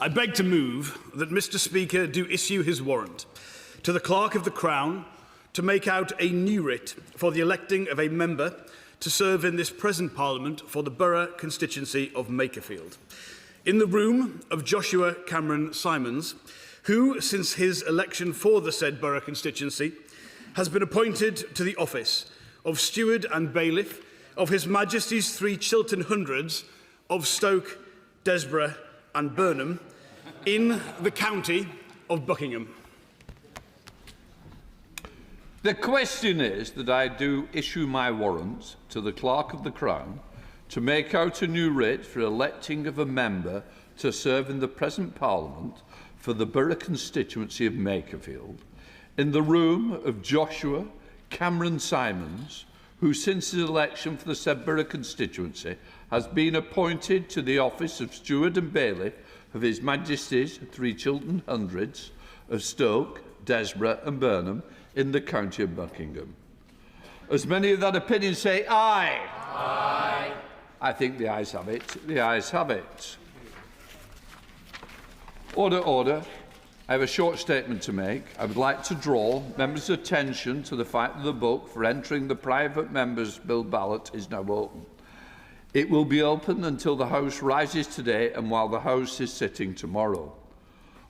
I beg to move that Mr. Speaker do issue his warrant to the Clerk of the Crown to make out a new writ for the electing of a member to serve in this present Parliament for the borough constituency of Makerfield, in the room of Joshua Cameron Simons, who, since his election for the said borough constituency, has been appointed to the office of Steward and Bailiff of His Majesty's 3 Chiltern Hundreds of Stoke, Desborough and Burnham in the county of Buckingham. The question is that I do issue my warrant to the Clerk of the Crown to make out a new writ for electing of a member to serve in the present Parliament for the borough constituency of Makerfield, in the room of Joshua Cameron Simons, who since his election for the said borough constituency has been appointed to the office of Steward and Bailiff of His Majesty's 3 Chiltern Hundreds of Stoke, Desborough and Burnham in the county of Buckingham. As many of that opinion say aye. Aye. I think the ayes have it. The ayes have it. Order, order. I have a short statement to make. I would like to draw members' attention to the fact that the book for entering the private members' bill ballot is now open. It will be open until the House rises today and while the House is sitting tomorrow.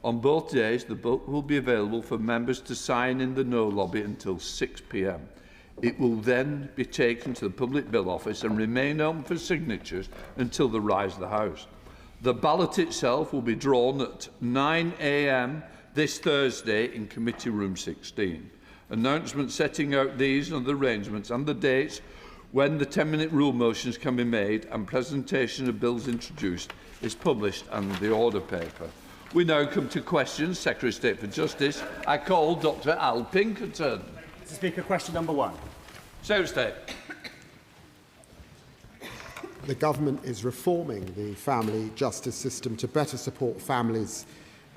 On both days, the book will be available for members to sign in the no lobby until 6 p.m. It will then be taken to the Public Bill Office and remain open for signatures until the rise of the House. The ballot itself will be drawn at 9 a.m. this Thursday in Committee Room 16. Announcements setting out these and the arrangements and the dates when the 10-minute rule motions can be made and presentation of bills introduced is published and the order paper. We now come to questions. Secretary of State for Justice. I call Dr Al Pinkerton. Mr. Speaker, question number 1. Secretary of State. The government is reforming the family justice system to better support families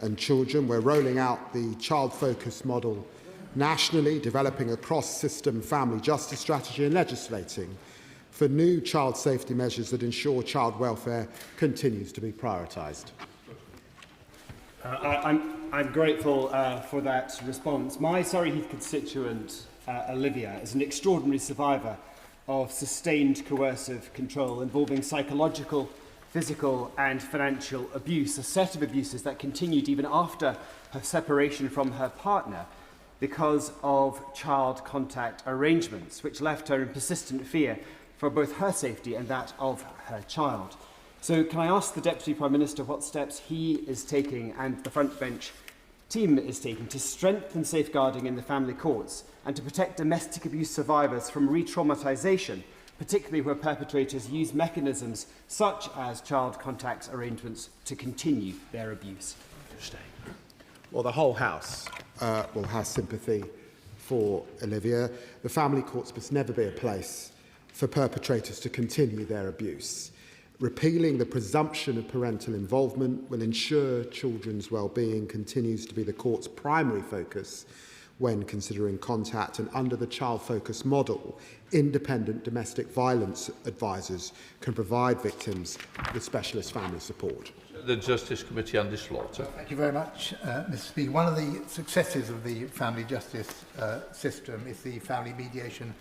and children. We're rolling out the child-focused model nationally, developing a cross-system family justice strategy and legislating for new child safety measures that ensure child welfare continues to be prioritised. I'm grateful for that response. My Surrey Heath constituent, Olivia, is an extraordinary survivor of sustained coercive control involving psychological, physical and financial abuse, a set of abuses that continued even after her separation from her partner because of child contact arrangements, which left her in persistent fear for both her safety and that of her child. So can I ask the Deputy Prime Minister what steps he is taking and the front bench team is taking to strengthen safeguarding in the family courts and to protect domestic abuse survivors from re-traumatisation, particularly where perpetrators use mechanisms such as child contact arrangements to continue their abuse? Well, the whole House will have sympathy for Olivia. The family courts must never be a place for perpetrators to continue their abuse. Repealing the presumption of parental involvement will ensure children's well-being continues to be the court's primary focus when considering contact, and under the child-focused model, independent domestic violence advisors can provide victims with specialist family support. The Justice Committee, Andy Slaughter. Thank you very much, Mr. Speaker. One of the successes of the family justice system is the family mediation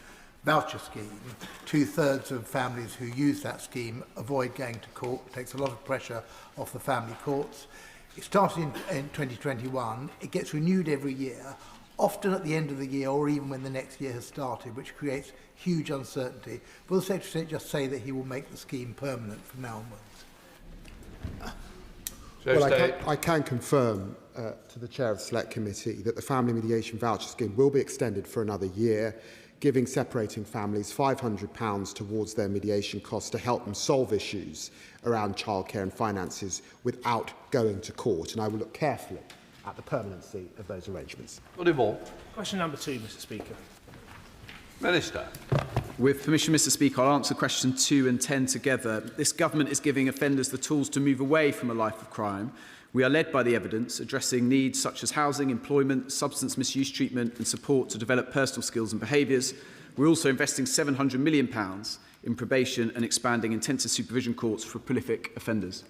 voucher scheme. 2/3 of families who use that scheme avoid going to court. It takes a lot of pressure off the family courts. It started in 2021. It gets renewed every year, often at the end of the year or even when the next year has started, which creates huge uncertainty. Will the Secretary of State just say that he will make the scheme permanent from now onwards? Well, I can confirm to the Chair of the Select Committee that the family mediation voucher scheme will be extended for another year, giving separating families £500 towards their mediation costs to help them solve issues around childcare and finances without going to court. And I will look carefully at the permanency of those arrangements. Question number 2, Mr. Speaker. Minister. With permission, Mr. Speaker, I'll answer question 2 and 10 together. This government is giving offenders the tools to move away from a life of crime. We are led by the evidence, addressing needs such as housing, employment, substance misuse treatment and support to develop personal skills and behaviours. We're also investing £700 million in probation and expanding intensive supervision courts for prolific offenders.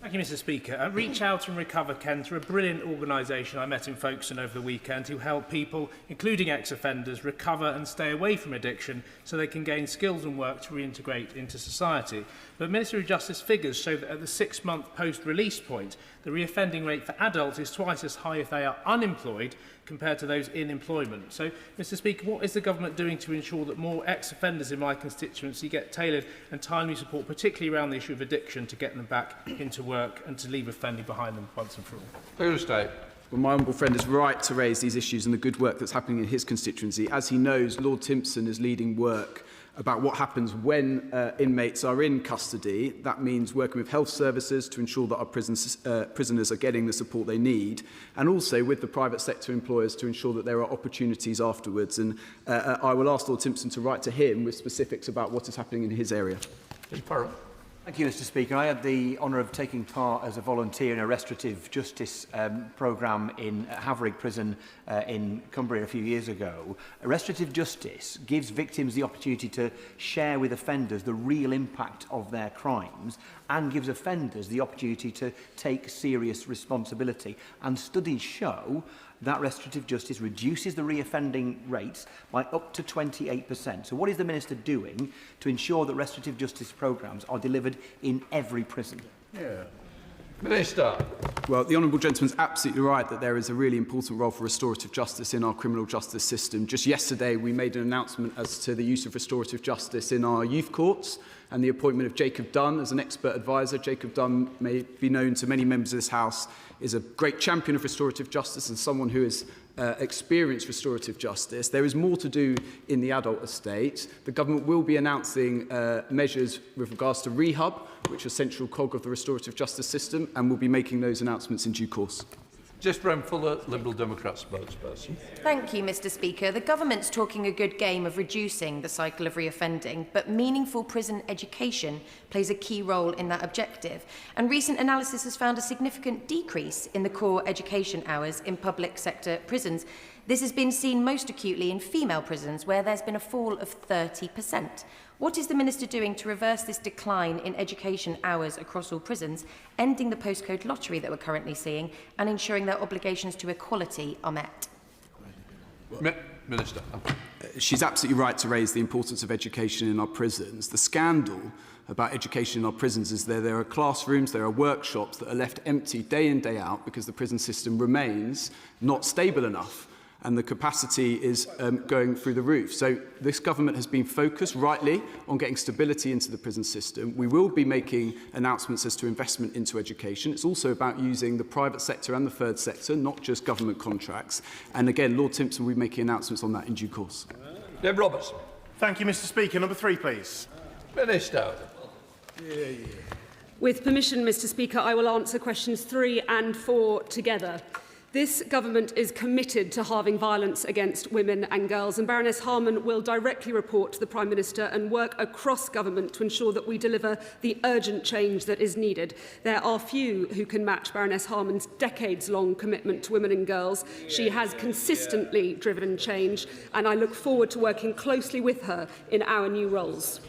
Thank you, Mr. Speaker. Reach Out and Recover Kent are a brilliant organisation I met in Folkestone over the weekend who help people, including ex-offenders, recover and stay away from addiction so they can gain skills and work to reintegrate into society. But Ministry of Justice figures show that at the 6-month post-release point, the reoffending rate for adults is twice as high if they are unemployed compared to those in employment. So, Mr. Speaker, what is the government doing to ensure that more ex-offenders in my constituency get tailored and timely support, particularly around the issue of addiction, to get them back into work and to leave offending behind them once and for all? Well, my honourable friend is right to raise these issues and the good work that's happening in his constituency. As he knows, Lord Timpson is leading work about what happens when inmates are in custody. That means working with health services to ensure that our prisoners are getting the support they need, and also with the private sector employers to ensure that there are opportunities afterwards. And I will ask Lord Timpson to write to him with specifics about what is happening in his area. Thank you, Mr. Speaker. I had the honour of taking part as a volunteer in a restorative justice programme in Havering Prison in Cumbria a few years ago. Restorative justice gives victims the opportunity to share with offenders the real impact of their crimes and gives offenders the opportunity to take serious responsibility. And studies show that restorative justice reduces the reoffending rates by up to 28%. So what is the Minister doing to ensure that restorative justice programmes are delivered in every prison? Minister. Well, the honourable gentleman's absolutely right that there is a really important role for restorative justice in our criminal justice system. Just yesterday, we made an announcement as to the use of restorative justice in our youth courts and the appointment of Jacob Dunn as an expert advisor. Jacob Dunn may be known to many members of this House, is a great champion of restorative justice and someone who has experienced restorative justice. There is more to do in the adult estate. The government will be announcing measures with regards to rehab, which is a central cog of the restorative justice system, and we'll be making those announcements in due course. Just Bren Fuller, Liberal Democrat spokesperson. Thank you, Mr. Speaker. The government's talking a good game of reducing the cycle of reoffending, but meaningful prison education plays a key role in that objective. And recent analysis has found a significant decrease in the core education hours in public sector prisons. This has been seen most acutely in female prisons, where there's been a fall of 30%. What is the Minister doing to reverse this decline in education hours across all prisons, ending the postcode lottery that we're currently seeing, and ensuring their obligations to equality are met? Minister. She's absolutely right to raise the importance of education in our prisons. The scandal about education in our prisons is there are classrooms, there are workshops that are left empty day in, day out because the prison system remains not stable enough, and the capacity is going through the roof. So this government has been focused, rightly, on getting stability into the prison system. We will be making announcements as to investment into education. It's also about using the private sector and the third sector, not just government contracts. And again, Lord Timpson will be making announcements on that in due course. Deb Roberts. Thank you, Mr. Speaker. Number 3, please. Minister. With permission, Mr. Speaker, I will answer questions 3 and 4 together. This government is committed to halving violence against women and girls, and Baroness Harman will directly report to the Prime Minister and work across government to ensure that we deliver the urgent change that is needed. There are few who can match Baroness Harman's decades-long commitment to women and girls. She has consistently driven change, and I look forward to working closely with her in our new roles.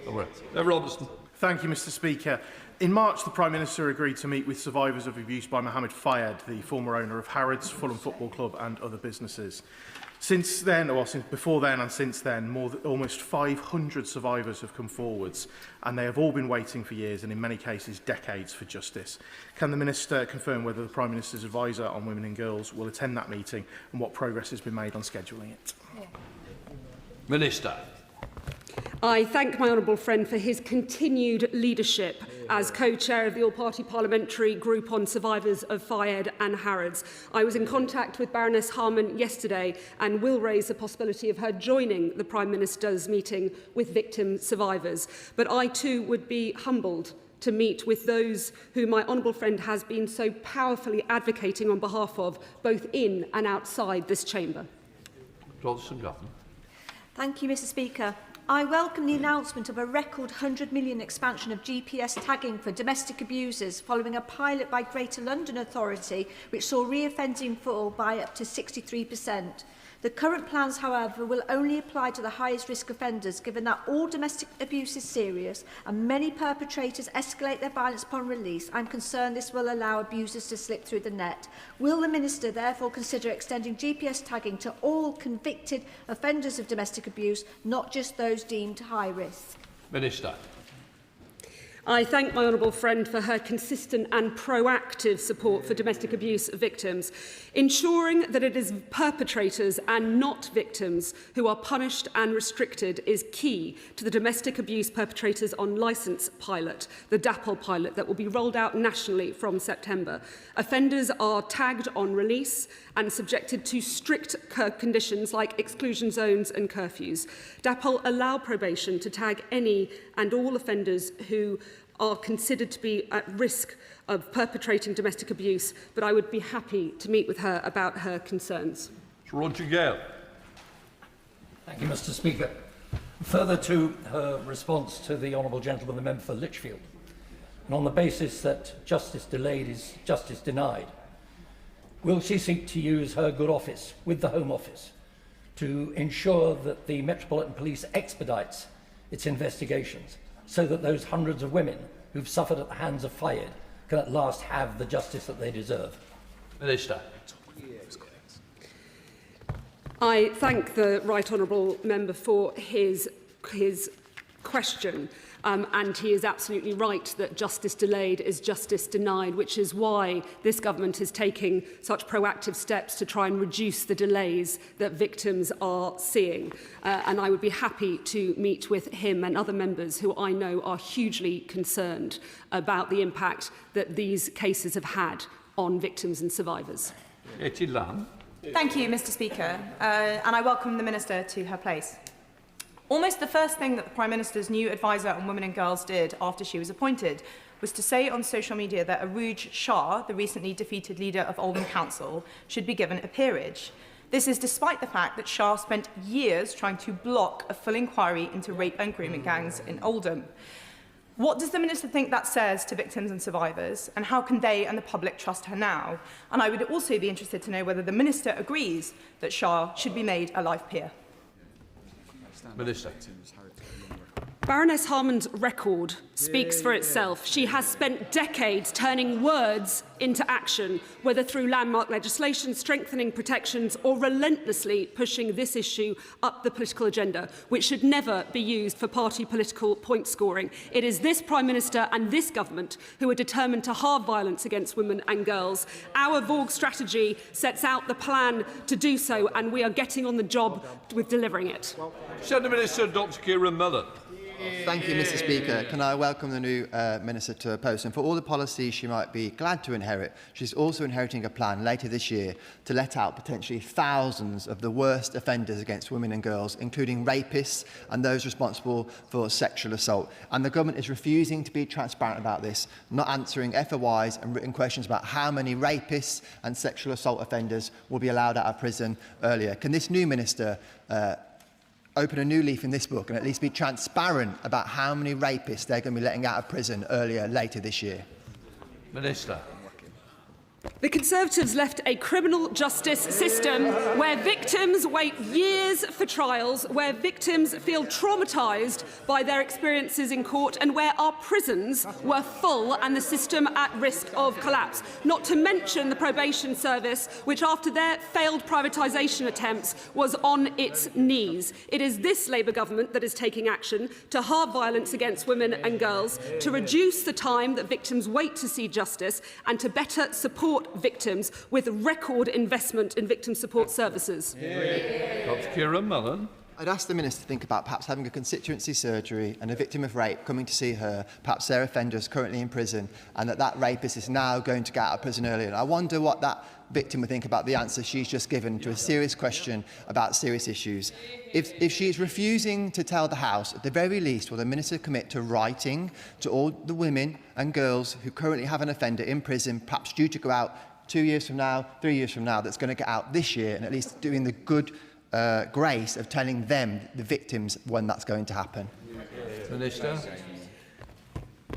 Robertson. Thank you, Mr. Speaker. In March, the Prime Minister agreed to meet with survivors of abuse by Mohammed Fayed, the former owner of Harrods, Fulham Football Club and other businesses. Since then, or before then and since then, almost 500 survivors have come forwards, and they have all been waiting for years and in many cases decades for justice. Can the Minister confirm whether the Prime Minister's advisor on women and girls will attend that meeting and what progress has been made on scheduling it? Minister. I thank my honourable friend for his continued leadership as co-chair of the all-party parliamentary group on survivors of Fayed and Harrods. I was in contact with Baroness Harman yesterday and will raise the possibility of her joining the Prime Minister's meeting with victim survivors. But I too would be humbled to meet with those who my honourable friend has been so powerfully advocating on behalf of, both in and outside this chamber. Thank you, Mr. Speaker. I welcome the announcement of a record £100 million expansion of GPS tagging for domestic abusers following a pilot by Greater London Authority which saw reoffending fall by up to 63%. The current plans, however, will only apply to the highest risk offenders, given that all domestic abuse is serious and many perpetrators escalate their violence upon release. I'm concerned this will allow abusers to slip through the net. Will the Minister therefore consider extending GPS tagging to all convicted offenders of domestic abuse, not just those deemed high risk? Minister. I thank my honourable friend for her consistent and proactive support for domestic abuse victims. Ensuring that it is perpetrators and not victims who are punished and restricted is key to the Domestic Abuse Perpetrators on Licence pilot, the DAPL pilot that will be rolled out nationally from September. Offenders are tagged on release and subjected to strict conditions like exclusion zones and curfews. DAPL allow probation to tag any and all offenders who are considered to be at risk of perpetrating domestic abuse, but I would be happy to meet with her about her concerns. Roger Gale. Thank you, Mr. Speaker. Further to her response to the Honourable Gentleman, the member for Lichfield, and on the basis that justice delayed is justice denied, will she seek to use her good office with the Home Office to ensure that the Metropolitan Police expedites its investigations, so that those hundreds of women who've suffered at the hands of Fayed can at last have the justice that they deserve? Minister. I thank the Right Honourable Member for his question. And he is absolutely right that justice delayed is justice denied, which is why this government is taking such proactive steps to try and reduce the delays that victims are seeing. And I would be happy to meet with him and other members who I know are hugely concerned about the impact that these cases have had on victims and survivors. Thank you, Mr. Speaker, and I welcome the Minister to her place. Almost the first thing that the Prime Minister's new advisor on women and girls did after she was appointed was to say on social media that Arooj Shah, the recently defeated leader of Oldham Council, should be given a peerage. This is despite the fact that Shah spent years trying to block a full inquiry into rape and grooming gangs in Oldham. What does the Minister think that says to victims and survivors, and how can they and the public trust her now? And I would also be interested to know whether the Minister agrees that Shah should be made a life peer. Minister. Baroness Harman's record speaks for itself. She has spent decades turning words into action, whether through landmark legislation, strengthening protections, or relentlessly pushing this issue up the political agenda, which should never be used for party political point scoring. It is this Prime Minister and this government who are determined to halve violence against women and girls. Our Vorg strategy sets out the plan to do so, and we are getting on the job with delivering it. Centre Minister Dr. Kieran Mullen. Thank you, Mr. Speaker. Can I welcome the new Minister to her post? And for all the policies she might be glad to inherit, she's also inheriting a plan later this year to let out potentially thousands of the worst offenders against women and girls, including rapists and those responsible for sexual assault. And the government is refusing to be transparent about this, not answering FOIs and written questions about how many rapists and sexual assault offenders will be allowed out of prison earlier. Can this new Minister open a new leaf in this book and at least be transparent about how many rapists they're going to be letting out of prison later this year? Minister. The Conservatives left a criminal justice system where victims wait years for trials, where victims feel traumatised by their experiences in court, and where our prisons were full and the system at risk of collapse. Not to mention the probation service, which after their failed privatisation attempts was on its knees. It is this Labour government that is taking action to halve violence against women and girls, to reduce the time that victims wait to see justice, and to better support victims with record investment in victim support services. Dr. Kieran Mullen. I'd ask the Minister to think about perhaps having a constituency surgery and a victim of rape coming to see her, perhaps their offender is currently in prison, and that rapist is now going to get out of prison earlier. And I wonder what that victim would think about the answer she's just given to a serious question about serious issues. If she is refusing to tell the House, at the very least, will the Minister commit to writing to all the women and girls who currently have an offender in prison, perhaps due to go out 2 years from now, 3 years from now, that's going to get out this year, and at least doing the good grace of telling them, the victims, when that's going to happen? Minister.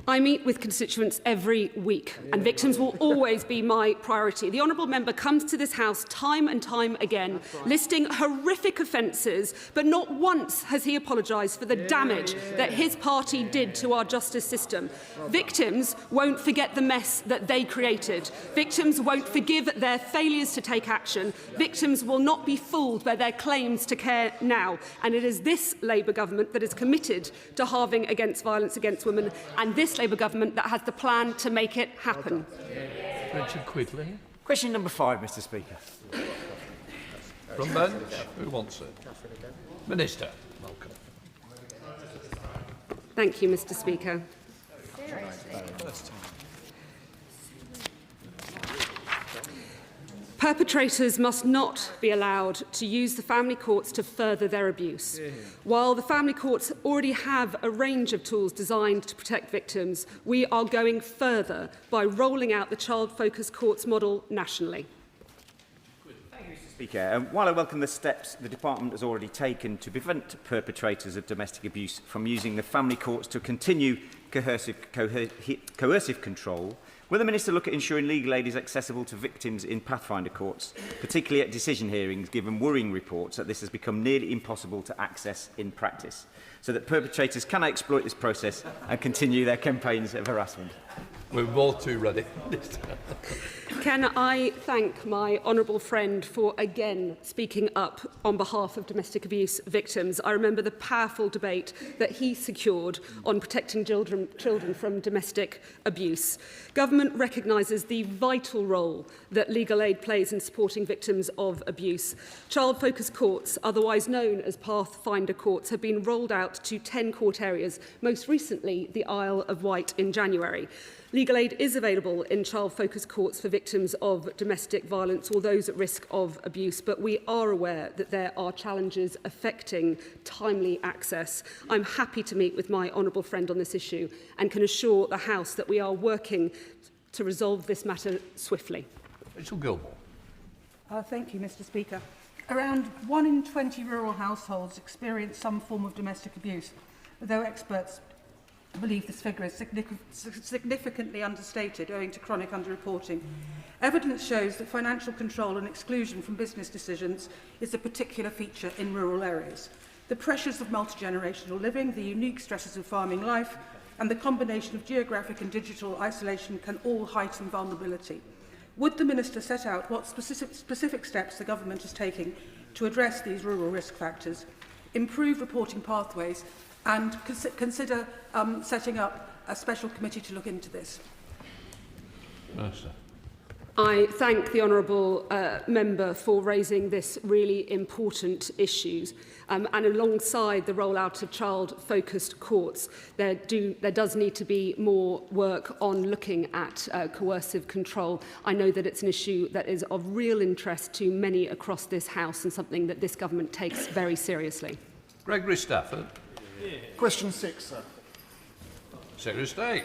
I meet with constituents every week, and victims will always be my priority. The honourable member comes to this House time and time again, listing horrific offences, but not once has he apologised for the damage that his party did to our justice system. Victims won't forget the mess that they created. Victims won't forgive their failures to take action. Victims will not be fooled by their claims to care now. And it is this Labour government that is committed to halving against violence against women, and this Labour government that has the plan to make it happen. Richard Quigley. Question number 5, Mr. Speaker. From bench, who wants it? Minister, welcome. Thank you, Mr. Speaker. Perpetrators must not be allowed to use the family courts to further their abuse. While the family courts already have a range of tools designed to protect victims, we are going further by rolling out the child-focused courts model nationally. Speaker, while I welcome the steps the Department has already taken to prevent perpetrators of domestic abuse from using the family courts to continue coercive control, will the Minister look at ensuring legal aid is accessible to victims in Pathfinder courts, particularly at decision hearings, given worrying reports that this has become nearly impossible to access in practice, so that perpetrators can exploit this process and continue their campaigns of harassment? We're both too ready. Can I thank my honourable friend for again speaking up on behalf of domestic abuse victims? I remember the powerful debate that he secured on protecting children from domestic abuse. Government recognises the vital role that legal aid plays in supporting victims of abuse. Child-focused courts, otherwise known as Pathfinder courts, have been rolled out to 10 court areas, most recently the Isle of Wight in January. Legal aid is available in child-focused courts for victims of domestic violence or those at risk of abuse, but we are aware that there are challenges affecting timely access. I'm happy to meet with my honourable friend on this issue and can assure the House that we are working to resolve this matter swiftly. Rachel Gilmore. Thank you, Mr. Speaker. Around 1 in 20 rural households experience some form of domestic abuse, though experts believe this figure is significantly understated owing to chronic underreporting. Evidence shows that financial control and exclusion from business decisions is a particular feature in rural areas. The pressures of multi-generational living, the unique stresses of farming life, and the combination of geographic and digital isolation can all heighten vulnerability. Would the Minister set out what specific steps the Government is taking to address these rural risk factors, improve reporting pathways, and consider setting up a special committee to look into this? Minister. I thank the honourable member for raising this really important issue. And alongside the rollout of child-focused courts, there does need to be more work on looking at coercive control. I know that it's an issue that is of real interest to many across this House and something that this government takes very seriously. Gregory Stafford. Question 6, sir. Secretary of State.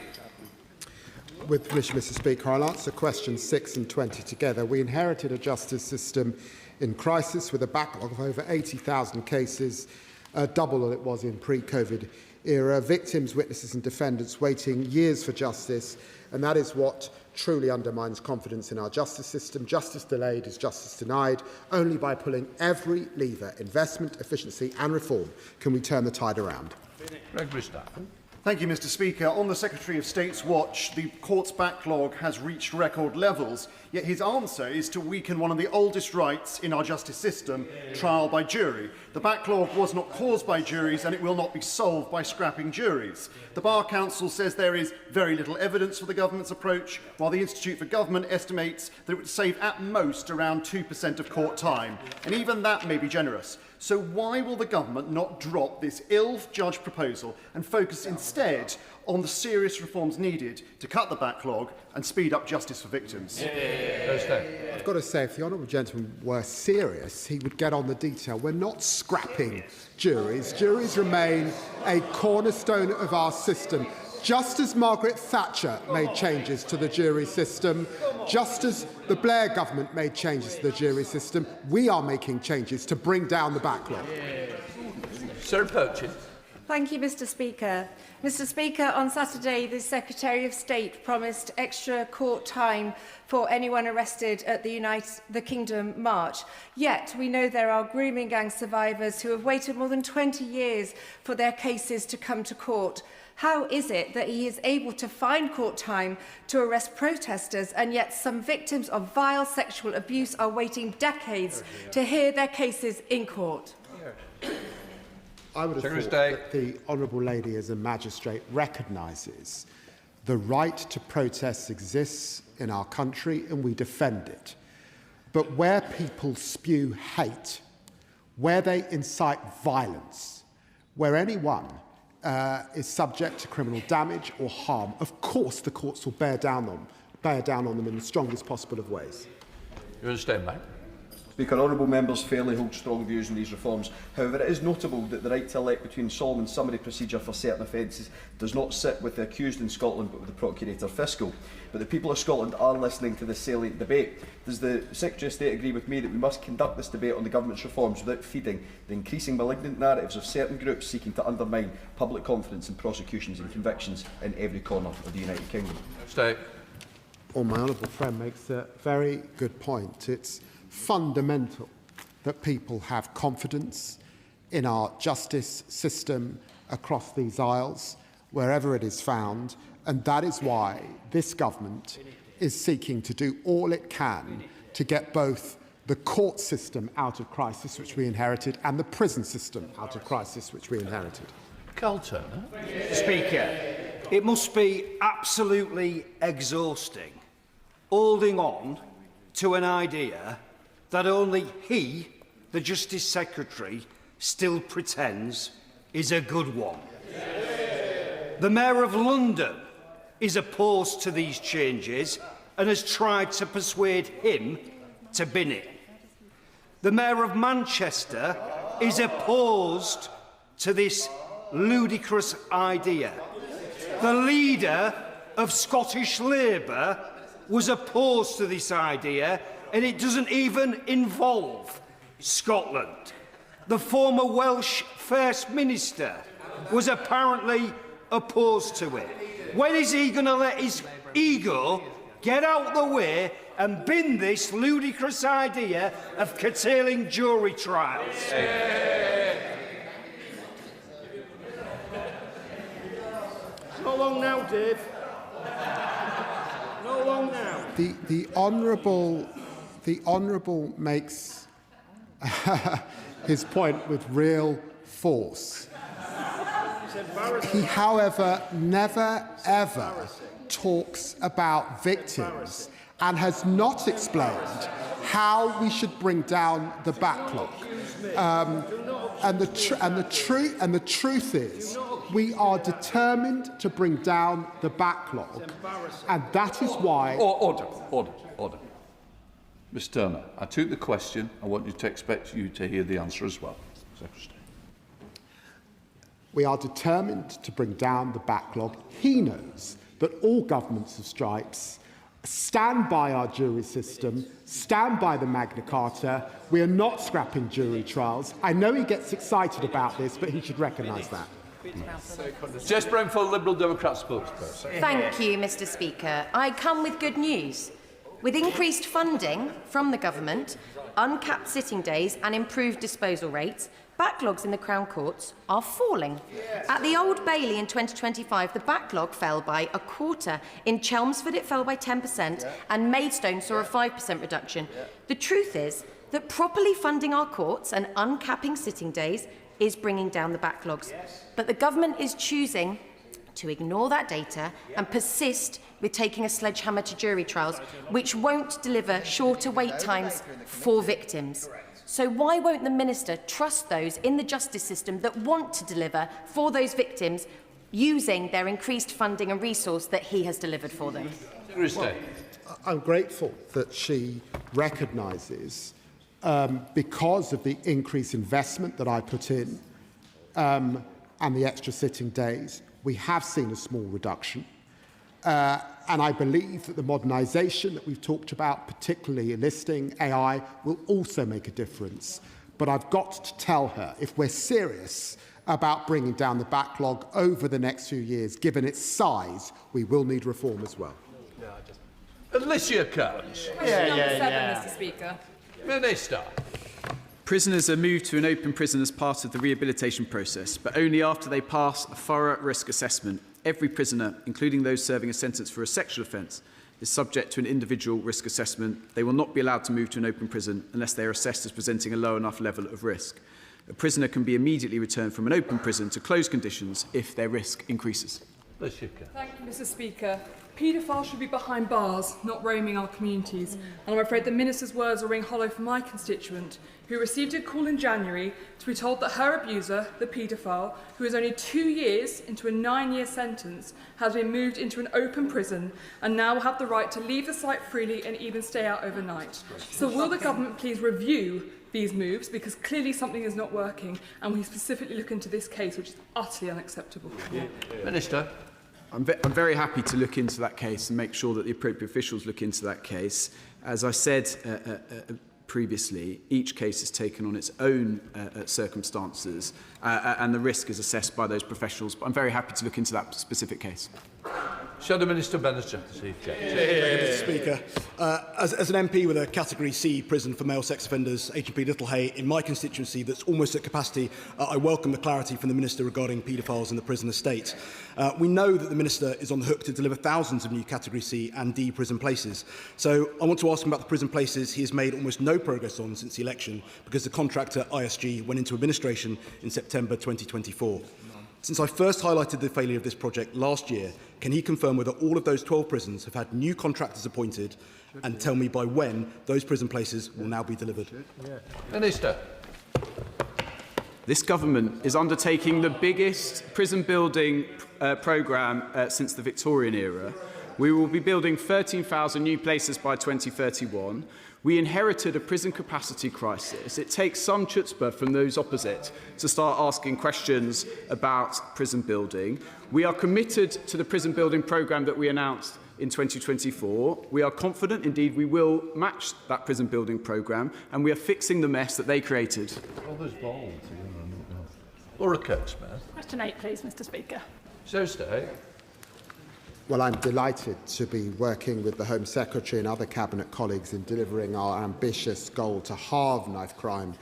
With permission, Mr. Speaker, I'll answer questions 6 and 20 together. We inherited a justice system in crisis with a backlog of over 80,000 cases, double what it was in pre-COVID era. Victims, witnesses and defendants waiting years for justice, and that is what truly undermines confidence in our justice system. Justice delayed is justice denied. Only by pulling every lever, investment, efficiency and reform, can we turn the tide around. Gregory Stafford. Thank you, Mr. Speaker. On the Secretary of State's watch, the court's backlog has reached record levels, yet his answer is to weaken one of the oldest rights in our justice system, trial by jury. The backlog was not caused by juries, and it will not be solved by scrapping juries. The Bar Council says there is very little evidence for the government's approach, while the Institute for Government estimates that it would save at most around 2% of court time, and even that may be generous. So why will the government not drop this ill-judged proposal and focus instead on the serious reforms needed to cut the backlog and speed up justice for victims? I've got to say, if the honourable gentleman were serious, he would get on the detail. We're not scrapping juries. Juries remain a cornerstone of our system. Just as Margaret Thatcher made changes to the jury system, just as the Blair government made changes to the jury system, we are making changes to bring down the backlog. Sir Purchase. Thank you, Mr. Speaker. Mr. Speaker, on Saturday, the Secretary of State promised extra court time for anyone arrested at the Kingdom March. Yet, we know there are grooming gang survivors who have waited more than 20 years for their cases to come to court. How is it that he is able to find court time to arrest protesters, and yet some victims of vile sexual abuse are waiting decades to hear their cases in court? I would have thought that the Honourable Lady, as a magistrate, recognises the right to protest exists in our country and we defend it. But where people spew hate, where they incite violence, where anyone is subject to criminal damage or harm, of course the courts will bear down on them in the strongest possible of ways. You understand, mate? Speaker, honourable members fairly hold strong views on these reforms. However, it is notable that the right to elect between solemn and summary procedure for certain offences does not sit with the accused in Scotland but with the Procurator Fiscal. But the people of Scotland are listening to this salient debate. Does the Secretary of State agree with me that we must conduct this debate on the government's reforms without feeding the increasing malignant narratives of certain groups seeking to undermine public confidence in prosecutions and convictions in every corner of the United Kingdom? Stay. Well, my honourable friend makes a very good point. It's fundamental that people have confidence in our justice system across these aisles, wherever it is found, and that is why this government is seeking to do all it can to get both the court system out of crisis, which we inherited, and the prison system out of crisis, which we inherited. Carl Turner. Speaker, it must be absolutely exhausting holding on to an idea that only he, the Justice Secretary, still pretends is a good one. The Mayor of London is opposed to these changes and has tried to persuade him to bin it. The Mayor of Manchester is opposed to this ludicrous idea. The leader of Scottish Labour was opposed to this idea, and it doesn't even involve Scotland. The former Welsh First Minister was apparently opposed to it. When is he going to let his ego get out the way and bin this ludicrous idea of curtailing jury trials? Not long now, Dave. Not long now. The Honourable makes his point with real force. He, however, never ever talks about victims and has not explained how we should bring down the backlog. And the truth is, we are determined to bring down the backlog, and that is why. Order. Mr. Turner, I took the question. I want you to hear the answer as well. Secretary. We are determined to bring down the backlog. He knows that all governments of stripes stand by our jury system, stand by the Magna Carta. We are not scrapping jury trials. I know he gets excited about this, but he should recognise that. Jess Brown for Liberal Democrat spokesperson. Thank you, Mr. Speaker. I come with good news. With increased funding from the government, uncapped sitting days and improved disposal rates, backlogs in the Crown Courts are falling. At the Old Bailey in 2025, the backlog fell by a quarter. In Chelmsford, it fell by 10%, and Maidstone saw a 5% reduction. The truth is that properly funding our courts and uncapping sitting days is bringing down the backlogs. But the government is choosing to ignore that data and persist with taking a sledgehammer to jury trials, which won't deliver shorter wait times for victims. So why won't the Minister trust those in the justice system that want to deliver for those victims using their increased funding and resource that he has delivered for them? Well, I'm grateful that she recognises, because of the increased investment that I put in and the extra sitting days, we have seen a small reduction. And I believe that the modernisation that we've talked about, particularly enlisting AI, will also make a difference. But I've got to tell her, if we're serious about bringing down the backlog over the next few years. Given its size, we will need reform as well. Alicia Kearns. Mr. Speaker. Minister. Prisoners are moved to an open prison as part of the rehabilitation process, but only after they pass a thorough risk assessment. Every prisoner, including those serving a sentence for a sexual offence, is subject to an individual risk assessment. They will not be allowed to move to an open prison unless they are assessed as presenting a low enough level of risk. A prisoner can be immediately returned from an open prison to closed conditions if their risk increases. Thank you, Mr. Speaker. Paedophiles should be behind bars, not roaming our communities. And I'm afraid the Minister's words will ring hollow for my constituent, who received a call in January to be told that her abuser, the paedophile, who is only 2 years into a 9-year sentence, has been moved into an open prison and now will have the right to leave the site freely and even stay out overnight. So will the government please review these moves, because clearly something is not working, and we specifically look into this case, which is utterly unacceptable. Minister. I'm very happy to look into that case and make sure that the appropriate officials look into that case. As I said previously, each case is taken on its own circumstances and the risk is assessed by those professionals. But I'm very happy to look into that specific case. Shadow Minister Bannister. Thank you, Mr. Speaker. As an MP with a Category C prison for male sex offenders, H&P Littlehay, in my constituency that's almost at capacity, I welcome the clarity from the Minister regarding paedophiles in the prison estate. We know that the Minister is on the hook to deliver thousands of new Category C and D prison places. So I want to ask him about the prison places he has made almost no progress on since the election, because the contractor ISG went into administration in September 2024. Since I first highlighted the failure of this project last year, can he confirm whether all of those 12 prisons have had new contractors appointed, and tell me by when those prison places will now be delivered? Minister. This government is undertaking the biggest prison building programme since the Victorian era. We will be building 13,000 new places by 2031. We inherited a prison capacity crisis. It takes some chutzpah from those opposite to start asking questions about prison building. We are committed to the prison building programme that we announced in 2024. We are confident, indeed, we will match that prison building programme, and we are fixing the mess that they created. Laura Kirksmith. Question 8, please, Mr. Speaker. So stay. Well, I'm delighted to be working with the Home Secretary and other Cabinet colleagues in delivering our ambitious goal to halve knife crime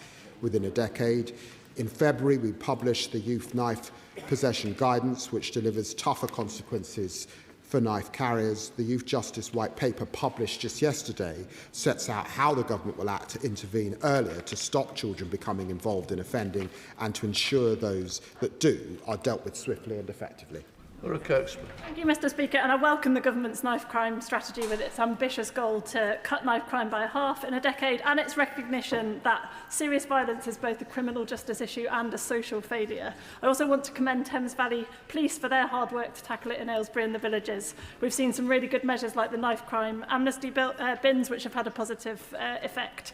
within a decade. In February, we published the Youth Knife Possession Guidance, which delivers tougher consequences for knife carriers. The Youth Justice White Paper, published just yesterday, sets out how the government will act to intervene earlier to stop children becoming involved in offending and to ensure those that do are dealt with swiftly and effectively. Laura Kirksmith. Thank you, Mr. Speaker, and I welcome the government's knife crime strategy with its ambitious goal to cut knife crime by half in a decade, and its recognition that serious violence is both a criminal justice issue and a social failure. I also want to commend Thames Valley Police for their hard work to tackle it in Aylesbury and the villages. We've seen some really good measures like the knife crime amnesty bins, which have had a positive effect.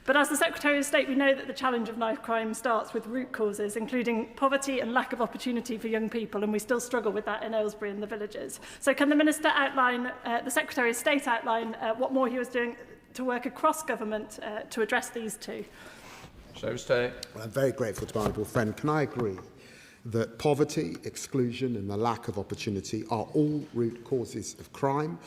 But as the Secretary of State, we know that the challenge of knife crime starts with root causes, including poverty and lack of opportunity for young people, and we still struggle with that in Aylesbury and the villages. So can the Minister outline, the Secretary of State outline what more he was doing to work across government to address these two? So stay. Well, I'm very grateful to my honourable friend. Can I agree that poverty, exclusion and the lack of opportunity are all root causes of crime?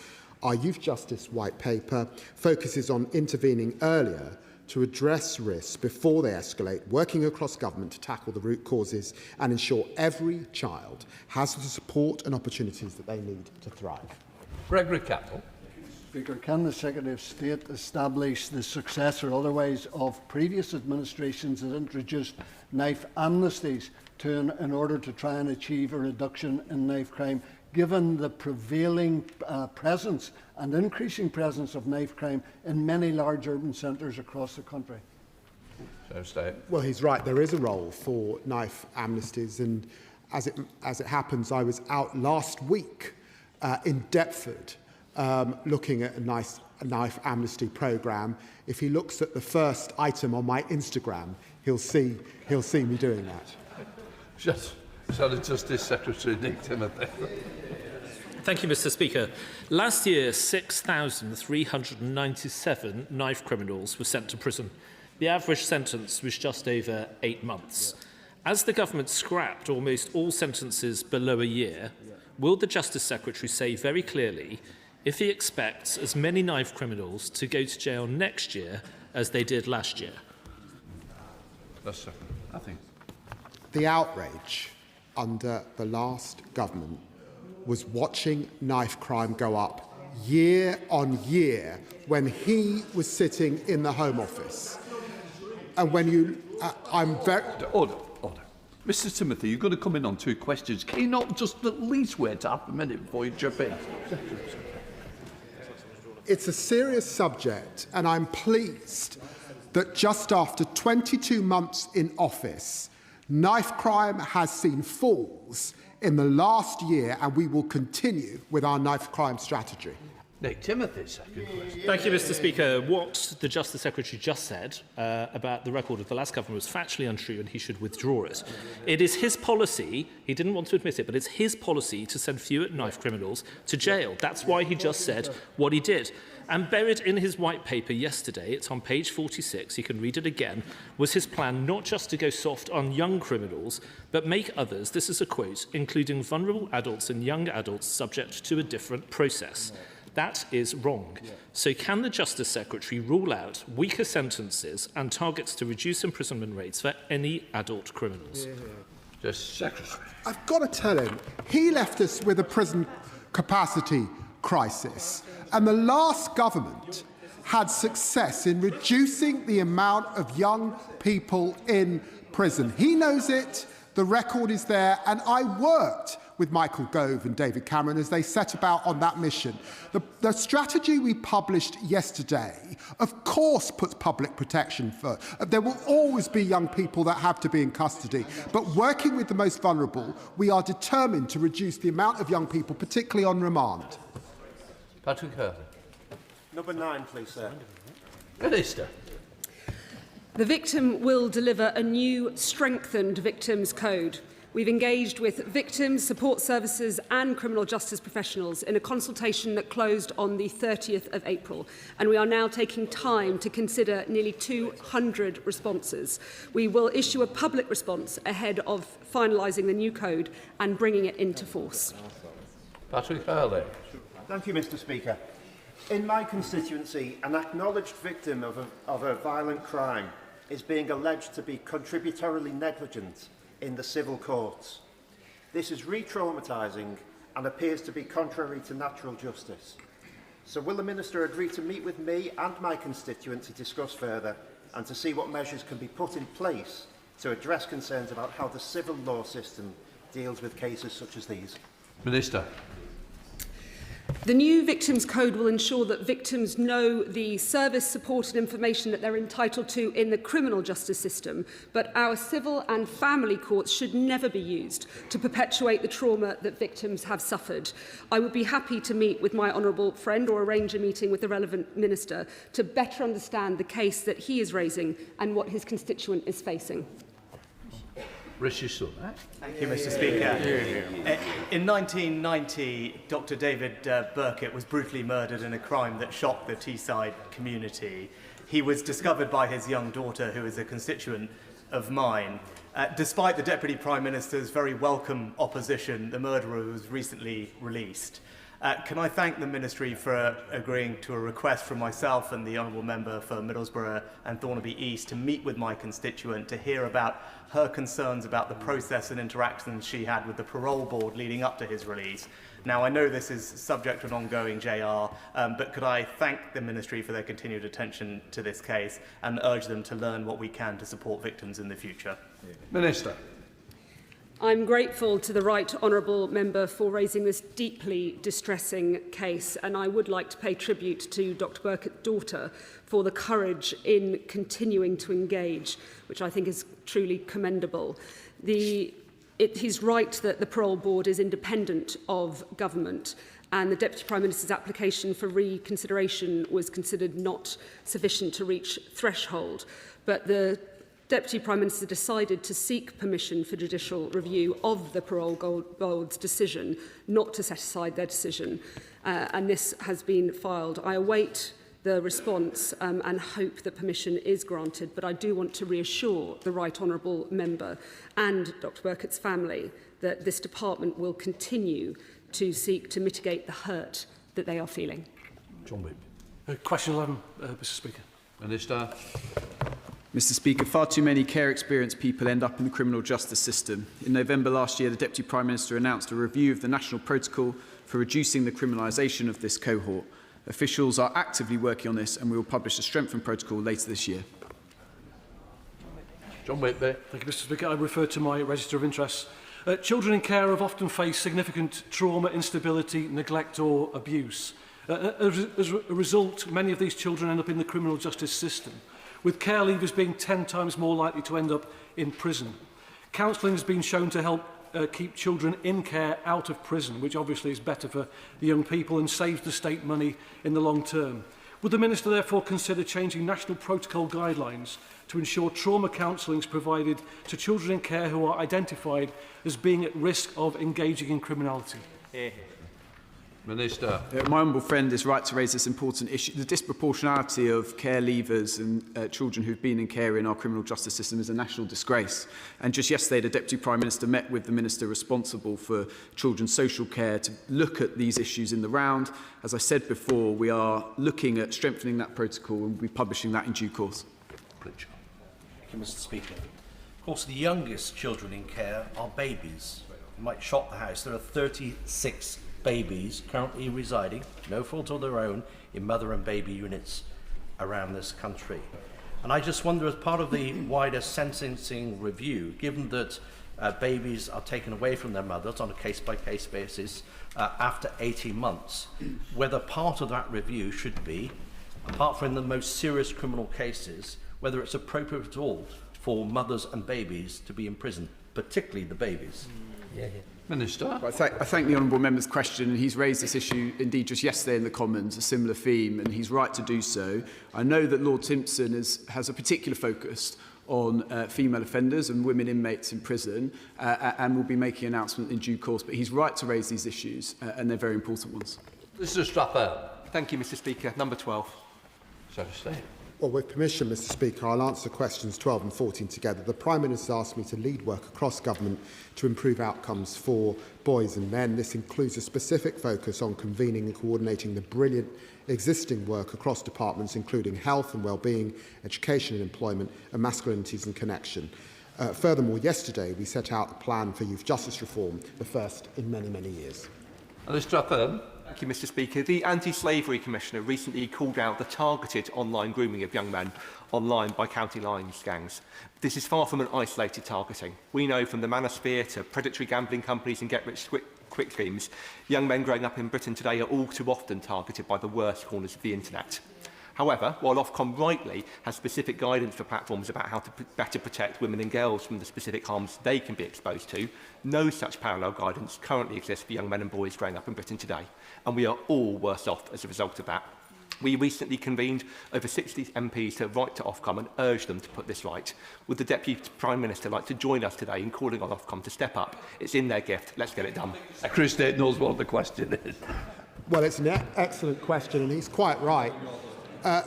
Our Youth Justice White Paper focuses on intervening earlier to address risks before they escalate, working across government to tackle the root causes and ensure every child has the support and opportunities that they need to thrive. Gregory Campbell. Speaker, can the Secretary of State establish the success or otherwise of previous administrations that introduced knife amnesties in order to try and achieve a reduction in knife crime, given the prevailing presence and increasing presence of knife crime in many large urban centres across the country? So stay. Well, he's right. There is a role for knife amnesties, and as it happens, I was out last week in Deptford looking at a knife amnesty programme. If he looks at the first item on my Instagram, he'll see me doing that. Shadow Justice Secretary Nick Timothy. Thank you, Mr. Speaker. Last year, 6,397 knife criminals were sent to prison. The average sentence was just over 8 months. As the government scrapped almost all sentences below a year, will the Justice Secretary say very clearly if he expects as many knife criminals to go to jail next year as they did last year? That's I think. The outrage under the last government was watching knife crime go up year on year when he was sitting in the Home Office. And when you... I'm very... Order. Mr Timothy, you're going to come in on 2 questions. Can you not just at least wait half a minute before you jump in? It's a serious subject, and I'm pleased that just after 22 months in office, knife crime has seen falls in the last year, and we will continue with our knife crime strategy. Nick Timothy, second question. Thank you, Mr Speaker. What the Justice Secretary just said about the record of the last government was factually untrue and he should withdraw it. It is his policy, he didn't want to admit it, but it's his policy to send fewer knife criminals to jail. That's why he just said what he did. And buried in his white paper yesterday, it's on page 46, you can read it again, was his plan not just to go soft on young criminals, but make others, this is a quote, including vulnerable adults and young adults subject to a different process. That is wrong. So can the Justice Secretary rule out weaker sentences and targets to reduce imprisonment rates for any adult criminals? The Secretary. I've got to tell him, he left us with a prison capacity crisis, and the last government had success in reducing the amount of young people in prison. He knows it, the record is there, and I worked with Michael Gove and David Cameron as they set about on that mission. The strategy we published yesterday, of course, puts public protection first. There will always be young people that have to be in custody, but working with the most vulnerable, we are determined to reduce the amount of young people, particularly on remand. Patrick Hurley. Number 9, please, sir. Minister. The victim will deliver a new, strengthened victims' code. We've engaged with victims, support services and criminal justice professionals in a consultation that closed on the 30th of April, and we are now taking time to consider nearly 200 responses. We will issue a public response ahead of finalising the new code and bringing it into force. Patrick Hurley. Thank you, Mr Speaker. In my constituency, an acknowledged victim of a violent crime is being alleged to be contributorily negligent in the civil courts. This is re-traumatising and appears to be contrary to natural justice. So will the Minister agree to meet with me and my constituent to discuss further and to see what measures can be put in place to address concerns about how the civil law system deals with cases such as these? Minister. The new Victims Code will ensure that victims know the service, support and information that they're entitled to in the criminal justice system, but our civil and family courts should never be used to perpetuate the trauma that victims have suffered. I would be happy to meet with my honourable friend or arrange a meeting with the relevant minister to better understand the case that he is raising and what his constituent is facing. Thank you, Mr Speaker. In 1990, Dr David Burkitt was brutally murdered in a crime that shocked the Teesside community. He was discovered by his young daughter, who is a constituent of mine. Despite the Deputy Prime Minister's very welcome opposition, the murderer was recently released. Can I thank the Ministry for agreeing to a request from myself and the Honourable Member for Middlesbrough and Thornaby East to meet with my constituent to hear about her concerns about the process and interactions she had with the parole board leading up to his release. Now, I know this is subject to an ongoing JR, but could I thank the Ministry for their continued attention to this case and urge them to learn what we can to support victims in the future? Minister. I'm grateful to the Right Honourable Member for raising this deeply distressing case, and I would like to pay tribute to Dr Burkitt's daughter for the courage in continuing to engage, which I think is truly commendable. He's right that the parole board is independent of government, and the Deputy Prime Minister's application for reconsideration was considered not sufficient to reach threshold, but the Deputy Prime Minister decided to seek permission for judicial review of the parole board's decision, not to set aside their decision, and this has been filed. I await the response and hope that permission is granted, but I do want to reassure the Right Honourable Member and Dr Burkett's family that this department will continue to seek to mitigate the hurt that they are feeling. John Whip. Question 11, Mr Speaker. Minister. Mr Speaker, far too many care-experienced people end up in the criminal justice system. In November last year, the Deputy Prime Minister announced a review of the National Protocol for reducing the criminalisation of this cohort. Officials are actively working on this and we will publish a strengthened protocol later this year. John Whitby. Thank you, Mr Speaker. I refer to my register of interests. Children in care have often faced significant trauma, instability, neglect or abuse. As a result, many of these children end up in the criminal justice system, with care leavers being 10 times more likely to end up in prison. Counselling has been shown to help keep children in care out of prison, which obviously is better for the young people and saves the state money in the long term. Would the Minister therefore consider changing national protocol guidelines to ensure trauma counselling is provided to children in care who are identified as being at risk of engaging in criminality? Minister. My honourable friend is right to raise this important issue. The disproportionality of care leavers and children who've been in care in our criminal justice system is a national disgrace. And just yesterday, the Deputy Prime Minister met with the Minister responsible for children's social care to look at these issues in the round. As I said before, we are looking at strengthening that protocol and we'll be publishing that in due course. Thank you, Mr Speaker. Of course, the youngest children in care are babies. You might shock the House. There are 36 babies currently residing, no fault of their own, in mother and baby units around this country. And I just wonder, as part of the wider sentencing review, given that babies are taken away from their mothers on a case-by-case basis after 18 months, whether part of that review should be, apart from the most serious criminal cases, whether it's appropriate at all for mothers and babies to be in prison, particularly the babies. Minister. I thank the honourable member's question, and he's raised this issue indeed just yesterday in the Commons, a similar theme, and he's right to do so. I know that Lord Timpson has a particular focus on female offenders and women inmates in prison, and will be making an announcement in due course, but he's right to raise these issues, and they're very important ones. Mr Strapper. Thank you, Mr Speaker. Number 12. So to stay. Well, with permission, Mr Speaker, I'll answer questions 12 and 14 together. The Prime Minister asked me to lead work across government to improve outcomes for boys and men. This includes a specific focus on convening and coordinating the brilliant existing work across departments, including health and well-being, education and employment, and masculinities and connection. Furthermore, yesterday we set out a plan for youth justice reform, the first in many, many years. Thank you, Mr Speaker. The Anti-Slavery Commissioner recently called out the targeted online grooming of young men online by county lines gangs. This is far from an isolated targeting. We know from the manosphere to predatory gambling companies and get-rich-quick schemes, young men growing up in Britain today are all too often targeted by the worst corners of the internet. However, while Ofcom rightly has specific guidance for platforms about how to better protect women and girls from the specific harms they can be exposed to, no such parallel guidance currently exists for young men and boys growing up in Britain today, and we are all worse off as a result of that. We recently convened over 60 MPs to write to Ofcom and urge them to put this right. Would the Deputy Prime Minister like to join us today in calling on Ofcom to step up? It's in their gift. Let's get it done. Secretary of State knows what the question is. Well, it's an excellent question, and he's quite right.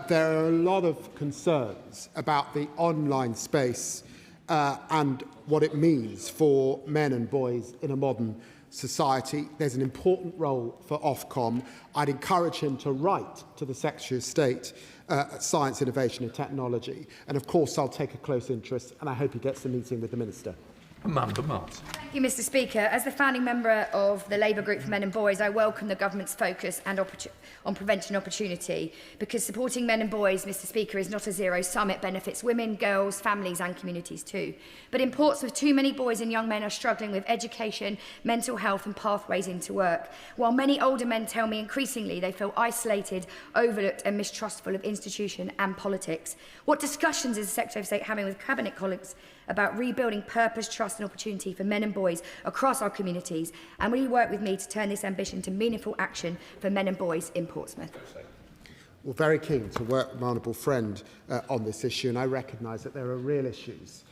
There are a lot of concerns about the online space and what it means for men and boys in a modern society. There's an important role for Ofcom. I'd encourage him to write to the Secretary of State Science, Innovation and Technology. And of course, I'll take a close interest, and I hope he gets a meeting with the Minister. Amanda Martin. Thank you, Mr Speaker. As the founding member of the Labour Group for Men and Boys, I welcome the government's focus and on prevention opportunity, because supporting men and boys, Mr Speaker, is not a zero-sum. It benefits women, girls, families and communities too. But in Portsmouth, too many boys and young men are struggling with education, mental health and pathways into work, while many older men tell me increasingly they feel isolated, overlooked and mistrustful of institution and politics. What discussions is the Secretary of State having with Cabinet colleagues about rebuilding purpose, trust and opportunity for men and boys across our communities? And will you work with me to turn this ambition to meaningful action for men and boys in Portsmouth? Well, very keen to work with my honourable friend on this issue, and I recognise that there are real issues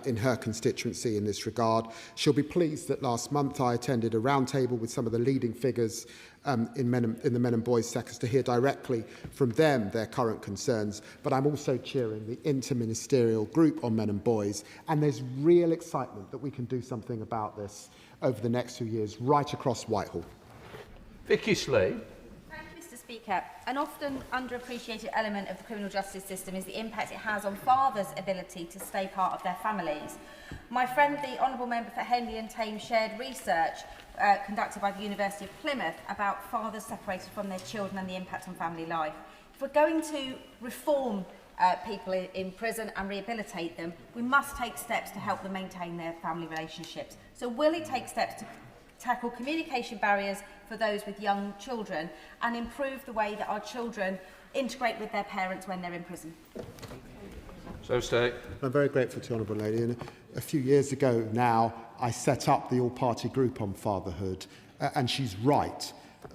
in her constituency in this regard. She'll be pleased that last month I attended a roundtable with some of the leading figures in the men and boys sectors to hear directly from them their current concerns. But I'm also chairing the interministerial group on men and boys, and there's real excitement that we can do something about this over the next few years right across Whitehall. Vicky Slade. Mr. Speaker, an often underappreciated element of the criminal justice system is the impact it has on fathers' ability to stay part of their families. My friend, the Honourable Member for Henley and Thames, shared research conducted by the University of Plymouth about fathers separated from their children and the impact on family life. If we're going to reform people in prison and rehabilitate them, we must take steps to help them maintain their family relationships. So will it take steps to tackle communication barriers for those with young children and improve the way that our children integrate with their parents when they're in prison? So stay. I'm very grateful to the Honourable Lady. And a few years ago now, I set up the all-party group on fatherhood, and she's right.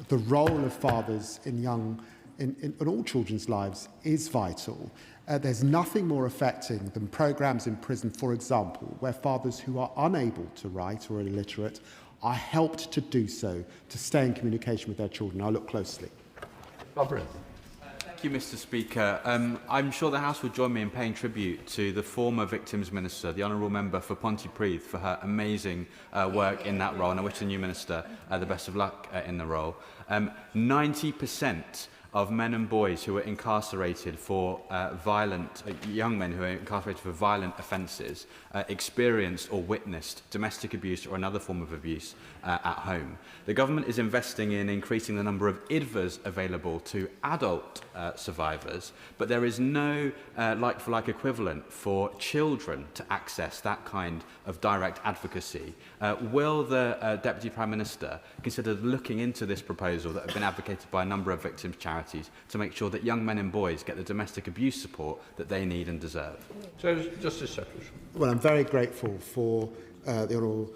The role of fathers in all children's lives is vital. There's nothing more affecting than programmes in prison, for example, where fathers who are unable to write or illiterate are helped to do so, to stay in communication with their children. I'll look closely. Robert. Thank you, Mr. Speaker. I'm sure the House will join me in paying tribute to the former Victims Minister, the Honourable Member for Pontypridd, for her amazing work in that role, and I wish the new Minister the best of luck in the role. 90% of men and boys who are incarcerated for young men who are incarcerated for violent offences experienced or witnessed domestic abuse or another form of abuse at home. The government is investing in increasing the number of IDVAs available to adult survivors, but there is no like-for-like equivalent for children to access that kind of direct advocacy. Will the Deputy Prime Minister consider looking into this proposal that has been advocated by a number of victims' charities to make sure that young men and boys get the domestic abuse support that they need and deserve? So, Justice Secretary. Well, I'm very grateful for the Honourable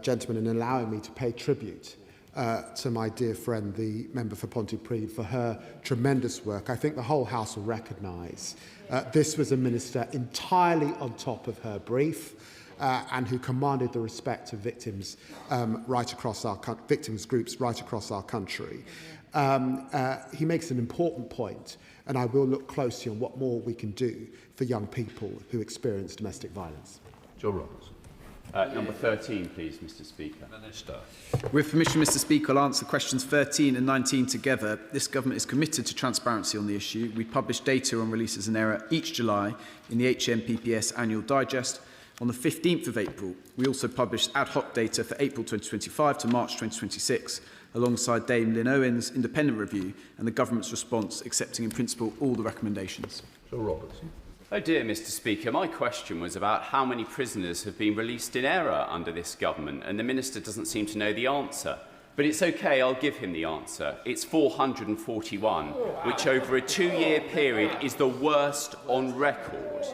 gentleman in allowing me to pay tribute to my dear friend, the member for Pontypridd, for her tremendous work. I think the whole House will recognise this was a minister entirely on top of her brief and who commanded the respect of victims right across victims groups right across our country. He makes an important point, and I will look closely on what more we can do for young people who experience domestic violence. Joe Roberts. Number 13, please, Mr. Speaker. Minister. With permission, Mr. Speaker, I'll answer questions 13 and 19 together. This government is committed to transparency on the issue. We publish data on releases and error each July in the HMPPS Annual Digest. On the 15th of April, we also published ad hoc data for April 2025 to March 2026, alongside Dame Lynn Owen's independent review and the government's response, accepting in principle all the recommendations. Joe Roberts. Oh dear, Mr. Speaker, my question was about how many prisoners have been released in error under this government, and the Minister doesn't seem to know the answer. But it's okay, I'll give him the answer. It's 441, which over a 2-year period is the worst on record.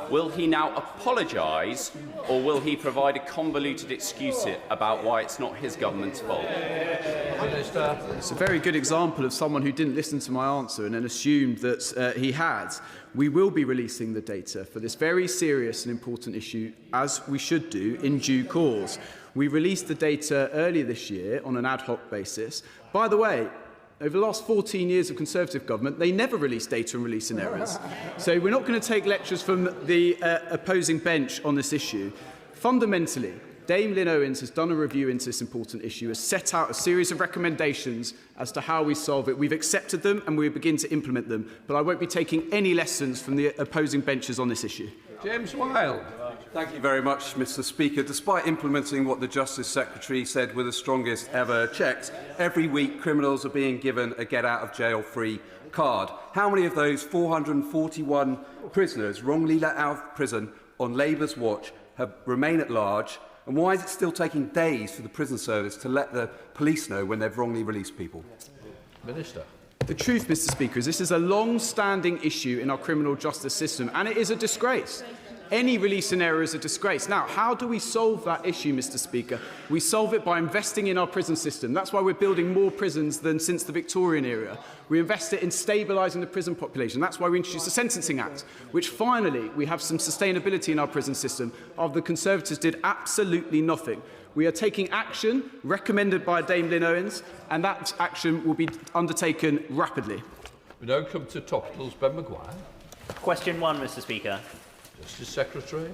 Will he now apologise, or will he provide a convoluted excuse about why it's not his government's fault? It's a very good example of someone who didn't listen to my answer and then assumed that he had. We will be releasing the data for this very serious and important issue, as we should do, in due course. We released the data earlier this year on an ad hoc basis. By the way, over the last 14 years of Conservative government, they never released data on release and errors. So we're not going to take lectures from the opposing bench on this issue. Fundamentally, Dame Lynn Owens has done a review into this important issue, has set out a series of recommendations as to how we solve it. We've accepted them and we begin to implement them, but I won't be taking any lessons from the opposing benches on this issue. James Wilde. Thank you very much, Mr. Speaker. Despite implementing what the Justice Secretary said were the strongest ever checks, every week criminals are being given a get-out-of-jail-free card. How many of those 441 prisoners wrongly let out of prison on Labour's watch remain at large? And why is it still taking days for the prison service to let the police know when they've wrongly released people? Minister. The truth, Mr. Speaker, is this is a long-standing issue in our criminal justice system, and it is a disgrace. Any release in error is a disgrace. Now, how do we solve that issue, Mr. Speaker? We solve it by investing in our prison system. That's why we're building more prisons than since the Victorian era. We invest it in stabilising the prison population. That's why we introduced the Sentencing Act, which finally we have some sustainability in our prison system after the Conservatives did absolutely nothing. We are taking action recommended by Dame Lynn Owens, and that action will be undertaken rapidly. We now come to topicals. Ben Maguire. Question 1, Mr. Speaker. Justice Secretary.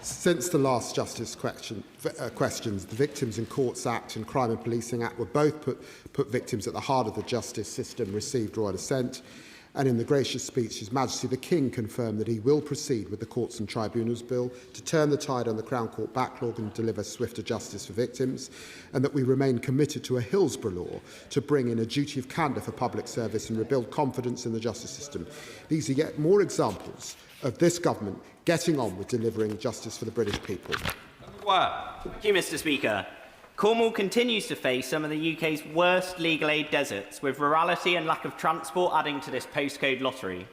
Since the last Justice questions, the Victims in Courts Act and Crime and Policing Act were both put victims at the heart of the justice system, received royal assent, and in the gracious speech, His Majesty the King confirmed that he will proceed with the Courts and Tribunals Bill to turn the tide on the Crown Court backlog and deliver swifter justice for victims, and that we remain committed to a Hillsborough law to bring in a duty of candour for public service and rebuild confidence in the justice system. These are yet more examples of this government getting on with delivering justice for the British people. Thank you, Mr. Speaker. Cornwall continues to face some of the UK's worst legal aid deserts, with rurality and lack of transport adding to this postcode lottery.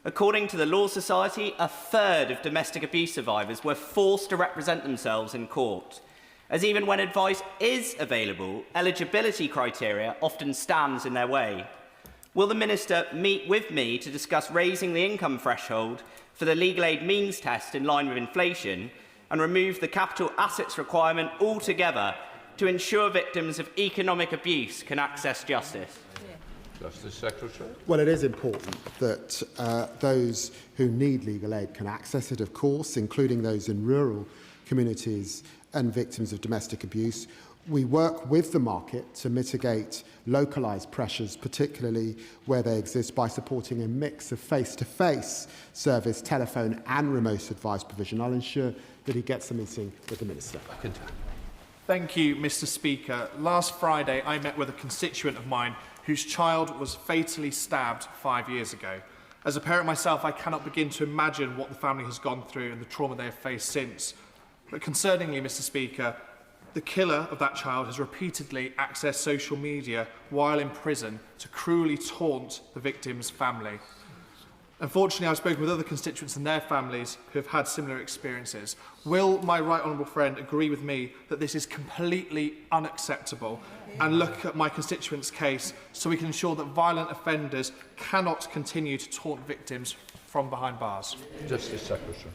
According to the Law Society, a third of domestic abuse survivors were forced to represent themselves in court, as even when advice is available, eligibility criteria often stands in their way. Will the Minister meet with me to discuss raising the income threshold for the legal aid means test in line with inflation and remove the capital assets requirement altogether to ensure victims of economic abuse can access justice? Justice Secretary. Well, it is important that those who need legal aid can access it, of course, including those in rural communities and victims of domestic abuse. We work with the market to mitigate localised pressures, particularly where they exist, by supporting a mix of face-to-face service, telephone and remote advice provision. I'll ensure that he gets a meeting with the Minister. Thank you, Mr. Speaker. Last Friday, I met with a constituent of mine whose child was fatally stabbed 5 years ago. As a parent myself, I cannot begin to imagine what the family has gone through and the trauma they have faced since. But concerningly, Mr. Speaker, the killer of that child has repeatedly accessed social media while in prison to cruelly taunt the victim's family. Unfortunately, I've spoken with other constituents and their families who have had similar experiences. Will my right honourable friend agree with me that this is completely unacceptable and look at my constituent's case so we can ensure that violent offenders cannot continue to taunt victims from behind bars? Justice Secretary.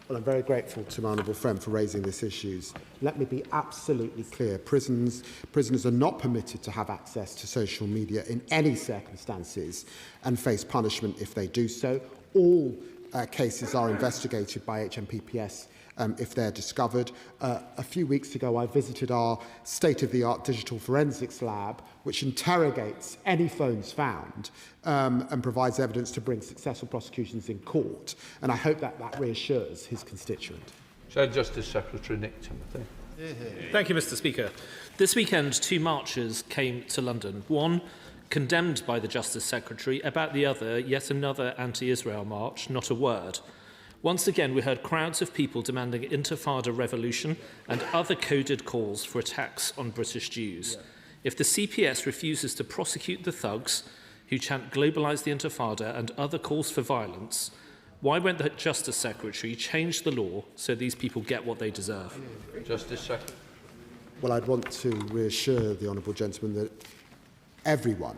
Well, I'm very grateful to my honourable friend for raising these issues. Let me be absolutely clear. Prisoners are not permitted to have access to social media in any circumstances and face punishment if they do so. All cases are investigated by HMPPS if they're discovered. A few weeks ago, I visited our state-of-the-art digital forensics lab, which interrogates any phones found and provides evidence to bring successful prosecutions in court. And I hope that that reassures his constituent. Justice Secretary Nick Timothy. Thank you, Mr. Speaker. This weekend, 2 marches came to London. One condemned by the Justice Secretary, about the other, yet another anti-Israel march, not a word. Once again, we heard crowds of people demanding intifada revolution and other coded calls for attacks on British Jews. If the CPS refuses to prosecute the thugs who chant globalise the intifada and other calls for violence, why won't the Justice Secretary change the law so these people get what they deserve? Justice Secretary. Well, I'd want to reassure the honourable gentleman that everyone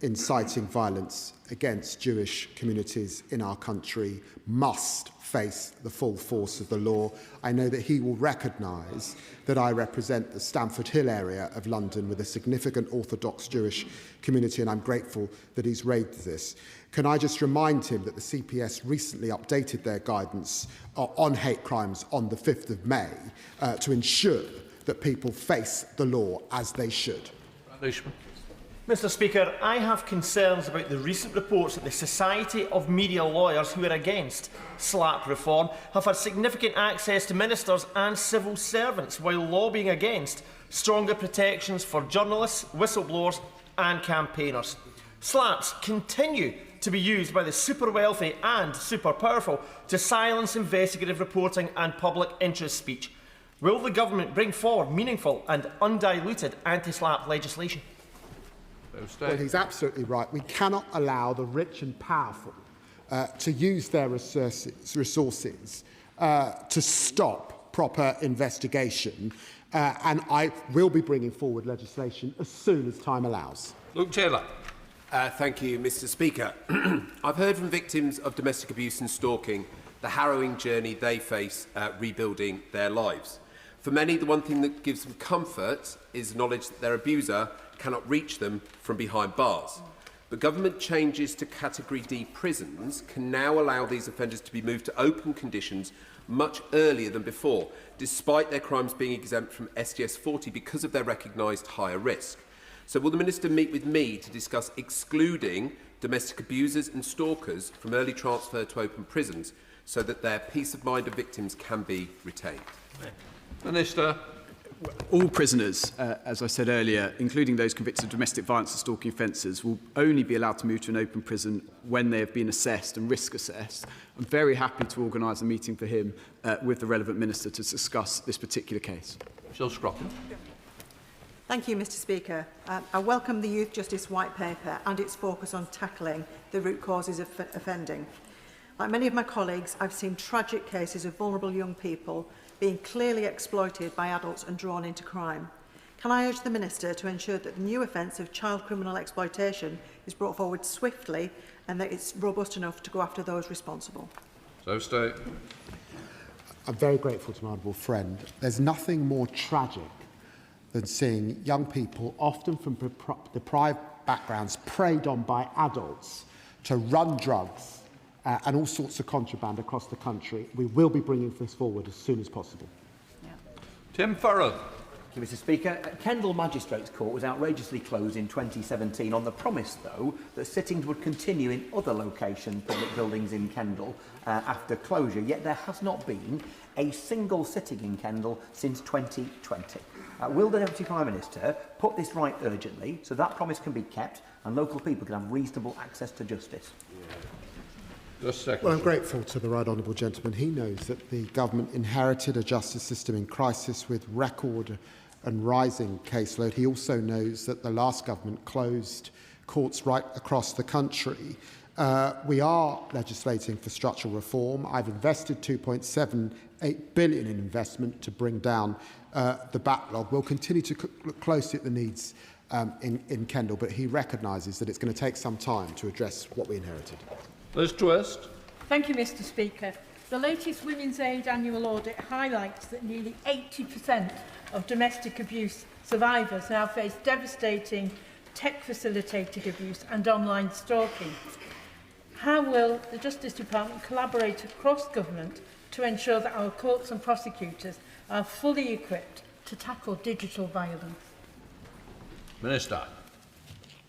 inciting violence against Jewish communities in our country must face the full force of the law. I know that he will recognise that I represent the Stamford Hill area of London with a significant Orthodox Jewish community, and I'm grateful that he's raised this. Can I just remind him that the CPS recently updated their guidance on hate crimes on the 5th of May to ensure that people face the law as they should. Mr. Speaker, I have concerns about the recent reports that the Society of Media Lawyers, who are against SLAPP reform, have had significant access to ministers and civil servants while lobbying against stronger protections for journalists, whistleblowers and campaigners. SLAPPs continue to be used by the super wealthy and super powerful to silence investigative reporting and public interest speech. Will the government bring forward meaningful and undiluted anti-SLAPP legislation? Well, he's absolutely right. We cannot allow the rich and powerful to use their resources to stop proper investigation, and I will be bringing forward legislation as soon as time allows. Luke Taylor. Thank you, Mr. Speaker. I've heard from victims of domestic abuse and stalking the harrowing journey they face rebuilding their lives. For many, the one thing that gives them comfort is the knowledge that their abuser cannot reach them from behind bars. But government changes to Category D prisons can now allow these offenders to be moved to open conditions much earlier than before, despite their crimes being exempt from STS 40 because of their recognised higher risk. So will the Minister meet with me to discuss excluding domestic abusers and stalkers from early transfer to open prisons so that their peace of mind of victims can be retained? Minister. All prisoners, as I said earlier, including those convicted of domestic violence and stalking offences, will only be allowed to move to an open prison when they have been assessed and risk assessed. I'm very happy to organise a meeting for him with the relevant minister to discuss this particular case. Jill Scroppen. Thank you, Mr. Speaker. I welcome the Youth Justice White Paper and its focus on tackling the root causes of offending. Like many of my colleagues, I've seen tragic cases of vulnerable young people being clearly exploited by adults and drawn into crime. Can I urge the Minister to ensure that the new offence of child criminal exploitation is brought forward swiftly and that it's robust enough to go after those responsible? So stay. I'm very grateful to my honourable friend. There's nothing more tragic than seeing young people, often from deprived backgrounds, preyed on by adults to run drugs and all sorts of contraband across the country. We will be bringing this forward as soon as possible. Tim Farrell. Thank you, Mr. Speaker. Kendal Magistrates Court was outrageously closed in 2017 on the promise, though, that sittings would continue in other location public buildings in Kendal after closure, yet there has not been a single sitting in Kendal since 2020. Will the Deputy Prime Minister put this right urgently so that promise can be kept and local people can have reasonable access to justice? Well, I'm grateful to the right honourable gentleman. He knows that the government inherited a justice system in crisis with record and rising caseload. He also knows that the last government closed courts right across the country. We are legislating for structural reform. I've invested £2.78 billion in investment to bring down the backlog. We'll continue to look closely at the needs in Kendal, but he recognises that it's going to take some time to address what we inherited. Liz Twist. Thank you, Mr. Speaker. The latest Women's Aid annual audit highlights that nearly 80% of domestic abuse survivors now face devastating tech-facilitated abuse and online stalking. How will the Justice Department collaborate across government to ensure that our courts and prosecutors are fully equipped to tackle digital violence? Minister.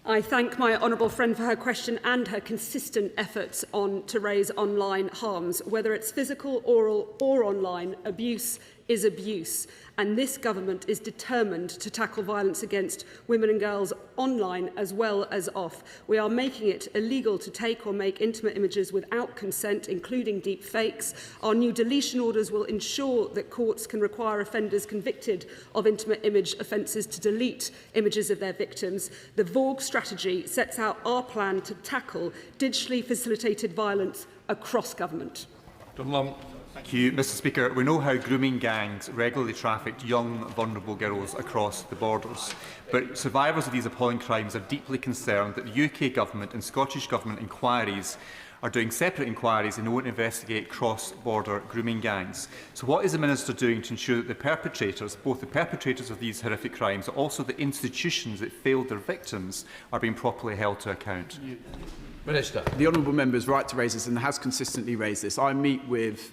I thank my honourable friend for her question and her consistent efforts to raise online harms. Whether it's physical, oral or online, abuse is abuse, and this government is determined to tackle violence against women and girls online as well as off. We are making it illegal to take or make intimate images without consent, including deep fakes. Our new deletion orders will ensure that courts can require offenders convicted of intimate image offences to delete images of their victims. The VOG strategy sets out our plan to tackle digitally facilitated violence across government. Thank you, Mr. Speaker. We know how grooming gangs regularly traffic young, vulnerable girls across the borders. But survivors of these appalling crimes are deeply concerned that the UK Government and Scottish Government inquiries are doing separate inquiries and won't investigate cross-border grooming gangs. So what is the Minister doing to ensure that the perpetrators, both the perpetrators of these horrific crimes, but also the institutions that failed their victims, are being properly held to account? Minister. The honourable member is right to raise this and has consistently raised this. I meet with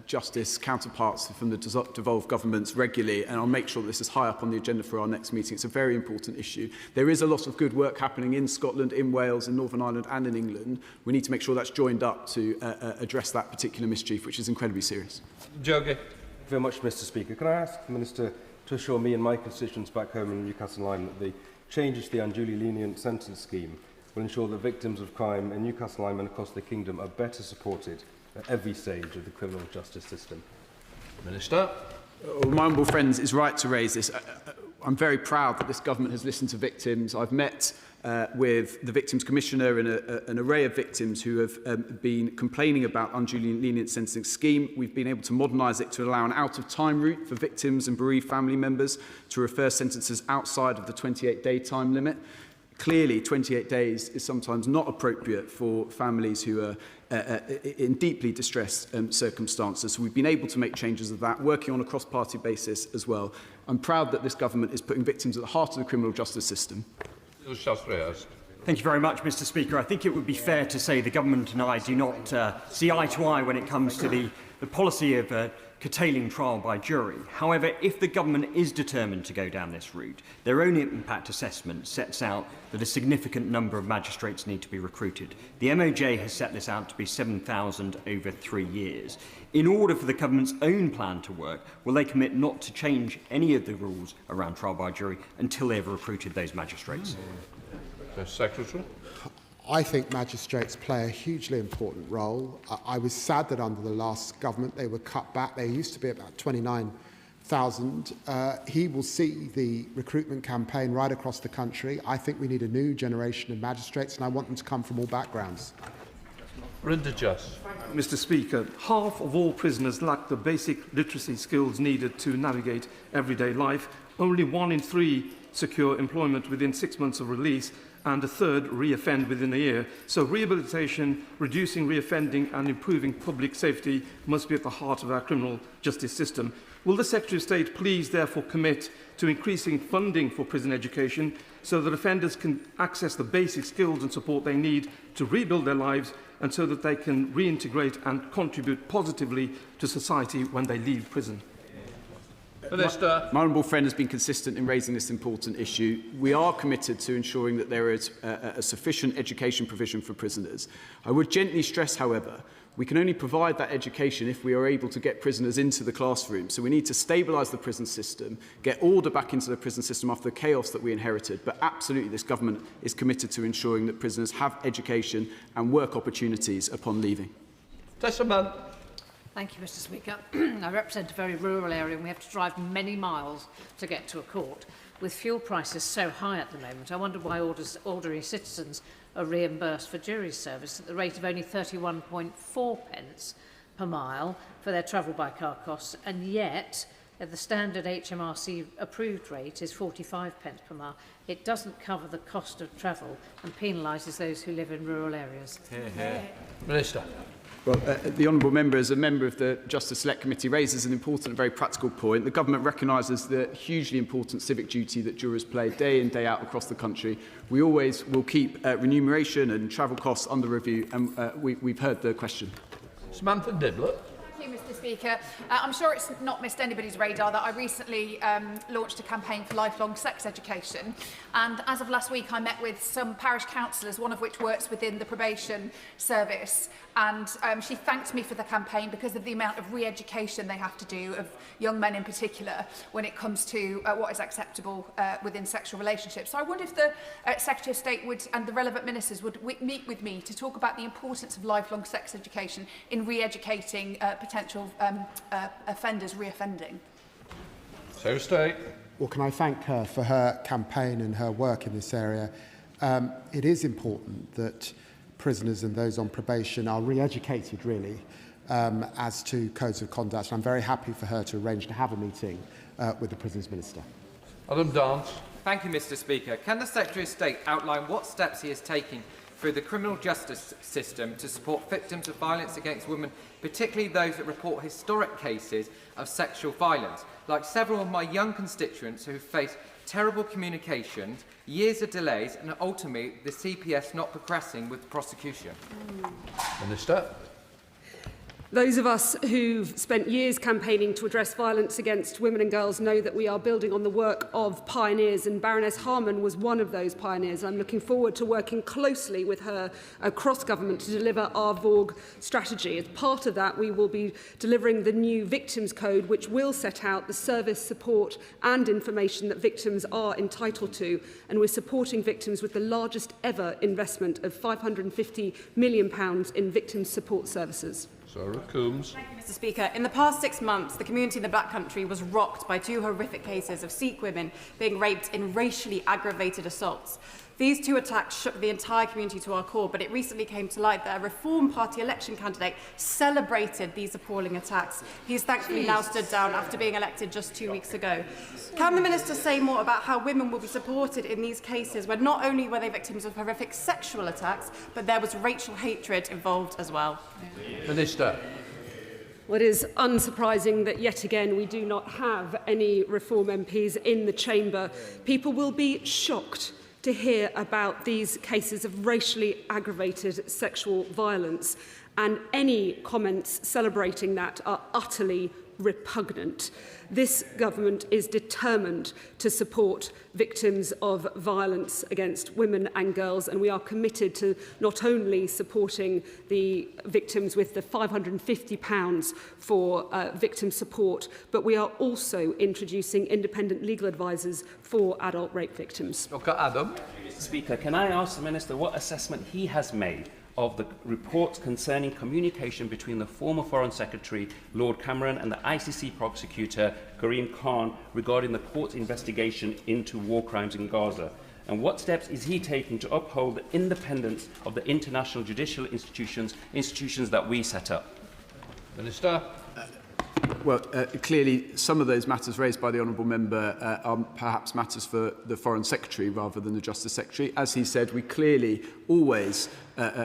justice counterparts from the devolved governments regularly, and I'll make sure that this is high up on the agenda for our next meeting. It's a very important issue. There is a lot of good work happening in Scotland, in Wales, in Northern Ireland and in England. We need to make sure that's joined up to address that particular mischief, which is incredibly serious. Jogi. Thank you very much, Mr. Speaker. Can I ask the Minister to assure me and my constituents back home in Newcastle Lyme that the changes to the unduly lenient sentence scheme will ensure that victims of crime in Newcastle Lyme and across the Kingdom are better supported at every stage of the criminal justice system? Minister. My honourable friend is right to raise this. I'm very proud that this government has listened to victims. I've met with the Victims Commissioner and an array of victims who have been complaining about unduly lenient sentencing scheme. We've been able to modernise it to allow an out-of-time route for victims and bereaved family members to refer sentences outside of the 28-day time limit. Clearly, 28 days is sometimes not appropriate for families who are in deeply distressed circumstances. So we've been able to make changes of that, working on a cross-party basis as well. I'm proud that this government is putting victims at the heart of the criminal justice system. Thank you very much, Mr. Speaker. I think it would be fair to say the government and I do not see eye to eye when it comes to the policy of curtailing trial by jury. However, if the government is determined to go down this route, their own impact assessment sets out that a significant number of magistrates need to be recruited. The MOJ has set this out to be 7,000 over 3 years. In order for the government's own plan to work, will they commit not to change any of the rules around trial by jury until they have recruited those magistrates? Secretary. I think magistrates play a hugely important role. I was sad that under the last government they were cut back. They used to be about 29,000. He will see the recruitment campaign right across the country. I think we need a new generation of magistrates, and I want them to come from all backgrounds. Mr. Speaker, half of all prisoners lack the basic literacy skills needed to navigate everyday life. Only 1 in 3 secure employment within 6 months of release, and a third re-offend within a year. So rehabilitation, reducing re-offending and improving public safety must be at the heart of our criminal justice system. Will the Secretary of State please therefore commit to increasing funding for prison education so that offenders can access the basic skills and support they need to rebuild their lives, and so that they can reintegrate and contribute positively to society when they leave prison? My honourable friend has been consistent in raising this important issue. We are committed to ensuring that there is a sufficient education provision for prisoners. I would gently stress, however, we can only provide that education if we are able to get prisoners into the classroom. So we need to stabilise the prison system, get order back into the prison system after the chaos that we inherited. But absolutely, this government is committed to ensuring that prisoners have education and work opportunities upon leaving. Thank you, Mr. Speaker. I represent a very rural area and we have to drive many miles to get to a court. With fuel prices so high at the moment, I wonder why ordinary citizens are reimbursed for jury service at the rate of only 31.4 pence per mile for their travel by car costs, and yet the standard HMRC approved rate is 45 pence per mile. It doesn't cover the cost of travel and penalises those who live in rural areas. Minister. Well, the honourable member, as a member of the Justice Select Committee, raises an important and very practical point. The government recognises the hugely important civic duty that jurors play day in, day out across the country. We always will keep remuneration and travel costs under review, and we've heard the question. Samantha Dibblett. Thank you, Mr. Speaker. I'm sure it's not missed anybody's radar that I recently launched a campaign for lifelong sex education, and as of last week I met with some parish councillors, one of which works within the probation service, and she thanked me for the campaign because of the amount of re-education they have to do, of young men in particular, when it comes to what is acceptable within sexual relationships. So I wonder if the Secretary of State would, and the relevant ministers would meet with me to talk about the importance of lifelong sex education in re-educating potential offenders re-offending. Secretary of State. Well, can I thank her for her campaign and her work in this area? It is important that prisoners and those on probation are re-educated, really, as to codes of conduct. And I'm very happy for her to arrange to have a meeting with the Prisons Minister. Adam Dance. Thank you, Mr. Speaker. Can the Secretary of State outline what steps he is taking through the criminal justice system to support victims of violence against women, particularly those that report historic cases of sexual violence, like several of my young constituents who face terrible communications, years of delays, and ultimately the CPS not progressing with the prosecution? Minister. Those of us who've spent years campaigning to address violence against women and girls know that we are building on the work of pioneers, and Baroness Harman was one of those pioneers. I'm looking forward to working closely with her across government to deliver our VOG strategy. As part of that, we will be delivering the new Victims Code, which will set out the service, support and information that victims are entitled to, and we're supporting victims with the largest ever investment of £550 million in victims support services. Sarah Coombs. Thank you, Mr. Speaker. In the past 6 months, the community in the Black Country was rocked by 2 horrific cases of Sikh women being raped in racially aggravated assaults. These 2 attacks shook the entire community to our core, but it recently came to light that a Reform Party election candidate celebrated these appalling attacks. He's thankfully now stood down after being elected just 2 weeks ago. Can the Minister say more about how women will be supported in these cases when not only were they victims of horrific sexual attacks, but there was racial hatred involved as well? Minister. Well, it is unsurprising that yet again we do not have any Reform MPs in the chamber. People will be shocked to hear about these cases of racially aggravated sexual violence, and any comments celebrating that are utterly repugnant. This government is determined to support victims of violence against women and girls, and we are committed to not only supporting the victims with the £550 for victim support, but we are also introducing independent legal advisors for adult rape victims. Dr. Adam. Mr. Speaker, can I ask the Minister what assessment he has made of the reports concerning communication between the former Foreign Secretary, Lord Cameron, and the ICC prosecutor, Karim Khan, regarding the court's investigation into war crimes in Gaza? And what steps is he taking to uphold the independence of the international judicial institutions that we set up? Minister. Well, clearly, some of those matters raised by the honourable member are perhaps matters for the Foreign Secretary rather than the Justice Secretary. As he said, we clearly always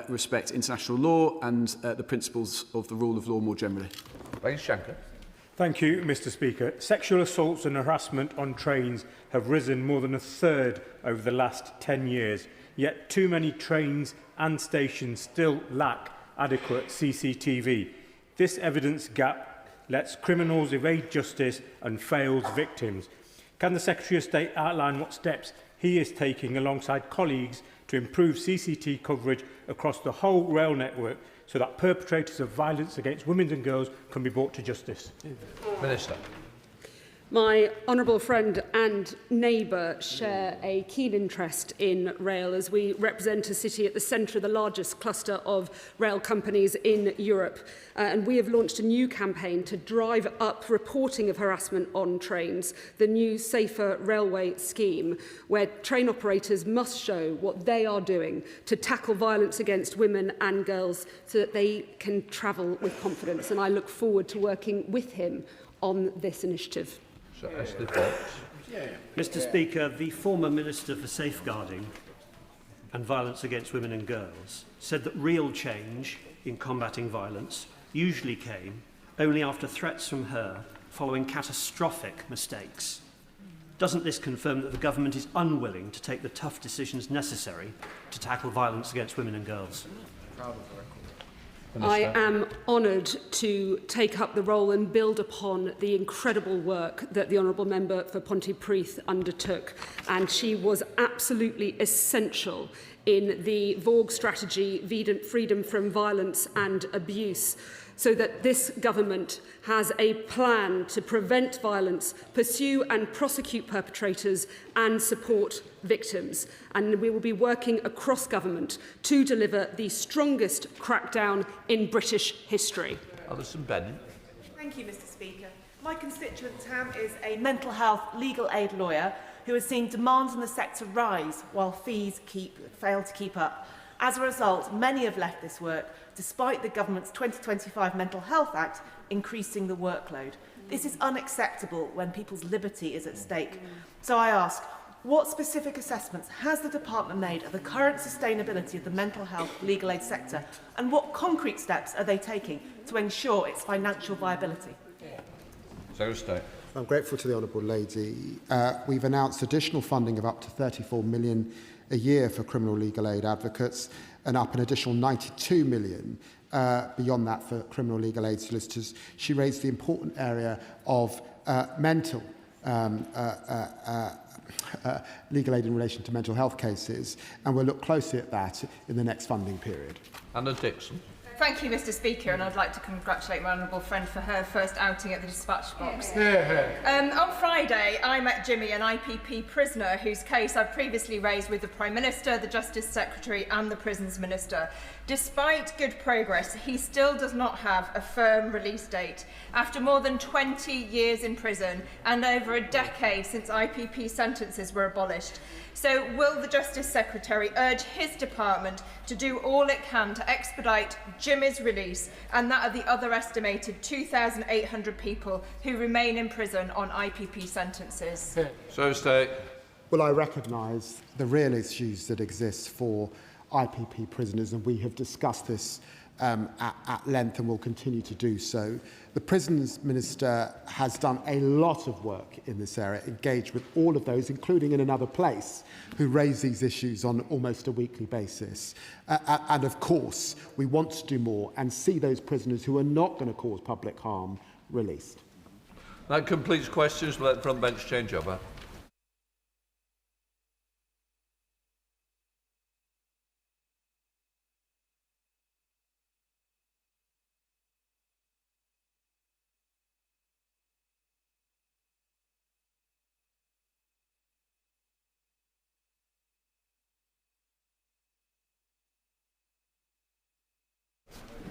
respect international law and the principles of the rule of law more generally. Shankar. Thank you, Mr. Speaker. Sexual assaults and harassment on trains have risen more than a third over the last 10 years, yet too many trains and stations still lack adequate CCTV. This evidence gap lets criminals evade justice and fails victims. Can the Secretary of State outline what steps he is taking alongside colleagues to improve CCTV coverage across the whole rail network so that perpetrators of violence against women and girls can be brought to justice? Minister. My honourable friend and neighbour share a keen interest in rail, as we represent a city at the centre of the largest cluster of rail companies in Europe. And we have launched a new campaign to drive up reporting of harassment on trains, the new Safer Railway scheme, where train operators must show what they are doing to tackle violence against women and girls so that they can travel with confidence. And I look forward to working with him on this initiative. Mr. Speaker, the former Minister for Safeguarding and Violence Against Women and Girls said that real change in combating violence usually came only after threats from her following catastrophic mistakes. Doesn't this confirm that the government is unwilling to take the tough decisions necessary to tackle violence against women and girls? I am honoured to take up the role and build upon the incredible work that the Honourable Member for Pontypridd undertook, and she was absolutely essential in the Vorg strategy, Freedom from Violence and Abuse, so that this government has a plan to prevent violence, pursue and prosecute perpetrators and support victims. And we will be working across government to deliver the strongest crackdown in British history. Alison Bennett. Thank you, Mr. Speaker. My constituent Tam is a mental health legal aid lawyer who has seen demands in the sector rise while fees fail to keep up. As a result, many have left this work, despite the government's 2025 Mental Health Act increasing the workload. This is unacceptable when people's liberty is at stake. So I ask, what specific assessments has the department made of the current sustainability of the mental health legal aid sector, and what concrete steps are they taking to ensure its financial viability? I'm grateful to the Honourable Lady. We've announced additional funding of up to £34 million a year for criminal legal aid advocates, and up an additional £92 million beyond that for criminal legal aid solicitors. She raised the important area of mental legal aid in relation to mental health cases, and we'll look closely at that in the next funding period. Anna Dixon. Thank you, Mr. Speaker, and I'd like to congratulate my honourable friend for her first outing at the dispatch box. On Friday, I met Jimmy, an IPP prisoner whose case I've previously raised with the Prime Minister, the Justice Secretary and the Prisons Minister. Despite good progress, he still does not have a firm release date. After more than 20 years in prison and over a decade since IPP sentences were abolished. So will the Justice Secretary urge his department to do all it can to expedite Jimmy's release and that of the other estimated 2,800 people who remain in prison on IPP sentences? So state. Well, I recognise the real issues that exist for IPP prisoners, and we have discussed this at length and will continue to do so. The Prisons Minister has done a lot of work in this area, engaged with all of those, including in another place, who raise these issues on almost a weekly basis. And of course, we want to do more and see those prisoners who are not going to cause public harm released. That completes questions. Let the front bench change over.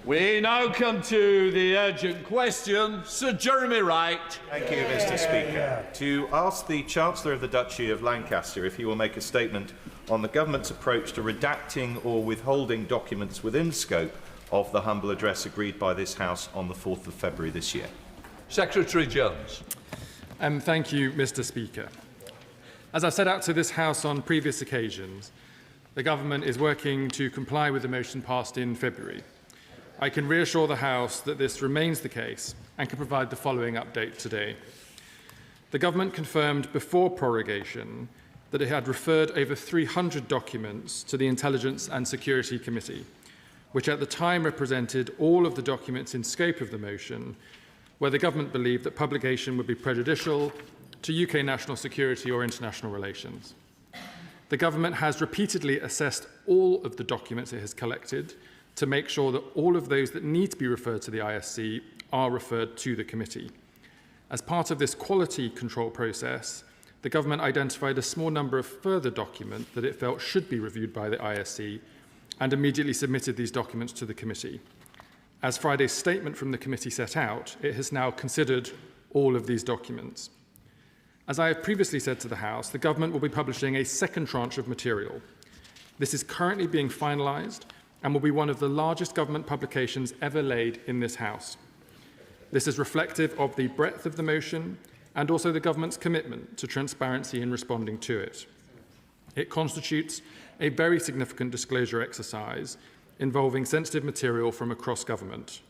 We now come to the urgent question. Sir Jeremy Wright. Thank you, Mr. Speaker. To ask the Chancellor of the Duchy of Lancaster if he will make a statement on the government's approach to redacting or withholding documents within scope of the humble address agreed by this House on the 4th of February this year. Secretary Jones. Thank you, Mr. Speaker. As I set out to this House on previous occasions, the government is working to comply with the motion passed in February. I can reassure the House that this remains the case and can provide the following update today. The government confirmed before prorogation that it had referred over 300 documents to the Intelligence and Security Committee, which at the time represented all of the documents in scope of the motion, where the government believed that publication would be prejudicial to UK national security or international relations. The government has repeatedly assessed all of the documents it has collected to make sure that all of those that need to be referred to the ISC are referred to the committee. As part of this quality control process, the government identified a small number of further documents that it felt should be reviewed by the ISC and immediately submitted these documents to the committee. As Friday's statement from the committee set out, it has now considered all of these documents. As I have previously said to the House, the government will be publishing a second tranche of material. This is currently being finalised and will be one of the largest government publications ever laid in this House. This is reflective of the breadth of the motion and also the government's commitment to transparency in responding to it. It constitutes a very significant disclosure exercise involving sensitive material from across government.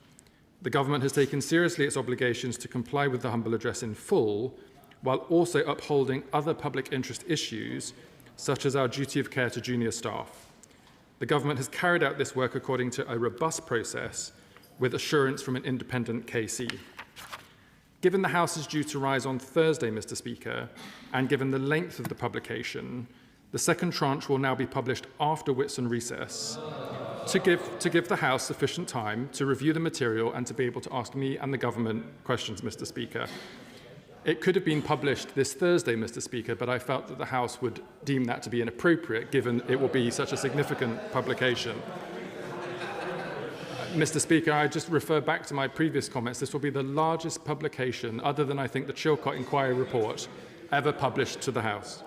The government has taken seriously its obligations to comply with the humble address in full, while also upholding other public interest issues, such as our duty of care to junior staff. The government has carried out this work according to a robust process with assurance from an independent KC. Given the House is due to rise on Thursday, Mr. Speaker, and given the length of the publication, the second tranche will now be published after Whitsun recess to give the House sufficient time to review the material and to be able to ask me and the government questions, Mr. Speaker. It could have been published this Thursday, Mr. Speaker, but I felt that the House would deem that to be inappropriate, given it will be such a significant publication. Mr. Speaker, I just refer back to my previous comments. This will be the largest publication, other than I think the Chilcot Inquiry report, ever published to the House.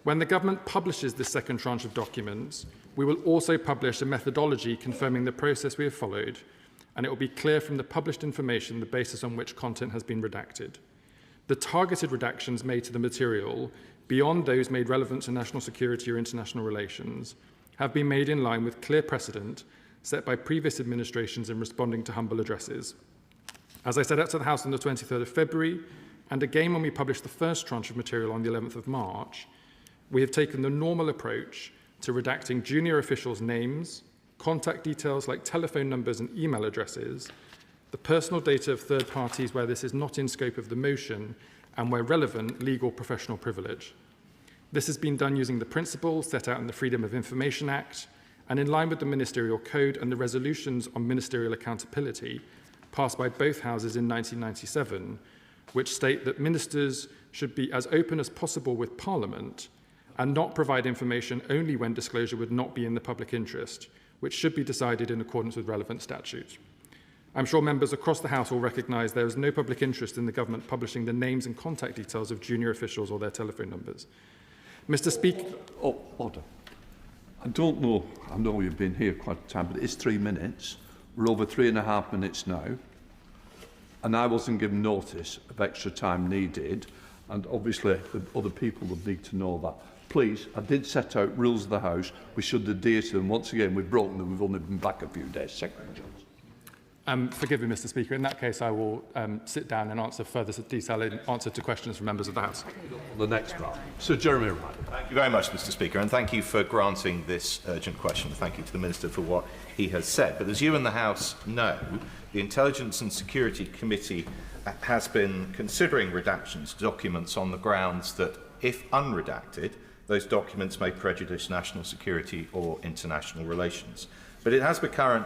When the government publishes this second tranche of documents, we will also publish a methodology confirming the process we have followed, and it will be clear from the published information the basis on which content has been redacted. The targeted redactions made to the material, beyond those made relevant to national security or international relations, have been made in line with clear precedent set by previous administrations in responding to humble addresses. As I said out to the House on the 23rd of February, and again when we published the first tranche of material on the 11th of March, we have taken the normal approach to redacting junior officials' names, contact details like telephone numbers and email addresses, the personal data of third parties where this is not in scope of the motion, and where relevant, legal professional privilege. This has been done using the principles set out in the Freedom of Information Act and in line with the Ministerial Code and the resolutions on ministerial accountability passed by both houses in 1997, which state that ministers should be as open as possible with Parliament and not provide information only when disclosure would not be in the public interest, which should be decided in accordance with relevant statutes. I'm sure members across the House will recognise there is no public interest in the government publishing the names and contact details of junior officials or their telephone numbers. Mr. Speaker... Order. I don't know, I know you've been here quite a time, but it's 3 minutes. We're over 3.5 minutes now. And I wasn't given notice of extra time needed, and obviously the other people would need to know that. Please, I did set out rules of the House. We should adhere to them. Once again, we've broken them. We've only been back a few days. Secretary Jones. Forgive me, Mr. Speaker. In that case, I will sit down and answer further detail in answer to questions from members of the House. The next round. Sir Jeremy Ryan. Thank you very much, Mr. Speaker, and thank you for granting this urgent question. Thank you to the Minister for what he has said. But as you and the House know, the Intelligence and Security Committee has been considering redactions to documents on the grounds that, if unredacted, those documents may prejudice national security or international relations. But it has become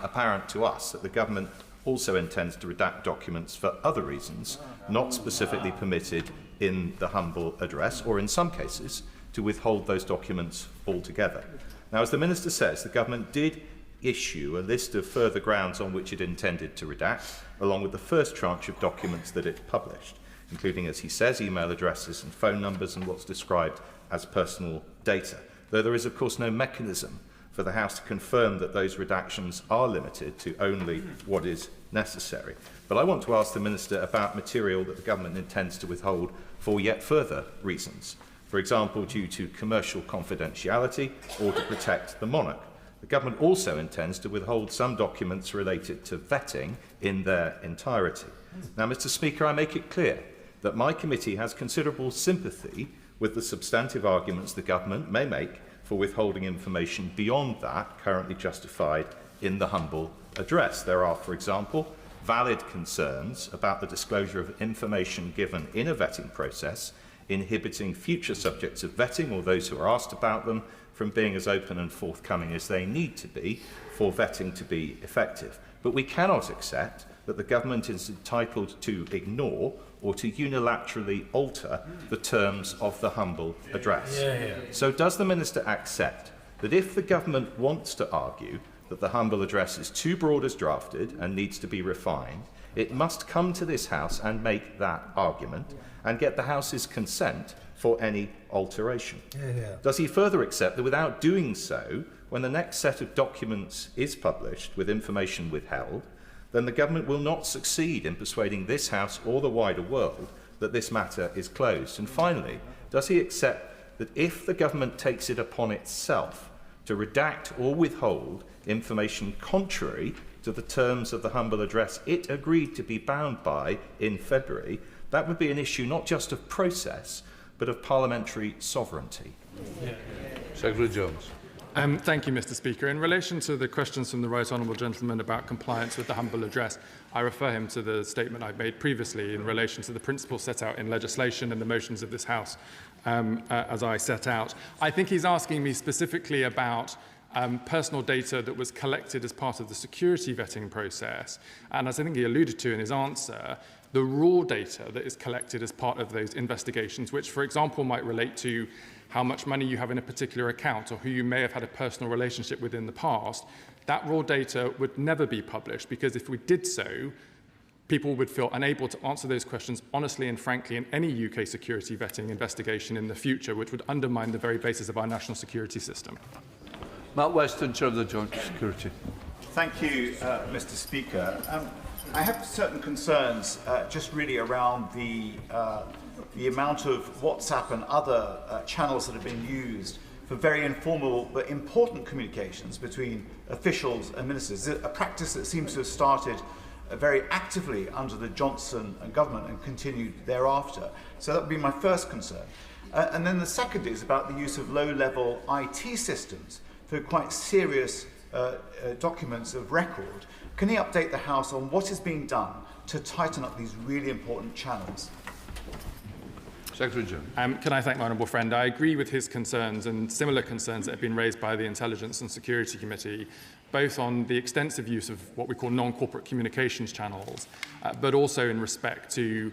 apparent to us that the government also intends to redact documents for other reasons, not specifically permitted in the humble address, or in some cases, to withhold those documents altogether. Now, as the Minister says, the government did issue a list of further grounds on which it intended to redact, along with the first tranche of documents that it published, including, as he says, email addresses and phone numbers and what's described as personal data, though there is, of course, no mechanism for the House to confirm that those redactions are limited to only what is necessary. But I want to ask the Minister about material that the government intends to withhold for yet further reasons, for example, due to commercial confidentiality or to protect the monarch. The government also intends to withhold some documents related to vetting in their entirety. Now, Mr. Speaker, I make it clear that my committee has considerable sympathy with the substantive arguments the government may make for withholding information beyond that currently justified in the humble address. There are, for example, valid concerns about the disclosure of information given in a vetting process, inhibiting future subjects of vetting or those who are asked about them from being as open and forthcoming as they need to be for vetting to be effective. But we cannot accept that the government is entitled to ignore or to unilaterally alter the terms of the humble address. So does the Minister accept that if the government wants to argue that the humble address is too broad as drafted and needs to be refined, it must come to this House and make that argument and get the House's consent for any alteration? Does he further accept that without doing so, when the next set of documents is published with information withheld, then the government will not succeed in persuading this House or the wider world that this matter is closed? And finally, does he accept that if the government takes it upon itself to redact or withhold information contrary to the terms of the humble address it agreed to be bound by in February, that would be an issue not just of process, but of parliamentary sovereignty? Secretary Jones. Thank you, Mr. Speaker. In relation to the questions from the Right Honourable Gentleman about compliance with the humble address, I refer him to the statement I made previously in relation to the principles set out in legislation and the motions of this House as I set out. I think he's asking me specifically about personal data that was collected as part of the security vetting process. And as I think he alluded to in his answer, the raw data that is collected as part of those investigations, which, for example, might relate to how much money you have in a particular account or who you may have had a personal relationship with in the past, that raw data would never be published, because if we did so, people would feel unable to answer those questions honestly and frankly in any UK security vetting investigation in the future, which would undermine the very basis of our national security system. Matt Weston, Chair of the Joint Security. Thank you, Mr. Speaker. I have certain concerns just really around the amount of WhatsApp and other channels that have been used for very informal but important communications between officials and ministers, a practice that seems to have started very actively under the Johnson government and continued thereafter. So that would be my first concern. And then the second is about the use of low-level IT systems for quite serious documents of record. Can he update the House on what is being done to tighten up these really important channels? Secretary General. Can I thank my honourable friend? I agree with his concerns and similar concerns that have been raised by the Intelligence and Security Committee, both on the extensive use of what we call non-corporate communications channels, but also in respect to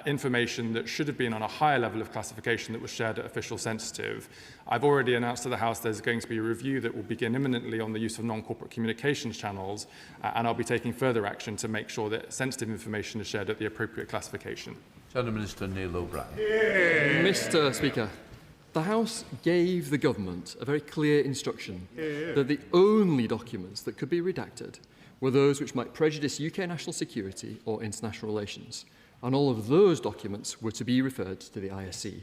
information that should have been on a higher level of classification that was shared at official sensitive. I've already announced to the House there's going to be a review that will begin imminently on the use of non-corporate communications channels, and I'll be taking further action to make sure that sensitive information is shared at the appropriate classification. Senator Minister Neil O'Brien. Mr. Speaker, the House gave the government a very clear instruction that the only documents that could be redacted were those which might prejudice UK national security or international relations, and all of those documents were to be referred to the ISC.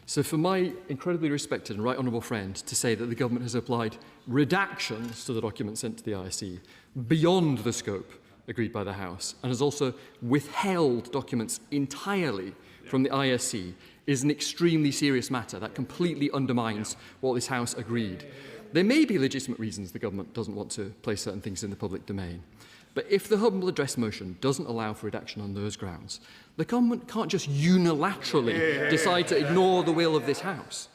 So for my incredibly respected and right honourable friend to say that the government has applied redactions to the documents sent to the ISC beyond the scope agreed by the House and has also withheld documents entirely from the ISC is an extremely serious matter that completely undermines what this House agreed. There may be legitimate reasons the government doesn't want to place certain things in the public domain. But if the humble address motion doesn't allow for redaction on those grounds, the government can't just unilaterally decide to ignore the will of this House.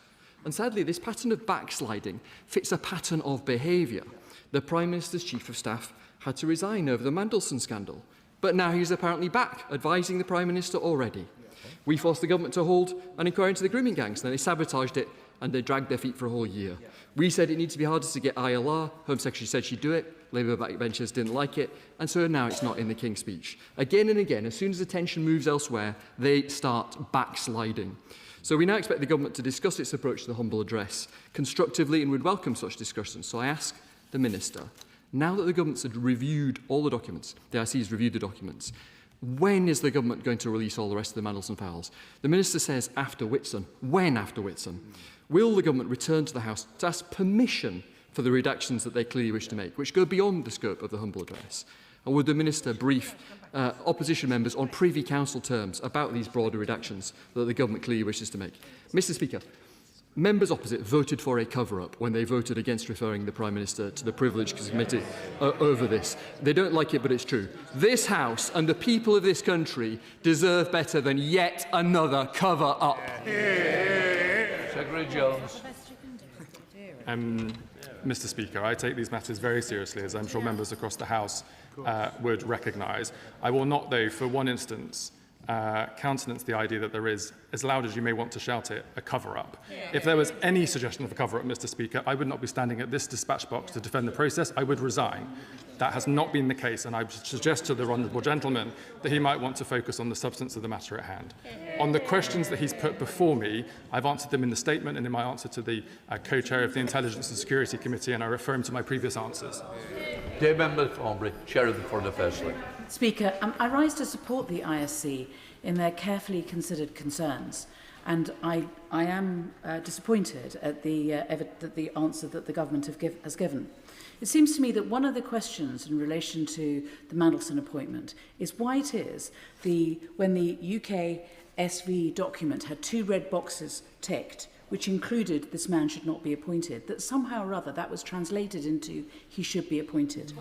And sadly, this pattern of backsliding fits a pattern of behaviour. The Prime Minister's Chief of Staff had to resign over the Mandelson scandal, but now he's apparently back, advising the Prime Minister already. We forced the government to hold an inquiry into the grooming gangs, and then they sabotaged it and they dragged their feet for a whole year. We said it needs to be harder to get ILR. Home Secretary said she'd do it. Labour backbenchers didn't like it. And so now it's not in the King's Speech. Again and again, as soon as attention moves elsewhere, they start backsliding. So we now expect the government to discuss its approach to the humble address constructively and would welcome such discussions. So I ask the Minister, now that the government's had reviewed all the documents, the IC has reviewed the documents, when is the government going to release all the rest of the Mandelson files? The Minister says after Whitsun. When after Whitsun? Will the government return to the House to ask permission for the redactions that they clearly wish to make, which go beyond the scope of the humble address? And would the Minister brief opposition members on Privy Council terms about these broader redactions that the government clearly wishes to make? Mr. Speaker, members opposite voted for a cover-up when they voted against referring the Prime Minister to the Privileged Committee over this. They don't like it, but it's true. This House and the people of this country deserve better than yet another cover-up. Secretary Jones. Mr. Speaker, I take these matters very seriously, as I'm sure members across the House would recognise. I will not, though, for one instance, countenance the idea that there is, as loud as you may want to shout it, a cover-up. If there was any suggestion of a cover-up, Mr. Speaker, I would not be standing at this dispatch box to defend the process. I would resign. That has not been the case, and I would suggest to the honourable gentleman that he might want to focus on the substance of the matter at hand. On the questions that he's put before me, I've answered them in the statement and in my answer to the co-chair of the Intelligence and Security Committee, and I refer him to my previous answers. Dear Member Thornbury, Chair of the Foreign Affairs Committee. Speaker, I rise to support the ISC in their carefully considered concerns, and I am disappointed at the answer that the government has given. It seems to me that one of the questions in relation to the Mandelson appointment is why it is when the UK SV document had 2 red boxes ticked, which included this man should not be appointed, that somehow or other that was translated into he should be appointed.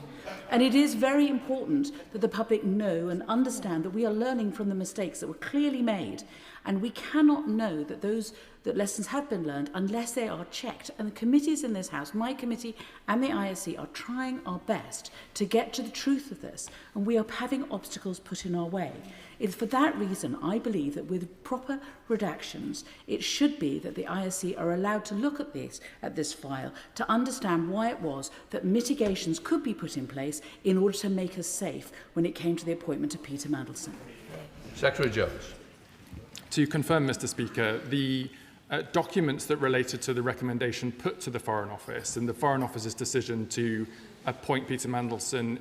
And it is very important that the public know and understand that we are learning from the mistakes that were clearly made, and we cannot know that that lessons have been learned unless they are checked. And the committees in this House, my committee and the ISC, are trying our best to get to the truth of this, and we are having obstacles put in our way. It's for that reason I believe that with proper redactions, it should be that the ISC are allowed to look at this file to understand why it was that mitigations could be put in place in order to make us safe when it came to the appointment of Peter Mandelson. Secretary Jones. To confirm, Mr. Speaker, the documents that related to the recommendation put to the Foreign Office and the Foreign Office's decision to appoint Peter Mandelson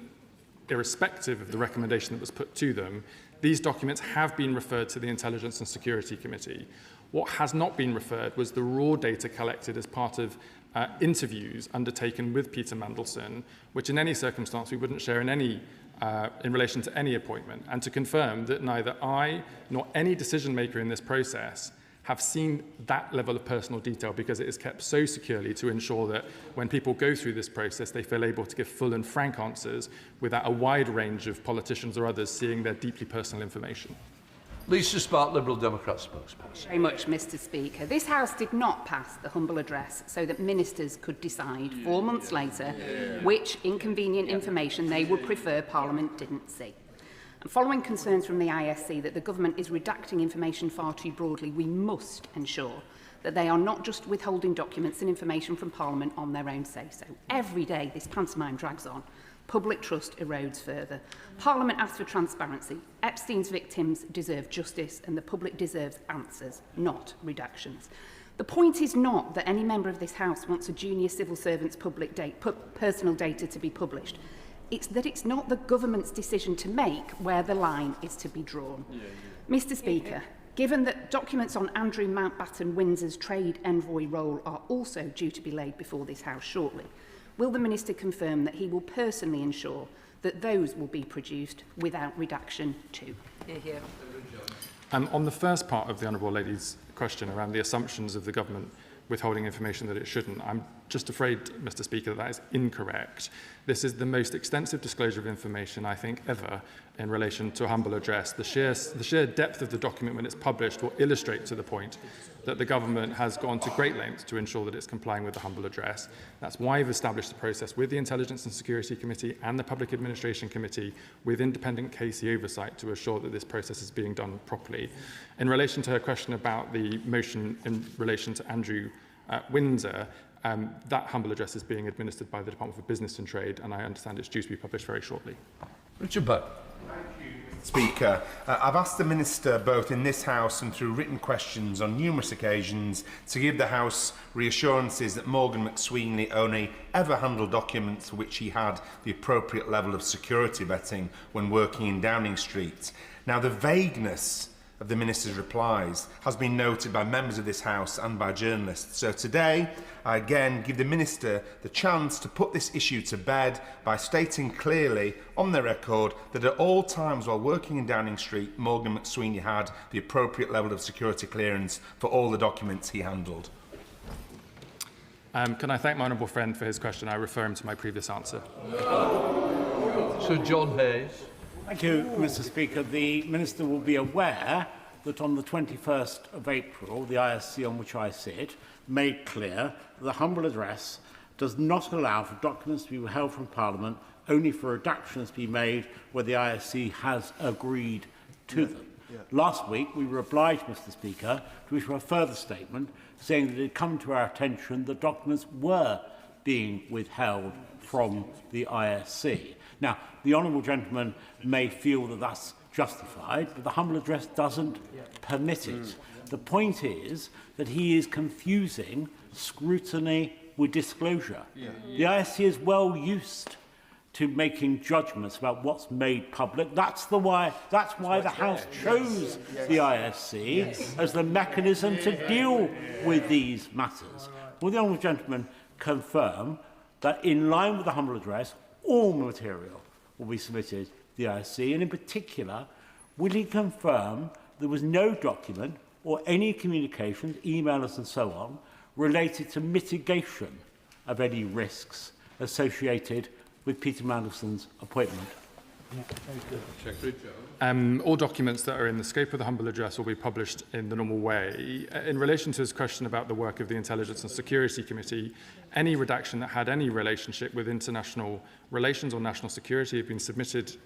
irrespective of the recommendation that was put to them, these documents have been referred to the Intelligence and Security Committee. What has not been referred was the raw data collected as part of interviews undertaken with Peter Mandelson, which in any circumstance we wouldn't share in relation to any appointment, and to confirm that neither I nor any decision maker in this process have seen that level of personal detail, because it is kept so securely to ensure that when people go through this process, they feel able to give full and frank answers without a wide range of politicians or others seeing their deeply personal information. Lisa Spark, Liberal Democrat spokesperson. Very much, Mr. Speaker. This House did not pass the humble address so that ministers could decide 4 months later which inconvenient information they would prefer Parliament didn't see. And following concerns from the ISC that the government is redacting information far too broadly, we must ensure that they are not just withholding documents and information from Parliament on their own say-so. Every day this pantomime drags on. Public trust erodes further. Parliament asks for transparency. Epstein's victims deserve justice and the public deserves answers, not redactions. The point is not that any member of this House wants a junior civil servant's personal data to be published. It's that it's not the government's decision to make where the line is to be drawn. Mr. Speaker, given that documents on Andrew Mountbatten Windsor's trade envoy role are also due to be laid before this House shortly, will the Minister confirm that he will personally ensure that those will be produced without redaction too? On the first part of the Honourable Lady's question around the assumptions of the government withholding information that it shouldn't, I'm just afraid, Mr. Speaker, that is incorrect. This is the most extensive disclosure of information, I think, ever in relation to a humble address. The sheer depth of the document when it's published will illustrate to the point that the government has gone to great lengths to ensure that it's complying with the humble address. That's why we've established a process with the Intelligence and Security Committee and the Public Administration Committee with independent KC oversight to assure that this process is being done properly. In relation to her question about the motion in relation to Andrew Windsor, that humble address is being administered by the Department for Business and Trade, and I understand it's due to be published very shortly. Richard Butt. Speaker, I've asked the Minister both in this House and through written questions on numerous occasions to give the House reassurances that Morgan McSweeney only ever handled documents for which he had the appropriate level of security vetting when working in Downing Street. Now, the vagueness of the Minister's replies has been noted by members of this House and by journalists. So today, I again give the Minister the chance to put this issue to bed by stating clearly on the record that at all times while working in Downing Street, Morgan McSweeney had the appropriate level of security clearance for all the documents he handled. Can I thank my honourable friend for his question? I refer him to my previous answer. Sir John Hayes. Thank you, Mr. Speaker. The Minister will be aware that on the 21st of April, the ISC on which I sit made clear that the humble address does not allow for documents to be withheld from Parliament, only for redactions to be made where the ISC has agreed to them. Last week, we were obliged, Mr. Speaker, to issue a further statement saying that it had come to our attention that documents were being withheld from the ISC. Now, the honourable gentleman may feel that that's justified, but the humble address doesn't permit it. The point is that he is confusing scrutiny with disclosure. The ISC is well used to making judgments about what's made public. That's why the House chose the ISC as the mechanism to deal with these matters. Will the honourable gentleman confirm that in line with the humble address, all material will be submitted to the ISC, and in particular, will he confirm there was no document or any communications, emailers and so on, related to mitigation of any risks associated with Peter Mandelson's appointment? All documents that are in the scope of the humble address will be published in the normal way. In relation to his question about the work of the Intelligence and Security Committee, any redaction that had any relationship with international relations or national security had been submitted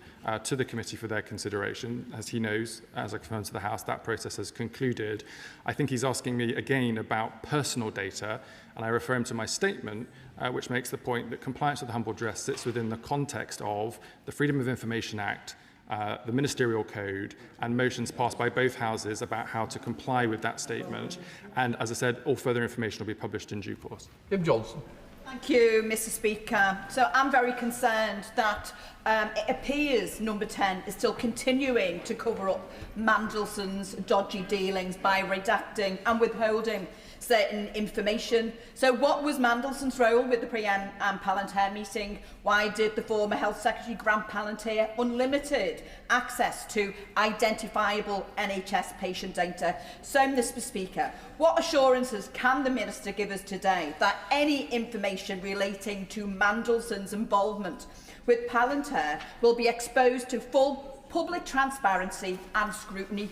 to the committee for their consideration. As he knows, as I confirmed to the House, that process has concluded. I think he's asking me again about personal data, and I refer him to my statement, which makes the point that compliance with the humble address sits within the context of the Freedom of Information Act, the Ministerial Code, and motions passed by both houses about how to comply with that statement. And as I said, all further information will be published in due course. Jim Johnson. Thank you, Mr. Speaker. So I'm very concerned that it appears Number 10 is still continuing to cover up Mandelson's dodgy dealings by redacting and withholding certain information. So what was Mandelson's role with the pre-Anne Palantir meeting? Why did the former Health Secretary grant Palantir unlimited access to identifiable NHS patient data? So, Mr. Speaker, what assurances can the Minister give us today that any information relating to Mandelson's involvement with Palantir will be exposed to full public transparency and scrutiny.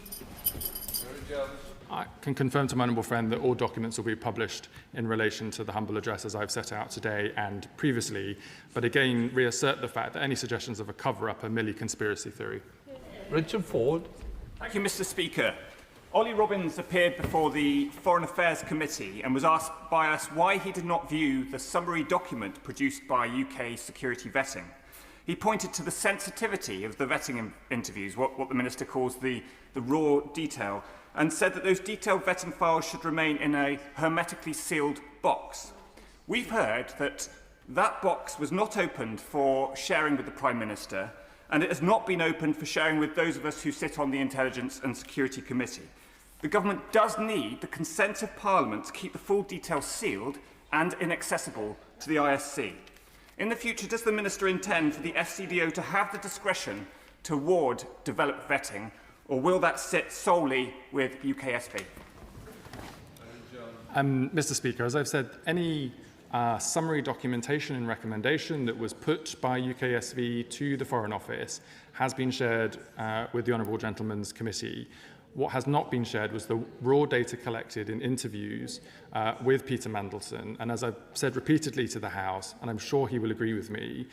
I can confirm to my honourable friend that all documents will be published in relation to the humble address as I've set out today and previously, but again reassert the fact that any suggestions of a cover-up are merely conspiracy theory. Richard Ford. Thank you, Mr. Speaker. Ollie Robbins appeared before the Foreign Affairs Committee and was asked by us why he did not view the summary document produced by UK security vetting. He pointed to the sensitivity of the vetting interviews, what the Minister calls the raw detail, and said that those detailed vetting files should remain in a hermetically sealed box. We've heard that that box was not opened for sharing with the Prime Minister, and it has not been opened for sharing with those of us who sit on the Intelligence and Security Committee. The government does need the consent of Parliament to keep the full details sealed and inaccessible to the ISC. In the future, does the Minister intend for the FCDO to have the discretion to award developed vetting, or will that sit solely with UKSP? Mr. Speaker, as I've said, any summary documentation and recommendation that was put by UKSV to the Foreign Office has been shared with the Honourable Gentleman's Committee. What has not been shared was the raw data collected in interviews with Peter Mandelson. And as I've said repeatedly to the House, and I'm sure he will agree with me,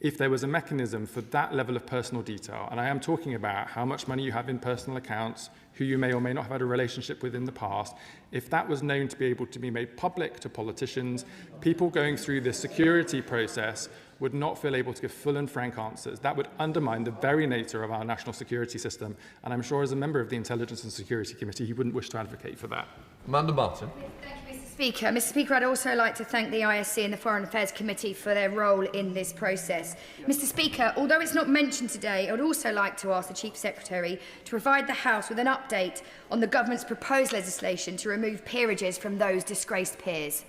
if there was a mechanism for that level of personal detail, and I am talking about how much money you have in personal accounts, who you may or may not have had a relationship with in the past, if that was known to be able to be made public to politicians, people going through this security process would not feel able to give full and frank answers. That would undermine the very nature of our national security system, and I'm sure as a member of the Intelligence and Security Committee, he wouldn't wish to advocate for that. Amanda Martin. Thank you, Mr. Speaker. Mr. Speaker, I'd also like to thank the ISC and the Foreign Affairs Committee for their role in this process. Mr. Speaker, although it's not mentioned today, I would also like to ask the Chief Secretary to provide the House with an update on the government's proposed legislation to remove peerages from those disgraced peers.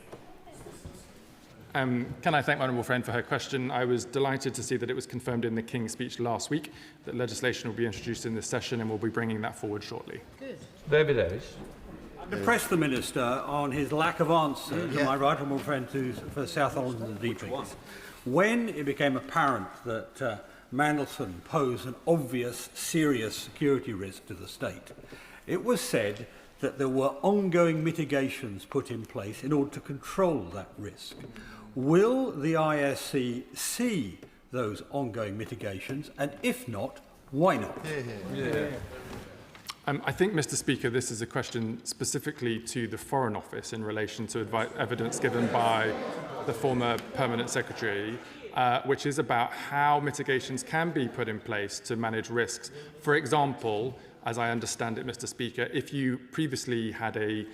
Can I thank my honourable friend for her question? I was delighted to see that it was confirmed in the King's speech last week that legislation will be introduced in this session, and we'll be bringing that forward shortly. Good. David Ellis. To press the Minister on his lack of answer to my right honourable friend for South Holland and the Deepings. When it became apparent that Mandelson posed an obvious, serious security risk to the state, it was said that there were ongoing mitigations put in place in order to control that risk. Will the ISC see those ongoing mitigations, and if not, why not? I think, Mr. Speaker, this is a question specifically to the Foreign Office in relation to evidence given by the former Permanent Secretary, which is about how mitigations can be put in place to manage risks. For example, as I understand it, Mr. Speaker, if you previously had a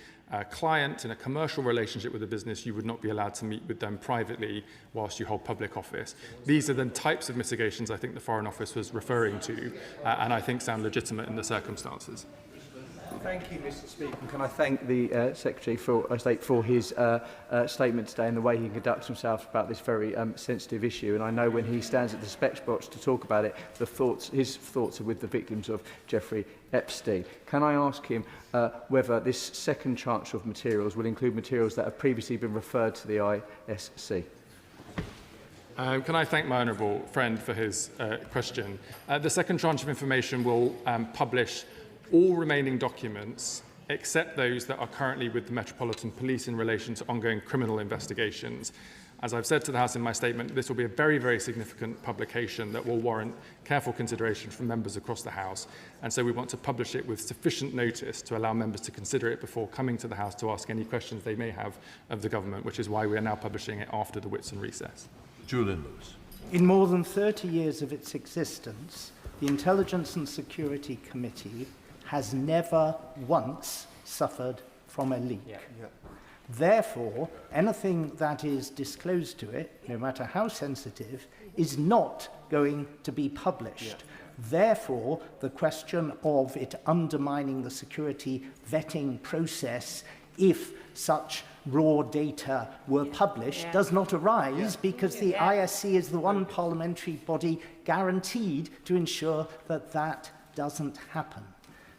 client in a commercial relationship with a business, you would not be allowed to meet with them privately whilst you hold public office. These are the types of mitigations I think the Foreign Office was referring to, and I think sound legitimate in the circumstances. Thank you, Mr. Speaker. And can I thank the Secretary for his statement today and the way he conducts himself about this very sensitive issue. And I know when he stands at the dispatch box to talk about it, his thoughts are with the victims of Jeffrey Epstein. Can I ask him whether this second tranche of materials will include materials that have previously been referred to the ISC? Can I thank my honourable friend for his question? The second tranche of information will publish all remaining documents except those that are currently with the Metropolitan Police in relation to ongoing criminal investigations. As I've said to the House in my statement, this will be a very, very significant publication that will warrant careful consideration from members across the House, and so we want to publish it with sufficient notice to allow members to consider it before coming to the House to ask any questions they may have of the government, which is why we are now publishing it after the Whitsun recess. Julian Lewis. In more than 30 years of its existence, the Intelligence and Security Committee has never once suffered from a leak. Therefore, anything that is disclosed to it, no matter how sensitive, is not going to be published. Therefore, the question of it undermining the security vetting process, if such raw data were published, does not arise because the ISC is the one parliamentary body guaranteed to ensure that that doesn't happen.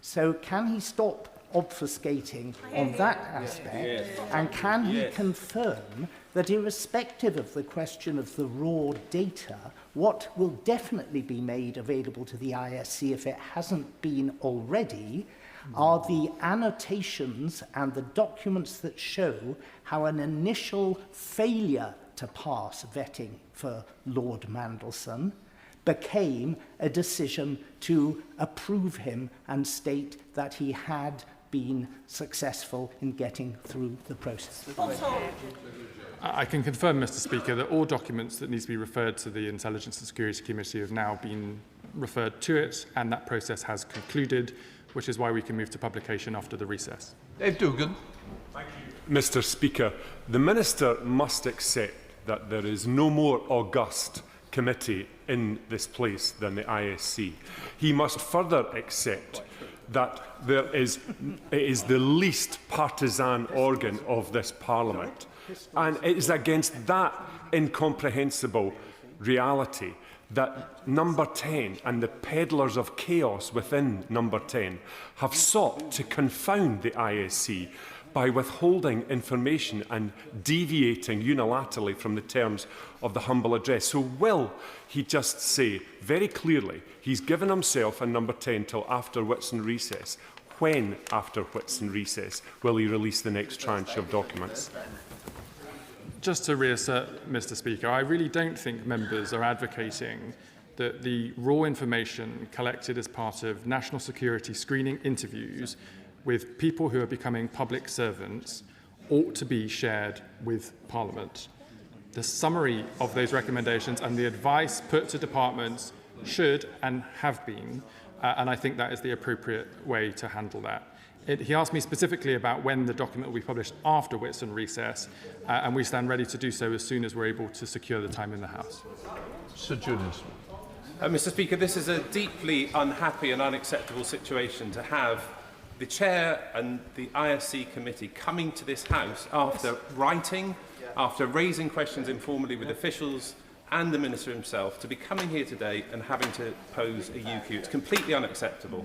So can he stop obfuscating on that aspect, and can he confirm that irrespective of the question of the raw data, what will definitely be made available to the ISC if it hasn't been already are the annotations and the documents that show how an initial failure to pass vetting for Lord Mandelson became a decision to approve him and state that he had been successful in getting through the process. I can confirm, Mr. Speaker, that all documents that need to be referred to the Intelligence and Security Committee have now been referred to it, and that process has concluded, which is why we can move to publication after the recess. Dave Dugan. Mr. Speaker, the Minister must accept that there is no more august committee in this place than the ISC. He must further accept that it is the least partisan organ of this Parliament. And it is against that incomprehensible reality that Number 10 and the peddlers of chaos within Number 10 have sought to confound the ISC by withholding information and deviating unilaterally from the terms of the humble address. So will he just say very clearly he's given himself and Number 10 till after Whitsun recess? When after Whitsun recess will he release the next tranche of documents? Just to reassert, Mr. Speaker, I really don't think members are advocating that the raw information collected as part of national security screening interviews with people who are becoming public servants ought to be shared with Parliament. The summary of those recommendations and the advice put to departments should and have been, and I think that is the appropriate way to handle that. He asked me specifically about when the document will be published after Whitsun recess, and we stand ready to do so as soon as we're able to secure the time in the House. Sir Jones. Mr. Speaker, this is a deeply unhappy and unacceptable situation to have the Chair and the ISC Committee coming to this House after writing, after raising questions informally with officials and the Minister himself, to be coming here today and having to pose a UQ. It's completely unacceptable.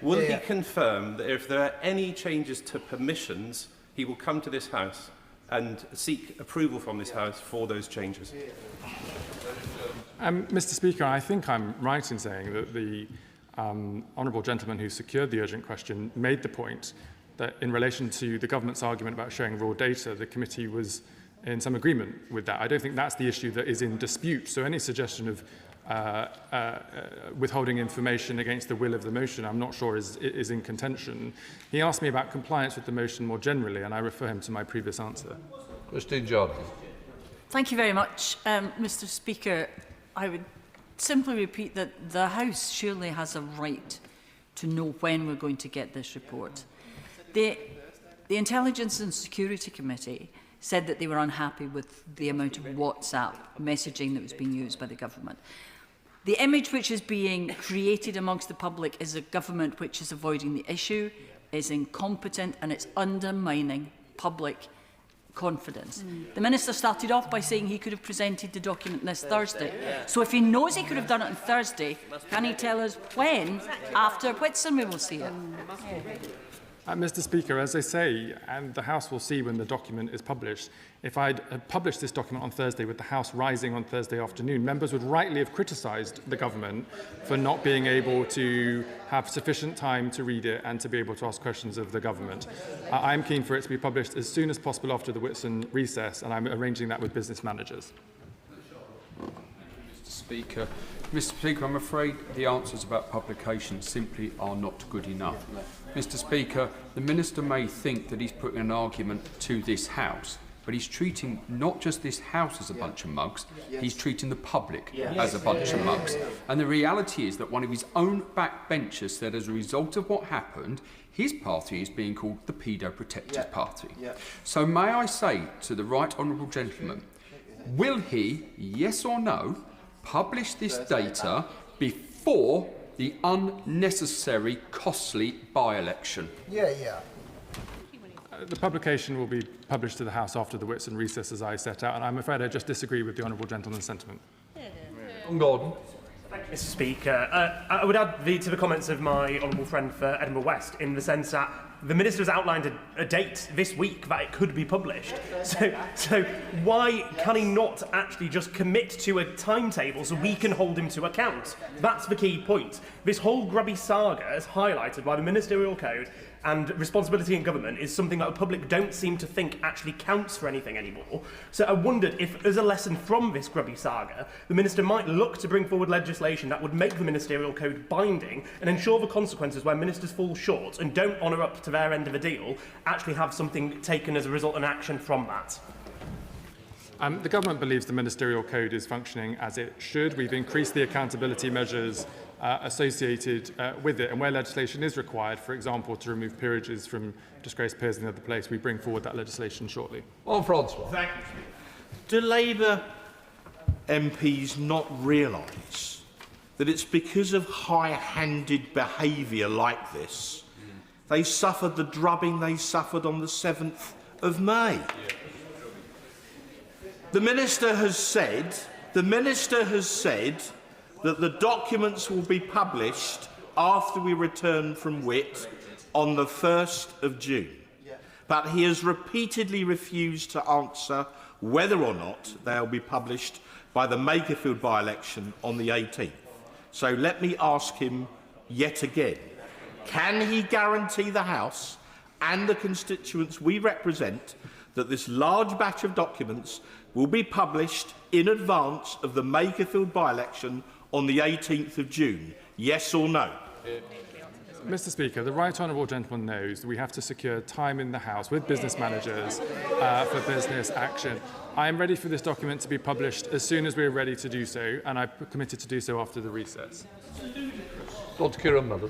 Will he confirm that if there are any changes to permissions, he will come to this House and seek approval from this House for those changes? Mr. Speaker, I think I'm right in saying that the honourable gentleman who secured the urgent question made the point that in relation to the government's argument about sharing raw data, the committee was in some agreement with that. I don't think that's the issue that is in dispute. So any suggestion of withholding information against the will of the motion, I'm not sure is in contention. He asked me about compliance with the motion more generally, and I refer him to my previous answer. Christine Jordan. Thank you very much, Mr. Speaker. I would simply repeat that the House surely has a right to know when we're going to get this report. The Intelligence and Security Committee said that they were unhappy with the amount of WhatsApp messaging that was being used by the government. The image which is being created amongst the public is a government which is avoiding the issue, is incompetent, and it's undermining public confidence. The Minister started off by saying he could have presented the document this Thursday. So if he knows he could have done it on Thursday, can he tell us when, after Whitsun, we will see it? Mr. Speaker, as I say, and the House will see when the document is published, if I'd published this document on Thursday with the House rising on Thursday afternoon, members would rightly have criticised the government for not being able to have sufficient time to read it and to be able to ask questions of the government. I'm keen for it to be published as soon as possible after the Whitsun recess, and I'm arranging that with business managers. Mr. Speaker, I'm afraid the answers about publication simply are not good enough. Mr. Speaker, the Minister may think that he's putting an argument to this House, but he's treating not just this House as a bunch of mugs, he's treating the public as a bunch of mugs. And the reality is that one of his own backbenchers said as a result of what happened, his party is being called the Pedo Protectors Party. So may I say to the right honourable gentleman, will he, yes or no, publish this data before the unnecessary, costly by-election? The publication will be published to the House after the Whitsun recess, as I set out, and I'm afraid I just disagree with the honourable gentleman's sentiment. Gordon. Mr. Speaker, I would add to the comments of my honourable friend for Edinburgh West, in the sense that the Minister's outlined a date this week that it could be published. So why can he not actually just commit to a timetable so we can hold him to account? That's the key point. This whole grubby saga, as highlighted by the Ministerial Code and responsibility in government, is something that the public don't seem to think actually counts for anything anymore. So I wondered if, as a lesson from this grubby saga, the Minister might look to bring forward legislation that would make the Ministerial Code binding and ensure the consequences where ministers fall short and don't honour up to their end of a deal actually have something taken as a result and action from that. The Government believes the Ministerial Code is functioning as it should. We've increased the accountability measures associated with it, and where legislation is required, for example, to remove peerages from disgraced peers in the other place, we bring forward that legislation shortly. Francois. Thank you. Do Labour MPs not realise that it's because of high-handed behaviour like this they suffered the drubbing they suffered on the 7th of May? The Minister has said that the documents will be published after we return from Wit on the 1st of June. But he has repeatedly refused to answer whether or not they will be published by the Makerfield by-election on the 18th. So let me ask him yet again, can he guarantee the House and the constituents we represent that this large batch of documents will be published in advance of the Makerfield by-election on the 18th of June? Yes or no? Mr. Speaker, the Right Honourable Gentleman knows that we have to secure time in the House with business managers for business action. I am ready for this document to be published as soon as we are ready to do so, and I'm committed to do so after the recess. Dr. Kieran Mother.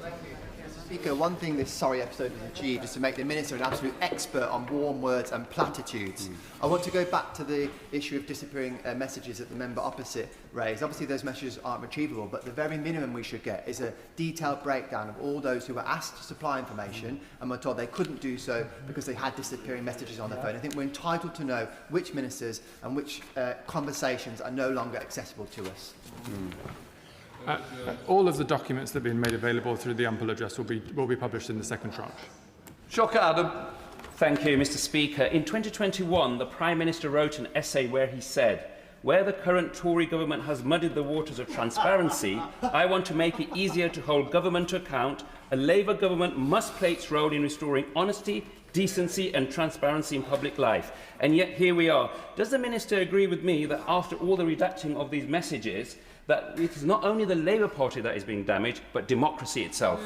Speaker, one thing this sorry episode has achieved is to make the Minister an absolute expert on warm words and platitudes. I want to go back to the issue of disappearing messages that the member opposite raised. Obviously those messages aren't retrievable, but the very minimum we should get is a detailed breakdown of all those who were asked to supply information and were told they couldn't do so because they had disappearing messages on their phone. I think we're entitled to know which ministers and which conversations are no longer accessible to us. All of the documents that have been made available through the Ample Address will be published in the second tranche. Shocker Adam. Thank you, Mr. Speaker. In 2021, the Prime Minister wrote an essay where he said, "Where the current Tory government has muddied the waters of transparency, I want to make it easier to hold government to account. A Labour government must play its role in restoring honesty, decency and transparency in public life." And yet here we are. Does the Minister agree with me that after all the redacting of these messages, that it is not only the Labour Party that is being damaged, but democracy itself?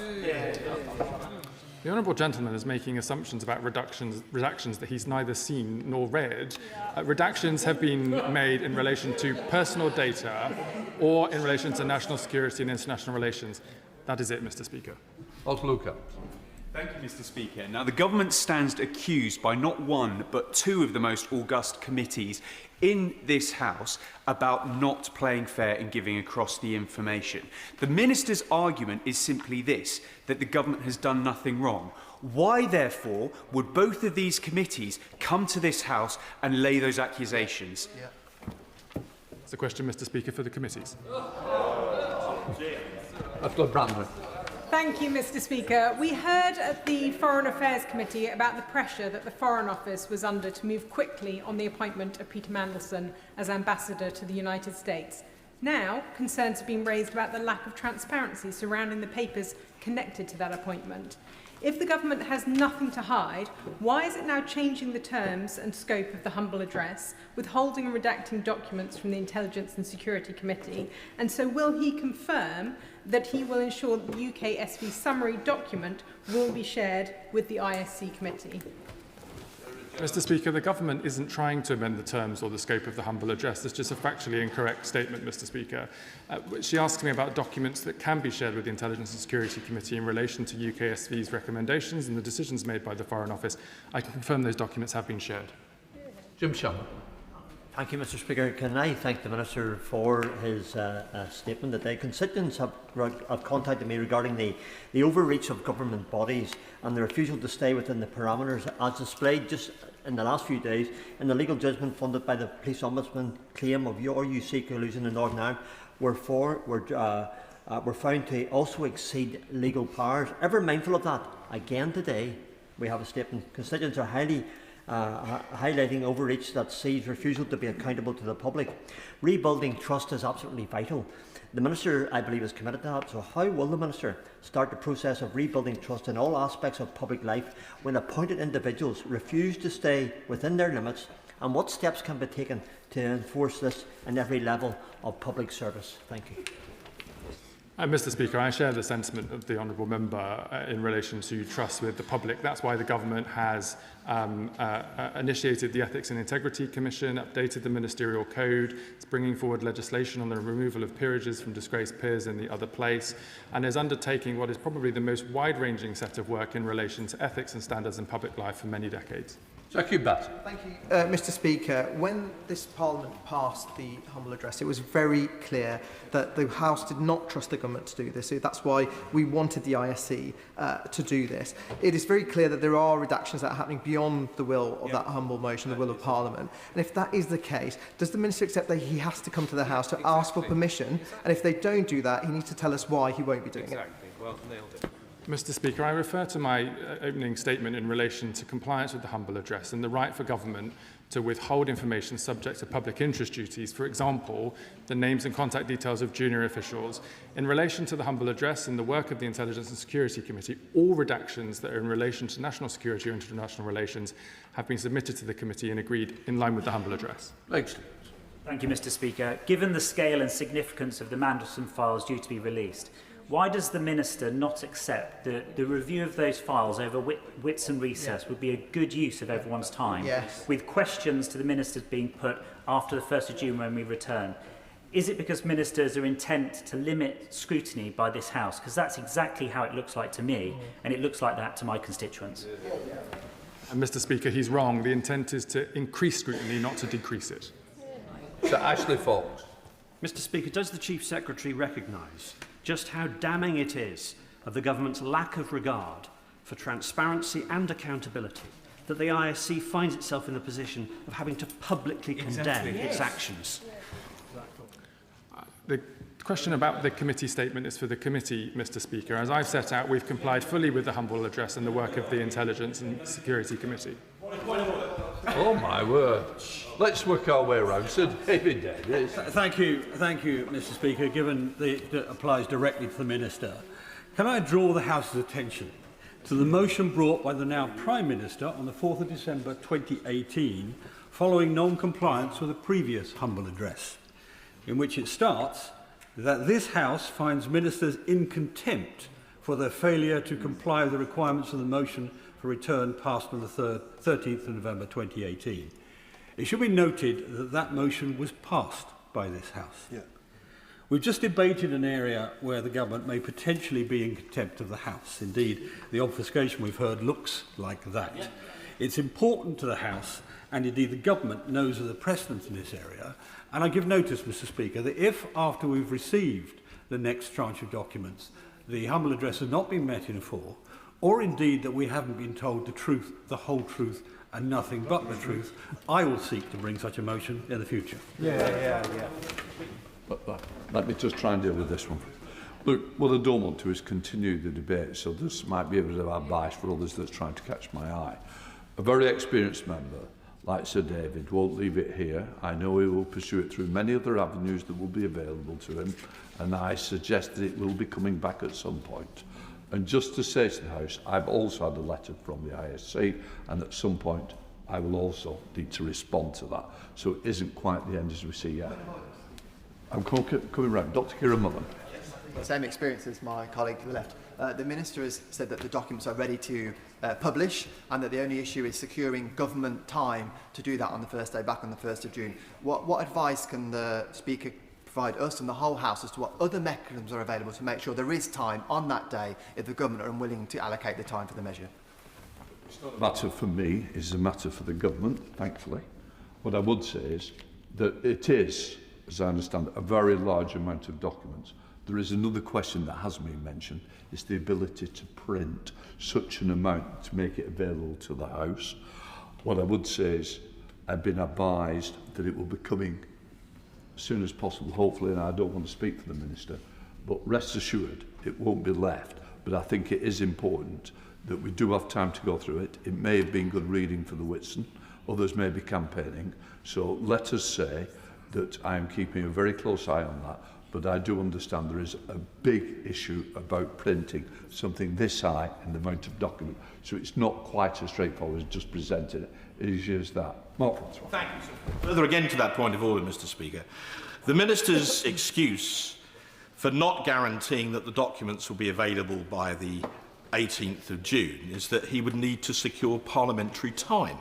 The Honourable Gentleman is making assumptions about redactions that he's neither seen nor read. Redactions have been made in relation to personal data or in relation to national security and international relations. That is it, Mr. Speaker. Luca. Thank you, Mr. Speaker. Now, the government stands accused by not one, but two of the most august committees in this House about not playing fair and giving across the information. The Minister's argument is simply this, that the government has done nothing wrong. Why, therefore, would both of these committees come to this House and lay those accusations? It's a question, Mr. Speaker, for the committees. Thank you, Mr. Speaker. We heard at the Foreign Affairs Committee about the pressure that the Foreign Office was under to move quickly on the appointment of Peter Mandelson as Ambassador to the United States. Now, concerns have been raised about the lack of transparency surrounding the papers connected to that appointment. If the government has nothing to hide, why is it now changing the terms and scope of the humble address, withholding and redacting documents from the Intelligence and Security Committee? And so will he confirm that he will ensure that the UK SV summary document will be shared with the ISC committee? Mr. Speaker, the government isn't trying to amend the terms or the scope of the humble address. It's just a factually incorrect statement, Mr. Speaker. She asks me about documents that can be shared with the Intelligence and Security Committee in relation to UKSV's recommendations and the decisions made by the Foreign Office. I can confirm those documents have been shared. Jim Sharma. Thank you, Mr. Speaker. Can I thank the Minister for his statement that the constituents have contacted me regarding the overreach of government bodies and the refusal to stay within the parameters as displayed just in the last few days in the legal judgment funded by the Police Ombudsman claim of your UC collusion in Northern Ireland were found to also exceed legal powers. Ever mindful of that, again today, we have a statement. Constituents are highlighting overreach that sees refusal to be accountable to the public. Rebuilding trust is absolutely vital. The Minister, I believe, is committed to that. So how will the Minister start the process of rebuilding trust in all aspects of public life when appointed individuals refuse to stay within their limits, and what steps can be taken to enforce this in every level of public service? Thank you. Mr. Speaker, I share the sentiment of the honourable member in relation to trust with the public. That's why the government has initiated the Ethics and Integrity Commission, updated the ministerial code, it's bringing forward legislation on the removal of peerages from disgraced peers in the other place, and is undertaking what is probably the most wide-ranging set of work in relation to ethics and standards in public life for many decades. Thank you, Mr. Speaker. When this Parliament passed the humble address, it was very clear that the House did not trust the government to do this. So that's why we wanted the ISC to do this. It is very clear that there are redactions that are happening beyond the will of that humble motion, the will of Parliament. And if that is the case, does the Minister accept that he has to come to the House to ask for permission? And if they don't do that, he needs to tell us why he won't be doing it. Well, nailed it. Mr. Speaker, I refer to my opening statement in relation to compliance with the humble address and the right for government to withhold information subject to public interest duties, for example, the names and contact details of junior officials. In relation to the humble address and the work of the Intelligence and Security Committee, all redactions that are in relation to national security or international relations have been submitted to the committee and agreed in line with the humble address. Thank you, Mr. Speaker. Given the scale and significance of the Mandelson files due to be released, why does the Minister not accept that the review of those files over wits and recess would be a good use of everyone's time, with questions to the Ministers being put after the 1st of June when we return? Is it because Ministers are intent to limit scrutiny by this House? Because that's exactly how it looks like to me, and it looks like that to my constituents. And Mr. Speaker, he's wrong. The intent is to increase scrutiny, not to decrease it. Sir Ashley Fox. Mr. Speaker, does the Chief Secretary recognise just how damning it is of the government's lack of regard for transparency and accountability that the ISC finds itself in the position of having to publicly condemn its actions? The question about the committee statement is for the committee, Mr. Speaker. As I've set out, we've complied fully with the humble address and the work of the Intelligence and Security Committee. Oh my word. Let's work our way around. Sir David Davis. Thank you, Mr. Speaker. Given that it applies directly to the Minister, can I draw the House's attention to the motion brought by the now Prime Minister on the 4th of December 2018 following non-compliance with a previous humble address, in which it starts that this House finds ministers in contempt for their failure to comply with the requirements of the motion for return passed on the 13th of November 2018. It should be noted that that motion was passed by this House. We've just debated an area where the government may potentially be in contempt of the House. Indeed, the obfuscation we've heard looks like that. It's important to the House, and indeed the government knows of the precedent in this area, and I give notice, Mr. Speaker, that if after we've received the next tranche of documents, the humble address has not been met in full, or indeed that we haven't been told the truth, the whole truth, and nothing but the truth, I will seek to bring such a motion in the future. But let me just try and deal with this one. Look, what I don't want to is continue the debate, so this might be a bit of advice for others that's trying to catch my eye. A very experienced member, like Sir David, won't leave it here. I know he will pursue it through many other avenues that will be available to him, and I suggest that it will be coming back at some point. And just to say to the House, I've also had a letter from the ISC, and at some point I will also need to respond to that. So it isn't quite the end as we see yet. I'm coming round. Dr. Kieran Mullen. Same experience as my colleague to the left. The Minister has said that the documents are ready to publish, and that the only issue is securing government time to do that on the first day back on the 1st of June. What advice can the Speaker provide us and the whole House as to what other mechanisms are available to make sure there is time on that day if the government are unwilling to allocate the time for the measure? It's not a matter for me, it's a matter for the government, thankfully. What I would say is that it is, as I understand it, a very large amount of documents. There is another question that has been mentioned, is the ability to print such an amount to make it available to the House. What I would say is I've been advised that it will be coming as soon as possible, hopefully, and I don't want to speak for the Minister, but rest assured it won't be left. But I think it is important that we do have time to go through it. It may have been good reading for the Whitson, others may be campaigning. So let us say that I am keeping a very close eye on that, but I do understand there is a big issue about printing something this high in the amount of document. So it's not quite as straightforward as just presenting it. It is just that. Mark Francois. Thank you, sir. Further again to that point of order, Mr. Speaker. The Minister's excuse for not guaranteeing that the documents will be available by the 18th of June is that he would need to secure parliamentary time.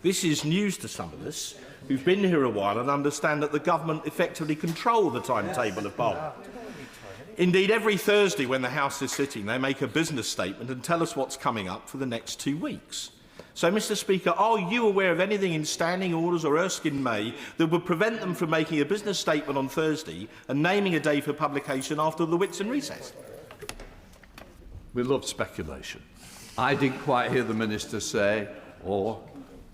This is news to some of us who've been here a while and understand that the government effectively control the timetable of Parliament. Indeed, every Thursday when the House is sitting, they make a business statement and tell us what's coming up for the next 2 weeks. So, Mr. Speaker, are you aware of anything in standing orders or Erskine May that would prevent them from making a business statement on Thursday and naming a day for publication after the Whitsun recess? We love speculation. I didn't quite hear the Minister say, or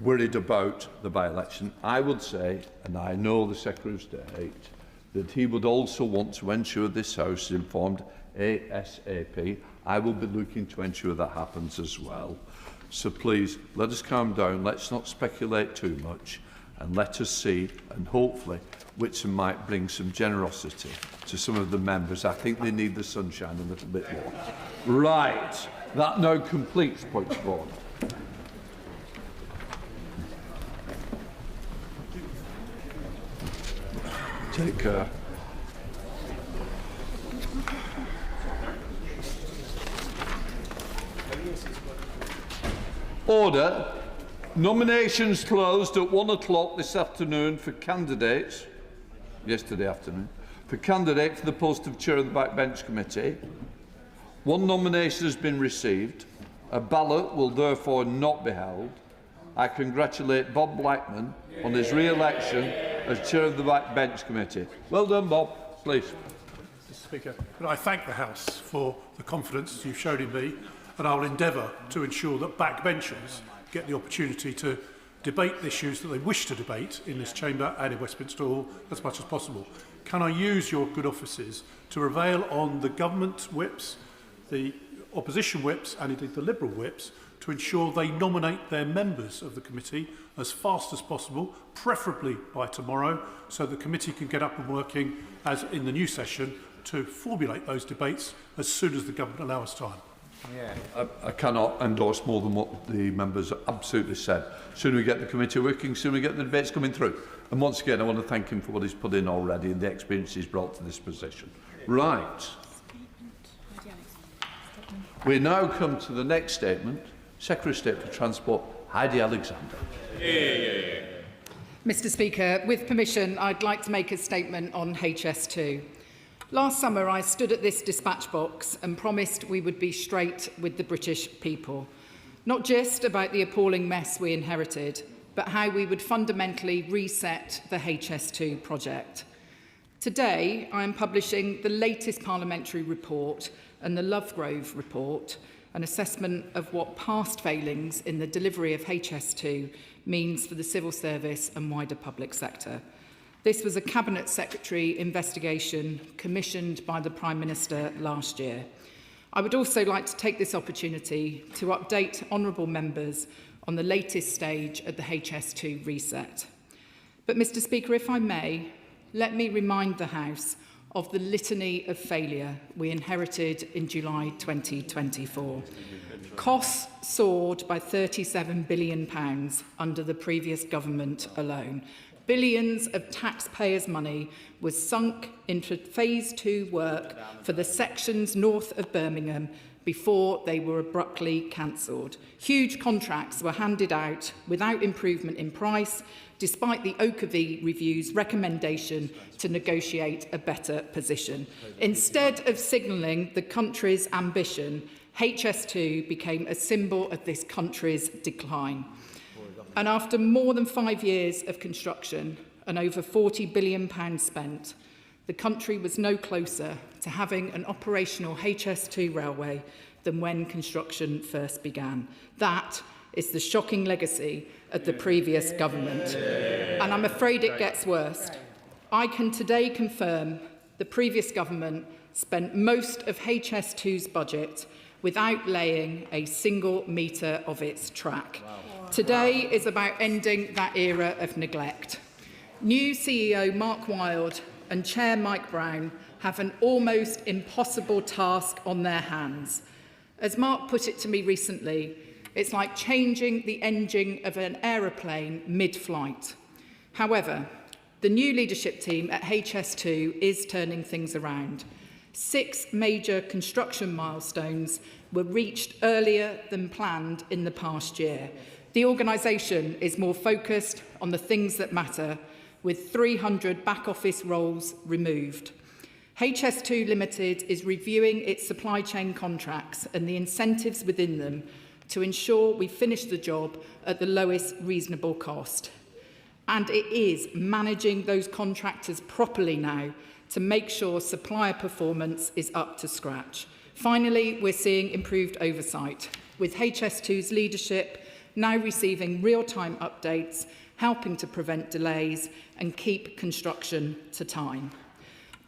worried about the by-election. I would say, and I know the Secretary of State, that he would also want to ensure this House is informed ASAP. I will be looking to ensure that happens as well. So please, let us calm down, let's not speculate too much, and let us see, and hopefully Whitsun might bring some generosity to some of the members. I think they need the sunshine a little bit more. Right, that now completes points of order. Take care. Order. Nominations closed at 1 o'clock this afternoon for candidates, yesterday afternoon, for candidate for the post of Chair of the Backbench Committee. One nomination has been received. A ballot will therefore not be held. I congratulate Bob Blackman on his re-election as Chair of the Backbench Committee. Well done, Bob. Please. Mr. Speaker, can I thank the House for the confidence you've shown in me, and I will endeavour to ensure that backbenchers get the opportunity to debate the issues that they wish to debate in this chamber and in Westminster Hall as much as possible. Can I use your good offices to prevail on the government whips, the opposition whips and indeed the Liberal whips to ensure they nominate their members of the committee as fast as possible, preferably by tomorrow, so the committee can get up and working as in the new session to formulate those debates as soon as the government allow us time. Yeah. I cannot endorse more than what the members absolutely said. Sooner we get the committee working, sooner we get the debates coming through. And once again, I want to thank him for what he's put in already and the experience he's brought to this position. Right. We now come to the next statement. Secretary of State for Transport, Heidi Alexander. Mr. Speaker, with permission, I'd like to make a statement on HS2. Last summer, I stood at this dispatch box and promised we would be straight with the British people. Not just about the appalling mess we inherited, but how we would fundamentally reset the HS2 project. Today, I am publishing the latest parliamentary report and the Lovegrove report, an assessment of what past failings in the delivery of HS2 means for the civil service and wider public sector. This was a Cabinet Secretary investigation commissioned by the Prime Minister last year. I would also like to take this opportunity to update honourable members on the latest stage of the HS2 reset. But, Mr. Speaker, if I may, let me remind the House of the litany of failure we inherited in July 2024. Costs soared by £37 billion under the previous government alone. Billions of taxpayers' money was sunk into Phase 2 work for the sections north of Birmingham before they were abruptly cancelled. Huge contracts were handed out without improvement in price, despite the Oakervee Review's recommendation to negotiate a better position. Instead of signalling the country's ambition, HS2 became a symbol of this country's decline. And after more than 5 years of construction and over £40 billion spent, the country was no closer to having an operational HS2 railway than when construction first began. That is the shocking legacy of the previous government. And I'm afraid it gets worse. I can today confirm the previous government spent most of HS2's budget without laying a single metre of its track. Today is about ending that era of neglect. New CEO Mark Wilde and Chair Mike Brown have an almost impossible task on their hands. As Mark put it to me recently, it's like changing the engine of an aeroplane mid-flight. However, the new leadership team at HS2 is turning things around. 6 major construction milestones were reached earlier than planned in the past year. The organisation is more focused on the things that matter, with 300 back-office roles removed. HS2 Limited is reviewing its supply chain contracts and the incentives within them to ensure we finish the job at the lowest reasonable cost. And it is managing those contractors properly now to make sure supplier performance is up to scratch. Finally, we're seeing improved oversight, with HS2's leadership now receiving real-time updates, helping to prevent delays and keep construction to time.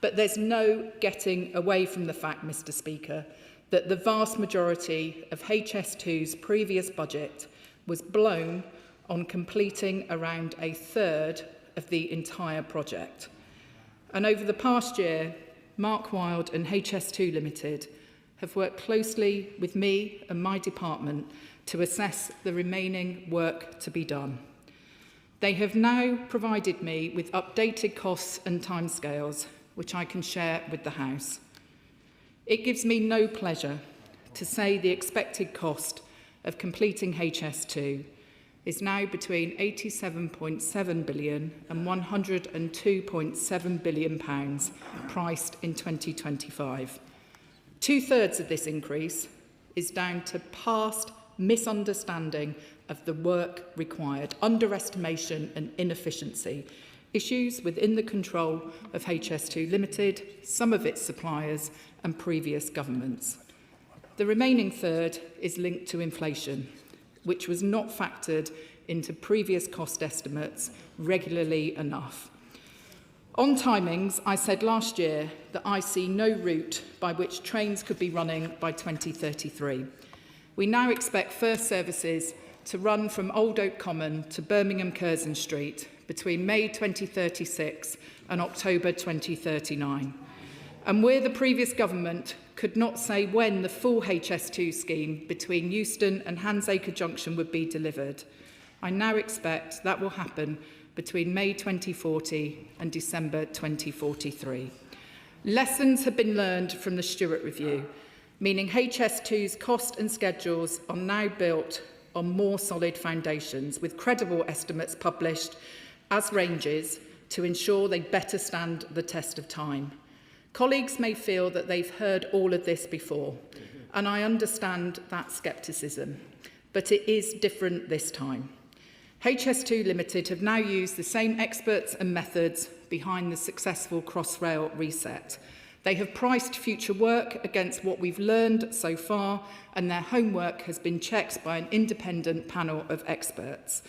But there's no getting away from the fact, Mr. Speaker, that the vast majority of HS2's previous budget was blown on completing around a third of the entire project. And over the past year, Mark Wilde and HS2 Limited have worked closely with me and my department to assess the remaining work to be done. They have now provided me with updated costs and timescales, which I can share with the House. It gives me no pleasure to say the expected cost of completing HS2 is now between £87.7 billion and £102.7 billion priced in 2025. 2/3 of this increase is down to past misunderstanding of the work required, underestimation and inefficiency, issues within the control of HS2 Limited, some of its suppliers and previous governments. The remaining third is linked to inflation, which was not factored into previous cost estimates regularly enough. On timings, I said last year that I see no route by which trains could be running by 2033. We now expect first services to run from Old Oak Common to Birmingham Curzon Street between May 2036 and October 2039. And where the previous government could not say when the full HS2 scheme between Euston and Handsacre Junction would be delivered, I now expect that will happen between May 2040 and December 2043. Lessons have been learned from the Stewart Review, meaning HS2's cost and schedules are now built on more solid foundations, with credible estimates published as ranges to ensure they better stand the test of time. Colleagues may feel that they've heard all of this before, and I understand that scepticism, but it is different this time. HS2 Limited have now used the same experts and methods behind the successful Crossrail reset. They have priced future work against what we've learned so far, and their homework has been checked by an independent panel of experts.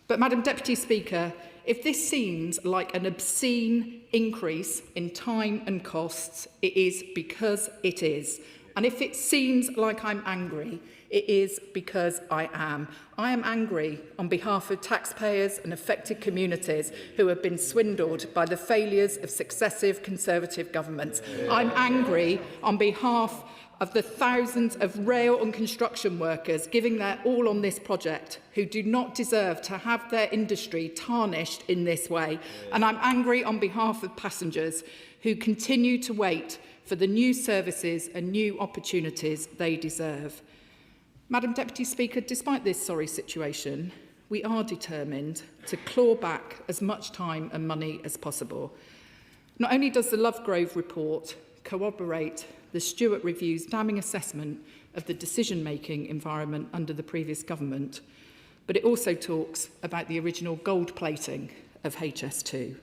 But, Madam Deputy Speaker, if this seems like an obscene increase in time and costs, it is because it is. And if it seems like I'm angry, it is because I am. I am angry on behalf of taxpayers and affected communities who have been swindled by the failures of successive Conservative governments. I'm angry on behalf of the thousands of rail and construction workers giving their all on this project who do not deserve to have their industry tarnished in this way. And I'm angry on behalf of passengers who continue to wait for the new services and new opportunities they deserve. Madam Deputy Speaker, despite this sorry situation, we are determined to claw back as much time and money as possible. Not only does the Lovegrove report corroborate the Stewart Review's damning assessment of the decision-making environment under the previous government, but it also talks about the original gold plating of HS2.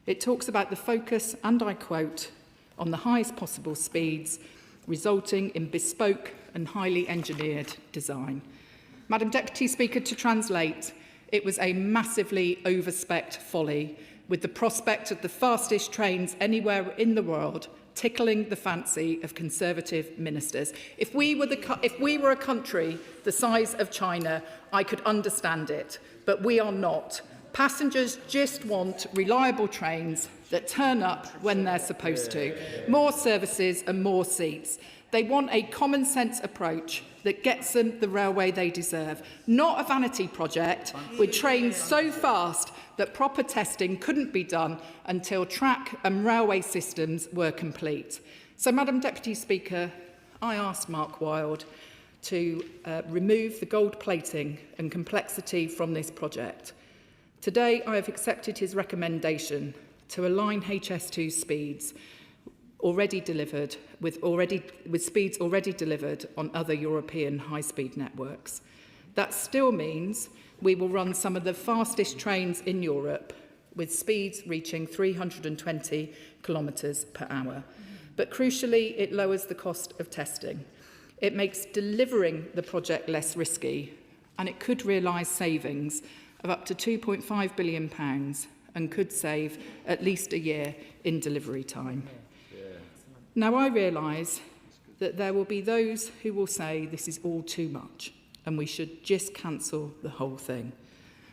It talks about the focus, and I quote, on the highest possible speeds, resulting in bespoke and highly engineered design. Madam Deputy Speaker, to translate, it was a massively overspec'd folly with the prospect of the fastest trains anywhere in the world tickling the fancy of Conservative ministers. If we were a country the size of China, I could understand it, but we are not. Passengers just want reliable trains that turn up when they're supposed to, more services and more seats. They want a common-sense approach that gets them the railway they deserve, not a vanity project with trains so fast that proper testing couldn't be done until track and railway systems were complete. So, Madam Deputy Speaker, I asked Mark Wilde to remove the gold plating and complexity from this project. Today, I have accepted his recommendation to align HS2 speeds already delivered with speeds already delivered on other European high-speed networks. That still means we will run some of the fastest trains in Europe with speeds reaching 320 kilometres per hour. But crucially, it lowers the cost of testing. It makes delivering the project less risky, and it could realise savings of up to £2.5 billion and could save at least a year in delivery time. Now, I realise that there will be those who will say this is all too much and we should just cancel the whole thing.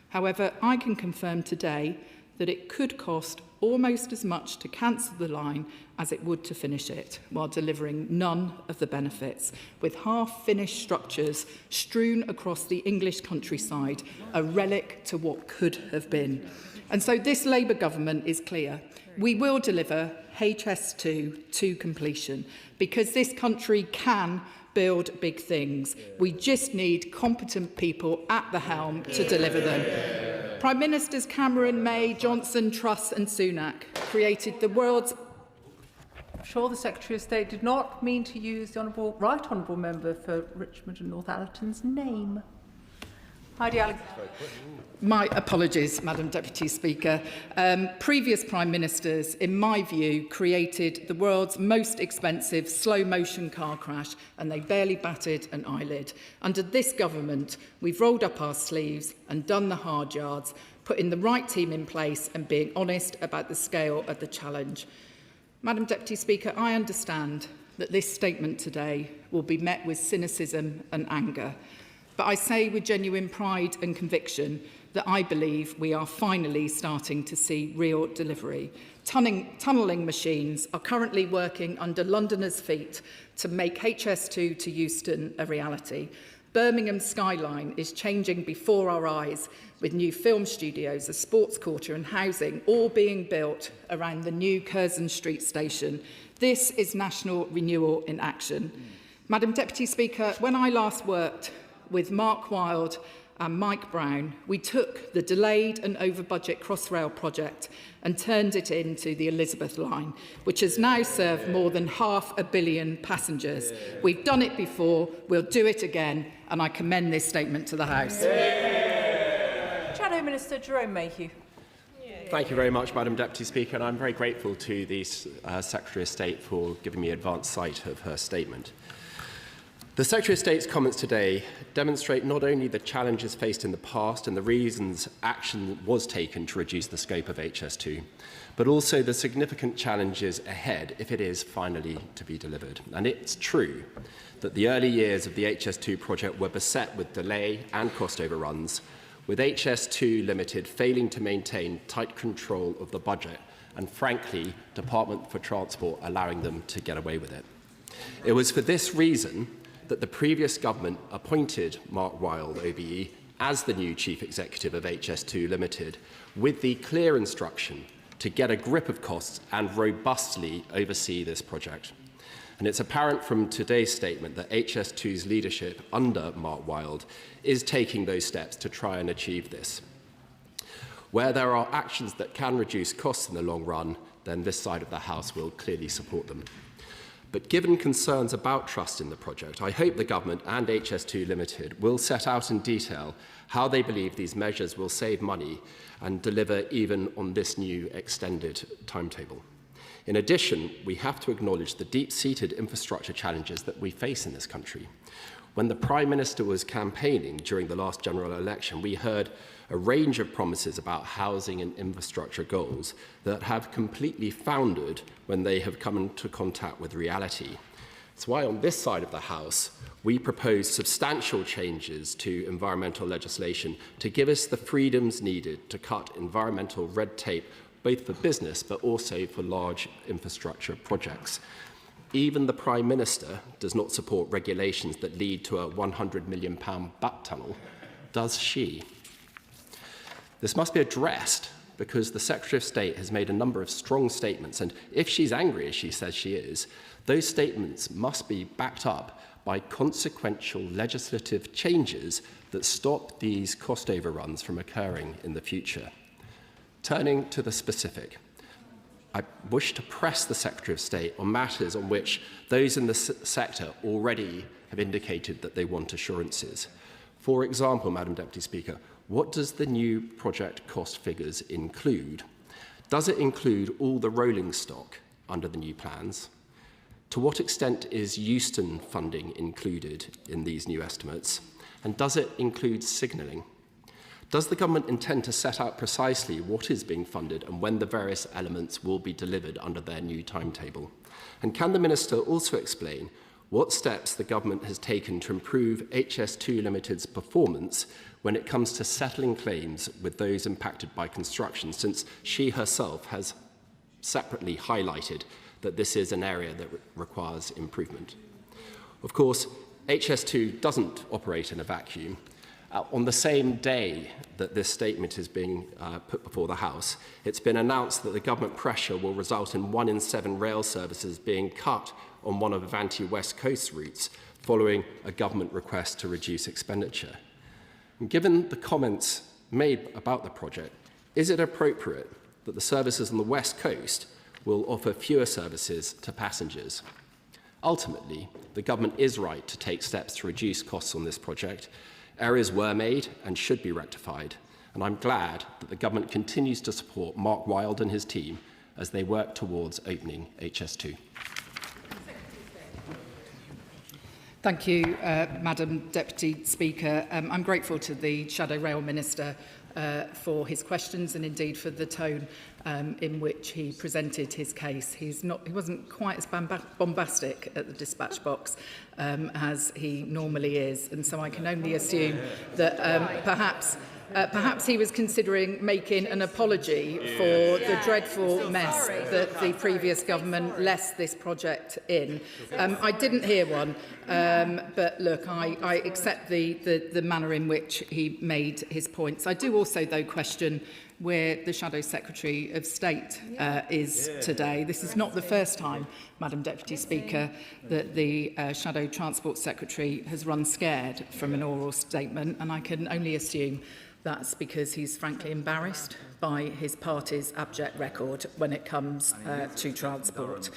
However, I can confirm today that it could cost almost as much to cancel the line as it would to finish it, while delivering none of the benefits, with half-finished structures strewn across the English countryside, a relic to what could have been. And so this Labour government is clear. We will deliver HS2 to completion because this country can build big things. We just need competent people at the helm to deliver them. Prime Ministers Cameron, May, Johnson, Truss and Sunak created the world's... I'm sure the Secretary of State did not mean to use the Right Honourable Member for Richmond and Northallerton's name. Heidi Alexander. My apologies, Madam Deputy Speaker. Previous Prime Ministers, in my view, created the world's most expensive slow-motion car crash, and they barely batted an eyelid. Under this government, we've rolled up our sleeves and done the hard yards, putting the right team in place and being honest about the scale of the challenge. Madam Deputy Speaker, I understand that this statement today will be met with cynicism and anger. But I say with genuine pride and conviction that I believe we are finally starting to see real delivery. Tunnelling machines are currently working under Londoners' feet to make HS2 to Euston a reality. Birmingham skyline is changing before our eyes, with new film studios, a sports quarter and housing all being built around the new Curzon Street station. This is national renewal in action. Madam Deputy Speaker, when I last worked with Mark Wilde and Mike Brown, we took the delayed and over-budget Crossrail project and turned it into the Elizabeth line, which has now served more than 500 million passengers. We've done it before, we'll do it again, and I commend this statement to the House. Shadow Minister Jerome Mayhew. Thank you very much, Madam Deputy Speaker, and I'm very grateful to the Secretary of State for giving me advance sight of her statement. The Secretary of State's comments today demonstrate not only the challenges faced in the past and the reasons action was taken to reduce the scope of HS2, but also the significant challenges ahead if it is finally to be delivered. And it's true that the early years of the HS2 project were beset with delay and cost overruns, with HS2 Limited failing to maintain tight control of the budget and, frankly, Department for Transport allowing them to get away with it. It was for this reason that the previous government appointed Mark Wilde, OBE, as the new Chief Executive of HS2 Limited, with the clear instruction to get a grip of costs and robustly oversee this project. And it's apparent from today's statement that HS2's leadership under Mark Wilde is taking those steps to try and achieve this. Where there are actions that can reduce costs in the long run, then this side of the House will clearly support them. But given concerns about trust in the project, I hope the government and HS2 Limited will set out in detail how they believe these measures will save money and deliver even on this new extended timetable. In addition, we have to acknowledge the deep-seated infrastructure challenges that we face in this country. When the Prime Minister was campaigning during the last general election, we heard a range of promises about housing and infrastructure goals that have completely foundered when they have come into contact with reality. That's why on this side of the House, we propose substantial changes to environmental legislation to give us the freedoms needed to cut environmental red tape, both for business but also for large infrastructure projects. Even the Prime Minister does not support regulations that lead to a £100 million bat tunnel, does she? This must be addressed because the Secretary of State has made a number of strong statements, and if she's angry, as she says she is, those statements must be backed up by consequential legislative changes that stop these cost overruns from occurring in the future. Turning to the specific, I wish to press the Secretary of State on matters on which those in the sector already have indicated that they want assurances. For example, Madam Deputy Speaker, what does the new project cost figures include? Does it include all the rolling stock under the new plans? To what extent is Euston funding included in these new estimates? And does it include signalling? Does the government intend to set out precisely what is being funded and when the various elements will be delivered under their new timetable? And can the Minister also explain what steps the government has taken to improve HS2 Limited's performance when it comes to settling claims with those impacted by construction, since she herself has separately highlighted that this is an area that requires improvement? Of course, HS2 doesn't operate in a vacuum. On the same day that this statement is being put before the House, it's been announced that the government pressure will result in 1 in 7 rail services being cut on one of Avanti West Coast routes following a government request to reduce expenditure. And given the comments made about the project, is it appropriate that the services on the West Coast will offer fewer services to passengers? Ultimately, the government is right to take steps to reduce costs on this project. Errors were made and should be rectified, and I'm glad that the government continues to support Mark Wilde and his team as they work towards opening HS2. Thank you, Madam Deputy Speaker. I'm grateful to the Shadow Rail Minister for his questions and indeed for the tone in which he presented his case. He wasn't quite as bombastic at the dispatch box as he normally is, and so I can only assume that perhaps he was considering making an apology for the dreadful mess that the previous government left this project in. I didn't hear one, but look, I accept the manner in which he made his points. I do also, though, question where the Shadow Secretary of State is today. This is not the first time, Madam Deputy Speaker, that the Shadow Transport Secretary has run scared from an oral statement, and I can only assume that's because he's frankly embarrassed by his party's abject record when it comes to transport.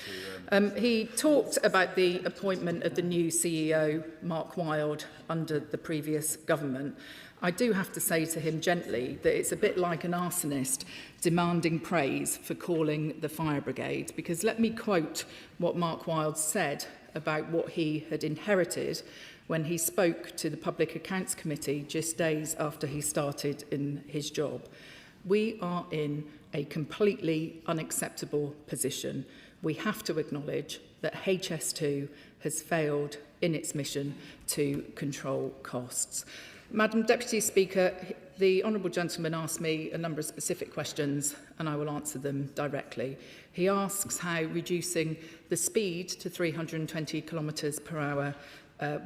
He talked about the appointment of the new CEO, Mark Wilde, under the previous government. I do have to say to him gently that it's a bit like an arsonist demanding praise for calling the fire brigade, because let me quote what Mark Wilde said about what he had inherited when he spoke to the Public Accounts Committee just days after he started in his job. We are in a completely unacceptable position. We have to acknowledge that HS2 has failed in its mission to control costs. Madam Deputy Speaker, the Honourable Gentleman asked me a number of specific questions and I will answer them directly. He asks how reducing the speed to 320 kilometres per hour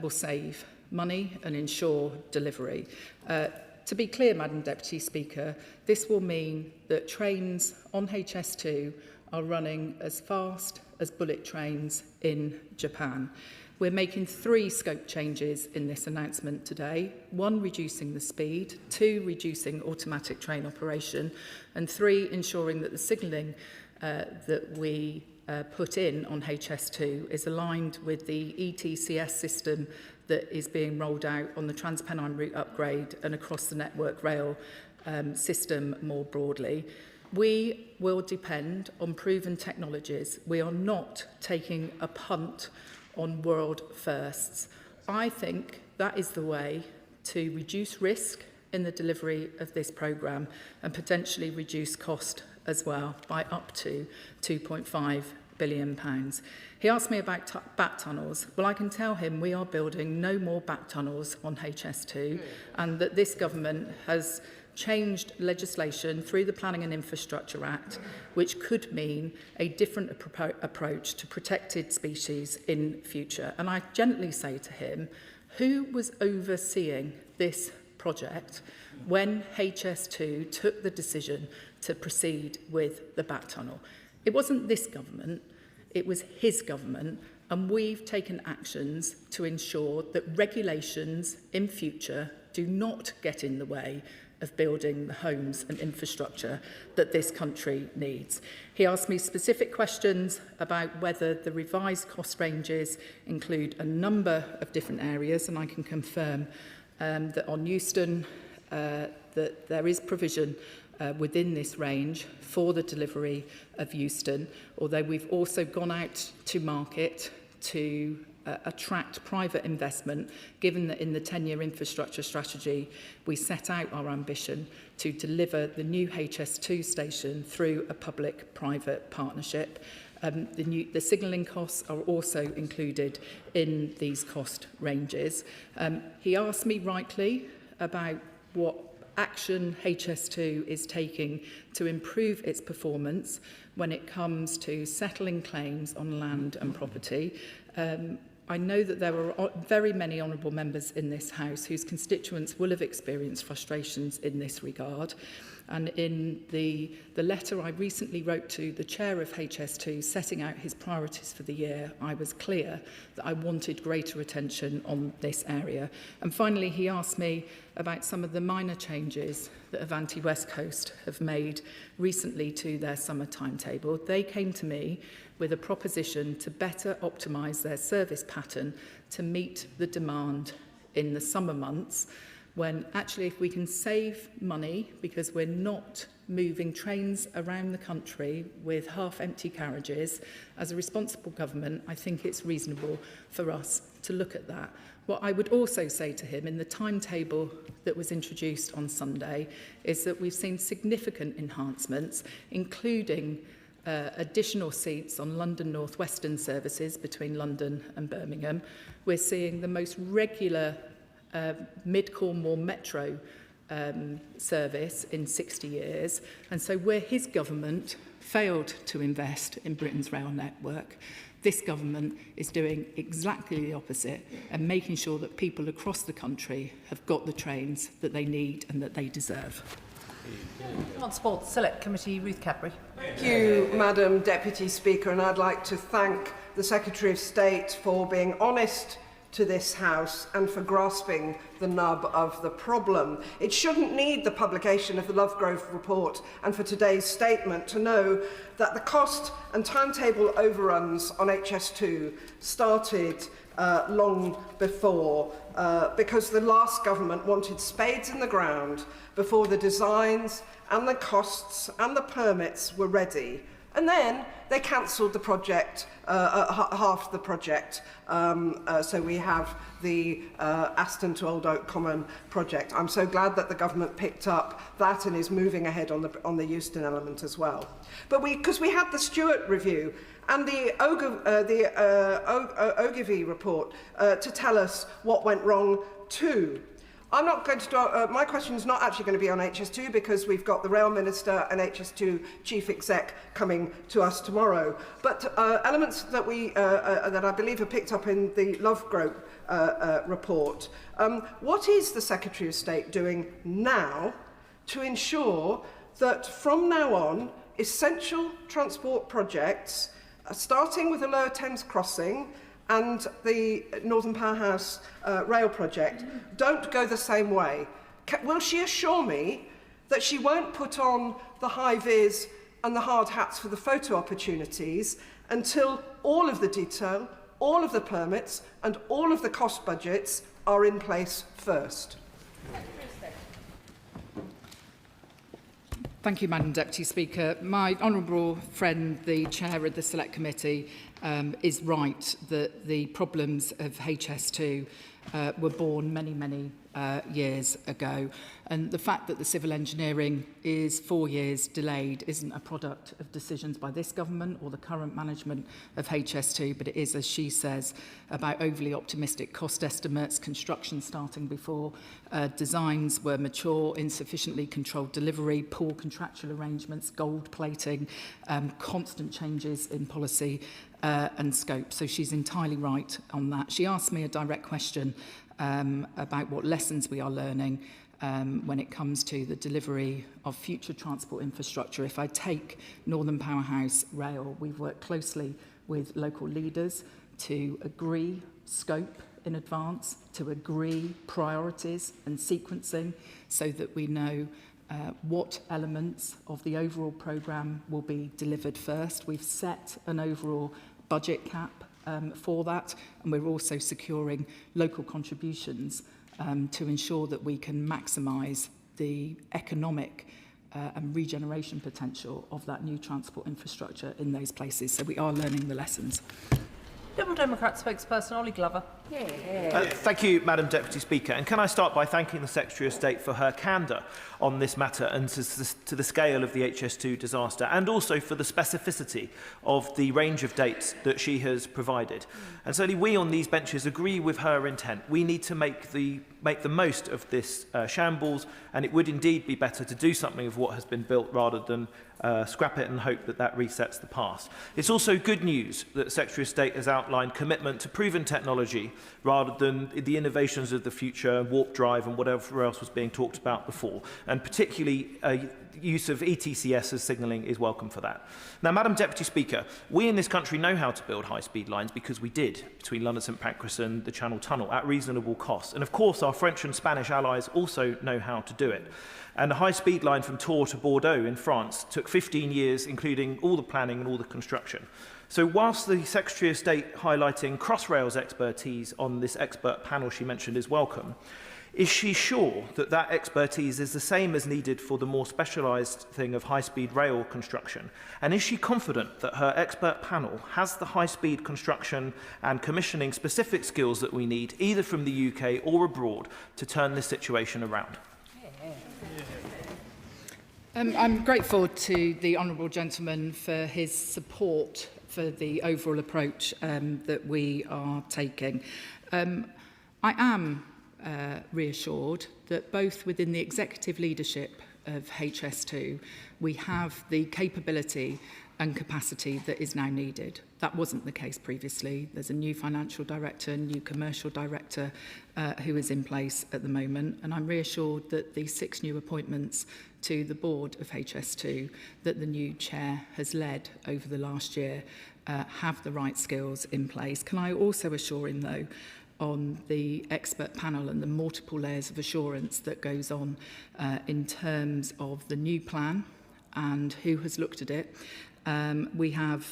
will save money and ensure delivery. To be clear, Madam Deputy Speaker, this will mean that trains on HS2 are running as fast as bullet trains in Japan. We're making 3 scope changes in this announcement today. 1, reducing the speed, 2, reducing automatic train operation, and 3, ensuring that the signalling that we put in on HS2 is aligned with the ETCS system that is being rolled out on the Transpennine route upgrade and across the Network Rail system more broadly. We will depend on proven technologies. We are not taking a punt on world firsts. I think that is the way to reduce risk in the delivery of this programme and potentially reduce cost as well by up to £2.5 billion. He asked me about bat tunnels. Well, I can tell him we are building no more bat tunnels on HS2 and that this government has changed legislation through the Planning and Infrastructure Act, which could mean a different approach to protected species in future. And I gently say to him, who was overseeing this project when HS2 took the decision to proceed with the bat tunnel? It wasn't this government, it was his government, and we've taken actions to ensure that regulations in future do not get in the way of building the homes and infrastructure that this country needs. He asked me specific questions about whether the revised cost ranges include a number of different areas, and I can confirm that on Euston that there is provision within this range for the delivery of Euston, although we've also gone out to market to attract private investment, given that in the 10-year infrastructure strategy we set out our ambition to deliver the new HS2 station through a public-private partnership. The signalling costs are also included in these cost ranges. He asked me rightly about what action HS2 is taking to improve its performance when it comes to settling claims on land and property. I know that there are very many honourable members in this House whose constituents will have experienced frustrations in this regard. And in the letter I recently wrote to the chair of HS2 setting out his priorities for the year, I was clear that I wanted greater attention on this area. And finally, he asked me about some of the minor changes that Avanti West Coast have made recently to their summer timetable. They came to me with a proposition to better optimise their service pattern to meet the demand in the summer months, when actually if we can save money because we're not moving trains around the country with half-empty carriages, as a responsible government, I think it's reasonable for us to look at that. What I would also say to him in the timetable that was introduced on Sunday is that we've seen significant enhancements, including additional seats on London North Western services between London and Birmingham. We're seeing the most regular Mid-Cornwall Metro service in 60 years. And so where his government failed to invest in Britain's rail network, this government is doing exactly the opposite and making sure that people across the country have got the trains that they need and that they deserve. On Sport Select Committee, Ruth Cadbury. Thank you, Madam Deputy Speaker, and I'd like to thank the Secretary of State for being honest to this House and for grasping the nub of the problem. It shouldn't need the publication of the Lovegrove report and for today's statement to know that the cost and timetable overruns on HS2 started long before because the last government wanted spades in the ground before the designs and the costs and the permits were ready. And then they cancelled the project, half the project. So we have the Aston to Old Oak Common project. I'm so glad that the government picked up that and is moving ahead on the Euston element as well. But because we had the Stewart review and the Ogilvy report to tell us what went wrong too. I'm not going to my question is not actually going to be on HS2 because we've got the Rail Minister and HS2 Chief Exec coming to us tomorrow. But elements that that I believe are picked up in the Lovegrove report. What is the Secretary of State doing now to ensure that from now on essential transport projects, starting with the Lower Thames Crossing and the Northern Powerhouse rail project, don't go the same way? Will she assure me that she won't put on the high-vis and the hard hats for the photo opportunities until all of the detail, all of the permits and all of the cost budgets are in place first? Thank you, Madam Deputy Speaker. My honourable friend, the Chair of the Select Committee, is right that the problems of HS2 were born many years ago. And the fact that the civil engineering is 4 years delayed isn't a product of decisions by this government or the current management of HS2, but it is, as she says, about overly optimistic cost estimates, construction starting before designs were mature, insufficiently controlled delivery, poor contractual arrangements, gold plating, constant changes in policy and scope. So she's entirely right on that. She asked me a direct question about what lessons we are learning when it comes to the delivery of future transport infrastructure. If I take Northern Powerhouse Rail, we've worked closely with local leaders to agree scope in advance, to agree priorities and sequencing so that we know what elements of the overall programme will be delivered first. We've set an overall budget cap for that, and we're also securing local contributions to ensure that we can maximise the economic and regeneration potential of that new transport infrastructure in those places. So we are learning the lessons. Liberal Democrat spokesperson Ollie Glover. Thank you, Madam Deputy Speaker. And can I start by thanking the Secretary of State for her candour on this matter and to the scale of the HS2 disaster, and also for the specificity of the range of dates that she has provided. And certainly we on these benches agree with her intent. We need to make the most of this shambles, and it would indeed be better to do something of what has been built rather than scrap it and hope that that resets the past. It's also good news that the Secretary of State has outlined commitment to proven technology rather than the innovations of the future, warp drive and whatever else was being talked about before. And particularly use of ETCS as signalling is welcome for that. Now, Madam Deputy Speaker, we in this country know how to build high-speed lines because we did between London St Pancras and the Channel Tunnel at reasonable cost. And of course, our French and Spanish allies also know how to do it. And the high-speed line from Tours to Bordeaux in France took 15 years, including all the planning and all the construction. So whilst the Secretary of State highlighting Crossrail's expertise on this expert panel she mentioned is welcome, is she sure that that expertise is the same as needed for the more specialised thing of high-speed rail construction? And is she confident that her expert panel has the high-speed construction and commissioning specific skills that we need, either from the UK or abroad, to turn this situation around? I'm grateful to the honourable gentleman for his support for the overall approach that we are taking. I am reassured that both within the executive leadership of HS2, we have the capability and capacity that is now needed. That wasn't the case previously. There's a new financial director, new commercial director who is in place at the moment, and I'm reassured that the 6 new appointments to the board of HS2 that the new chair has led over the last year have the right skills in place. Can I also assure him, though, on the expert panel and the multiple layers of assurance that goes on in terms of the new plan and who has looked at it. We have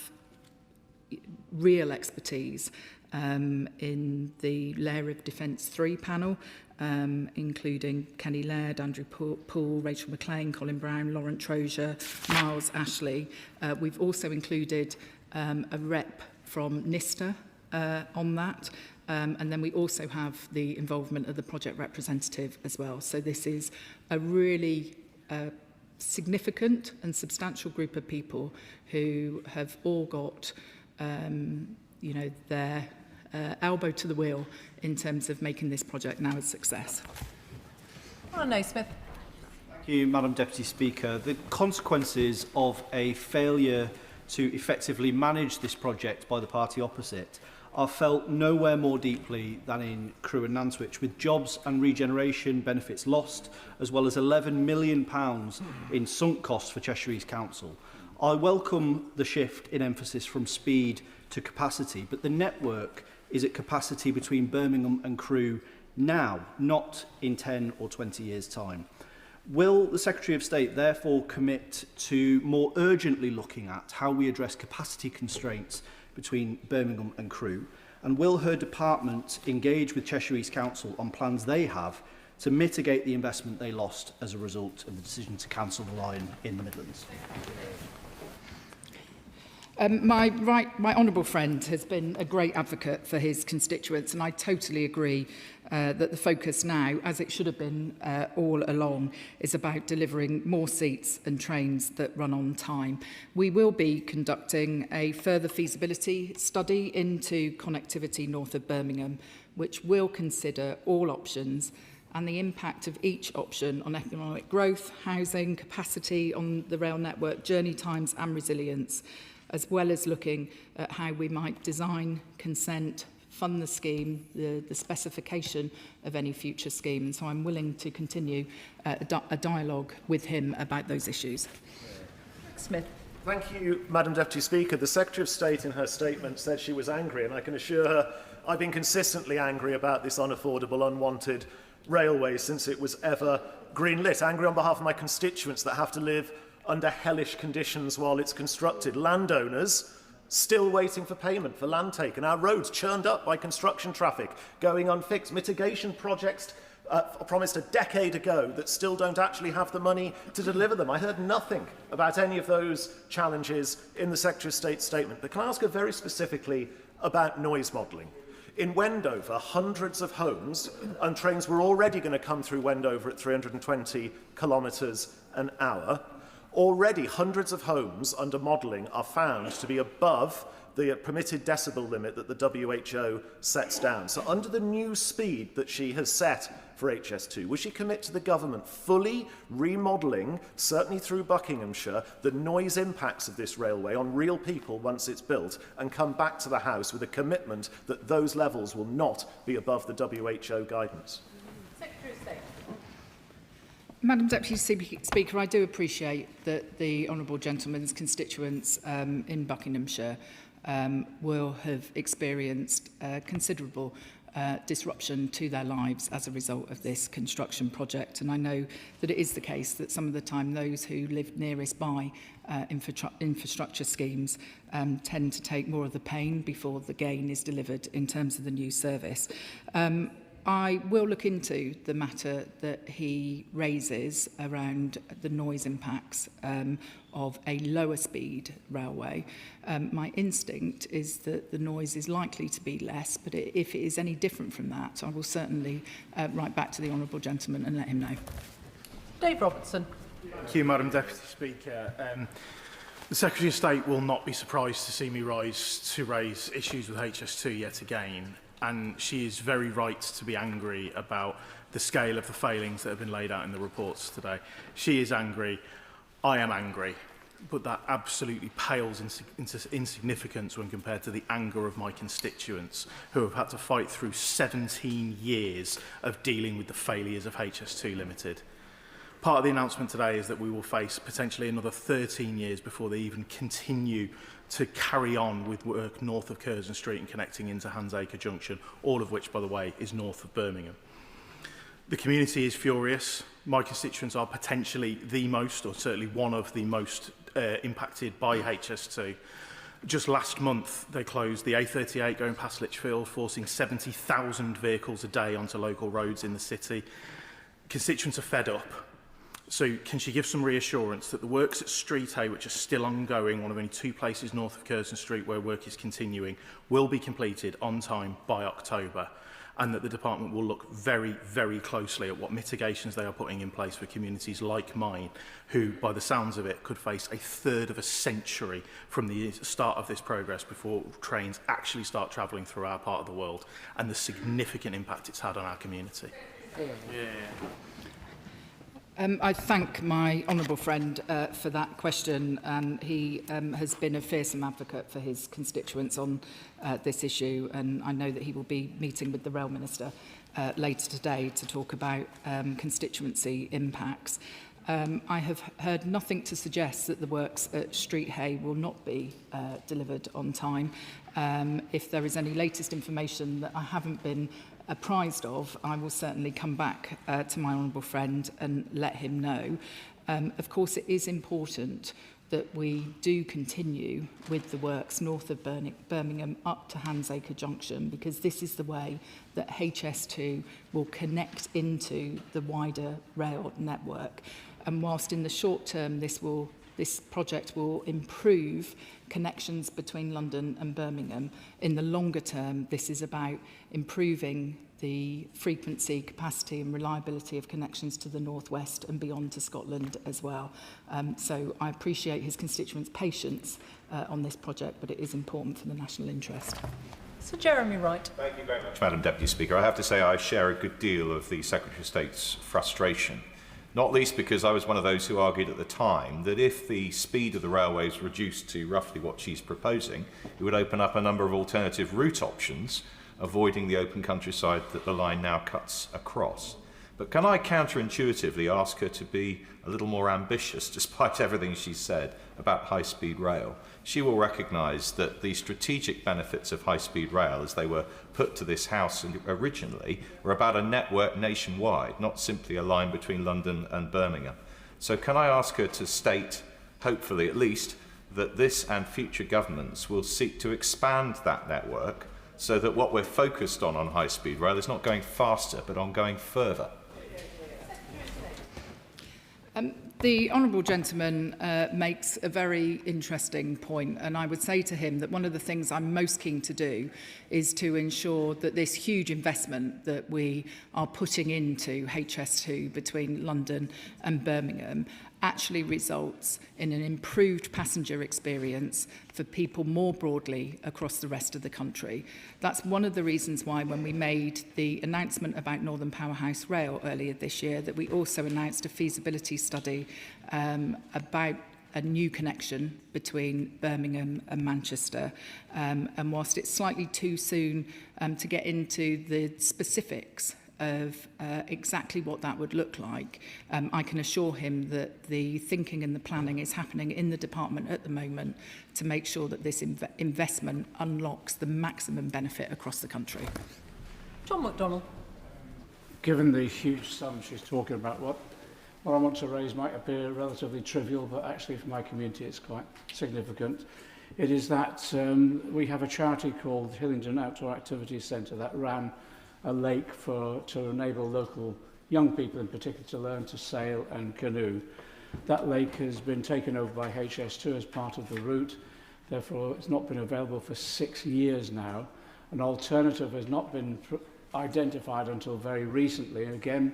real expertise in the Layer of Defence 3 panel, including Kenny Laird, Andrew Poole, Rachel McLean, Colin Brown, Laurent Trozier, Miles Ashley. We've also included a rep from NISTA on that. And then we also have the involvement of the project representative as well. So this is a really significant and substantial group of people who have all got, their elbow to the wheel in terms of making this project now a success. Naismith. Thank you, Madam Deputy Speaker. The consequences of a failure to effectively manage this project by the party opposite are felt nowhere more deeply than in Crewe and Nantwich, with jobs and regeneration benefits lost, as well as £11 million in sunk costs for Cheshire East Council. I welcome the shift in emphasis from speed to capacity, but the network is at capacity between Birmingham and Crewe now, not in 10 or 20 years' time. Will the Secretary of State therefore commit to more urgently looking at how we address capacity constraints between Birmingham and Crewe? And will her department engage with Cheshire East Council on plans they have to mitigate the investment they lost as a result of the decision to cancel the line in the Midlands? My honourable friend has been a great advocate for his constituents, and I totally agree that the focus now, as it should have been all along, is about delivering more seats and trains that run on time. We will be conducting a further feasibility study into connectivity north of Birmingham, which will consider all options and the impact of each option on economic growth, housing, capacity on the rail network, journey times and resilience, as well as looking at how we might design, consent, fund the scheme, the specification of any future scheme. And so I'm willing to continue a dialogue with him about those issues. Smith. Thank you, Madam Deputy Speaker. The Secretary of State in her statement said she was angry, and I can assure her I've been consistently angry about this unaffordable, unwanted railway since it was ever greenlit. Angry on behalf of my constituents that have to live under hellish conditions while it's constructed. Landowners still waiting for payment for land taken. Our roads churned up by construction traffic going unfixed. Mitigation projects promised a decade ago that still don't actually have the money to deliver them. I heard nothing about any of those challenges in the Secretary of State's statement. But can I ask her very specifically about noise modelling? In Wendover, hundreds of homes and trains were already going to come through Wendover at 320 kilometres an hour. Already, hundreds of homes under modelling are found to be above the permitted decibel limit that the WHO sets down. So under the new speed that she has set for HS2, will she commit to the government fully remodelling, certainly through Buckinghamshire, the noise impacts of this railway on real people once it's built, and come back to the House with a commitment that those levels will not be above the WHO guidance? Secretary of State. Madam Deputy Speaker, I do appreciate that the honourable gentleman's constituents in Buckinghamshire will have experienced considerable disruption to their lives as a result of this construction project. And I know that it is the case that some of the time those who live nearest by infrastructure schemes tend to take more of the pain before the gain is delivered in terms of the new service. I will look into the matter that he raises around the noise impacts of a lower speed railway. My instinct is that the noise is likely to be less, but if it is any different from that, I will certainly write back to the honourable gentleman and let him know. Dave Robertson. Thank you, Madam Deputy Speaker. The Secretary of State will not be surprised to see me raise issues with HS2 yet again. And she is very right to be angry about the scale of the failings that have been laid out in the reports today. She is angry. I am angry. But that absolutely pales into insignificance when compared to the anger of my constituents who have had to fight through 17 years of dealing with the failures of HS2 Limited. Part of the announcement today is that we will face potentially another 13 years before they even continue to carry on with work north of Curzon Street and connecting into Handsacre Junction, all of which, by the way, is north of Birmingham. The community is furious. My constituents are potentially the most, or certainly one of the most, impacted by HS2. Just last month, they closed the A38 going past Lichfield, forcing 70,000 vehicles a day onto local roads in the city. Constituents are fed up. So can she give some reassurance that the works at Street A, which are still ongoing, one of only two places north of Curzon Street where work is continuing, will be completed on time by October, and that the department will look very, very closely at what mitigations they are putting in place for communities like mine, who, by the sounds of it, could face a third of a century from the start of this progress before trains actually start travelling through our part of the world, and the significant impact it's had on our community. I thank my honourable friend for that question. He has been a fearsome advocate for his constituents on this issue, and I know that he will be meeting with the Rail Minister later today to talk about constituency impacts. I have heard nothing to suggest that the works at Street Hay will not be delivered on time. If there is any latest information that I haven't been apprised of, I will certainly come back to my honourable friend and let him know. Of course, it is important that we do continue with the works north of Birmingham up to Handsacre Junction, because this is the way that HS2 will connect into the wider rail network. And whilst in the short term this will this project will improve connections between London and Birmingham. In the longer term, this is about improving the frequency, capacity and reliability of connections to the northwest and beyond to Scotland as well. So I appreciate his constituents' patience on this project, but it is important for the national interest. Sir Jeremy Wright. Thank you very much, Madam Deputy Speaker. I have to say I share a good deal of the Secretary of State's frustration, not least because I was one of those who argued at the time that if the speed of the railways reduced to roughly what she's proposing, it would open up a number of alternative route options, avoiding the open countryside that the line now cuts across. But can I counterintuitively ask her to be a little more ambitious, despite everything she said about high-speed rail? She will recognise that the strategic benefits of high-speed rail, as they were put to this House originally, were about a network nationwide, not simply a line between London and Birmingham. So can I ask her to state, hopefully at least, that this and future governments will seek to expand that network so that what we're focused on high-speed rail is not going faster, but on going further? The honourable gentleman makes a very interesting point, and I would say to him that one of the things I'm most keen to do is to ensure that this huge investment that we are putting into HS2 between London and Birmingham actually results in an improved passenger experience for people more broadly across the rest of the country. That's one of the reasons why when we made the announcement about Northern Powerhouse Rail earlier this year, that we also announced a feasibility study about a new connection between Birmingham and Manchester. And whilst it's slightly too soon to get into the specifics of exactly what that would look like, I can assure him that the thinking and the planning is happening in the department at the moment to make sure that this investment unlocks the maximum benefit across the country. John McDonnell. Given the huge sum she's talking about, what I want to raise might appear relatively trivial, but actually for my community it's quite significant. It is that we have a charity called Hillingdon Outdoor Activities Centre that ran a lake to enable local young people in particular to learn to sail and canoe. That lake has been taken over by HS2 as part of the route. Therefore, it's not been available for 6 years now. An alternative has not been identified until very recently, and again,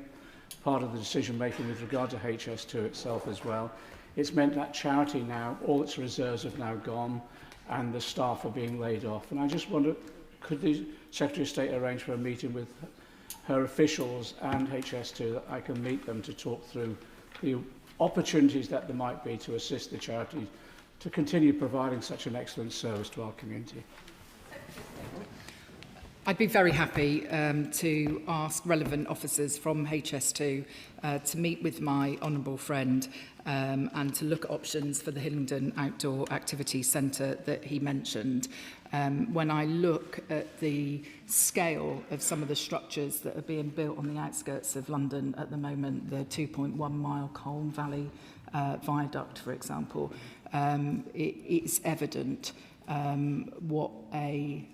part of the decision-making with regard to HS2 itself as well. It's meant that charity now, all its reserves have now gone, and the staff are being laid off. And I just wonder, could the Secretary of State arrange for a meeting with her officials and HS2 that I can meet them to talk through the opportunities that there might be to assist the charity to continue providing such an excellent service to our community? I'd be very happy to ask relevant officers from HS2 to meet with my honourable friend and to look at options for the Hillingdon Outdoor Activities Centre that he mentioned. When I look at the scale of some of the structures that are being built on the outskirts of London at the moment, the 2.1 mile Colne Valley viaduct, for example, it's evident what a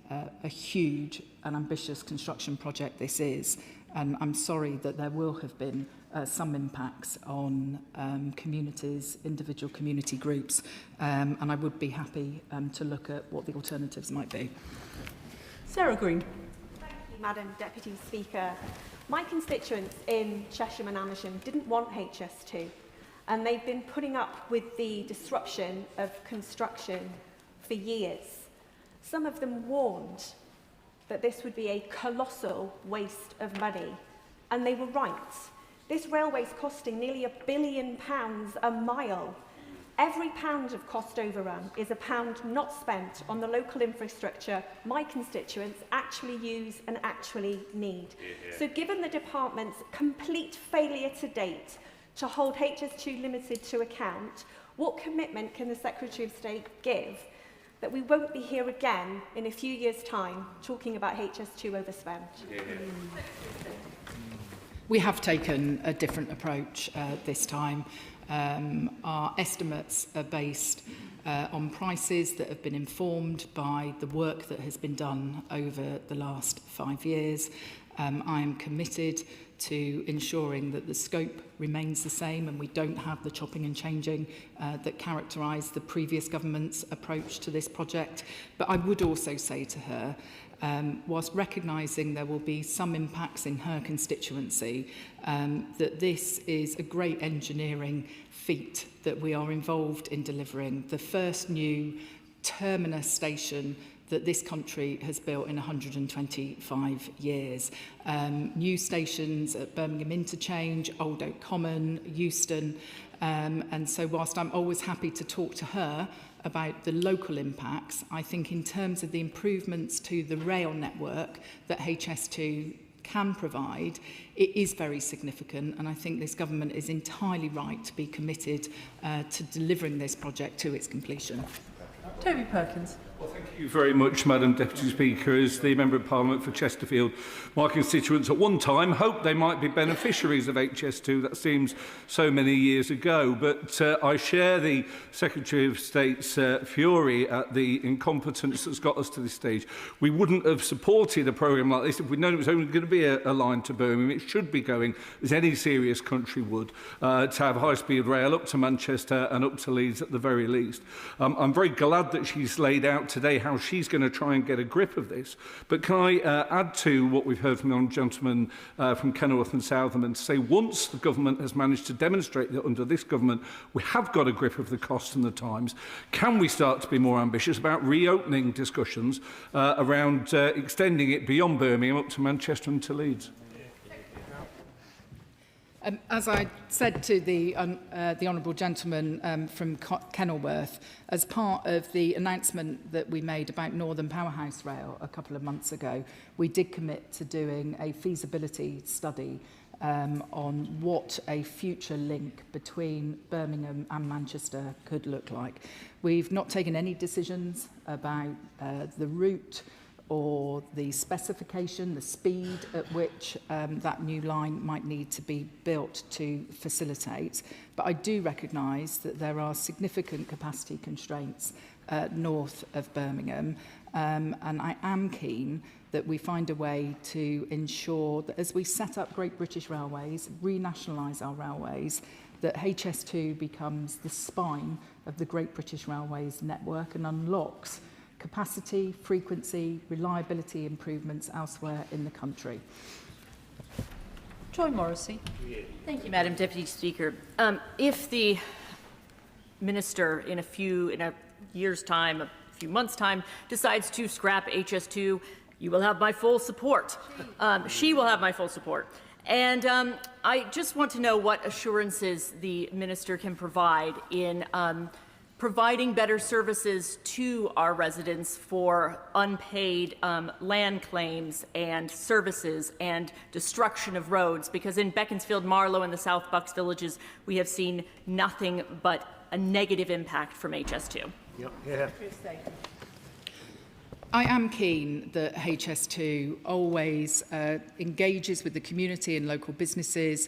huge and ambitious construction project this is. And I'm sorry that there will have been some impacts on communities, individual community groups, and I would be happy to look at what the alternatives might be. Sarah Green. Thank you, Madam Deputy Speaker. My constituents in Cheshire and Amersham didn't want HS2, and they've been putting up with the disruption of construction for years. Some of them warned that this would be a colossal waste of money, and they were right. This railway is costing nearly £1 billion a mile. Every pound of cost overrun is a pound not spent on the local infrastructure my constituents actually use and actually need. So given the department's complete failure to date to hold HS2 Limited to account, what commitment can the Secretary of State give that we won't be here again in a few years' time talking about HS2 overspend? We have taken a different approach this time. Our estimates are based on prices that have been informed by the work that has been done over the last 5 years. I am committed to ensuring that the scope remains the same and we don't have the chopping and changing that characterised the previous government's approach to this project. But I would also say to her, whilst recognising there will be some impacts in her constituency, that this is a great engineering feat that we are involved in delivering. The first new terminus station that this country has built in 125 years. New stations at Birmingham Interchange, Old Oak Common, Euston. And so whilst I'm always happy to talk to her about the local impacts, I think in terms of the improvements to the rail network that HS2 can provide, it is very significant, and I think this government is entirely right to be committed to delivering this project to its completion. Toby Perkins. Well, thank you very much, Madam Deputy Speaker. As the Member of Parliament for Chesterfield, my constituents at one time hoped they might be beneficiaries of HS2. That seems so many years ago. But I share the Secretary of State's fury at the incompetence that's got us to this stage. We wouldn't have supported a programme like this if we'd known it was only going to be a line to Birmingham. It should be going, as any serious country would, to have high-speed rail up to Manchester and up to Leeds at the very least. I'm very glad that she's laid out today how she's going to try and get a grip of this. But can I add to what we've heard from the honourable gentleman from Kenilworth and Southam and say once the government has managed to demonstrate that under this government we have got a grip of the costs and the times, can we start to be more ambitious about reopening discussions around extending it beyond Birmingham up to Manchester and to Leeds? As I said to the honourable gentleman from Kenilworth, as part of the announcement that we made about Northern Powerhouse Rail a couple of months ago, we did commit to doing a feasibility study on what a future link between Birmingham and Manchester could look like. We've not taken any decisions about the route or the specification, the speed at which that new line might need to be built to facilitate. But I do recognise that there are significant capacity constraints north of Birmingham, and I am keen that we find a way to ensure that as we set up Great British Railways, renationalise our railways, that HS2 becomes the spine of the Great British Railways network and unlocks capacity, frequency, reliability improvements elsewhere in the country. Joy Morrissey. Thank you, Madam Deputy Speaker. If the Minister in a year's time, a few months' time, decides to scrap HS2, you will have my full support. She will have my full support. And I just want to know what assurances the Minister can provide in providing better services to our residents for unpaid land claims and services and destruction of roads, because in Beaconsfield, Marlow and the South Bucks villages, we have seen nothing but a negative impact from HS2. Yep. Yeah. I am keen that HS2 always engages with the community and local businesses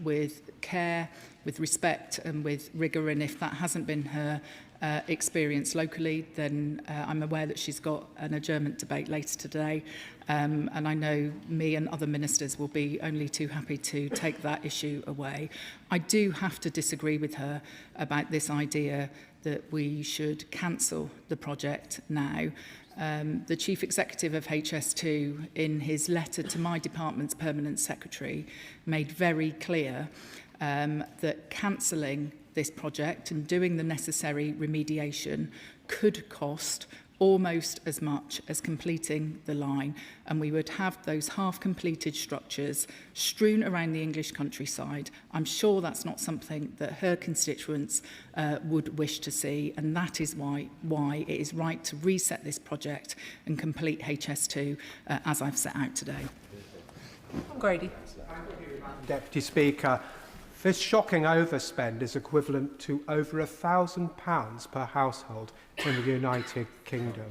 with care, with respect and with rigour, and if that hasn't been her experience locally, then I'm aware that she's got an adjournment debate later today, and I know me and other ministers will be only too happy to take that issue away. I do have to disagree with her about this idea that we should cancel the project now. The Chief Executive of HS2, in his letter to my department's Permanent Secretary, made very clear that cancelling this project and doing the necessary remediation could cost almost as much as completing the line, and we would have those half-completed structures strewn around the English countryside. I'm sure that's not something that her constituents would wish to see, and that is why it is right to reset this project and complete HS2 as I've set out today. Grady. Deputy Speaker, this shocking overspend is equivalent to over £1,000 per household in the United Kingdom.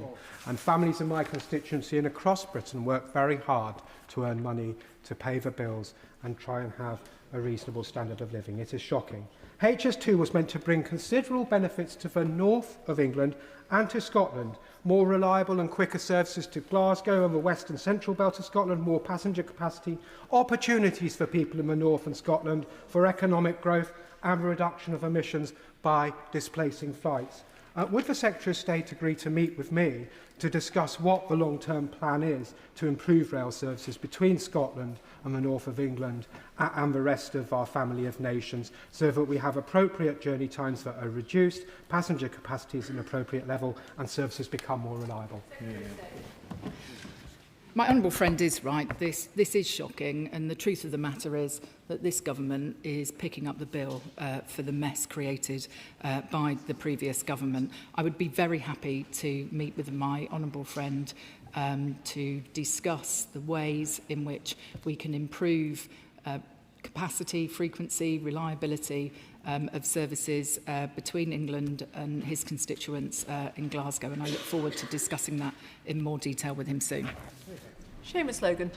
And families in my constituency and across Britain work very hard to earn money to pay the bills and try and have a reasonable standard of living. It is shocking. HS2 was meant to bring considerable benefits to the north of England and to Scotland. More reliable and quicker services to Glasgow and the west and central belt of Scotland, more passenger capacity, opportunities for people in the north and Scotland for economic growth and reduction of emissions by displacing flights. Would the Secretary of State agree to meet with me to discuss what the long-term plan is to improve rail services between Scotland and the north of England and the rest of our family of nations, so that we have appropriate journey times that are reduced, passenger capacities at an appropriate level, and services become more reliable? My honourable friend is right. This is shocking, and the truth of the matter is that this government is picking up the bill for the mess created by the previous government. I would be very happy to meet with my honourable friend to discuss the ways in which we can improve capacity, frequency, reliability of services between England and his constituents in Glasgow, and I look forward to discussing that in more detail with him soon. Seamus Logan.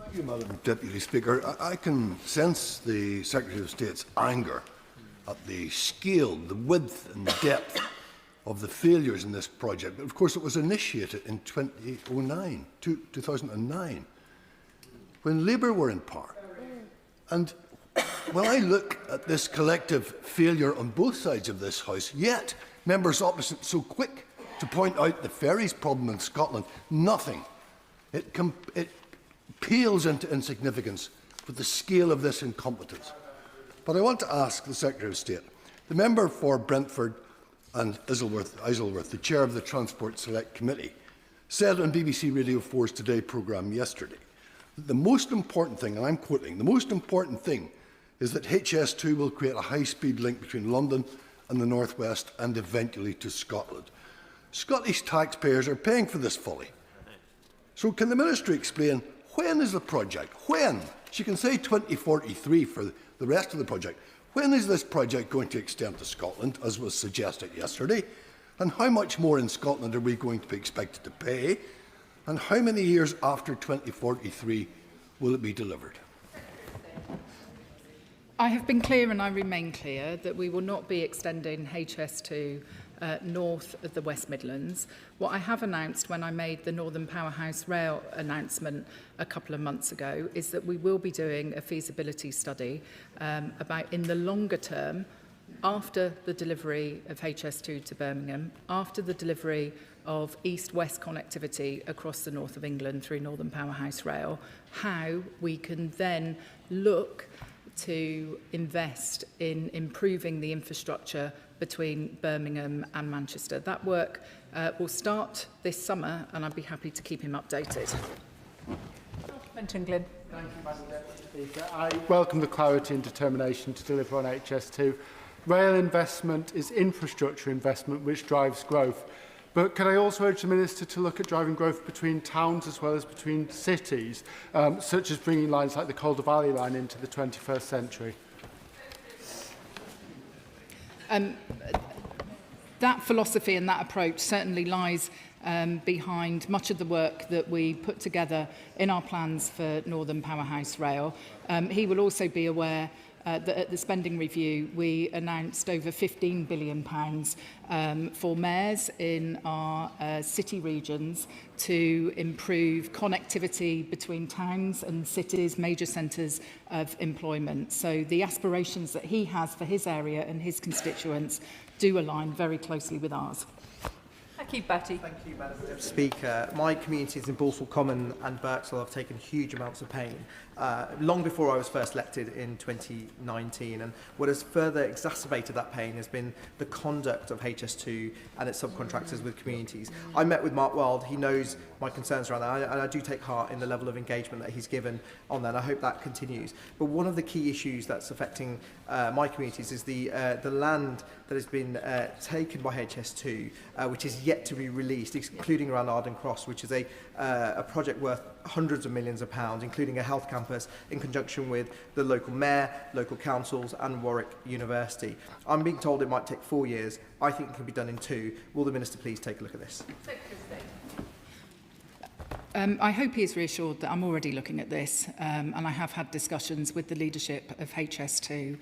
Thank you, Madam Deputy Speaker. I can sense the Secretary of State's anger at the scale, the width and depth of the failures in this project. But of course it was initiated in 2009, when Labour were in power. And when I look at this collective failure on both sides of this House, yet members opposite so quick to point out the ferries problem in Scotland, nothing. It pales into insignificance with the scale of this incompetence. But I want to ask the Secretary of State, the member for Brentford and Isleworth, the chair of the Transport Select Committee, said on BBC Radio 4's Today programme yesterday that the most important thing, and I'm quoting, the most important thing is that HS2 will create a high-speed link between London and the North West and eventually to Scotland. Scottish taxpayers are paying for this folly. So can the Ministry explain when is the project? When? She can say 2043 for the rest of the project. When is this project going to extend to Scotland, as was suggested yesterday? And how much more in Scotland are we going to be expected to pay? And how many years after 2043 will it be delivered? I have been clear, and I remain clear, that we will not be extending HS2 north of the West Midlands. What I have announced when I made the Northern Powerhouse Rail announcement a couple of months ago is that we will be doing a feasibility study about, in the longer term, after the delivery of HS2 to Birmingham, after the delivery of east-west connectivity across the north of England through Northern Powerhouse Rail, how we can then look to invest in improving the infrastructure between Birmingham and Manchester. That work will start this summer, and I'd be happy to keep him updated. Menton Glyn. Thank you, Madam Deputy Speaker. I welcome the clarity and determination to deliver on HS2. Rail investment is infrastructure investment which drives growth. But can I also urge the Minister to look at driving growth between towns as well as between cities, such as bringing lines like the Calder Valley line into the 21st century? That philosophy and that approach certainly lies behind much of the work that we put together in our plans for Northern Powerhouse Rail. He will also be aware that at the spending review we announced over £15 billion for mayors in our city regions to improve connectivity between towns and cities, major centres of employment. So the aspirations that he has for his area and his constituents do align very closely with ours. Batty. Thank you, Madam Deputy Speaker. My communities in Balsall Common and Birksall have taken huge amounts of pain long before I was first elected in 2019, and what has further exacerbated that pain has been the conduct of HS2 and its subcontractors with communities. I met with Mark Wild. He knows my concerns around that, and I do take heart in the level of engagement that he's given on that, and I hope that continues. But one of the key issues that's affecting my communities is the land that has been taken by HS2, which is yet to be released, including around Arden Cross, which is a project worth hundreds of millions of pounds, including a health campus in conjunction with the local mayor, local councils and Warwick University. I'm being told it might take 4 years. I think it can be done in 2. Will the Minister please take a look at this? I hope he is reassured that I'm already looking at this, and I have had discussions with the leadership of HS2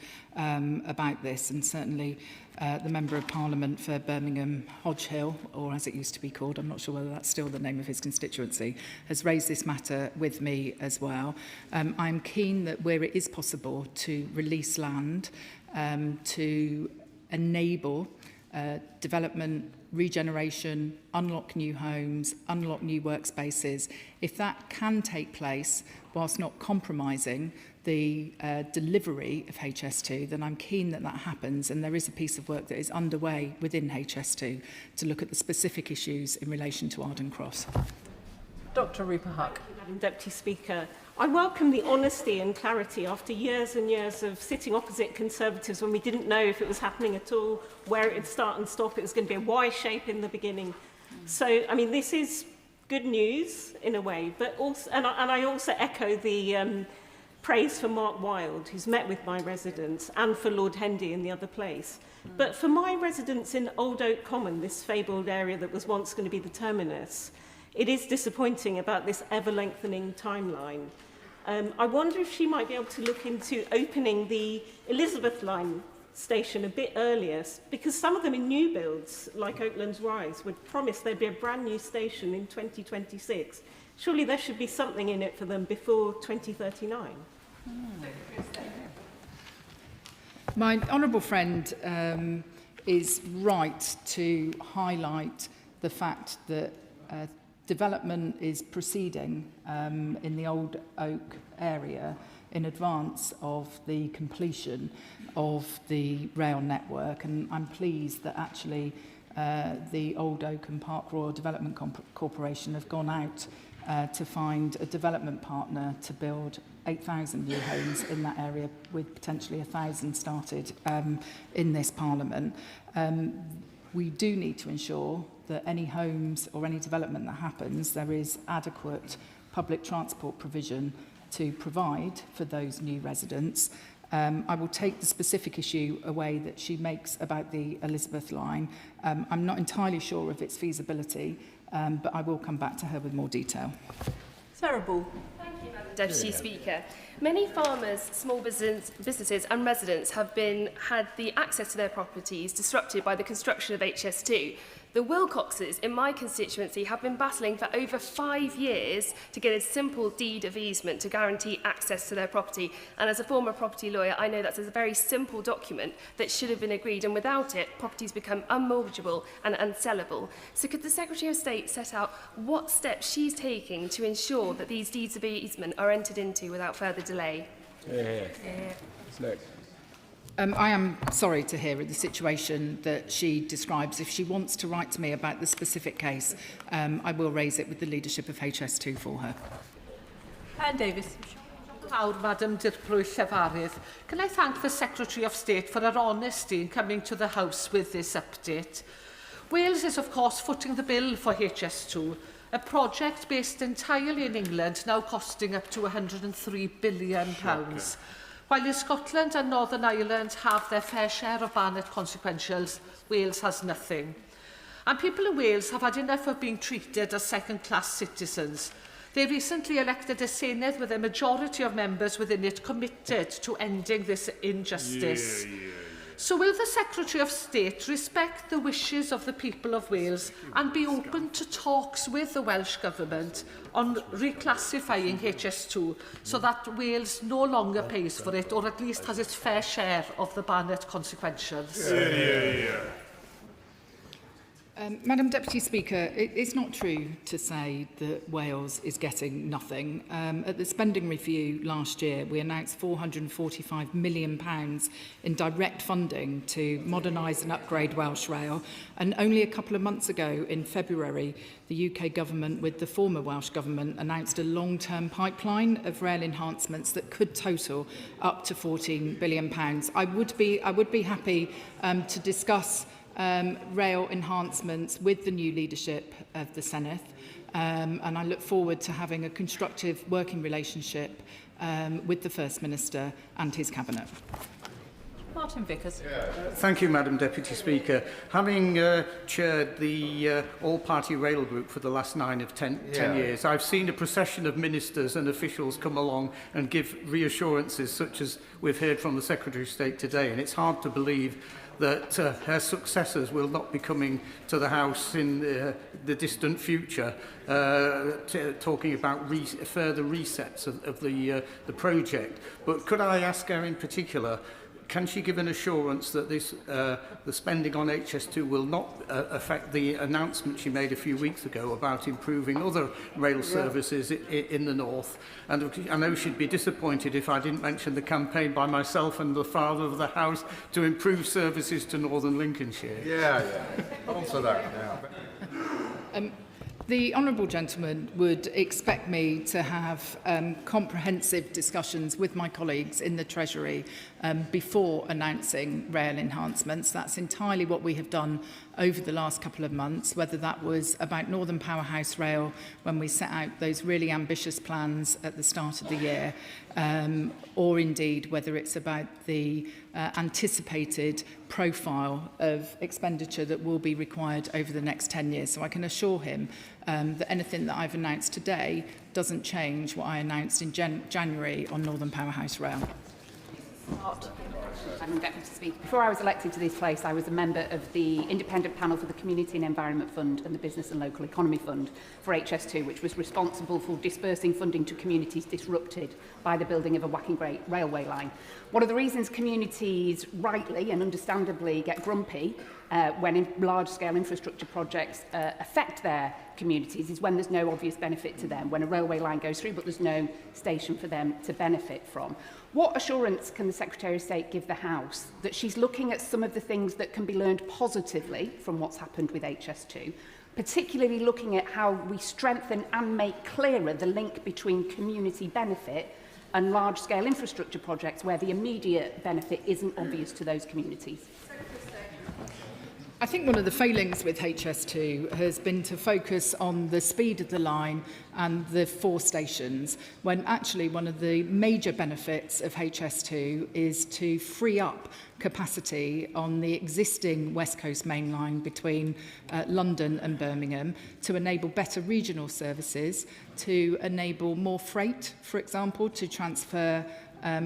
about this, and certainly the Member of Parliament for Birmingham Hodge Hill, or as it used to be called, I'm not sure whether that's still the name of his constituency, has raised this matter with me as well. I'm keen that where it is possible to release land to enable development, regeneration, unlock new homes, unlock new workspaces. If that can take place whilst not compromising the delivery of HS2, then I'm keen that that happens, and there is a piece of work that is underway within HS2 to look at the specific issues in relation to Arden Cross. Dr. Rupert Huck. Madam Deputy Speaker, I welcome the honesty and clarity after years and years of sitting opposite Conservatives when we didn't know if it was happening at all, where it would start and stop. It was going to be a Y shape in the beginning. So, I mean, this is good news in a way, but also, and I also echo the praise for Mark Wilde, who's met with my residents, and for Lord Hendy in the other place. But for my residents in Old Oak Common, this fabled area that was once going to be the terminus, it is disappointing about this ever-lengthening timeline. I wonder if she might be able to look into opening the Elizabeth Line station a bit earlier, because some of them in new builds, like Oakland's Rise, would promise there'd be a brand new station in 2026. Surely there should be something in it for them before 2039. My honourable friend is right to highlight the fact that development is proceeding in the Old Oak area in advance of the completion of the rail network, and I'm pleased that actually the Old Oak and Park Royal Development Corporation have gone out to find a development partner to build 8,000 new homes in that area, with potentially 1,000 started in this Parliament. We do need to ensure that any homes or any development that happens, there is adequate public transport provision to provide for those new residents. I will take the specific issue away that she makes about the Elizabeth Line. I'm not entirely sure of its feasibility, but I will come back to her with more detail. Sarah Ball. Thank you, Madam Deputy Speaker. Many farmers, small businesses and residents have had the access to their properties disrupted by the construction of HS2. The Wilcoxes in my constituency have been battling for over 5 years to get a simple deed of easement to guarantee access to their property. And as a former property lawyer, I know that's a very simple document that should have been agreed, and without it, properties become unmortgageable and unsellable. So could the Secretary of State set out what steps she's taking to ensure that these deeds of easement are entered into without further delay? I am sorry to hear the situation that she describes. If she wants to write to me about the specific case, I will raise it with the leadership of HS2 for her. Anne Davis. Madam Dirprwy Llefarydd. Can I thank the Secretary of State for her honesty in coming to the House with this update? Wales is, of course, footing the bill for HS2, a project based entirely in England, now costing up to £103 billion. While in Scotland and Northern Ireland have their fair share of Barnett consequentials, Wales has nothing. And people in Wales have had enough of being treated as second-class citizens. They recently elected a Senedd with a majority of members within it committed to ending this injustice. So will the Secretary of State respect the wishes of the people of Wales and be open to talks with the Welsh Government on reclassifying HS2 so that Wales no longer pays for it, or at least has its fair share of the Barnett consequentials? Madam Deputy Speaker, it's not true to say that Wales is getting nothing. At the spending review last year, we announced £445 million in direct funding to modernise and upgrade Welsh Rail. And only a couple of months ago, in February, the UK government, with the former Welsh government, announced a long-term pipeline of rail enhancements that could total up to £14 billion. I would be happy to discuss rail enhancements with the new leadership of the Senedd, and I look forward to having a constructive working relationship with the First Minister and his Cabinet. Martin Vickers. Thank you, Madam Deputy Speaker. Having chaired the all-party rail group for the last 9 of 10 years, I've seen a procession of ministers and officials come along and give reassurances such as we've heard from the Secretary of State today, and it's hard to believe that her successors will not be coming to the House in the distant future talking about further resets of the project. But could I ask her in particular, can she give an assurance that this, the spending on HS2 will not affect the announcement she made a few weeks ago about improving other rail services in the north? And I know she'd be disappointed if I didn't mention the campaign by myself and the Father of the House to improve services to northern Lincolnshire. Answer that. The honourable gentleman would expect me to have comprehensive discussions with my colleagues in the Treasury before announcing rail enhancements. That's entirely what we have done over the last couple of months, whether that was about Northern Powerhouse Rail when we set out those really ambitious plans at the start of the year, or indeed whether it's about the anticipated profile of expenditure that will be required over the next 10 years. So I can assure him that anything that I've announced today doesn't change what I announced in January on Northern Powerhouse Rail. Madam Deputy Speaker, before I was elected to this place, I was a member of the independent panel for the Community and Environment Fund and the Business and Local Economy Fund for HS2, which was responsible for dispersing funding to communities disrupted by the building of a Whacking railway line. One of the reasons communities rightly and understandably get grumpy when large-scale infrastructure projects affect their communities is when there's no obvious benefit to them, when a railway line goes through but there's no station for them to benefit from. What assurance can the Secretary of State give the House that she's looking at some of the things that can be learned positively from what's happened with HS2, particularly looking at how we strengthen and make clearer the link between community benefit and large-scale infrastructure projects where the immediate benefit isn't obvious to those communities? I think one of the failings with HS2 has been to focus on the speed of the line and the 4 stations, when actually one of the major benefits of HS2 is to free up capacity on the existing West Coast main line between London and Birmingham to enable better regional services, to enable more freight, for example, to transfer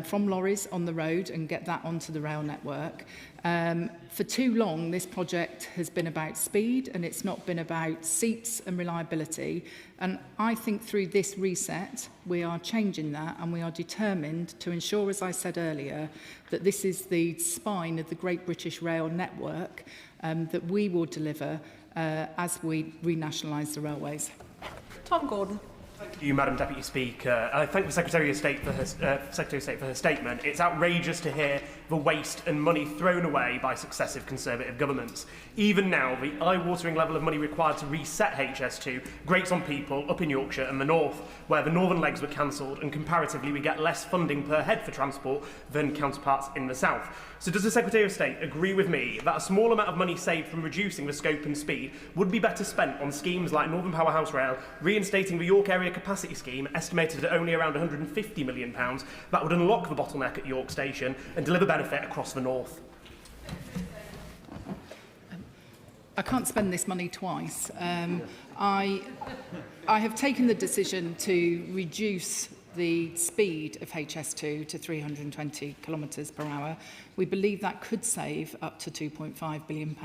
from lorries on the road and get that onto the rail network. For too long, this project has been about speed and it's not been about seats and reliability. And I think through this reset, we are changing that and we are determined to ensure, as I said earlier, that this is the spine of the Great British Rail network that we will deliver as we renationalise the railways. Tom Gordon. Thank you, Madam Deputy Speaker. I thank the Secretary of State for her statement. It's outrageous to hear the waste and money thrown away by successive Conservative governments. Even now, the eye-watering level of money required to reset HS2 grates on people up in Yorkshire and the north, where the northern legs were cancelled and comparatively we get less funding per head for transport than counterparts in the south. So does the Secretary of State agree with me that a small amount of money saved from reducing the scope and speed would be better spent on schemes like Northern Powerhouse Rail, reinstating the York Area Capacity Scheme, estimated at only around £150 million, that would unlock the bottleneck at York Station and deliver benefit across the north? I can't spend this money twice. I have taken the decision to reduce the speed of HS2 to 320 kilometres per hour. We believe that could save up to £2.5 billion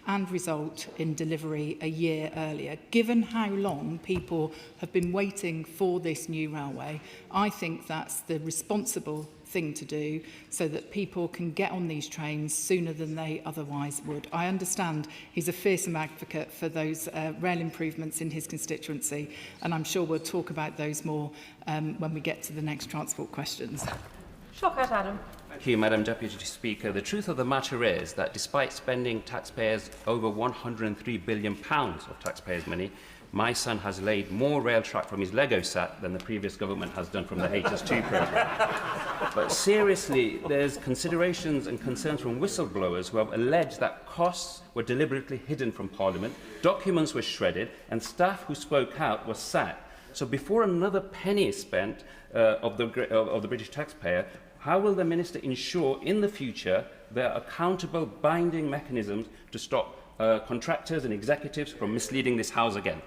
and result in delivery a year earlier. Given how long people have been waiting for this new railway, I think that's the responsible thing to do so that people can get on these trains sooner than they otherwise would. I understand he's a fearsome advocate for those rail improvements in his constituency, and I'm sure we'll talk about those more when we get to the next transport questions. Shockout Adam. Thank you, Madam Deputy Speaker. The truth of the matter is that despite spending taxpayers over £103 billion of taxpayers' money, my son has laid more rail track from his Lego set than the previous government has done from the HS2 programme. But seriously, there's considerations and concerns from whistleblowers who have alleged that costs were deliberately hidden from Parliament, documents were shredded, and staff who spoke out were sacked. So before another penny is spent of the British taxpayer, How will the Minister ensure in the future there are accountable binding mechanisms to stop contractors and executives from misleading this House again?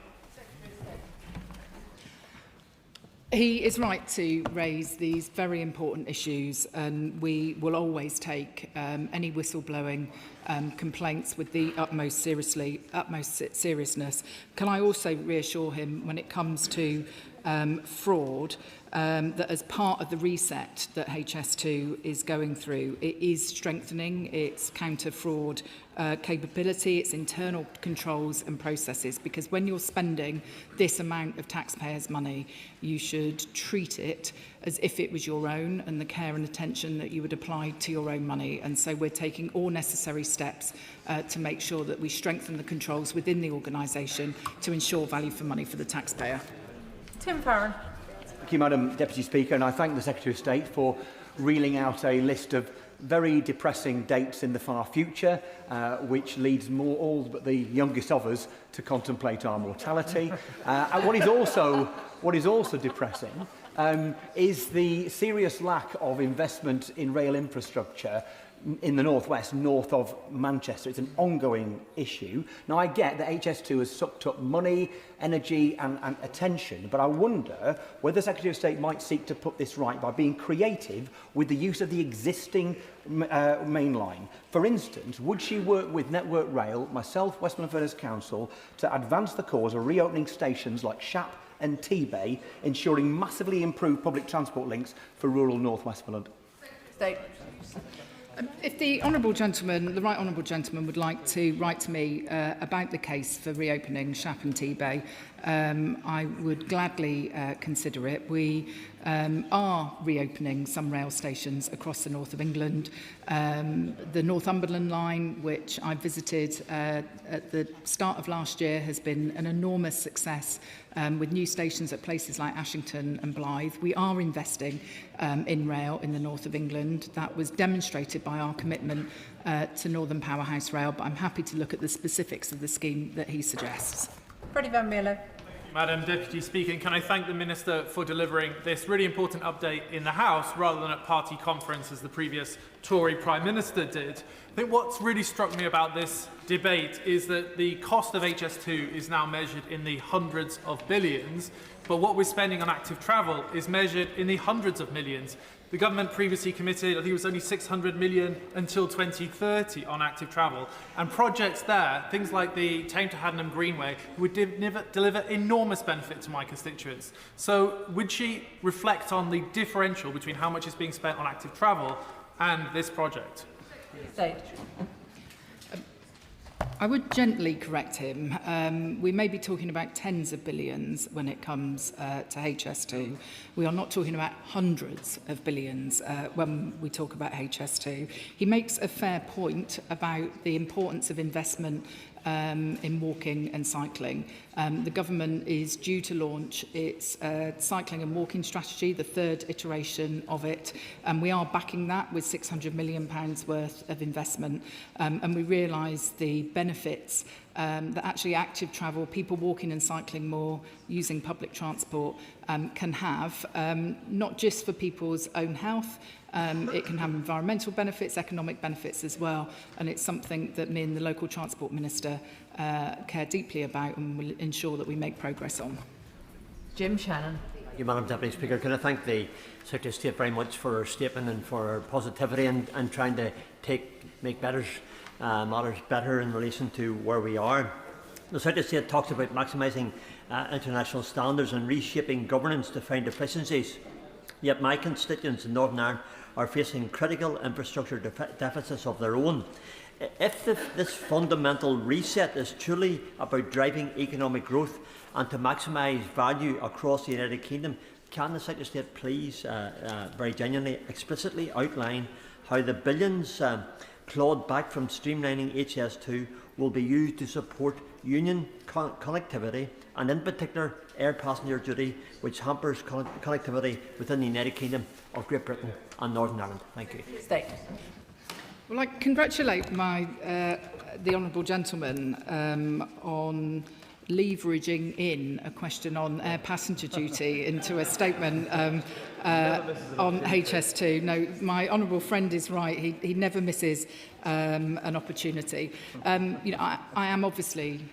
He is right to raise these very important issues, and we will always take any whistleblowing complaints with the utmost seriousness. Can I also reassure him when it comes to fraud, that as part of the reset that HS2 is going through, it is strengthening its counter-fraud capability, its internal controls and processes, because when you're spending this amount of taxpayers' money, you should treat it as if it was your own, and the care and attention that you would apply to your own money. And so we're taking all necessary steps to make sure that we strengthen the controls within the organisation to ensure value for money for the taxpayer. Tim Farron. Thank you, Madam Deputy Speaker, and I thank the Secretary of State for reeling out a list of very depressing dates in the far future, which leads all but the youngest of us to contemplate our mortality. And what is also depressing is the serious lack of investment in rail infrastructure in the northwest, north of Manchester. It's an ongoing issue. Now, I get that HS2 has sucked up money, energy and attention, but I wonder whether the Secretary of State might seek to put this right by being creative with the use of the existing main line. For instance, would she work with Network Rail, myself, Westmorland Furness Council, to advance the cause of reopening stations like Shap and T-Bay, ensuring massively improved public transport links for rural North Westmorland? State. If the Honourable Gentleman, the Right Honourable Gentleman, would like to write to me about the case for reopening Shap and T-Bay, I would gladly consider it. We are reopening some rail stations across the north of England. The Northumberland line, which I visited at the start of last year, has been an enormous success with new stations at places like Ashington and Blythe. We are investing in rail in the north of England. That was demonstrated by our commitment to Northern Powerhouse Rail, but I'm happy to look at the specifics of the scheme that he suggests. Freddie Van Mierlo. Madam Deputy Speaker, can I thank the Minister for delivering this really important update in the House rather than at party conference as the previous Tory Prime Minister did. I think what's really struck me about this debate is that the cost of HS2 is now measured in the hundreds of billions, but what we're spending on active travel is measured in the hundreds of millions. The government previously committed, I think it was only 600 million until 2030 on active travel. And projects there, things like the Tame to Haddenham Greenway, would deliver enormous benefit to my constituents. So would she reflect on the differential between how much is being spent on active travel and this project? State. I would gently correct him. We may be talking about tens of billions when it comes to HS2. We are not talking about hundreds of billions when we talk about HS2. He makes a fair point about the importance of investment in walking and cycling. The government is due to launch its cycling and walking strategy, the third iteration of it, and we are backing that with £600 million worth of investment, and we realise the benefits that actually active travel, people walking and cycling more, using public transport, can have, not just for people's own health. It can have environmental benefits, economic benefits as well, and it's something that me and the local Transport Minister care deeply about and will ensure that we make progress on. Jim Shannon. Thank you, Madam Deputy Speaker. Can I thank the Secretary of State very much for her statement and for her positivity and trying to make matters better in relation to where we are. The Secretary of State talks about maximising international standards and reshaping governance to find efficiencies. Yet my constituents in Northern Ireland are facing critical infrastructure deficits of their own. If this fundamental reset is truly about driving economic growth and to maximise value across the United Kingdom, can the Secretary of State please very genuinely, explicitly outline how the billions clawed back from streamlining HS2 will be used to support union connectivity and in particular air passenger duty, which hampers connectivity within the United Kingdom of Great Britain and Northern Ireland? Thank you. State. Well, I congratulate the Honourable Gentleman on leveraging in a question on air passenger duty into a statement on HS2. No, my honourable friend is right. He never misses an opportunity. I am obviously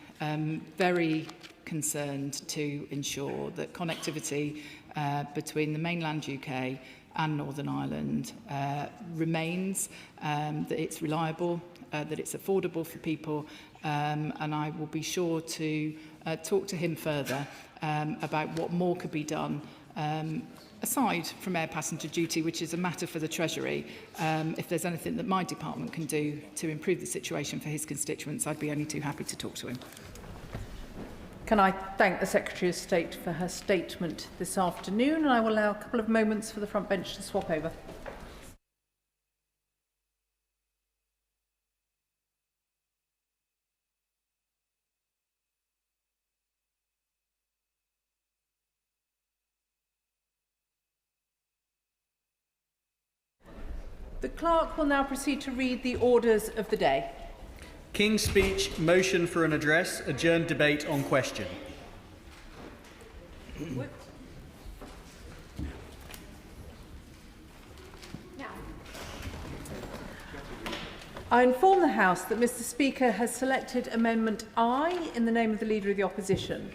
very concerned to ensure that connectivity between the mainland UK and Northern Ireland remains, that it's reliable, that it's affordable for people, and I will be sure to talk to him further about what more could be done aside from air passenger duty, which is a matter for the Treasury. If there's anything that my department can do to improve the situation for his constituents, I'd be only too happy to talk to him. Can I thank the Secretary of State for her statement this afternoon, and I will allow a couple of moments for the front bench to swap over. The clerk will now proceed to read the orders of the day. King's Speech, motion for an address, adjourned debate on question. I inform the House that Mr Speaker has selected Amendment I in the name of the Leader of the Opposition.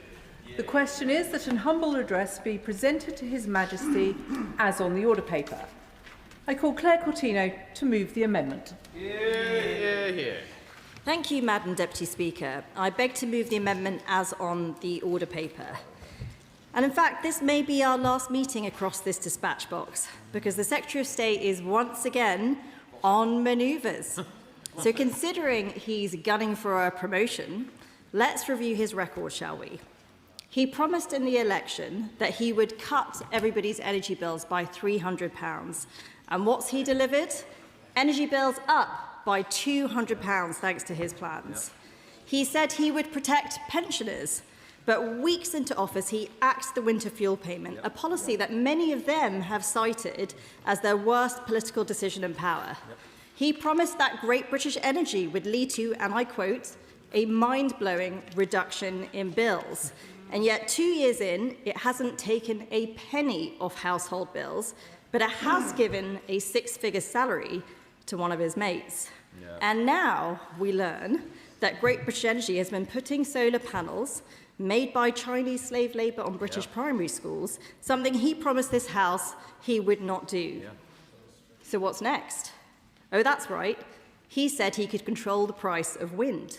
The question is that an humble address be presented to His Majesty as on the order paper. I call Claire Cortino to move the amendment. Thank you, Madam Deputy Speaker. I beg to move the amendment as on the order paper. And in fact, this may be our last meeting across this dispatch box, because the Secretary of State is once again on manoeuvres. So considering he's gunning for a promotion, let's review his record, shall we? He promised in the election that he would cut everybody's energy bills by £300. And what's he delivered? Energy bills up by £200 thanks to his plans. He said he would protect pensioners, but weeks into office he axed the winter fuel payment, a policy that many of them have cited as their worst political decision in power. He promised that Great British Energy would lead to, and I quote, a mind-blowing reduction in bills. And yet 2 years in, it hasn't taken a penny off household bills, but it has given a six-figure salary to one of his mates. And now we learn that Great British Energy has been putting solar panels made by Chinese slave labour on British primary schools, something he promised this House he would not do. So what's next? Oh, that's right. He said he could control the price of wind.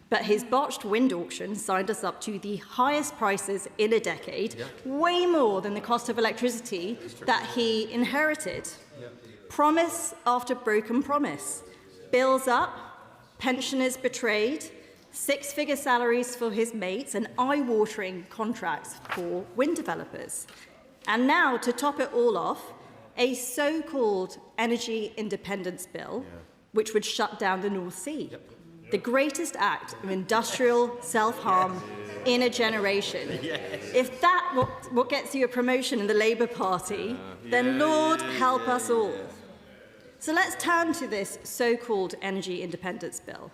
But his botched wind auction signed us up to the highest prices in a decade, way more than the cost of electricity that he inherited. Promise after broken promise. Bills up, pensioners betrayed, six-figure salaries for his mates, and eye-watering contracts for wind developers. And now, to top it all off, a so-called energy independence bill, which would shut down the North Sea. The greatest act of industrial self-harm in a generation. If that's what gets you a promotion in the Labour Party, then Lord help us all. So let's turn to this so-called energy independence bill.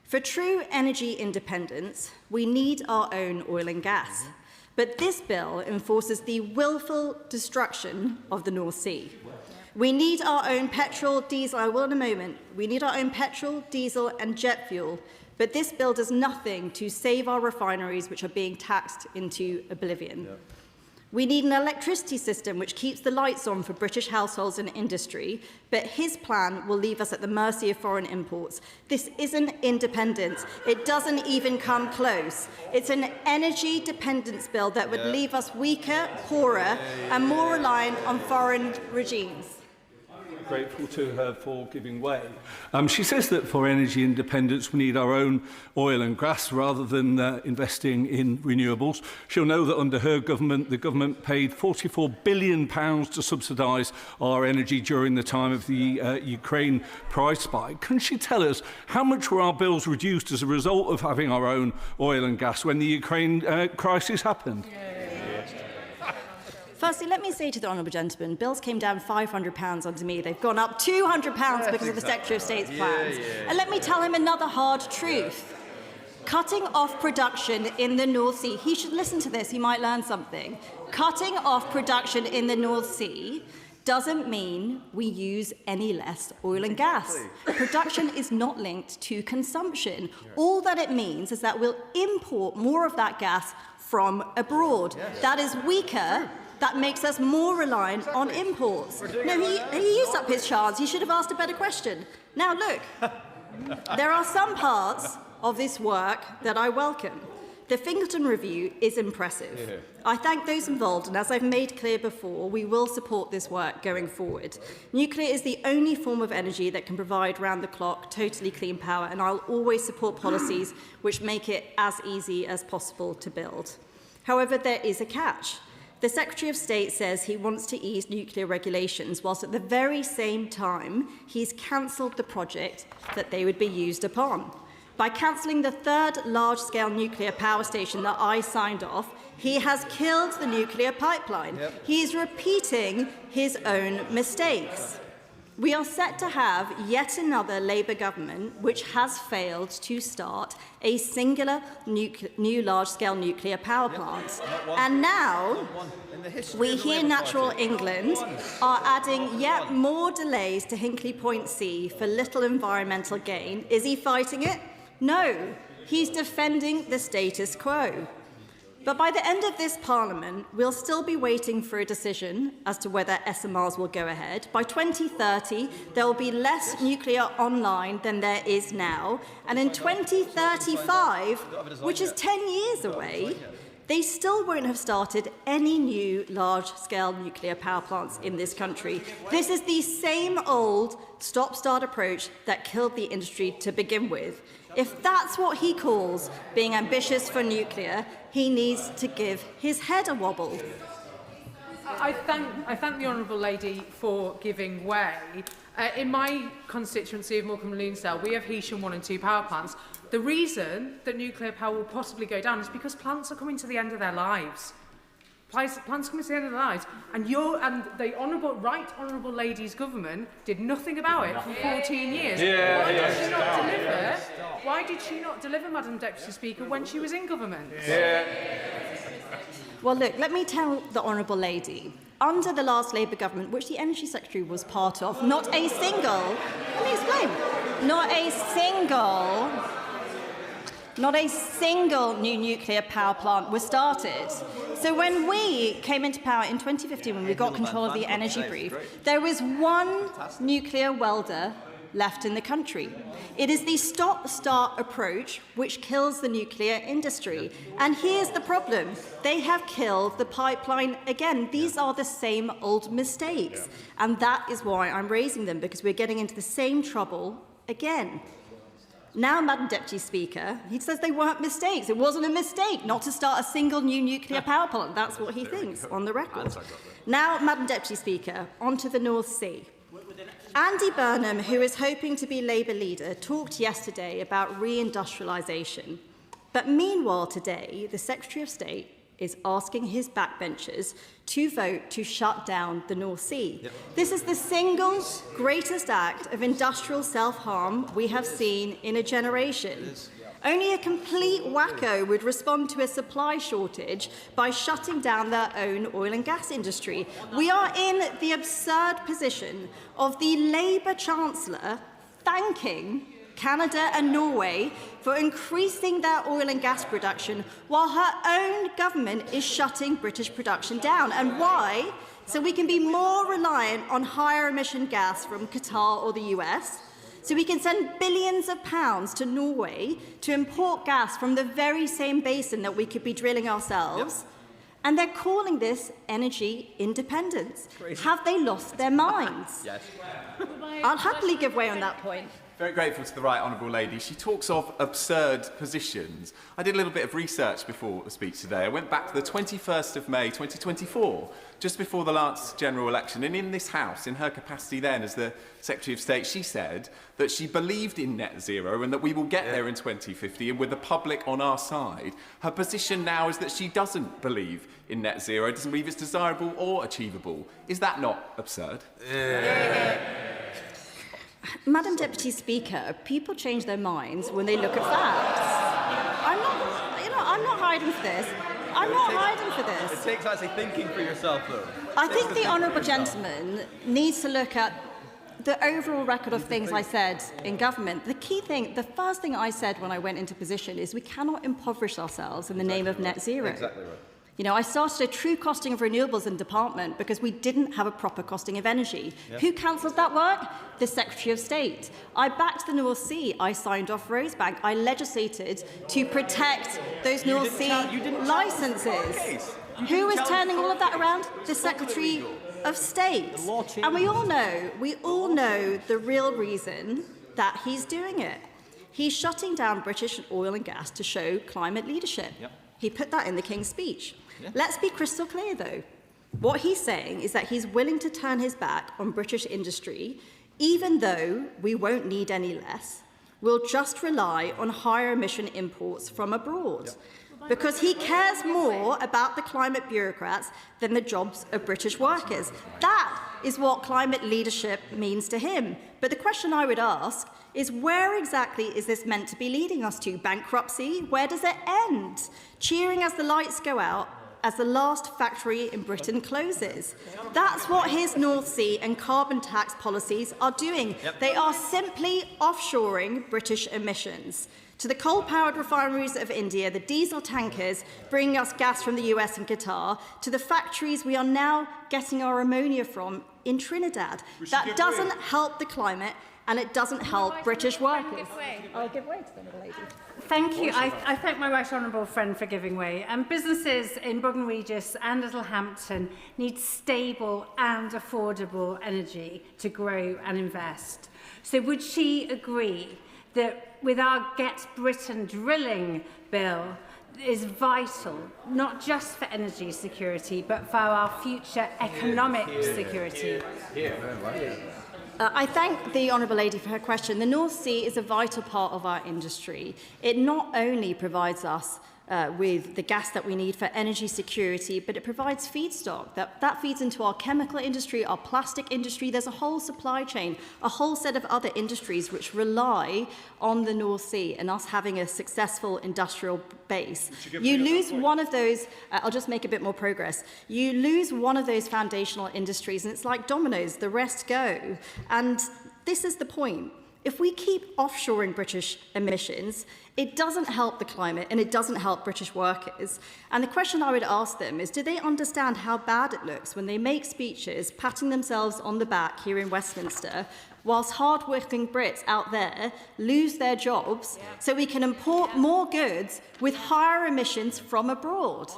For true energy independence, we need our own oil and gas. But this bill enforces the willful destruction of the North Sea. We need our own petrol, diesel, I will in a moment, we need our own petrol, diesel and jet fuel, but this bill does nothing to save our refineries, which are being taxed into oblivion. We need an electricity system which keeps the lights on for British households and industry, but his plan will leave us at the mercy of foreign imports. This isn't independence. It doesn't even come close. It's an energy dependence bill that would leave us weaker, poorer, and more reliant on foreign regimes. Grateful to her for giving way. She says that for energy independence we need our own oil and gas rather than investing in renewables. She'll know that under her government, the government paid £44 billion to subsidise our energy during the time of the Ukraine price spike. Can she tell us how much were our bills reduced as a result of having our own oil and gas when the Ukraine crisis happened? Firstly, let me say to the honourable gentleman, bills came down £500 under me. They've gone up £200 because of the Secretary of State's plans. And let me tell him another hard truth. Cutting off production in the North Sea. He should listen to this. He might learn something. Cutting off production in the North Sea doesn't mean we use any less oil and gas. Production is not linked to consumption. All that it means is that we'll import more of that gas from abroad. That is weaker. That makes us more reliant on imports. No, he used up his chance. He should have asked a better question. Now, look, there are some parts of this work that I welcome. The Fingleton Review is impressive. I thank those involved, and as I've made clear before, we will support this work going forward. Nuclear is the only form of energy that can provide round-the-clock, totally clean power, and I'll always support policies which make it as easy as possible to build. However, there is a catch. The Secretary of State says he wants to ease nuclear regulations, whilst at the very same time he's cancelled the project that they would be used upon. By cancelling the third large-scale nuclear power station that I signed off, he has killed the nuclear pipeline. He is repeating his own mistakes. We are set to have yet another Labour government which has failed to start a singular new large-scale nuclear power plant. And now we here, Natural England, are adding yet more delays to Hinkley Point C for little environmental gain. Is he fighting it? No, he's defending the status quo. But by the end of this Parliament, we'll still be waiting for a decision as to whether SMRs will go ahead. By 2030, there will be less nuclear online than there is now. And in 2035, which is 10 years away, they still won't have started any new large-scale nuclear power plants in this country. This is the same old stop-start approach that killed the industry to begin with. If that's what he calls being ambitious for nuclear, he needs to give his head a wobble. I thank the honourable lady for giving way. In my constituency of Morecambe and Lunesdale, we have Heysham 1 and 2 power plants. The reason that nuclear power will possibly go down is because plants are coming to the end of their lives. Plants are coming to the end of their lives, and the right honourable lady's government did nothing about it for 14 years. Why did she not deliver, Madam Deputy Speaker, when she was in government? Well, look, let me tell the honourable lady. Under the last Labour government, which the Energy Secretary was part of, not a single new nuclear power plant was started. So when we came into power in 2015, when we got control of the energy brief, there was one nuclear welder left in the country. It is the stop-start approach which kills the nuclear industry. And here's the problem. They have killed the pipeline again. These are the same old mistakes. And that is why I'm raising them, because we're getting into the same trouble again. Now, Madam Deputy Speaker, he says they weren't mistakes. It wasn't a mistake not to start a single new nuclear power plant. That's what he thinks, on the record. Now, Madam Deputy Speaker, on to the North Sea. Andy Burnham, who is hoping to be Labour leader, talked yesterday about reindustrialisation. But meanwhile today, the Secretary of State is asking his backbenchers to vote to shut down the North Sea. This is the single greatest act of industrial self-harm we have seen in a generation. Only a complete wacko would respond to a supply shortage by shutting down their own oil and gas industry. We are in the absurd position of the Labour Chancellor thanking Canada and Norway for increasing their oil and gas production while her own government is shutting British production down. And why? So we can be more reliant on higher emission gas from Qatar or the US. So we can send billions of pounds to Norway to import gas from the very same basin that we could be drilling ourselves. And they're calling this energy independence. Have they lost their minds? Yes. I'll happily give way on that point. Very grateful to the right honourable lady. She talks of absurd positions. I did a little bit of research before the speech today. I went back to the 21st of May 2024, just before the last general election. And in this House, in her capacity then as the Secretary of State, she said that she believed in net zero and that we will get there in 2050 and with the public on our side. Her position now is that she doesn't believe in net zero, doesn't believe it's desirable or achievable. Is that not absurd? Madam Deputy Speaker, people change their minds when they look at facts. hiding for this. I'm not hiding for this. It takes actually thinking for yourself, though. I think the honourable gentleman needs to look at the overall record of things I said in government. The key thing, the first thing I said when I went into position is we cannot impoverish ourselves in the name of net zero. Exactly right. You know, I started a true costing of renewables in department because we didn't have a proper costing of energy. Yeah. Who cancelled that work? The Secretary of State. I backed the North Sea. I signed off Rosebank. I legislated to protect those North Sea licences. Who is turning all of that around? The Secretary of State. And we all know the real reason that he's doing it. He's shutting down British oil and gas to show climate leadership. Yep. He put that in the King's speech. Yeah. Let's be crystal clear, though. What he's saying is that he's willing to turn his back on British industry, even though we won't need any less. We'll just rely on higher emission imports from abroad. Yep. Because he cares more about the climate bureaucrats than the jobs of British workers. That is what climate leadership means to him. But the question I would ask is, where exactly is this meant to be leading us to? Bankruptcy? Where does it end? Cheering as the lights go out, as the last factory in Britain closes. That's what his North Sea and carbon tax policies are doing. Yep. They are simply offshoring British emissions to the coal-powered refineries of India, the diesel tankers bringing us gas from the US and Qatar, to the factories we are now getting our ammonia from in Trinidad. That doesn't help the climate, and it doesn't help British workers. I'll give way to the little lady. Thank you. I thank my right honourable friend for giving way. Businesses in Bognor Regis and Littlehampton need stable and affordable energy to grow and invest. So would she agree that with our Get Britain drilling bill is vital, not just for energy security, but for our future economic security? I thank the Honourable Lady for her question. The North Sea is a vital part of our industry. It not only provides us with the gas that we need for energy security, but it provides feedstock. That feeds into our chemical industry, our plastic industry. There's a whole supply chain, a whole set of other industries which rely on the North Sea and us having a successful industrial base. You lose one of those, I'll just make a bit more progress. You lose one of those foundational industries and it's like dominoes, the rest go. And this is the point. If we keep offshoring British emissions, it doesn't help the climate and it doesn't help British workers. And the question I would ask them is, do they understand how bad it looks when they make speeches patting themselves on the back here in Westminster, whilst hard-working Brits out there lose their jobs so we can import more goods with higher emissions from abroad?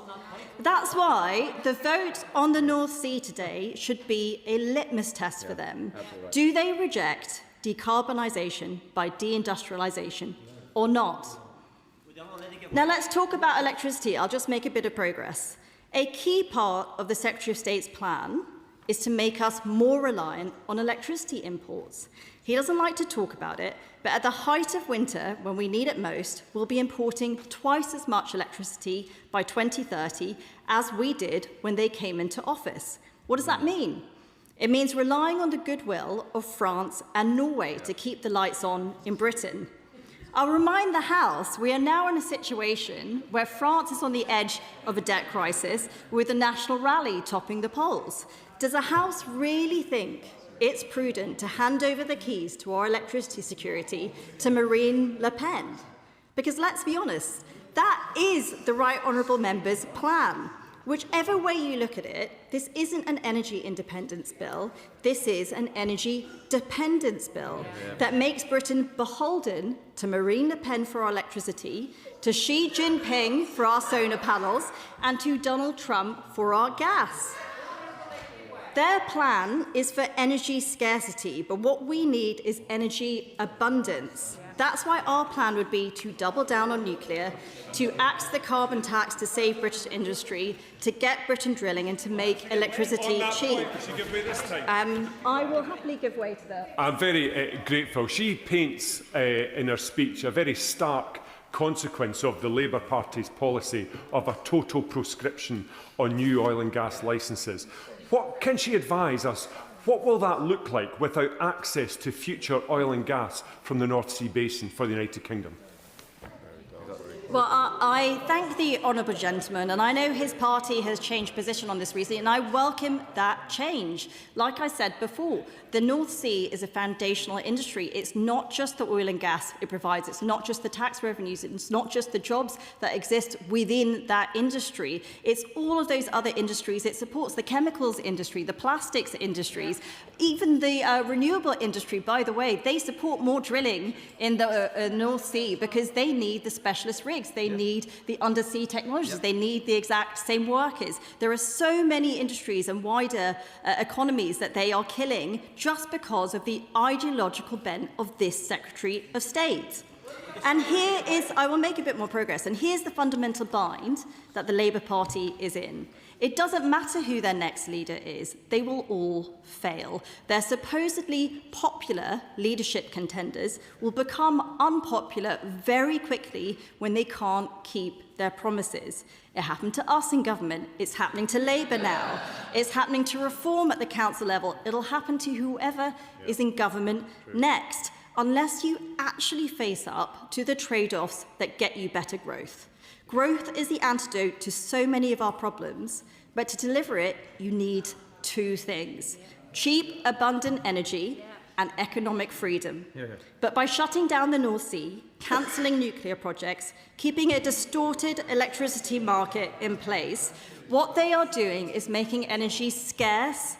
That's why the vote on the North Sea today should be a litmus test for them. Right. Do they reject decarbonisation by deindustrialisation or not? Now let's talk about electricity. I'll just make a bit of progress. A key part of the Secretary of State's plan is to make us more reliant on electricity imports. He doesn't like to talk about it, but at the height of winter, when we need it most, we'll be importing twice as much electricity by 2030 as we did when they came into office. What does that mean? It means relying on the goodwill of France and Norway to keep the lights on in Britain. I'll remind the House, we are now in a situation where France is on the edge of a debt crisis with the National Rally topping the polls. Does the House really think it's prudent to hand over the keys to our electricity security to Marine Le Pen? Because let's be honest, that is the right honourable member's plan. Whichever way you look at it, this isn't an energy independence bill. This is an energy dependence bill that makes Britain beholden to Marine Le Pen for our electricity, to Xi Jinping for our solar panels, and to Donald Trump for our gas. Their plan is for energy scarcity, but what we need is energy abundance. That's why our plan would be to double down on nuclear, to axe the carbon tax to save British industry, to get Britain drilling and to make electricity cheap. I will happily give way to that. I'm very grateful. She paints in her speech a very stark consequence of the Labour Party's policy of a total proscription on new oil and gas licences. What can she advise us? What will that look like without access to future oil and gas from the North Sea Basin for the United Kingdom? Well, I thank the honourable gentleman, and I know his party has changed position on this recently, and I welcome that change. Like I said before, the North Sea is a foundational industry. It's not just the oil and gas it provides, it's not just the tax revenues, it's not just the jobs that exist within that industry, it's all of those other industries it supports, the chemicals industry, the plastics industries, even the renewable industry, by the way. They support more drilling in the North Sea because they need the specialist rigs, they need the undersea technologies, they need the exact same workers. There are so many industries and wider economies that they are killing just because of the ideological bent of this Secretary of State. And here is, I will make a bit more progress, and here's the fundamental bind that the Labour Party is in. It doesn't matter who their next leader is, they will all fail. Their supposedly popular leadership contenders will become unpopular very quickly when they can't keep their promises. It happened to us in government, it's happening to Labour now, it's happening to Reform at the council level, it'll happen to whoever is in government next, unless you actually face up to the trade-offs that get you better growth. Growth is the antidote to so many of our problems, but to deliver it, you need two things: cheap, abundant energy and economic freedom. But by shutting down the North Sea, cancelling nuclear projects, keeping a distorted electricity market in place, what they are doing is making energy scarce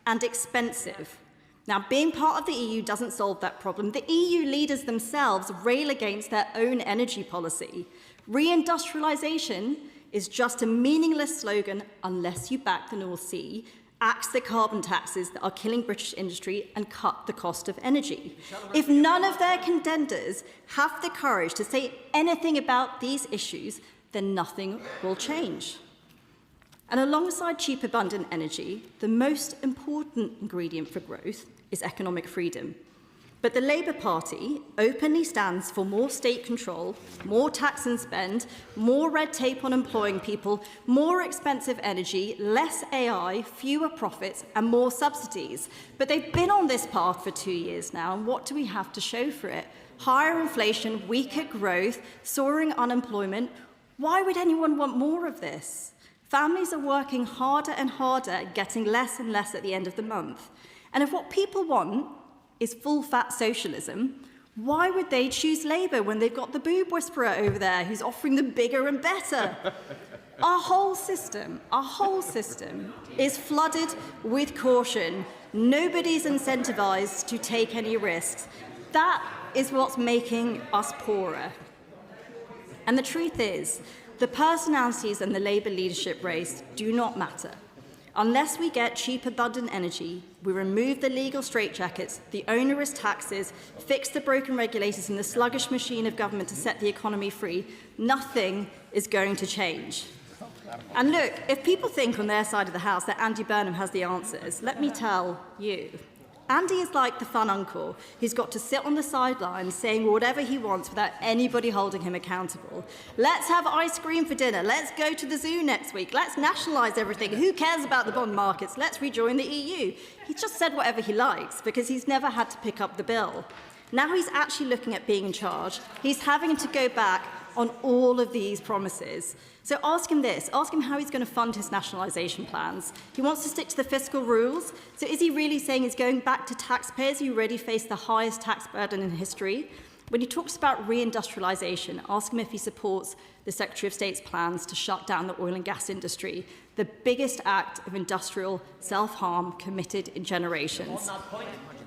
and expensive. Now, being part of the EU doesn't solve that problem. The EU leaders themselves rail against their own energy policy. Reindustrialisation is just a meaningless slogan unless you back the North Sea, axe the carbon taxes that are killing British industry and cut the cost of energy. If none of their contenders have the courage to say anything about these issues, then nothing will change. And alongside cheap, abundant energy, the most important ingredient for growth is economic freedom. But the Labour Party openly stands for more state control, more tax and spend, more red tape on employing people, more expensive energy, less AI, fewer profits and more subsidies. But they've been on this path for 2 years now, and what do we have to show for it? Higher inflation, weaker growth, soaring unemployment. Why would anyone want more of this? Families are working harder and harder, getting less and less at the end of the month. And if what people want is full-fat socialism, why would they choose Labour when they've got the boob whisperer over there who's offering them bigger and better? Our whole system is flooded with caution. Nobody's incentivised to take any risks. That is what's making us poorer. And the truth is, the personalities in the Labour leadership race do not matter. Unless we get cheap, abundant energy, we remove the legal straitjackets, the onerous taxes, fix the broken regulators and the sluggish machine of government to set the economy free, nothing is going to change. And look, if people think on their side of the house that Andy Burnham has the answers, let me tell you. Andy is like the fun uncle who's got to sit on the sidelines saying whatever he wants without anybody holding him accountable. Let's have ice cream for dinner. Let's go to the zoo next week. Let's nationalise everything. Who cares about the bond markets? Let's rejoin the EU. He's just said whatever he likes because he's never had to pick up the bill. Now he's actually looking at being in charge. He's having to go back on all of these promises. So ask him this, ask him how he's going to fund his nationalisation plans. He wants to stick to the fiscal rules. So is he really saying he's going back to taxpayers who already face the highest tax burden in history? When he talks about reindustrialisation, ask him if he supports the Secretary of State's plans to shut down the oil and gas industry, the biggest act of industrial self-harm committed in generations.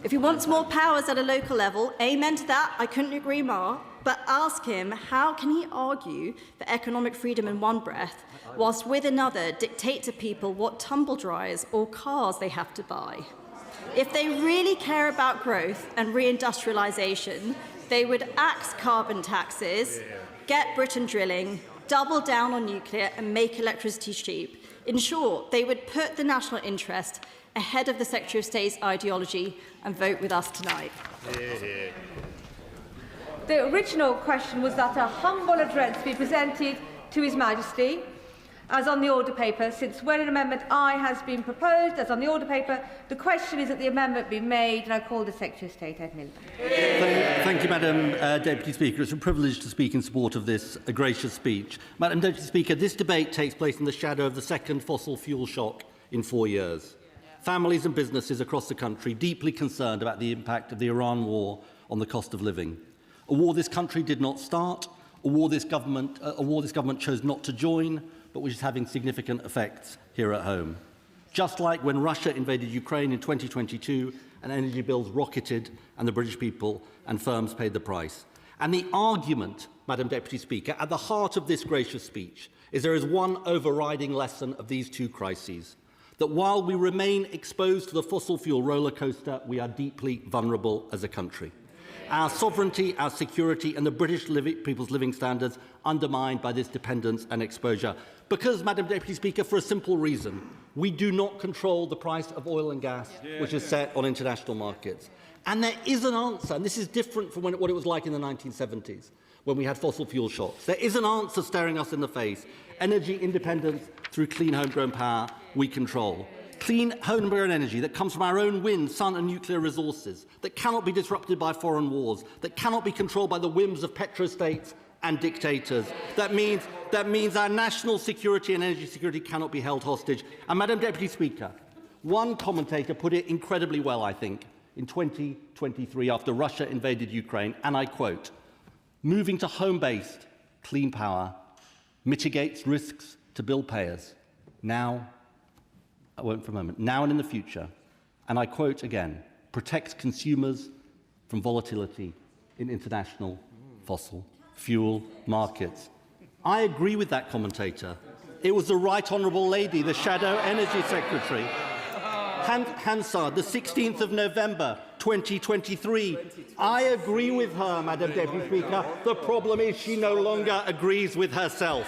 If he wants more powers at a local level, amen to that, I couldn't agree more. But ask him, how can he argue for economic freedom in one breath, whilst with another dictate to people what tumble dryers or cars they have to buy? If they really care about growth and reindustrialisation, they would axe carbon taxes, get Britain drilling, double down on nuclear and make electricity cheap. In short, they would put the national interest ahead of the Secretary of State's ideology and vote with us tonight. The original question was that a humble address be presented to His Majesty. as on the order paper, since when an amendment I has been proposed, as on the order paper, the question is that the amendment be made, and I call the Secretary of State, Ed Miliband. Thank you, Madam Deputy Speaker. It's a privilege to speak in support of this gracious speech. Madam Deputy Speaker, this debate takes place in the shadow of the second fossil fuel shock in 4 years. Families and businesses across the country deeply concerned about the impact of the Iran war on the cost of living. A war this country did not start, a war this government chose not to join, but which is having significant effects here at home. Just like when Russia invaded Ukraine in 2022 and energy bills rocketed and the British people and firms paid the price. And the argument, Madam Deputy Speaker, at the heart of this gracious speech is there is one overriding lesson of these two crises, that while we remain exposed to the fossil fuel roller coaster, we are deeply vulnerable as a country. Our sovereignty, our security and the British people's living standards undermined by this dependence and exposure. Because, Madam Deputy Speaker, for a simple reason, we do not control the price of oil and gas, which is set on international markets. And there is an answer, and this is different from what it was like in the 1970s, when we had fossil fuel shocks. There is an answer staring us in the face. Energy independence through clean homegrown power we control. Clean homegrown energy that comes from our own wind, sun and nuclear resources, that cannot be disrupted by foreign wars, that cannot be controlled by the whims of petrostates and dictators. That means our national security and energy security cannot be held hostage. And, Madam Deputy Speaker, one commentator put it incredibly well, I think, in 2023 after Russia invaded Ukraine, and I quote, "Moving to home-based clean power mitigates risks to bill payers now, I won't for a moment, now and in the future," and I quote again, "protects consumers from volatility in international fossil fuel markets." I agree with that commentator. It was the Right Honourable Lady, the Shadow Energy Secretary, Hansard, the 16th of November 2023. I agree with her, Madam Deputy Speaker. The problem is she no longer agrees with herself.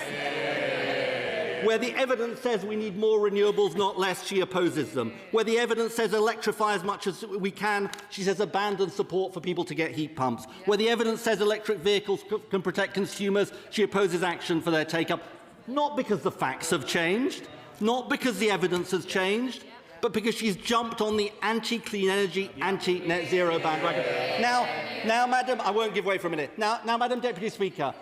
Where the evidence says we need more renewables, not less, she opposes them. Where the evidence says electrify as much as we can, she says abandon support for people to get heat pumps. Where the evidence says electric vehicles can protect consumers, she opposes action for their take-up. Not because the facts have changed, not because the evidence has changed, but because she's jumped on the anti-clean energy, anti-net zero bandwagon. Now, Madam, I won't give way for a minute. Now, Madam Deputy Speaker,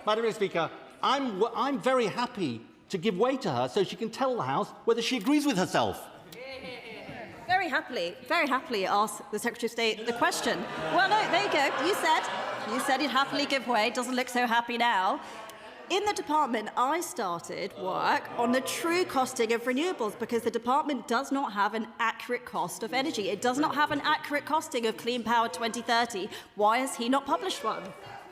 I'm very happy to give way to her so she can tell the House whether she agrees with herself. Very happily ask the Secretary of State the question. Well, no, there you go. You said you'd happily give way. Doesn't look so happy now. In the department, I started work on the true costing of renewables because the department does not have an accurate cost of energy. It does not have an accurate costing of Clean Power 2030. Why has he not published one?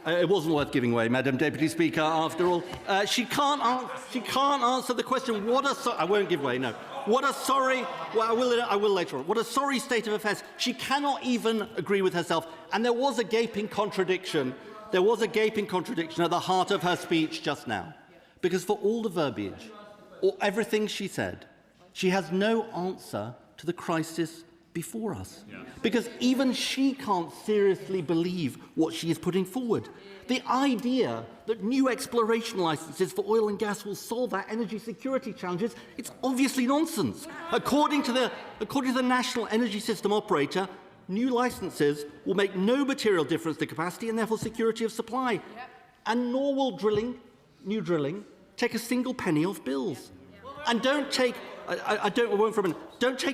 It wasn't worth giving way, Madam Deputy Speaker, after all. She can't answer the question. I won't give way, no. What a sorry... Well, I will later on. What a sorry state of affairs. She cannot even agree with herself. And there was a gaping contradiction. There was a gaping contradiction at the heart of her speech just now. Because for all the verbiage, or everything she said, she has no answer to the crisis before us. Yeah. Because even she can't seriously believe what she is putting forward. The idea that new exploration licenses for oil and gas will solve our energy security challenges, it's obviously nonsense. According to the National Energy System Operator, new licenses will make no material difference to capacity and therefore security of supply. Yep. And nor will new drilling, take a single penny off bills. And don't take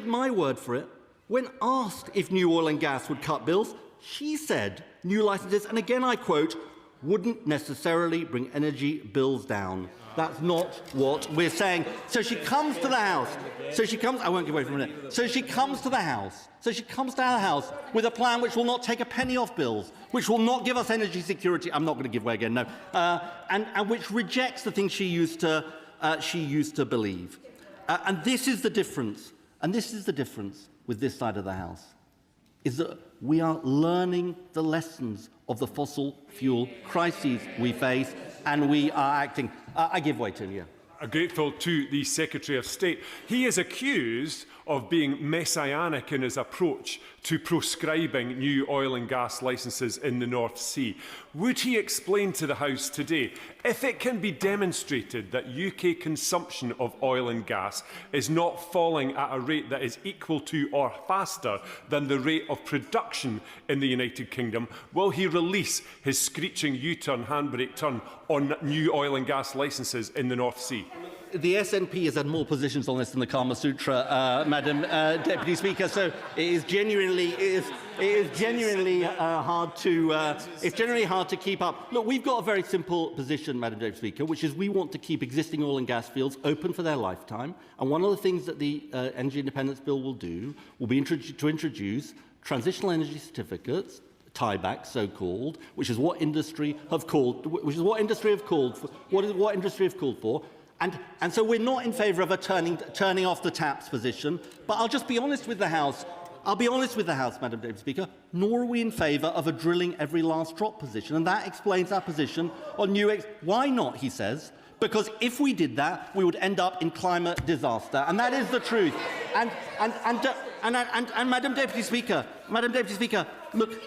my word for it. When asked if new oil and gas would cut bills, she said new licenses, and again I quote, wouldn't necessarily bring energy bills down. That's not what we're saying. So she comes to the House. I won't give way for a minute. So she comes to the House. So she comes to our House with a plan which will not take a penny off bills, which will not give us energy security. I'm not going to give way again, no. And which rejects the things she used to believe. And this is the difference. And this is the difference with this side of the House, is that we are learning the lessons of the fossil fuel crises we face, and we are acting. I give way to you. grateful to the Secretary of State. He is accused of being messianic in his approach to proscribing new oil and gas licences in the North Sea. Would he explain to the House today, if it can be demonstrated that UK consumption of oil and gas is not falling at a rate that is equal to or faster than the rate of production in the United Kingdom, will he release his screeching U-turn, handbrake turn on new oil and gas licences in the North Sea? The SNP has had more positions on this than the Kama Sutra, Madam Deputy Speaker. So it is genuinely hard to keep up. Look, we've got a very simple position, Madam Deputy Speaker, which is we want to keep existing oil and gas fields open for their lifetime. And one of the things that the Energy Independence Bill will do will be to introduce transitional energy certificates, tiebacks, so-called, which is what industry have called for. And so we're not in favour of a turning off the taps position. But I'll just be honest with the House. Madam Deputy Speaker, nor are we in favour of a drilling every last drop position. And that explains our position on why not, he says, because if we did that, we would end up in climate disaster. And that is the truth. And Madam Deputy Speaker, look,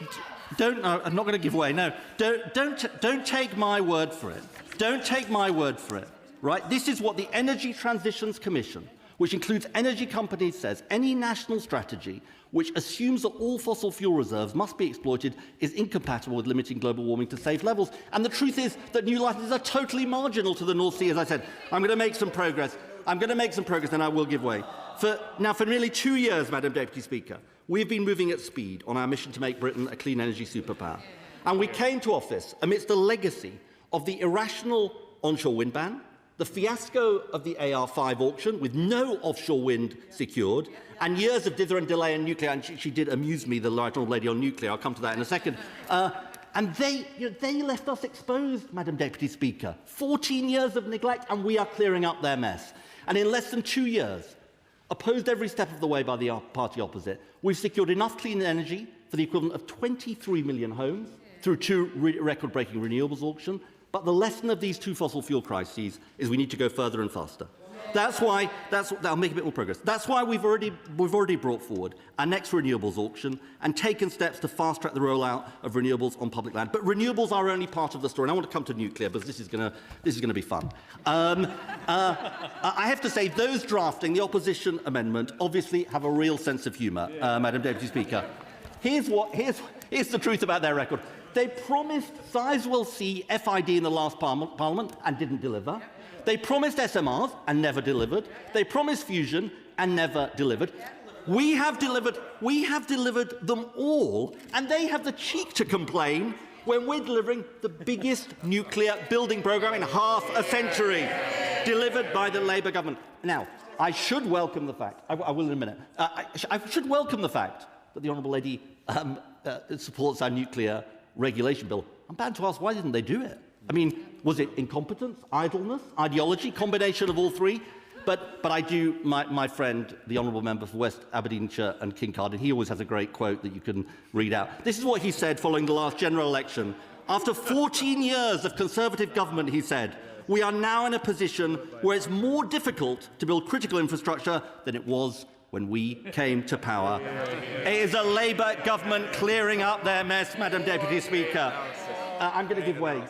I'm not going to give away. No, don't take my word for it. Don't take my word for it. Right? This is what the Energy Transitions Commission, which includes energy companies, says. Any national strategy which assumes that all fossil fuel reserves must be exploited is incompatible with limiting global warming to safe levels. And the truth is that new licences are totally marginal to the North Sea, as I said. I'm going to make some progress. Then I will give way. For nearly 2 years, Madam Deputy Speaker, we've been moving at speed on our mission to make Britain a clean energy superpower. And we came to office amidst a legacy of the irrational onshore wind ban, the fiasco of the AR5 auction with no offshore wind secured, and years of dither and delay in nuclear. And she did amuse me, the Right Honourable Lady on nuclear. I'll come to that in a second. And they left us exposed, Madam Deputy Speaker. 14 years of neglect, and we are clearing up their mess. And in less than 2 years, opposed every step of the way by the party opposite, we've secured enough clean energy for the equivalent of 23 million homes through 2 record-breaking renewables auctions. But the lesson of these 2 fossil fuel crises is we need to go further and faster. I'll make a bit more progress. That's why we've already brought forward our next renewables auction and taken steps to fast-track the rollout of renewables on public land. But renewables are only part of the story. And I want to come to nuclear, because this is going to be fun. I have to say, those drafting the opposition amendment obviously have a real sense of humour, Madam Deputy Speaker. Here's the truth about their record. They promised sizable FID in the last Parliament and didn't deliver. They promised SMRs and never delivered. They promised fusion and never delivered. We have delivered them all, and they have the cheek to complain when we're delivering the biggest nuclear building programme in half a century, delivered by the Labour government. Now, I should welcome the fact, I will in a minute, I should welcome the fact that the Honourable Lady supports our nuclear regulation bill. I'm bound to ask, why didn't they do it? I mean, was it incompetence, idleness, ideology, combination of all three? But I do, my friend, the Honourable Member for West Aberdeenshire and Kincardine, he always has a great quote that you can read out. This is what he said following the last general election. After 14 years of Conservative government, he said, we are now in a position where it's more difficult to build critical infrastructure than it was when we came to power. It is a Labour government clearing up their mess, Madam Deputy Speaker. I'm going to give way.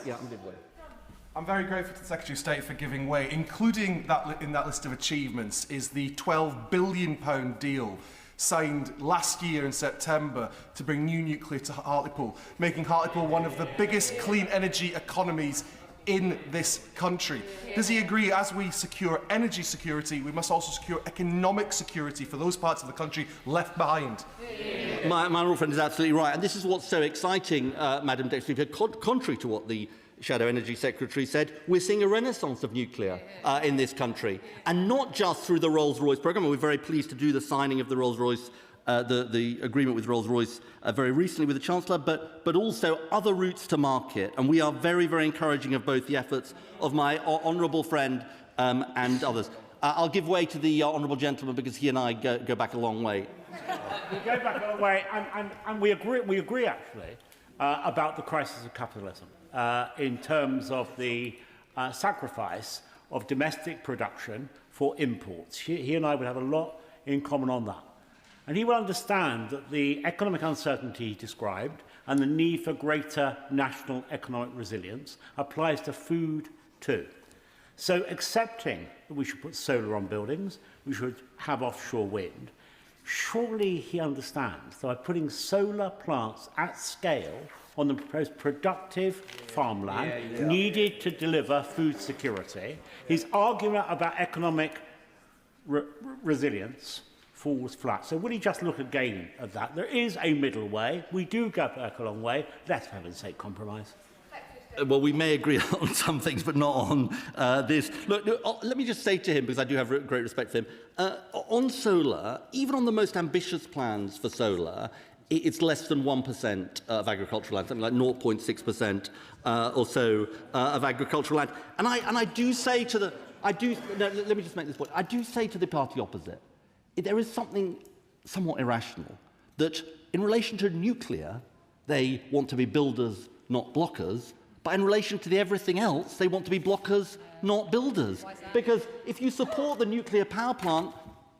I'm very grateful to the Secretary of State for giving way. Including in that list of achievements is the £12 billion deal signed last year in September to bring new nuclear to Hartlepool, making Hartlepool one of the biggest clean energy economies in this country. Does he agree, as we secure energy security, we must also secure economic security for those parts of the country left behind? My honourable friend is absolutely right, and this is what's so exciting, Madam Deputy Speaker. Contrary to what the Shadow Energy Secretary said, we're seeing a renaissance of nuclear in this country, and not just through the Rolls-Royce programme. We're very pleased to do the signing of the Rolls-Royce the agreement with Rolls-Royce very recently with the Chancellor, but also other routes to market. And we are very, very encouraging of both the efforts of my honourable friend and others. I'll give way to the honourable gentleman because he and I go back a long way. We go back a long way, and we agree actually about the crisis of capitalism in terms of the sacrifice of domestic production for imports. He and I would have a lot in common on that. And he will understand that the economic uncertainty he described and the need for greater national economic resilience applies to food too. So accepting that we should put solar on buildings, we should have offshore wind, surely he understands that by putting solar plants at scale on the most productive farmland needed to deliver food security, his argument about economic resilience falls flat. So will he just look again at that? There is a middle way. We do go back a long way. Let's, for heaven's sake, compromise. Well, we may agree on some things, but not on this. Look, let me just say to him, because I do have great respect for him, on solar, even on the most ambitious plans for solar, it's less than 1% of agricultural land, something like 0.6% or so of agricultural land. And I do say to the... let me just make this point. I do say to the party opposite, there is something somewhat irrational, that in relation to nuclear, they want to be builders, not blockers, but in relation to everything else, they want to be blockers, not builders. Because if you support the nuclear power plant,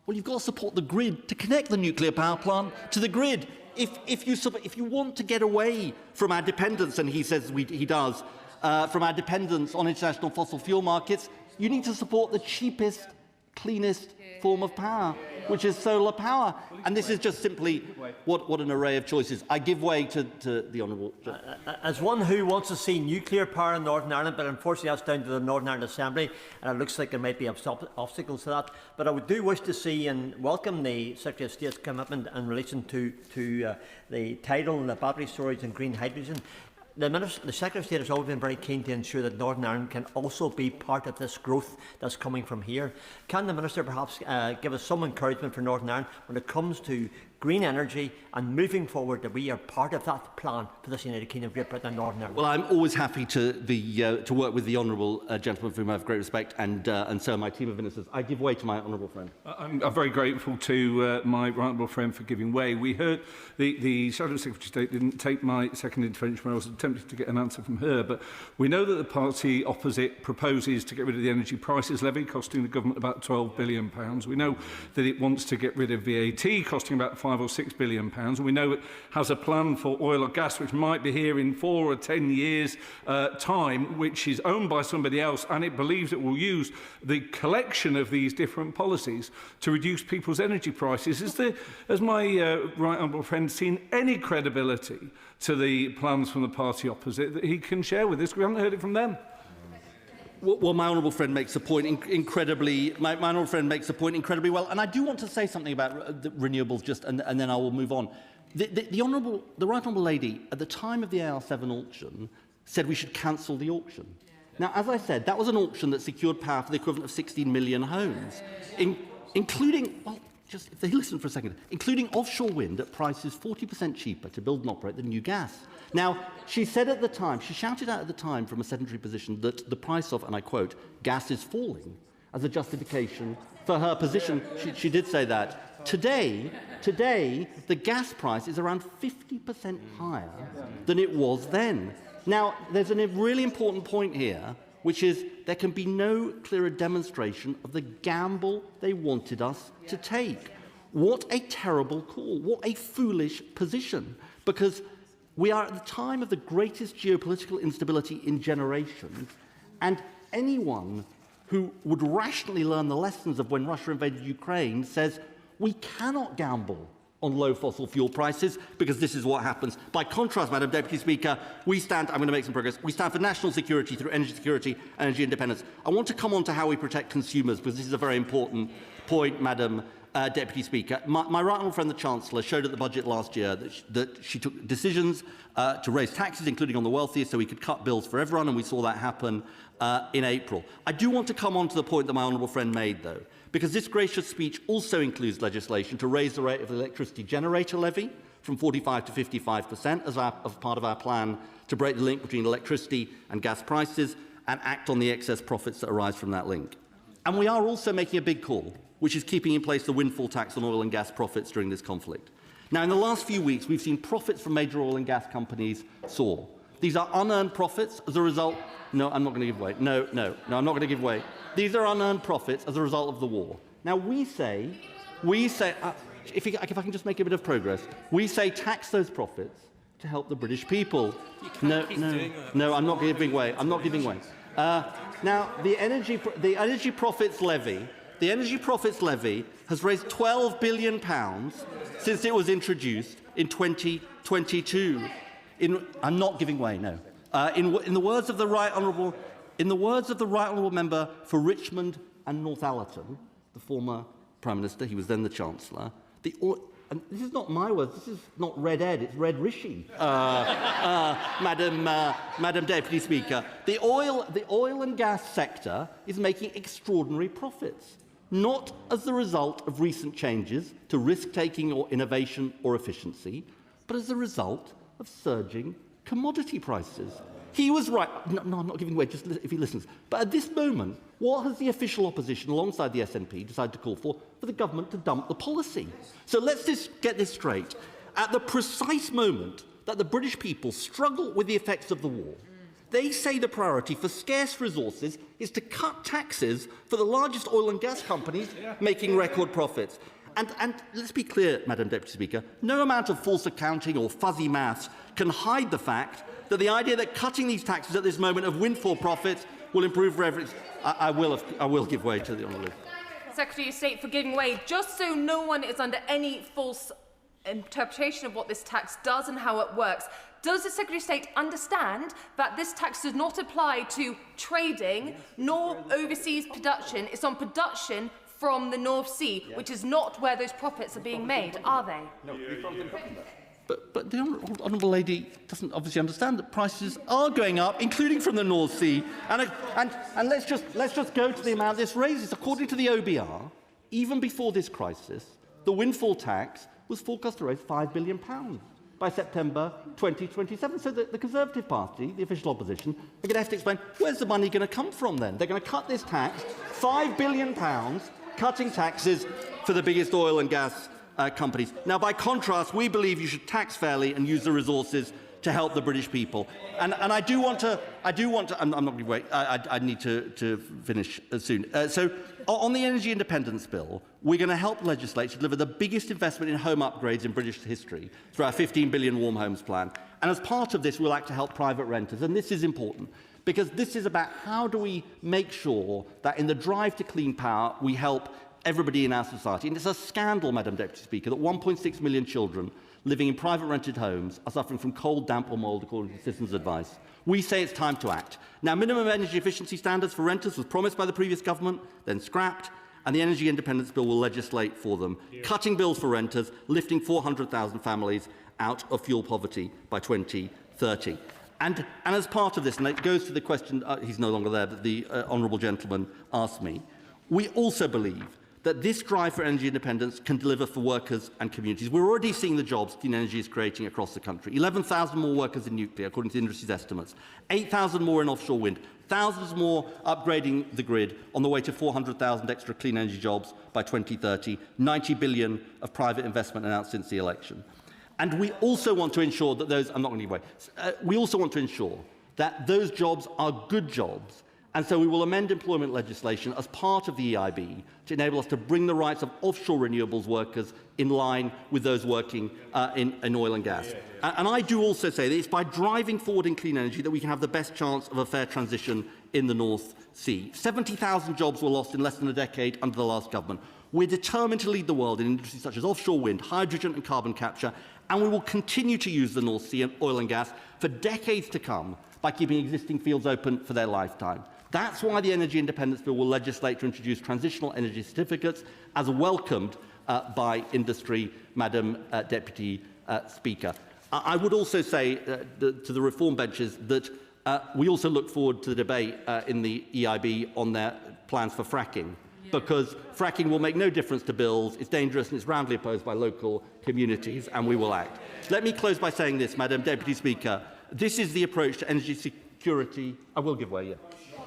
well, you've got to support the grid to connect the nuclear power plant to the grid. If you want to get away from our dependence, and he says he does, from our dependence on international fossil fuel markets, you need to support the cheapest, cleanest form of power, which is solar power. And this is just simply what an array of choices. I give way to the Honourable. As one who wants to see nuclear power in Northern Ireland, but unfortunately that's down to the Northern Ireland Assembly, and it looks like there might be obstacles to that. But I do wish to see and welcome the Secretary of State's commitment in relation to the tidal and the battery storage and green hydrogen. The Secretary of State has always been very keen to ensure that Northern Ireland can also be part of this growth that's coming from here. Can the Minister perhaps give us some encouragement for Northern Ireland when it comes to green energy and moving forward, that we are part of that plan for this United Kingdom, Great Britain and Northern Ireland? Well, I'm always happy to work with the honourable gentleman for whom I have great respect, and so my team of ministers. I give way to my honourable friend. I'm very grateful to my honourable friend for giving way. We heard the Shadow Secretary of State didn't take my second intervention when I was attempting to get an answer from her, but we know that the party opposite proposes to get rid of the energy prices levy, costing the government about £12 billion. We know that it wants to get rid of VAT, costing about £5 or £6 billion, and we know it has a plan for oil or gas which might be here in 4 or 10 years' time, which is owned by somebody else, and it believes it will use the collection of these different policies to reduce people's energy prices. Has my right honourable friend seen any credibility to the plans from the party opposite that he can share with us? We haven't heard it from them. Well, my honourable friend makes a point incredibly. My honourable friend makes a point incredibly well, and I do want to say something about the renewables, and then I will move on. The right honourable lady at the time of the AR7 auction said we should cancel the auction. Now, as I said, that was an auction that secured power for the equivalent of 16 million homes, including. Well, just if they listen for a second, including offshore wind at prices 40% cheaper to build and operate than new gas. Now, she said at the time, she shouted out at the time from a sedentary position that the price of, and I quote, gas is falling as a justification for her position. She did say that. Today, the gas price is around 50% higher than it was then. Now, there's a really important point here, which is there can be no clearer demonstration of the gamble they wanted us to take. What a terrible call. What a foolish position. Because we are at the time of the greatest geopolitical instability in generations, and anyone who would rationally learn the lessons of when Russia invaded Ukraine says we cannot gamble on low fossil fuel prices, because this is what happens. By contrast, Madam Deputy Speaker, we stand, I'm going to make some progress, we stand for national security through energy security, energy independence. I want to come on to how we protect consumers, because this is a very important point, Madam Deputy Speaker. My right honourable friend, the Chancellor, showed at the budget last year that she took decisions to raise taxes, including on the wealthiest, so we could cut bills for everyone, and we saw that happen in April. I do want to come on to the point that my honourable friend made, though, because this gracious speech also includes legislation to raise the rate of the electricity generator levy from 45% to 55% as part of our plan to break the link between electricity and gas prices and act on the excess profits that arise from that link. And we are also making a big call, which is keeping in place the windfall tax on oil and gas profits during this conflict. Now, in the last few weeks, we've seen profits from major oil and gas companies soar. These are unearned profits as a result... No, I'm not going to give way. No, I'm not going to give way. These are unearned profits as a result of the war. Now, we say, if I can just make a bit of progress, we say tax those profits to help the British people. No, I'm not giving way. I'm not giving way. Now, the energy profits levy has raised £12 billion since it was introduced in 2022. I'm not giving way. No. In the words of the right honourable member for Richmond and Northallerton, the former Prime Minister, he was then the Chancellor. And this is not my words. This is not Red Ed. It's Red Rishi, Madam Deputy Speaker. The oil and gas sector is making extraordinary profits, not as the result of recent changes to risk-taking or innovation or efficiency, but as a result of surging commodity prices. He was right. No, I'm not giving way, just if he listens. But at this moment, what has the official opposition, alongside the SNP, decided to call for the government to dump the policy? So let's just get this straight. At the precise moment that the British people struggle with the effects of the war, they say the priority for scarce resources is to cut taxes for the largest oil and gas companies making record profits. And let's be clear, Madam Deputy Speaker, no amount of false accounting or fuzzy maths can hide the fact that the idea that cutting these taxes at this moment of windfall profits will improve revenue. I will give way to the Honourable Secretary of State for giving way. Just so no one is under any false interpretation of what this tax does and how it works, does the Secretary of State understand that this tax does not apply to trading nor overseas production? It's on production from the North Sea, which is not where those profits are being made, are they? No, But the Honourable Lady doesn't obviously understand that prices are going up, including from the North Sea. And let's just go to the amount this raises. According to the OBR, even before this crisis, the windfall tax was forecast to raise £5 billion by September 2027. So the Conservative Party, the official opposition, are going to have to explain, where's the money going to come from then? They're going to cut this tax, £5 billion, cutting taxes for the biggest oil and gas companies. Now, by contrast, we believe you should tax fairly and use the resources to help the British people. And I do want to. I'm not going to wait. I need to finish soon. So, on the Energy Independence Bill, we're going to help legislate to deliver the biggest investment in home upgrades in British history through our 15 billion warm homes plan. And as part of this, we'll act to help private renters. And this is important, because this is about how do we make sure that in the drive to clean power, we help everybody in our society. And it's a scandal, Madam Deputy Speaker, that 1.6 million children living in private rented homes are suffering from cold, damp or mould, according to Citizens' Advice. We say it's time to act. Now, minimum energy efficiency standards for renters was promised by the previous government, then scrapped, and the Energy Independence Bill will legislate for them, cutting bills for renters, lifting 400,000 families out of fuel poverty by 2030. And as part of this, and it goes to the question, he's no longer there, but the honourable gentleman asked me, we also believe that this drive for energy independence can deliver for workers and communities. We're already seeing the jobs clean energy is creating across the country. 11,000 more workers in nuclear, according to the industry's estimates. 8,000 more in offshore wind. Thousands more upgrading the grid on the way to 400,000 extra clean energy jobs by 2030. 90 billion of private investment announced since the election. And we also want to ensure that those... I'm not going to give way. We also want to ensure that those jobs are good jobs. And so we will amend employment legislation as part of the EIB to enable us to bring the rights of offshore renewables workers in line with those working in oil and gas. And I do also say that it's by driving forward in clean energy that we can have the best chance of a fair transition in the North Sea. 70,000 jobs were lost in less than a decade under the last government. We're determined to lead the world in industries such as offshore wind, hydrogen and carbon capture, and we will continue to use the North Sea and oil and gas for decades to come by keeping existing fields open for their lifetime. That's why the Energy Independence Bill will legislate to introduce transitional energy certificates, as welcomed by industry, Madam Deputy Speaker. I would also say to the reform benches that we also look forward to the debate in the EIB on their plans for fracking, because fracking will make no difference to bills, it's dangerous and it's roundly opposed by local communities, and we will act. Let me close by saying this, Madam Deputy Speaker. This is the approach to energy security. I will give way, yeah.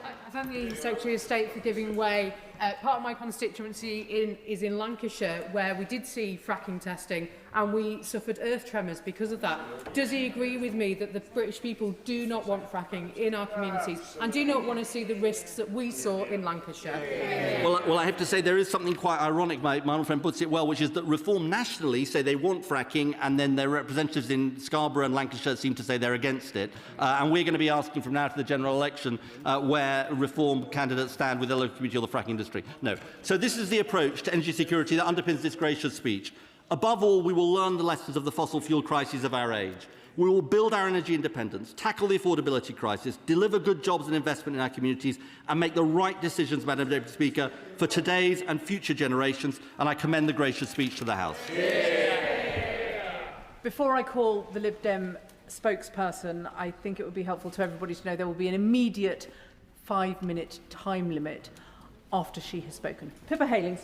I thank the Secretary of State for giving way. part of my constituency is in Lancashire, where we did see fracking testing and we suffered earth tremors because of that. Does he agree with me that the British people do not want fracking in our communities and do not want to see the risks that we saw in Lancashire? Well, I have to say there is something quite ironic, my old friend puts it well, which is that Reform nationally say they want fracking, and then their representatives in Scarborough and Lancashire seem to say they're against it. And we're going to be asking from now to the general election where Reform candidates stand with the local community or the fracking industry. No. So this is the approach to energy security that underpins this gracious speech. Above all, we will learn the lessons of the fossil fuel crises of our age. We will build our energy independence, tackle the affordability crisis, deliver good jobs and investment in our communities, and make the right decisions, Madam Deputy Speaker, for today's and future generations. And I commend the gracious speech to the House. Before I call the Lib Dem spokesperson, I think it would be helpful to everybody to know there will be an immediate 5-minute time limit after she has spoken. Pippa Halings.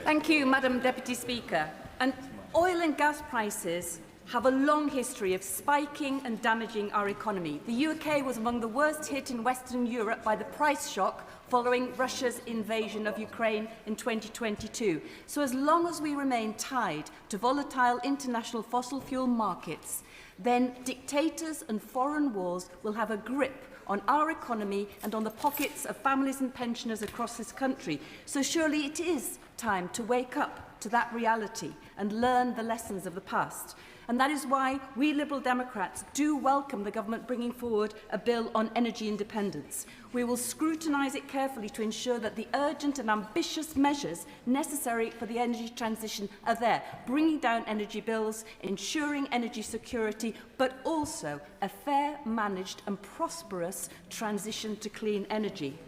Thank you, Madam Deputy Speaker. And oil and gas prices have a long history of spiking and damaging our economy. The UK was among the worst hit in Western Europe by the price shock following Russia's invasion of Ukraine in 2022. So as long as we remain tied to volatile international fossil fuel markets, then dictators and foreign wars will have a grip on our economy and on the pockets of families and pensioners across this country. So surely it is time to wake up to that reality and learn the lessons of the past. And that is why we Liberal Democrats do welcome the government bringing forward a bill on energy independence. We will scrutinise it carefully to ensure that the urgent and ambitious measures necessary for the energy transition are there, bringing down energy bills, ensuring energy security, but also a fair, managed and prosperous transition to clean energy.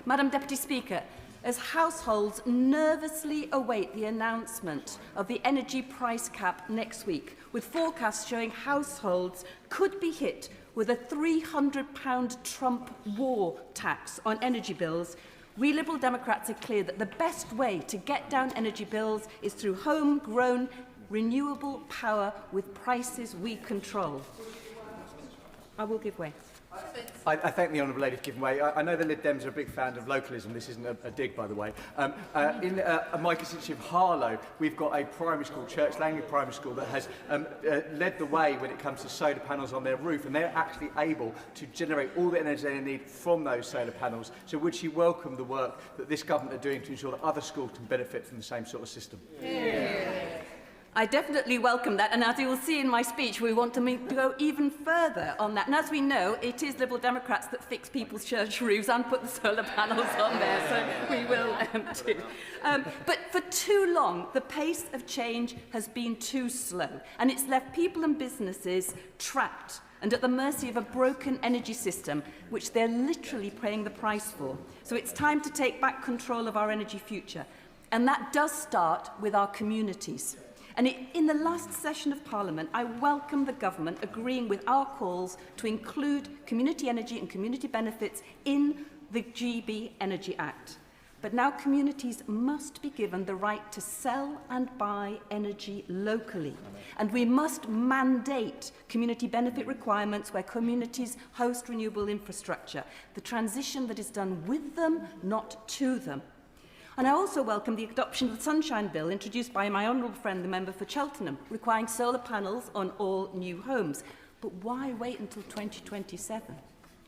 Madam Deputy Speaker, as households nervously await the announcement of the energy price cap next week, with forecasts showing households could be hit with a £300 Trump war tax on energy bills, we Liberal Democrats are clear that the best way to get down energy bills is through home-grown renewable power with prices we control. I will give way. I thank the Honourable Lady for giving way. I know the Lib Dems are a big fan of localism. This isn't a dig, by the way. In my constituency of Harlow, we've got a primary school, Church Langley Primary School, that has led the way when it comes to solar panels on their roof, and they're actually able to generate all the energy they need from those solar panels. So would she welcome the work that this government are doing to ensure that other schools can benefit from the same sort of system? I definitely welcome that, and as you will see in my speech, we want to go even further on that. And as we know, it is Liberal Democrats that fix people's church roofs and put the solar panels on there, so we will too. But for too long, the pace of change has been too slow, and it's left people and businesses trapped and at the mercy of a broken energy system, which they're literally paying the price for. So it's time to take back control of our energy future, and that does start with our communities. And in the last session of Parliament, I welcome the government agreeing with our calls to include community energy and community benefits in the GB Energy Act. But now communities must be given the right to sell and buy energy locally. And we must mandate community benefit requirements where communities host renewable infrastructure, the transition that is done with them, not to them. And I also welcome the adoption of the Sunshine Bill introduced by my honourable friend, the member for Cheltenham, requiring solar panels on all new homes. But why wait until 2027?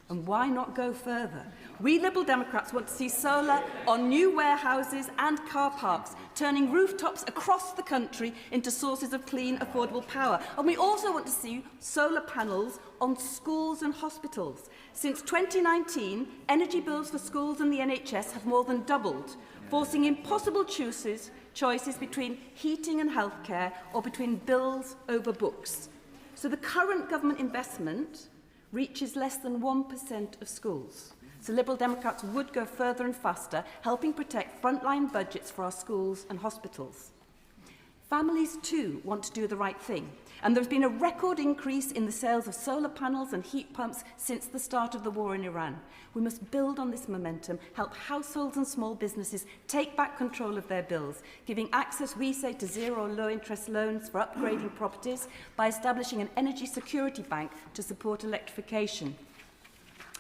And why not go further? We Liberal Democrats want to see solar on new warehouses and car parks, turning rooftops across the country into sources of clean, affordable power. And we also want to see solar panels on schools and hospitals. Since 2019, energy bills for schools and the NHS have more than doubled, forcing impossible choices between heating and healthcare or between bills over books. So the current government investment reaches less than 1% of schools. So Liberal Democrats would go further and faster, helping protect frontline budgets for our schools and hospitals. Families too want to do the right thing, and there's been a record increase in the sales of solar panels and heat pumps since the start of the war in Iran. We must build on this momentum, help households and small businesses take back control of their bills, giving access, we say, to zero or low-interest loans for upgrading properties by establishing an energy security bank to support electrification.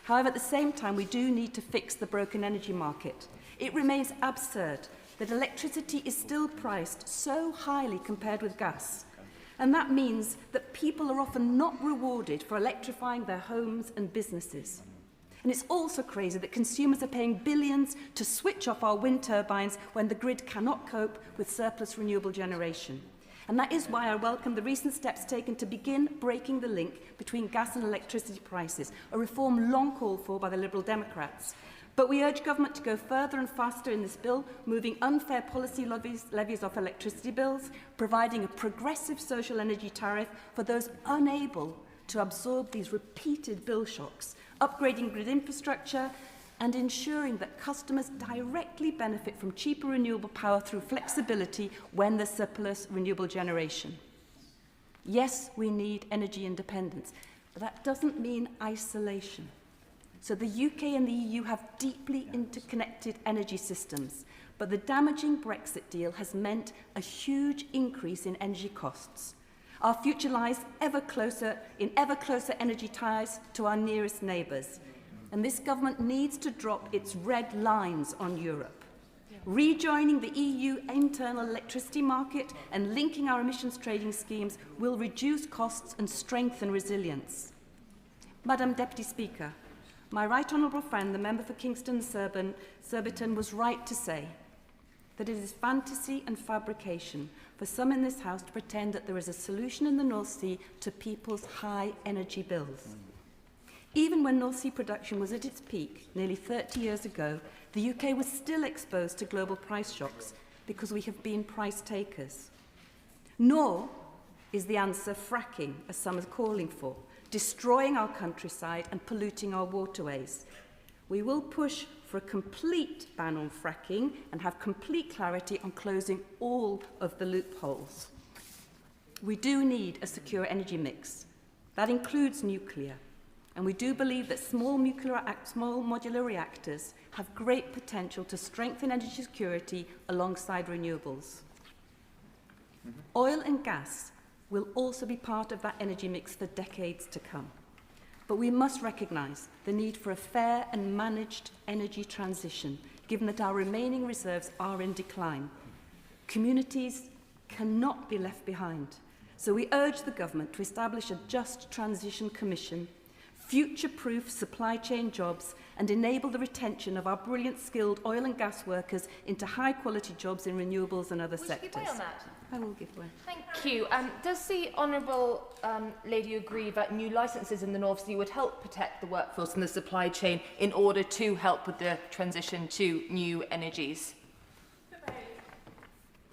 However, at the same time, we do need to fix the broken energy market. It remains absurd that electricity is still priced so highly compared with gas. And that means that people are often not rewarded for electrifying their homes and businesses. And it's also crazy that consumers are paying billions to switch off our wind turbines when the grid cannot cope with surplus renewable generation. And that is why I welcome the recent steps taken to begin breaking the link between gas and electricity prices, a reform long called for by the Liberal Democrats. But we urge government to go further and faster in this bill, moving unfair policy levies off electricity bills, providing a progressive social energy tariff for those unable to absorb these repeated bill shocks, upgrading grid infrastructure, and ensuring that customers directly benefit from cheaper renewable power through flexibility when there's surplus renewable generation. Yes, we need energy independence, but that doesn't mean isolation. So the UK and the EU have deeply interconnected energy systems, but the damaging Brexit deal has meant a huge increase in energy costs. Our future lies ever closer energy ties to our nearest neighbours. And this government needs to drop its red lines on Europe. Rejoining the EU internal electricity market and linking our emissions trading schemes will reduce costs and strengthen resilience. Madam Deputy Speaker, my right honourable friend, the member for Kingston-Surbiton, was right to say that it is fantasy and fabrication for some in this House to pretend that there is a solution in the North Sea to people's high energy bills. Even when North Sea production was at its peak nearly 30 years ago, the UK was still exposed to global price shocks because we have been price takers. Nor is the answer fracking, as some are calling for, destroying our countryside and polluting our waterways. We will push for a complete ban on fracking and have complete clarity on closing all of the loopholes. We do need a secure energy mix. That includes nuclear. And we do believe that small modular reactors have great potential to strengthen energy security alongside renewables. Oil and gas will also be part of that energy mix for decades to come. But we must recognise the need for a fair and managed energy transition, given that our remaining reserves are in decline. Communities cannot be left behind. So we urge the government to establish a Just Transition Commission, future-proof supply chain jobs, and enable the retention of our brilliant skilled oil and gas workers into high-quality jobs in renewables and other sectors. Give way on that. I will give way. Thank you. Does the Honourable Lady agree that new licences in the North Sea would help protect the workforce and the supply chain in order to help with the transition to new energies?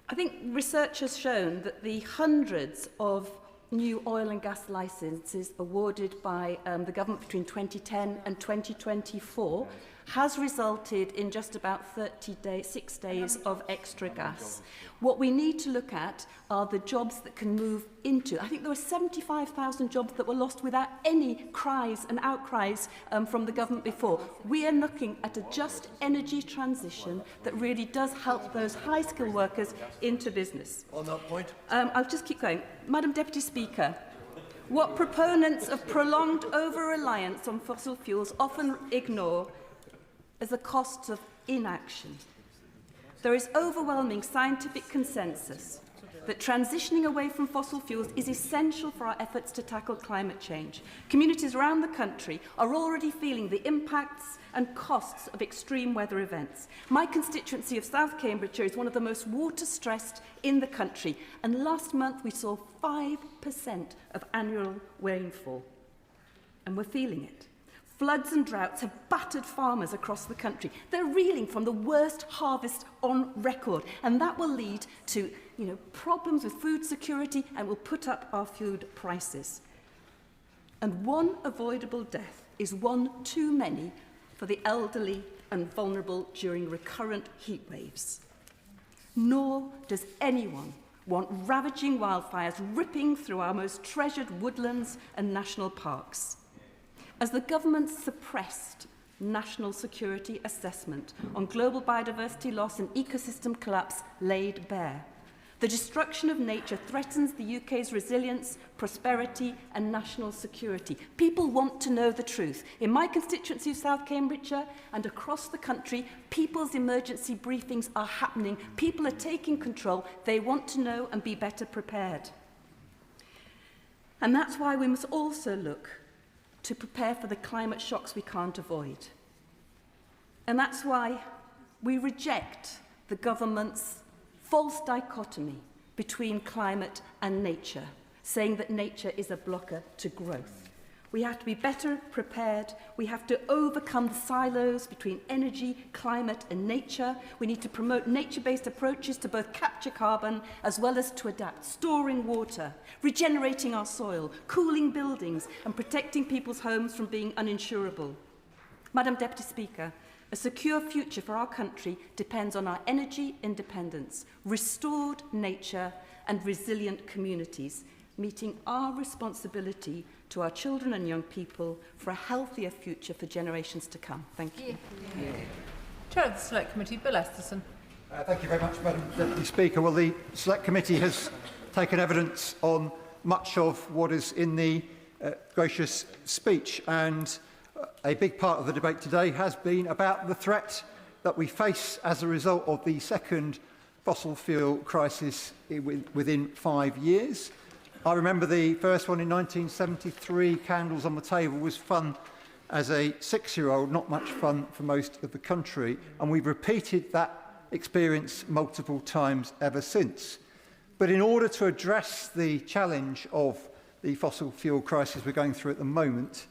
I think research has shown that the hundreds of new oil and gas licences awarded by the government between 2010 and 2024 has resulted in just about 6 days of extra gas. What we need to look at are the jobs that can move into. I think there were 75,000 jobs that were lost without any cries and outcries from the government before. We are looking at a just energy transition that really does help those high-skilled workers into business. On that point? I'll just keep going. Madam Deputy Speaker, what proponents of prolonged over-reliance on fossil fuels often ignore is the costs of inaction. There is overwhelming scientific consensus that transitioning away from fossil fuels is essential for our efforts to tackle climate change. Communities around the country are already feeling the impacts and costs of extreme weather events. My constituency of South Cambridgeshire is one of the most water-stressed in the country, and last month we saw 5% of annual rainfall, and we're feeling it. Floods and droughts have battered farmers across the country. They're reeling from the worst harvest on record, and that will lead to problems with food security and will put up our food prices. And one avoidable death is one too many for the elderly and vulnerable during recurrent heat waves. Nor does anyone want ravaging wildfires ripping through our most treasured woodlands and national parks. As the government's suppressed national security assessment on global biodiversity loss and ecosystem collapse laid bare, The destruction of nature threatens the UK's resilience, prosperity and national security. People want to know the truth. In my constituency of South Cambridgeshire and across the country, people's emergency briefings are happening. People are taking control. They want to know and be better prepared. And that's why we must also look to prepare for the climate shocks we can't avoid. And that's why we reject the government's false dichotomy between climate and nature, saying that nature is a blocker to growth. We have to be better prepared. We have to overcome the silos between energy, climate and nature. We need to promote nature-based approaches to both capture carbon as well as to adapt, storing water, regenerating our soil, cooling buildings and protecting people's homes from being uninsurable. Madam Deputy Speaker, a secure future for our country depends on our energy independence, restored nature and resilient communities, meeting our responsibility to our children and young people for a healthier future for generations to come. Thank you. Chair of the Select Committee, Bill Esterson. Thank you very much, Madam Deputy Speaker. Well, the Select Committee has taken evidence on much of what is in the gracious speech, and a big part of the debate today has been about the threat that we face as a result of the second fossil fuel crisis within 5 years. I remember the first one in 1973, Candles on the Table, was fun as a 6-year-old, not much fun for most of the country, and we've repeated that experience multiple times ever since. But in order to address the challenge of the fossil fuel crisis we're going through at the moment,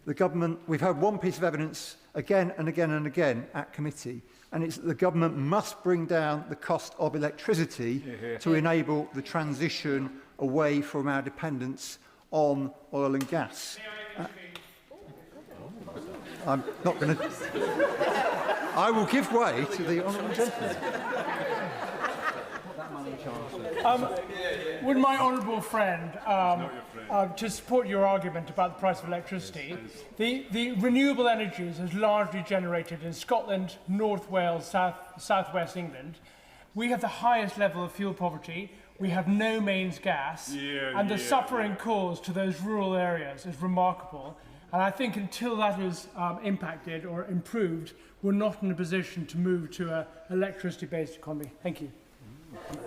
the government, we've had one piece of evidence again and again and again at committee, and it's that the government must bring down the cost of electricity to enable the transition away from our dependence on oil and gas. I'm not going to... I will give way to the honourable gentleman. Would my honourable friend, to support your argument about the price of electricity, the renewable energies is largely generated in Scotland, North Wales, South West England. We have the highest level of fuel poverty. We have no mains gas, and the suffering caused to those rural areas is remarkable. And I think until that is impacted or improved, we're not in a position to move to an electricity-based economy. Thank you.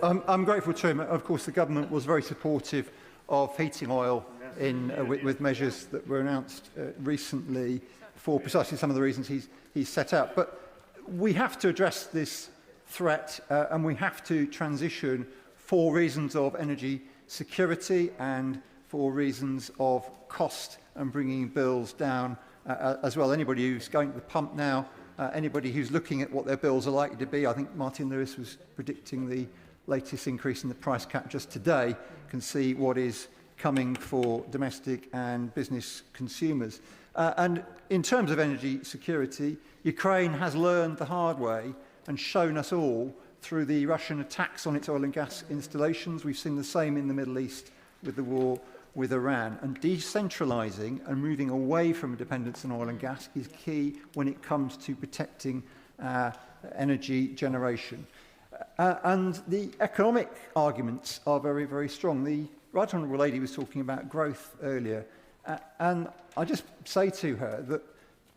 I'm grateful to him. Of course, the government was very supportive of heating oil with measures that were announced recently for precisely some of the reasons he's set out. But we have to address this threat and we have to transition for reasons of energy security and for reasons of cost and bringing bills down as well. Anybody who's going to the pump now, anybody who's looking at what their bills are likely to be, I think Martin Lewis was predicting the latest increase in the price cap just today, can see what is coming for domestic and business consumers. And in terms of energy security, Ukraine has learned the hard way and shown us all through the Russian attacks on its oil and gas installations. We've seen the same in the Middle East with the war with Iran. And decentralising and moving away from dependence on oil and gas is key when it comes to protecting energy generation. And the economic arguments are very, very strong. The Right Honourable Lady was talking about growth earlier. And I just say to her that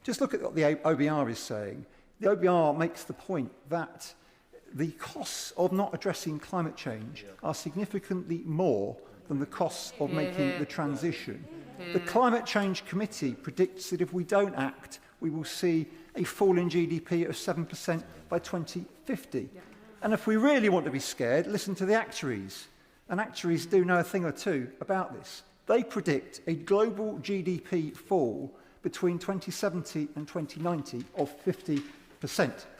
just look at what the OBR is saying. The OBR makes the point that the costs of not addressing climate change are significantly more than the costs of making the transition. The Climate Change Committee predicts that if we don't act, we will see a fall in GDP of 7% by 2050. And if we really want to be scared, listen to the actuaries. And actuaries do know a thing or two about this. They predict a global GDP fall between 2070 and 2090 of 50%,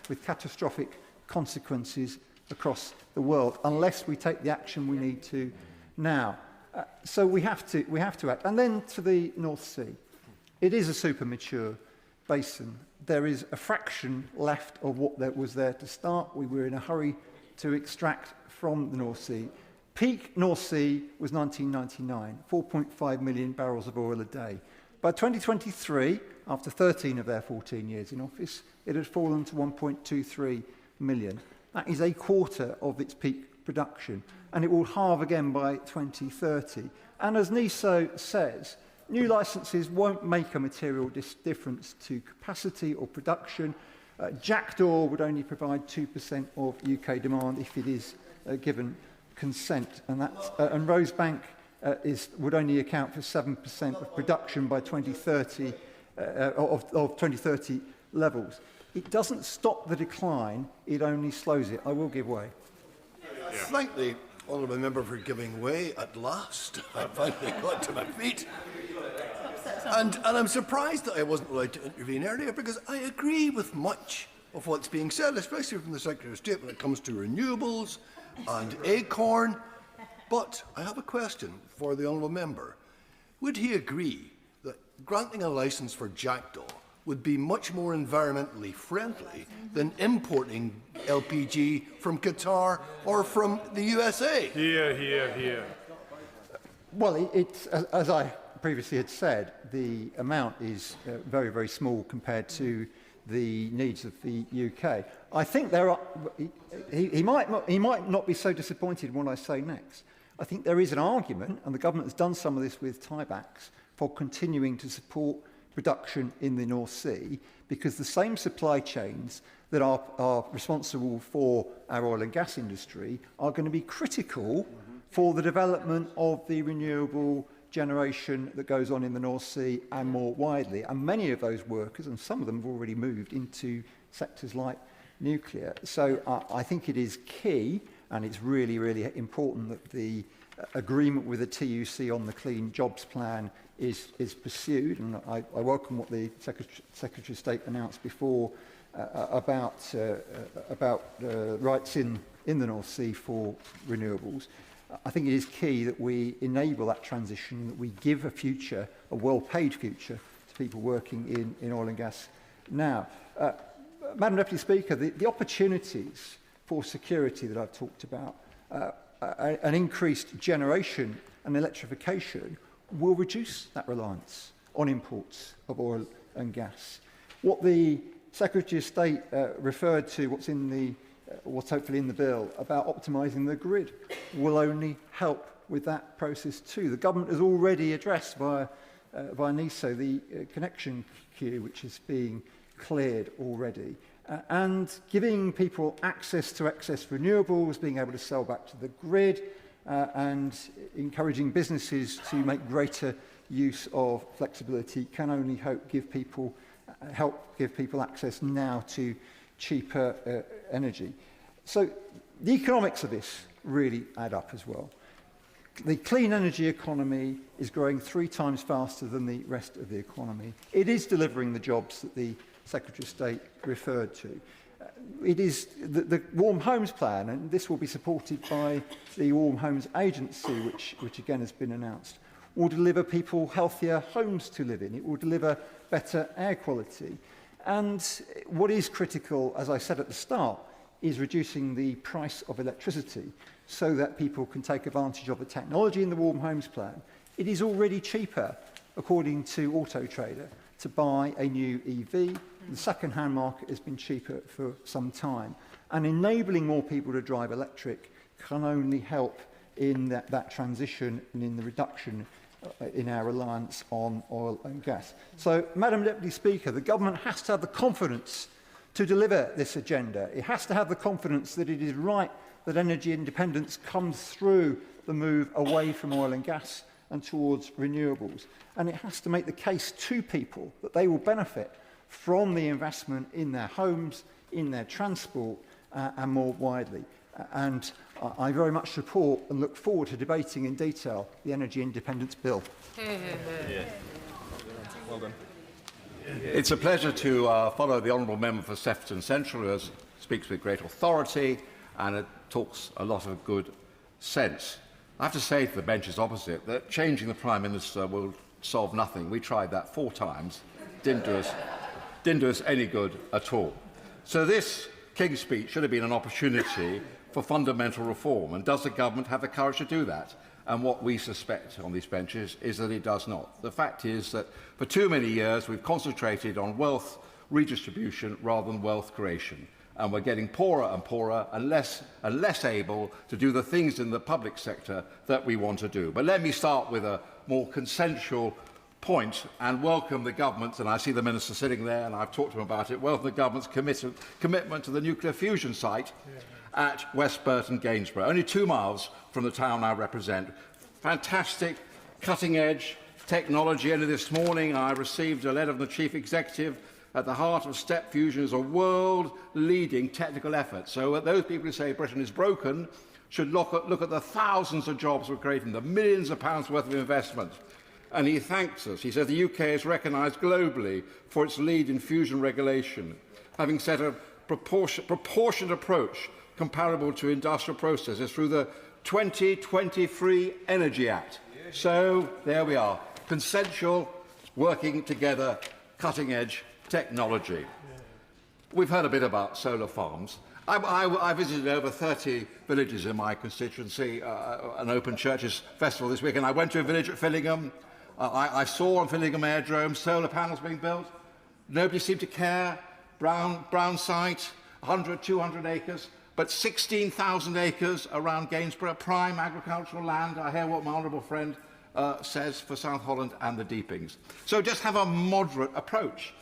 with catastrophic consequences across the world, unless we take the action we need to now. So we have to act. And then to the North Sea. It is a super mature basin. There is a fraction left of what there was there to start. We were in a hurry to extract from the North Sea. Peak North Sea was 1999, 4.5 million barrels of oil a day. By 2023, after 13 of their 14 years in office, it had fallen to 1.23 million. That is a quarter of its peak production, and it will halve again by 2030. And as NISO says, new licences won't make a material difference to capacity or production. Jackdaw would only provide 2% of UK demand if it is given consent, and Rosebank would only account for 7% of production by 2030 of 2030 levels. It doesn't stop the decline; it only slows it. I will give way. Thank the honourable member for giving way at last. I finally got to my feet. And I'm surprised that I wasn't allowed to intervene earlier, because I agree with much of what's being said, especially from the Secretary of State when it comes to renewables and acorn. But I have a question for the honourable member. Would he agree that granting a licence for jackdaw would be much more environmentally friendly than importing LPG from Qatar or from the USA? Here, here, here. Well, it's as I previously had said, the amount is very, very small compared to the needs of the UK. I think there are. He might not be so disappointed when I say next. I think there is an argument, and the government has done some of this with tiebacks, for continuing to support production in the North Sea, because the same supply chains that are responsible for our oil and gas industry are going to be critical for the development of the renewable generation that goes on in the North Sea and more widely. And many of those workers, and some of them have already moved into sectors like nuclear. So I think it is key, and it's really, really important that the agreement with the TUC on the Clean Jobs Plan is pursued. And I welcome what the Secretary of State announced before about rights in the North Sea for renewables. I think it is key that we enable that transition, that we give a future, a well-paid future, to people working in oil and gas now. Madam Deputy Speaker, the opportunities for security that I've talked about, an increased generation and electrification will reduce that reliance on imports of oil and gas. What the Secretary of State referred to, what's hopefully in the bill about optimising the grid, will only help with that process too. The government has already addressed via NISO the connection queue, which is being cleared already, and giving people access to excess renewables, being able to sell back to the grid, and encouraging businesses to make greater use of flexibility can only help give people access now to cheaper energy. So the economics of this really add up as well. The clean energy economy is growing 3 times faster than the rest of the economy. It is delivering the jobs that the Secretary of State referred to. It is the Warm Homes Plan, and this will be supported by the Warm Homes Agency, which again has been announced, will deliver people healthier homes to live in. It will deliver better air quality. And what is critical, as I said at the start, is reducing the price of electricity so that people can take advantage of the technology in the Warm Homes Plan. It is already cheaper, according to Auto Trader, to buy a new EV. The second-hand market has been cheaper for some time. And enabling more people to drive electric can only help in that transition and in the reduction in our reliance on oil and gas. So, Madam Deputy Speaker, the government has to have the confidence to deliver this agenda. It has to have the confidence that it is right that energy independence comes through the move away from oil and gas and towards renewables. And it has to make the case to people that they will benefit from the investment in their homes, in their transport, and more widely. And I very much support and look forward to debating in detail the Energy Independence Bill. Well done. It's a pleasure to follow the Honourable Member for Sefton Central, who speaks with great authority and it talks a lot of good sense. I have to say to the benches opposite that changing the Prime Minister will solve nothing. We tried that 4 times, didn't do us any good at all. So this King's speech should have been an opportunity for fundamental reform, and does the government have the courage to do that? And what we suspect on these benches is that it does not. The fact is that for too many years we've concentrated on wealth redistribution rather than wealth creation, and we're getting poorer and poorer and less able to do the things in the public sector that we want to do. But let me start with a more consensual point and welcome the government, and I see the Minister sitting there and I've talked to him about it, welcome the government's commitment to the nuclear fusion site at West Burton, Gainsborough, only 2 miles from the town I represent. Fantastic, cutting-edge technology. Only this morning I received a letter from the Chief Executive. At the heart of STEP fusion is a world-leading technical effort. So those people who say Britain is broken should look at the thousands of jobs we're creating, the millions of pounds worth of investment. And he thanks us. He says the UK is recognised globally for its lead in fusion regulation, having set a proportionate approach comparable to industrial processes through the 2023 Energy Act. So there we are, consensual, working together, cutting-edge technology. We've heard a bit about solar farms. I visited over 30 villages in my constituency, an open churches festival this week, and I went to a village at Fillingham. I saw on Fillingham Aerodrome solar panels being built. Nobody seemed to care. Brown site, 100, 200 acres, but 16,000 acres around Gainsborough, prime agricultural land. I hear what my honourable friend says for South Holland and the Deepings. So just have a moderate approach.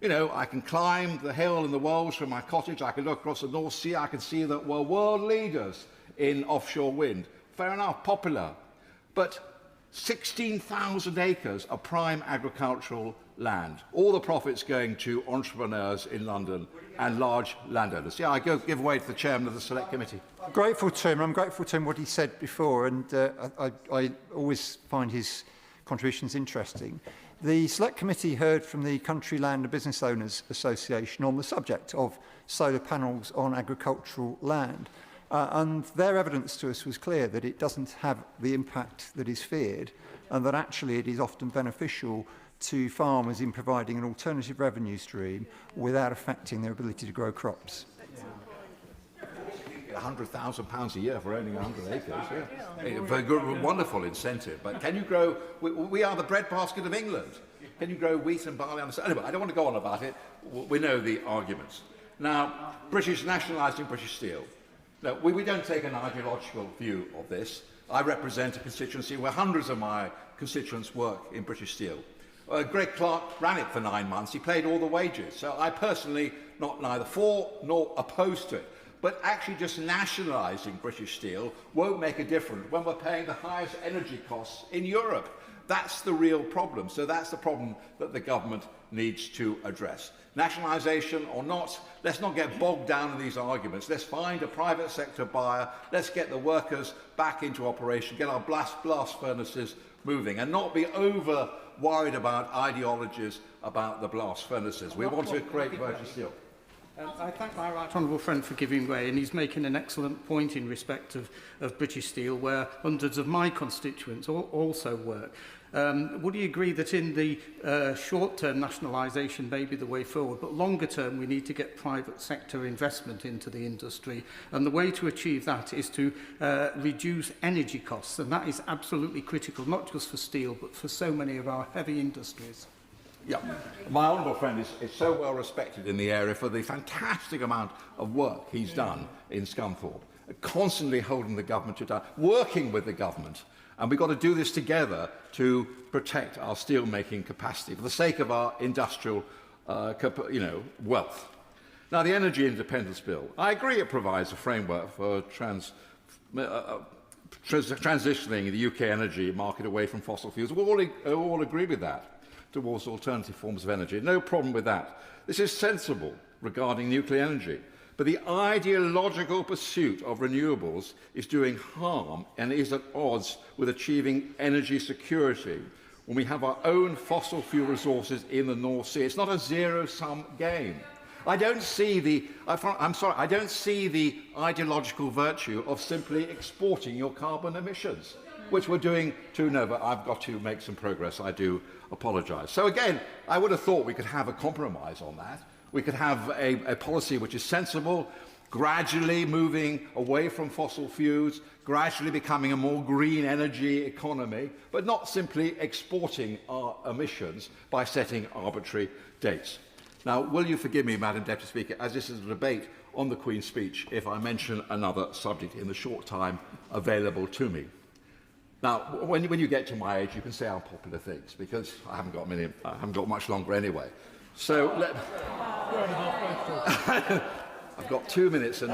You know, I can climb the hill in the Wolds from my cottage, I can look across the North Sea, I can see that we're world leaders in offshore wind. Fair enough, popular. But 16,000 acres of prime agricultural land. All the profits going to entrepreneurs in London and large landowners. Yeah, I give way to the chairman of the Select Committee. I'm grateful to him what he said before, and I always find his contributions interesting. The Select Committee heard from the Country Land and Business Owners Association on the subject of solar panels on agricultural land. And their evidence to us was clear that it doesn't have the impact that is feared, and that actually it is often beneficial to farmers in providing an alternative revenue stream without affecting their ability to grow crops. £100,000 a year for owning 100 acres. Yeah. Very good, wonderful incentive. But can you grow? We are the breadbasket of England. Can you grow wheat and barley? Anyway, I don't want to go on about it. We know the arguments. Now, nationalising British Steel. No, we don't take an ideological view of this. I represent a constituency where hundreds of my constituents work in British Steel. Greg Clark ran it for 9 months. He paid all the wages. So I personally, neither for nor opposed to it. But actually just nationalising British Steel won't make a difference when we're paying the highest energy costs in Europe. That's the real problem. So that's the problem that the government needs to address. Nationalisation or not, let's not get bogged down in these arguments. Let's find a private sector buyer. Let's get the workers back into operation, get our blast furnaces moving, and not be over worried about ideologies about the blast furnaces. We want to create British Steel. I thank my right honourable friend for giving way, and he's making an excellent point in respect of British Steel, where hundreds of my constituents also work. Would he agree that in the short-term nationalisation may be the way forward, but longer-term we need to get private sector investment into the industry, and the way to achieve that is to reduce energy costs, and that is absolutely critical, not just for steel, but for so many of our heavy industries. Yeah, my honourable friend is so well respected in the area for the fantastic amount of work he's done in Scunthorpe, constantly holding the government to account, working with the government. And we've got to do this together to protect our steel-making capacity for the sake of our industrial wealth. Now, the Energy Independence Bill, I agree it provides a framework for transitioning the UK energy market away from fossil fuels. We all agree with that, towards alternative forms of energy. No problem with that. This is sensible regarding nuclear energy. But the ideological pursuit of renewables is doing harm and is at odds with achieving energy security when we have our own fossil fuel resources in the North Sea. It's not a zero-sum game. I don't see the ideological virtue of simply exporting your carbon emissions, which we're doing too. No, but I've got to make some progress. I do apologise. So again, I would have thought we could have a compromise on that. We could have a policy which is sensible, gradually moving away from fossil fuels, gradually becoming a more green energy economy, but not simply exporting our emissions by setting arbitrary dates. Now, will you forgive me, Madam Deputy Speaker, as this is a debate on the Queen's speech if I mention another subject in the short time available to me. Now, when you get to my age, you can say unpopular things, because I haven't got much longer anyway. So I've got 2 minutes and...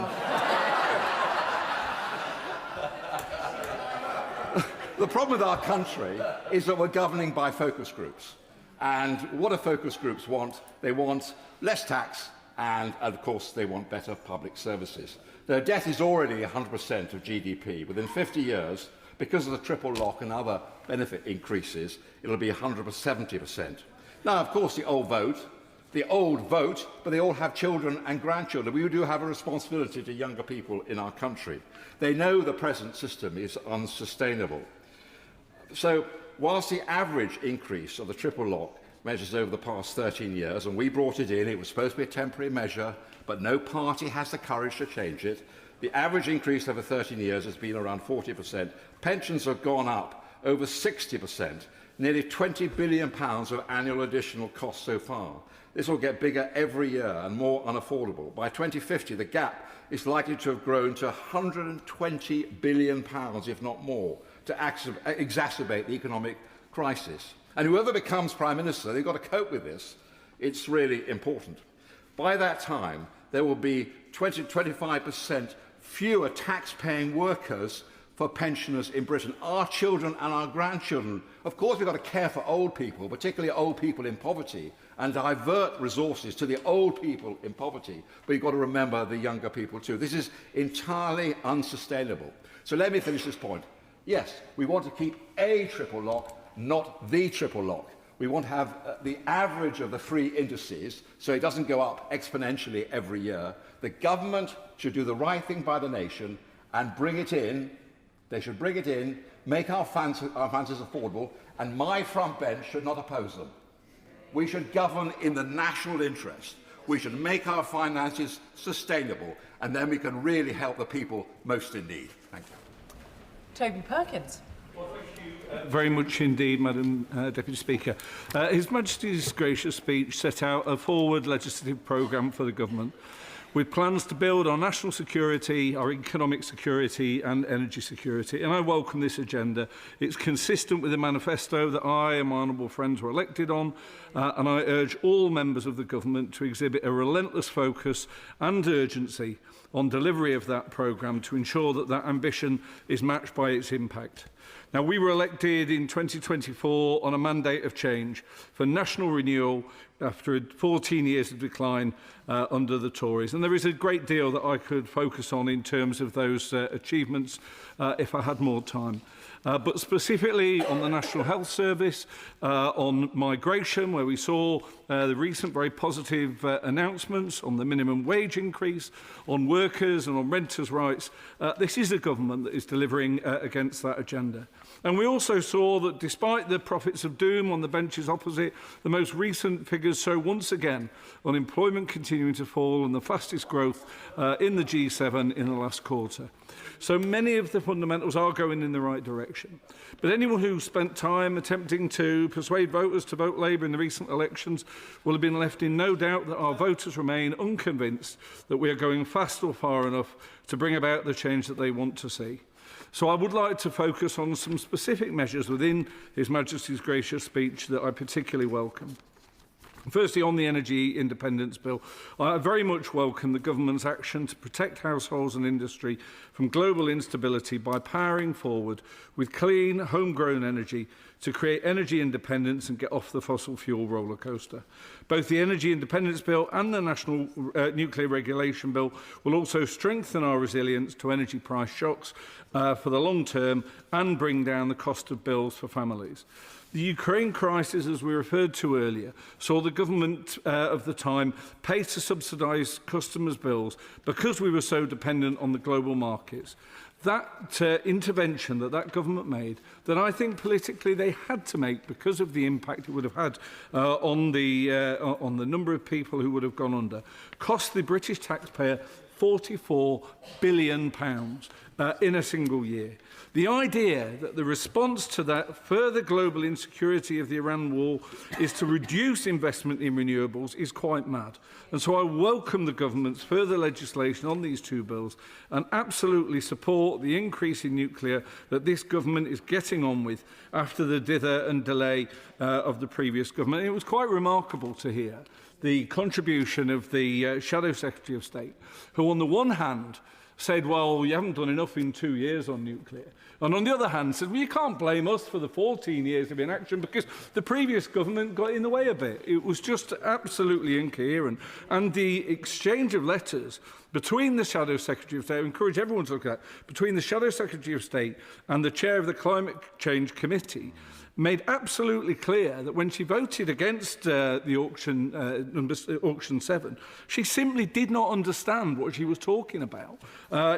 The problem with our country is that we're governing by focus groups. And what do focus groups want? They want less tax and, of course, they want better public services. Their debt is already 100% of GDP. Within 50 years, because of the triple lock and other benefit increases, it'll be 170%. Now, of course, the old vote, but they all have children and grandchildren. We do have a responsibility to younger people in our country. They know the present system is unsustainable. So, whilst the average increase of the triple lock measures over the past 13 years, and we brought it in, it was supposed to be a temporary measure, but no party has the courage to change it. The average increase over 13 years has been around 40%. Pensions have gone up over 60%, nearly £20 billion of annual additional costs so far. This will get bigger every year and more unaffordable. By 2050, the gap is likely to have grown to £120 billion, if not more, to exacerbate the economic crisis. And whoever becomes Prime Minister, they've got to cope with this. It's really important. By that time, there will be 20 to 25% fewer tax-paying workers for pensioners in Britain, our children and our grandchildren. Of course, we've got to care for old people, particularly old people in poverty, and divert resources to the old people in poverty. But you've got to remember the younger people too. This is entirely unsustainable. So let me finish this point. Yes, we want to keep a triple lock, not the triple lock. We want to have the average of the three indices so it doesn't go up exponentially every year. The government should do the right thing by the nation and bring it in. They should bring it in, make our finances affordable, and my front bench should not oppose them. We should govern in the national interest. We should make our finances sustainable, and then we can really help the people most in need. Thank you. Toby Perkins. Very much indeed, Madam Deputy Speaker. His Majesty's gracious speech set out a forward legislative programme for the government, with plans to build our national security, our economic security and energy security. And I welcome this agenda. It's consistent with the manifesto that I and my honourable friends were elected on, and I urge all members of the government to exhibit a relentless focus and urgency on delivery of that programme to ensure that that ambition is matched by its impact. Now, we were elected in 2024 on a mandate of change for national renewal after 14 years of decline under the Tories. And there is a great deal that I could focus on in terms of those achievements if I had more time. But specifically on the National Health Service, on migration, where we saw the recent very positive announcements on the minimum wage increase, on workers and on renters' rights, this is a government that is delivering against that agenda. And we also saw that despite the prophets of doom on the benches opposite, the most recent figures show once again unemployment continuing to fall and the fastest growth in the G7 in the last quarter. So many of the fundamentals are going in the right direction. But anyone who spent time attempting to persuade voters to vote Labour in the recent elections will have been left in no doubt that our voters remain unconvinced that we are going fast or far enough to bring about the change that they want to see. So I would like to focus on some specific measures within His Majesty's gracious speech that I particularly welcome. Firstly, on the Energy Independence Bill, I very much welcome the government's action to protect households and industry from global instability by powering forward with clean, homegrown energy to create energy independence and get off the fossil fuel roller coaster. Both the Energy Independence Bill and the National Nuclear Regulation Bill will also strengthen our resilience to energy price shocks for the long term and bring down the cost of bills for families. The Ukraine crisis, as we referred to earlier, saw the government of the time pay to subsidise customers' bills because we were so dependent on the global markets. That intervention that government made, that I think politically they had to make because of the impact it would have had on the number of people who would have gone under, cost the British taxpayer £44 billion. in a single year. The idea that the response to that further global insecurity of the Iran war is to reduce investment in renewables is quite mad. And so I welcome the government's further legislation on these two bills and absolutely support the increase in nuclear that this government is getting on with after the dither and delay of the previous government. It was quite remarkable to hear the contribution of the Shadow Secretary of State, who on the one hand said, well, you haven't done enough in 2 years on nuclear. And on the other hand, said, well, you can't blame us for the 14 years of inaction because the previous government got in the way a bit. It was just absolutely incoherent. And the exchange of letters between the Shadow Secretary of State, I encourage everyone to look at that, between the Shadow Secretary of State and the Chair of the Climate Change Committee, made absolutely clear that when she voted against the auction 7, she simply did not understand what she was talking about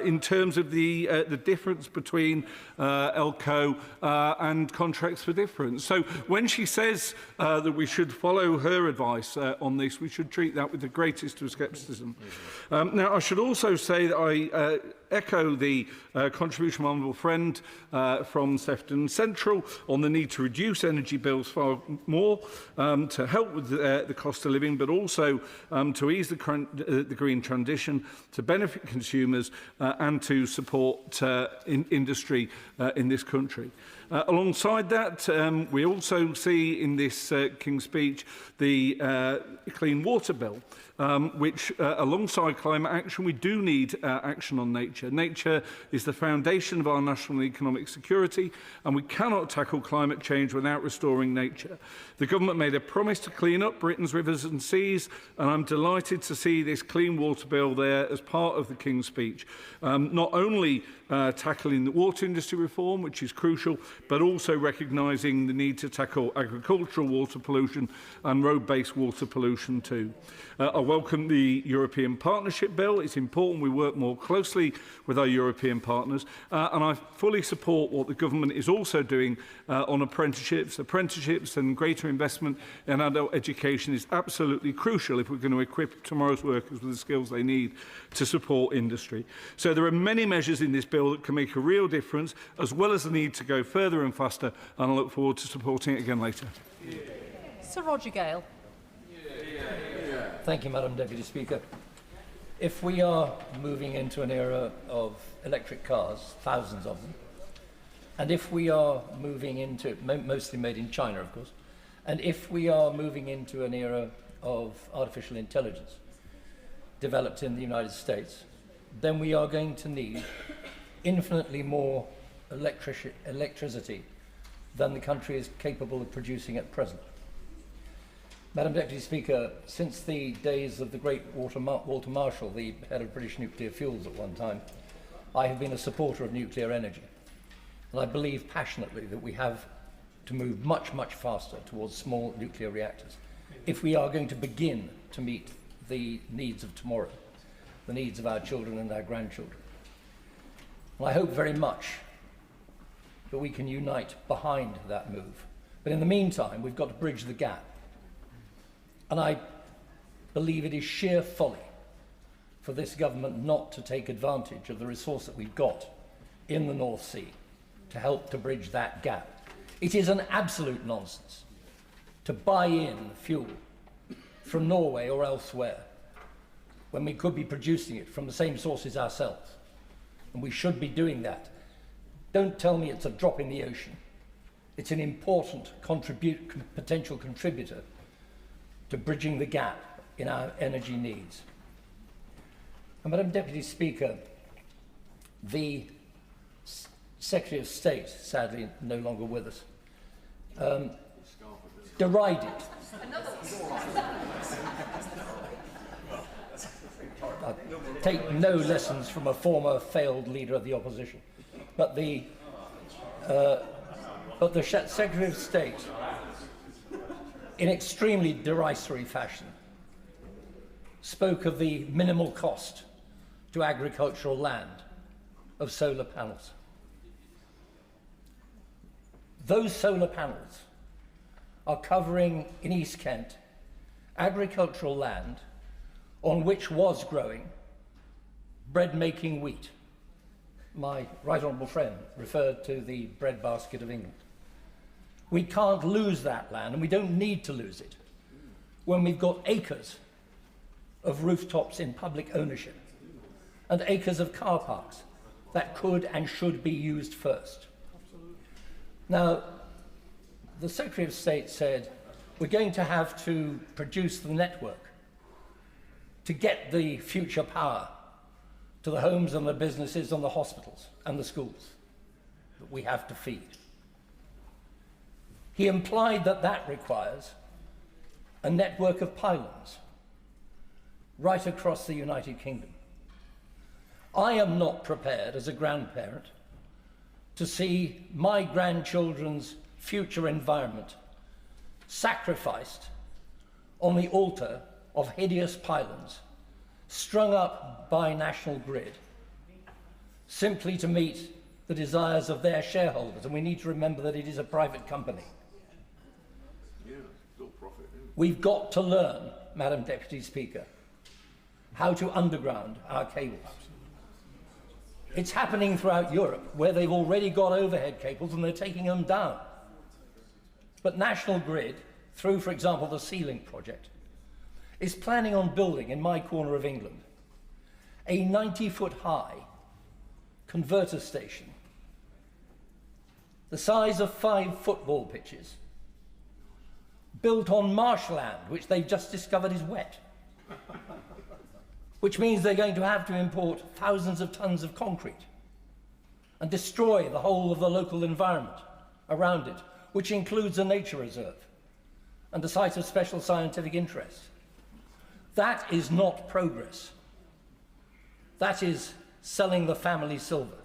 in terms of the difference between ELCO and contracts for difference. So when she says that we should follow her advice on this, we should treat that with the greatest of scepticism. Now, I should also say that I echo the contribution of my honourable friend from Sefton Central on the need to reduce energy bills far more to help with the cost of living, but also to ease the green transition, to benefit consumers and to support industry in this country. Alongside that, we also see in this King's Speech the Clean Water Bill, which, alongside climate action, we do need action on nature. Nature is the foundation of our national economic security, and we cannot tackle climate change without restoring nature. The government made a promise to clean up Britain's rivers and seas, and I'm delighted to see this Clean Water Bill there as part of the King's Speech. Not only tackling the water industry reform, which is crucial, but also recognising the need to tackle agricultural water pollution and road-based water pollution too. I welcome the European Partnership Bill. It's important we work more closely with our European partners, and I fully support what the government is also doing on apprenticeships. Apprenticeships and greater investment in adult education is absolutely crucial if we're going to equip tomorrow's workers with the skills they need to support industry. So there are many measures in this bill that can make a real difference, as well as the need to go further and faster, and I look forward to supporting it again later. Sir Roger Gale. Thank you, Madam Deputy Speaker. If we are moving into an era of electric cars, thousands of them, and if we are moving into, mostly made in China, of course, and if we are moving into an era of artificial intelligence developed in the United States, then we are going to need infinitely more electricity than the country is capable of producing at present. Madam Deputy Speaker, since the days of the great Walter Marshall, the head of British Nuclear Fuels at one time, I have been a supporter of nuclear energy. And I believe passionately that we have to move much, much faster towards small nuclear reactors if we are going to begin to meet the needs of tomorrow, the needs of our children and our grandchildren. And I hope very much that we can unite behind that move. But in the meantime, we've got to bridge the gap. And I believe it is sheer folly for this government not to take advantage of the resource that we've got in the North Sea to help to bridge that gap. It is an absolute nonsense to buy in fuel from Norway or elsewhere when we could be producing it from the same sources ourselves. And we should be doing that. Don't tell me it's a drop in the ocean. It's an important potential contributor to bridging the gap in our energy needs. And Madam Deputy Speaker, the Secretary of State, sadly no longer with us, derided. I take no lessons from a former failed leader of the opposition, but the Secretary of State, in extremely derisory fashion, spoke of the minimal cost to agricultural land of solar panels. Those solar panels are covering, in East Kent, agricultural land on which was growing bread-making wheat. my right honourable friend referred to the breadbasket of England. We can't lose that land, and we don't need to lose it when we've got acres of rooftops in public ownership and acres of car parks that could and should be used first. Now, the Secretary of State said we're going to have to produce the network to get the future power to the homes and the businesses and the hospitals and the schools that we have to feed. He implied that that requires a network of pylons right across the United Kingdom. I am not prepared as a grandparent to see my grandchildren's future environment sacrificed on the altar of hideous pylons strung up by National Grid simply to meet the desires of their shareholders. And we need to remember that it is a private company. We've got to learn, Madam Deputy Speaker, how to underground our cables. It's happening throughout Europe, where they've already got overhead cables and they're taking them down. But National Grid, through, for example, the Sea project, is planning on building, in my corner of England, a 90-foot-high converter station, the size of 5 football pitches, built on marshland, which they've just discovered is wet, which means they're going to have to import thousands of tons of concrete and destroy the whole of the local environment around it, which includes a nature reserve and a site of special scientific interest. That is not progress. That is selling the family silver.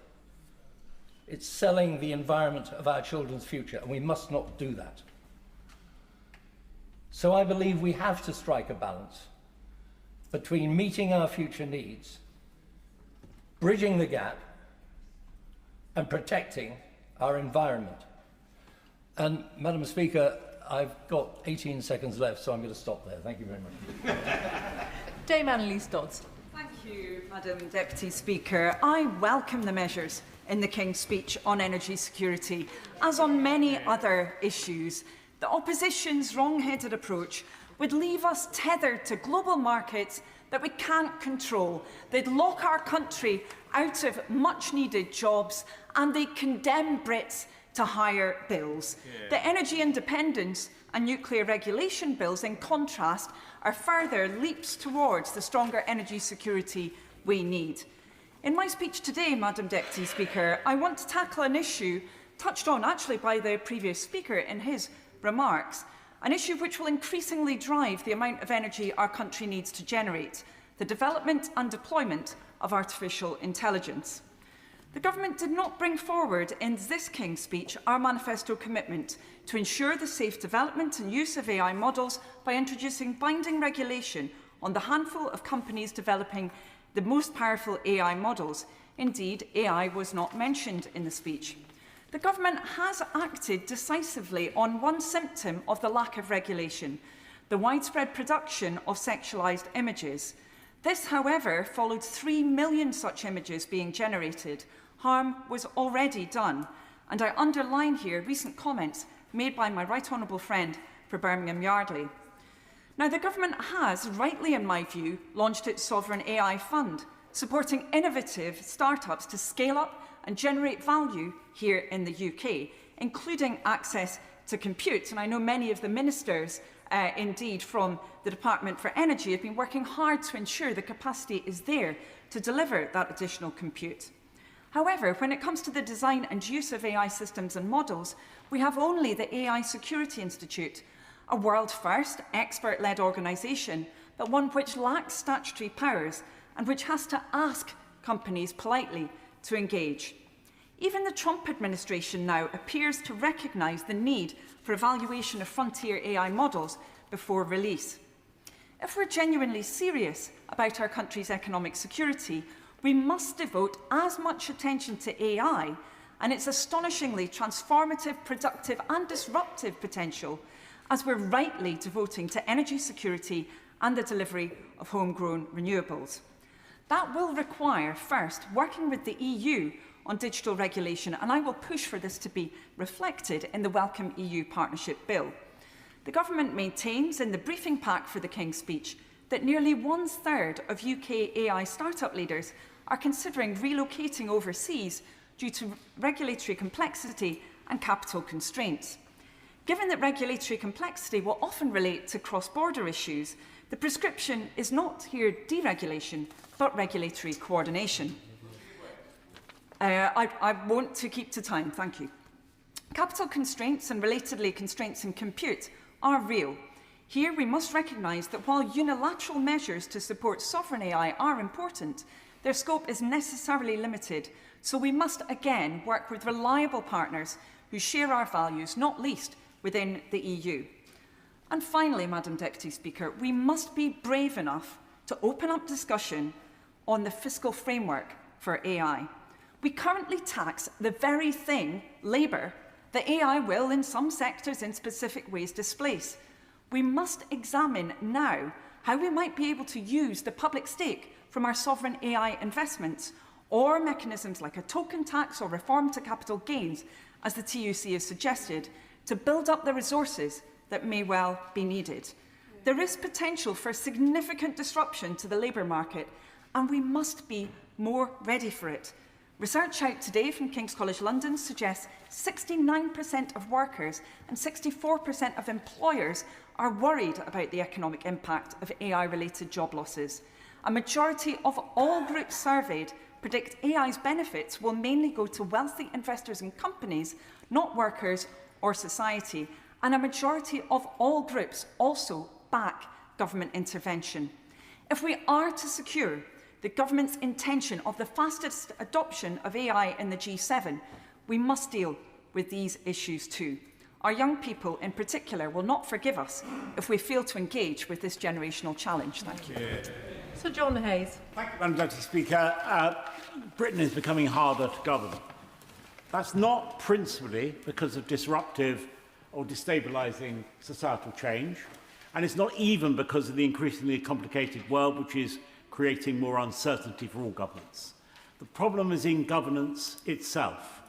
It's selling the environment of our children's future, and we must not do that. So I believe we have to strike a balance between meeting our future needs, bridging the gap, and protecting our environment. And, Madam Speaker, I've got 18 seconds left, so I'm going to stop there. Thank you very much. Dame Annalise Dodds. Thank you, Madam Deputy Speaker. I welcome the measures in the King's speech on energy security, as on many other issues. The opposition's wrong-headed approach would leave us tethered to global markets that we can't control. They'd lock our country out of much-needed jobs, and they'd condemn Brits to higher bills. Yeah. The energy independence and nuclear regulation bills, in contrast, are further leaps towards the stronger energy security we need. In my speech today, Madam Deputy Speaker, I want to tackle an issue touched on actually by the previous speaker in his remarks, an issue which will increasingly drive the amount of energy our country needs to generate: the development and deployment of artificial intelligence. The Government did not bring forward in this King's speech our manifesto commitment to ensure the safe development and use of AI models by introducing binding regulation on the handful of companies developing the most powerful AI models. Indeed, AI was not mentioned in the speech. The Government has acted decisively on one symptom of the lack of regulation: the widespread production of sexualised images. This, however, followed 3 million such images being generated. Harm was already done, and I underline here recent comments made by my right honourable friend for Birmingham Yardley. Now, the Government has, rightly in my view, launched its Sovereign AI Fund, supporting innovative start-ups to scale up and generate value here in the UK, including access to compute. And I know many of the ministers, indeed, from the Department for Energy have been working hard to ensure the capacity is there to deliver that additional compute. However, when it comes to the design and use of AI systems and models, we have only the AI Security Institute, a world-first, expert-led organisation, but one which lacks statutory powers and which has to ask companies politely to engage. Even the Trump administration now appears to recognise the need for evaluation of frontier AI models before release. If we're genuinely serious about our country's economic security, we must devote as much attention to AI and its astonishingly transformative, productive and disruptive potential as we're rightly devoting to energy security and the delivery of homegrown renewables. That will require, first, working with the EU on digital regulation, and I will push for this to be reflected in the Welcome EU Partnership Bill. The Government maintains in the briefing pack for the King's Speech that nearly 1/3 of UK AI startup leaders are considering relocating overseas due to regulatory complexity and capital constraints. Given that regulatory complexity will often relate to cross-border issues, the prescription is not here deregulation, but regulatory coordination. I want to keep to time, thank you. Capital constraints and relatedly constraints in compute are real. Here we must recognise that while unilateral measures to support sovereign AI are important, their scope is necessarily limited, so we must again work with reliable partners who share our values, not least within the EU. And finally, Madam Deputy Speaker, we must be brave enough to open up discussion on the fiscal framework for AI. We currently tax the very thing, labour, that AI will, in some sectors, in specific ways, displace. We must examine now how we might be able to use the public stake from our sovereign AI investments, or mechanisms like a token tax or reform to capital gains, as the TUC has suggested, to build up the resources that may well be needed. There is potential for significant disruption to the labour market, and we must be more ready for it. Research out today from King's College London suggests 69% of workers and 64% of employers are worried about the economic impact of AI-related job losses. A majority of all groups surveyed predict AI's benefits will mainly go to wealthy investors and companies, not workers or society, and a majority of all groups also back government intervention. If we are to secure the government's intention of the fastest adoption of AI in the G7, we must deal with these issues too. Our young people in particular will not forgive us if we fail to engage with this generational challenge. Thank you. Sir John Hayes. Thank you, Madam Deputy Speaker. Britain is becoming harder to govern. That's not principally because of disruptive or destabilising societal change, and it's not even because of the increasingly complicated world which is creating more uncertainty for all governments. The problem is in governance itself.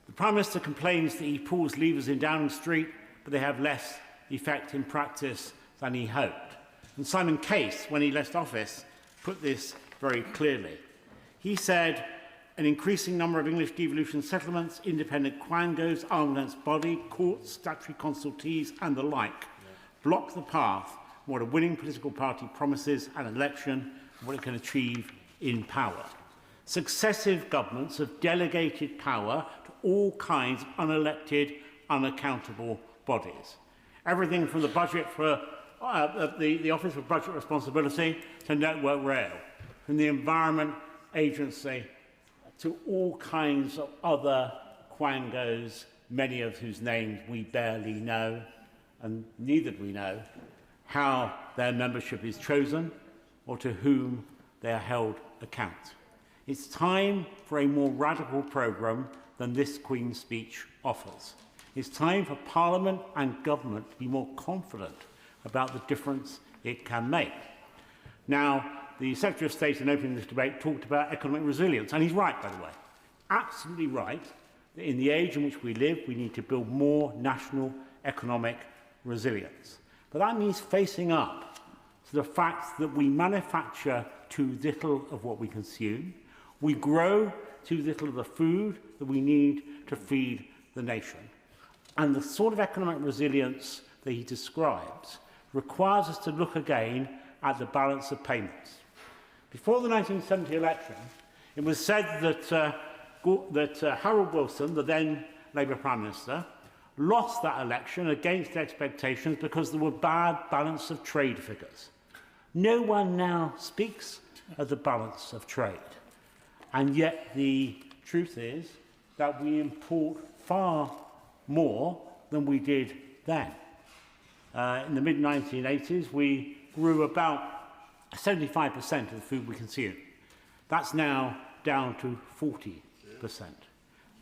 The Prime Minister complains that he pulls levers in Downing Street, but they have less effect in practice than he hoped. And Simon Case, when he left office, put this very clearly. He said, an increasing number of English devolution settlements, independent quangos, arm's body, courts, statutory consultees and the like block the path what a winning political party promises at an election, what it can achieve in power. Successive governments have delegated power to all kinds of unelected, unaccountable bodies. Everything from the budget for the Office for Budget Responsibility to Network Rail, from the Environment Agency to all kinds of other quangos, many of whose names we barely know, and neither do we know how their membership is chosen or to whom they are held account. It's time for a more radical programme than this Queen's Speech offers. It's time for Parliament and Government to be more confident about the difference it can make. Now, the Secretary of State in opening this debate talked about economic resilience, and he's right, by the way, absolutely right, that in the age in which we live, we need to build more national economic resilience. But that means facing up to the fact that we manufacture too little of what we consume, we grow too little of the food that we need to feed the nation. And the sort of economic resilience that he describes requires us to look again at the balance of payments. Before the 1970 election, it was said that Harold Wilson, the then Labour Prime Minister, lost that election against expectations because there were bad balance of trade figures. No one now speaks of the balance of trade. And yet the truth is that we import far more than we did then. In the mid-1980s, we grew about 75% of the food we consume. That's now down to 40%.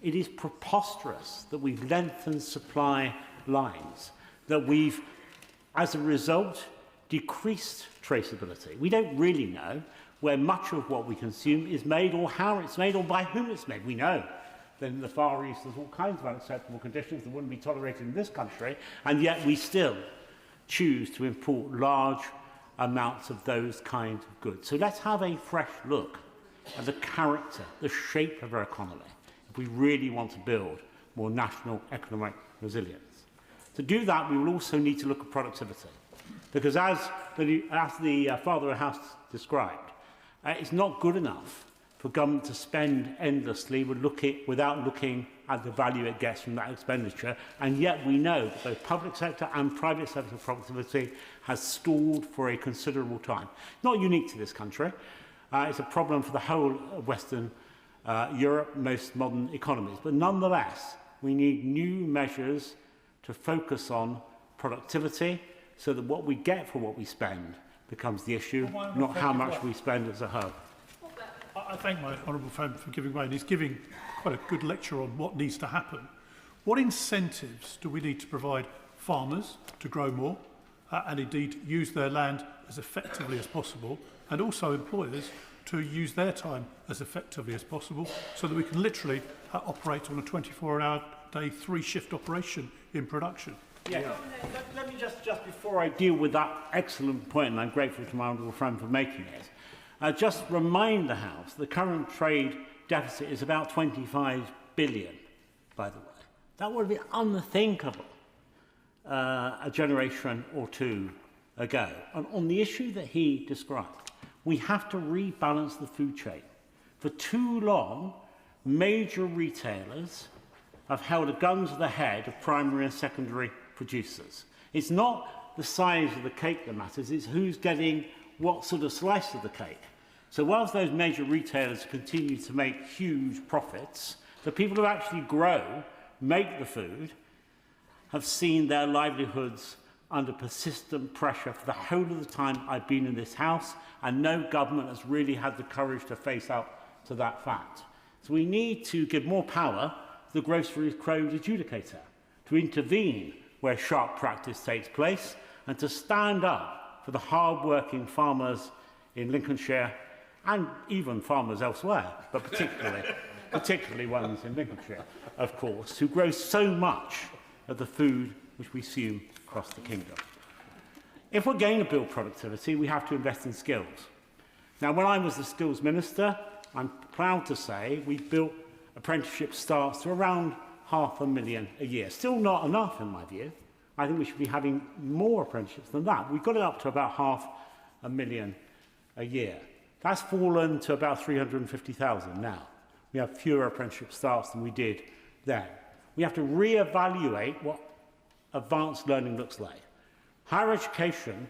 It is preposterous that we've lengthened supply lines, that we've, as a result, decreased traceability. We don't really know where much of what we consume is made, or how it's made, or by whom it's made. We know that in the Far East there's all kinds of unacceptable conditions that wouldn't be tolerated in this country, and yet we still choose to import large amounts of those kinds of goods. So let's have a fresh look at the character, the shape of our economy, if we really want to build more national economic resilience. To do that, we will also need to look at productivity, because as the Father of the House described, it's not good enough for government to spend endlessly without looking at the value it gets from that expenditure, and yet we know that both public sector and private sector productivity has stalled for a considerable time. Not unique to this country. It's a problem for the whole of Western Europe, most modern economies. But nonetheless, we need new measures to focus on productivity so that what we get for what we spend becomes the issue, not how much we spend as a whole. I thank my honourable friend for giving way, and he's giving quite a good lecture on what needs to happen. What incentives do we need to provide farmers to grow more and indeed use their land as effectively as possible, and also employers to use their time as effectively as possible, so that we can literally operate on a 24-hour-day, 3-shift operation in production? Yeah. Let me just before I deal with that excellent point, and I'm grateful to my honourable friend for making it, just remind the House the current trade deficit is about 25 billion, by the way. That would be unthinkable a generation or two ago. And on the issue that he described, we have to rebalance the food chain. For too long, major retailers have held a gun to the head of primary and secondary producers. It's not the size of the cake that matters, it's who's getting what sort of slice of the cake. So whilst those major retailers continue to make huge profits, the people who actually grow, make the food, have seen their livelihoods under persistent pressure for the whole of the time I've been in this House, and no government has really had the courage to face up to that fact. So we need to give more power to the grocery code adjudicator, to intervene where sharp practice takes place, and to stand up for the hard-working farmers in Lincolnshire and even farmers elsewhere, but particularly ones in Lincolnshire, of course, who grow so much of the food which we consume across the kingdom. If we're going to build productivity, we have to invest in skills. Now, when I was the skills minister, I'm proud to say we built apprenticeship starts to around 500,000 a year. Still not enough, in my view. I think we should be having more apprenticeships than that. We've got it up to about 500,000 a year. That's fallen to about 350,000 now. We have fewer apprenticeship starts than we did then. We have to re-evaluate what advanced learning looks like. Higher education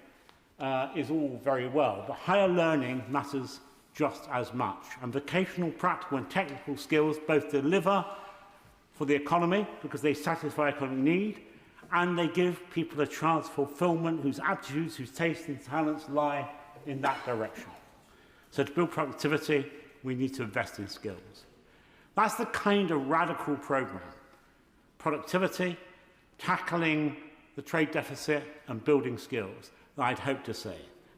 is all very well, but higher learning matters just as much. And vocational, practical and technical skills both deliver for the economy because they satisfy economic need, and they give people a chance of fulfilment whose aptitudes, whose tastes and talents lie in that direction. So to build productivity, we need to invest in skills. That's the kind of radical programme. Productivity, tackling the trade deficit and building skills that I'd hope to see.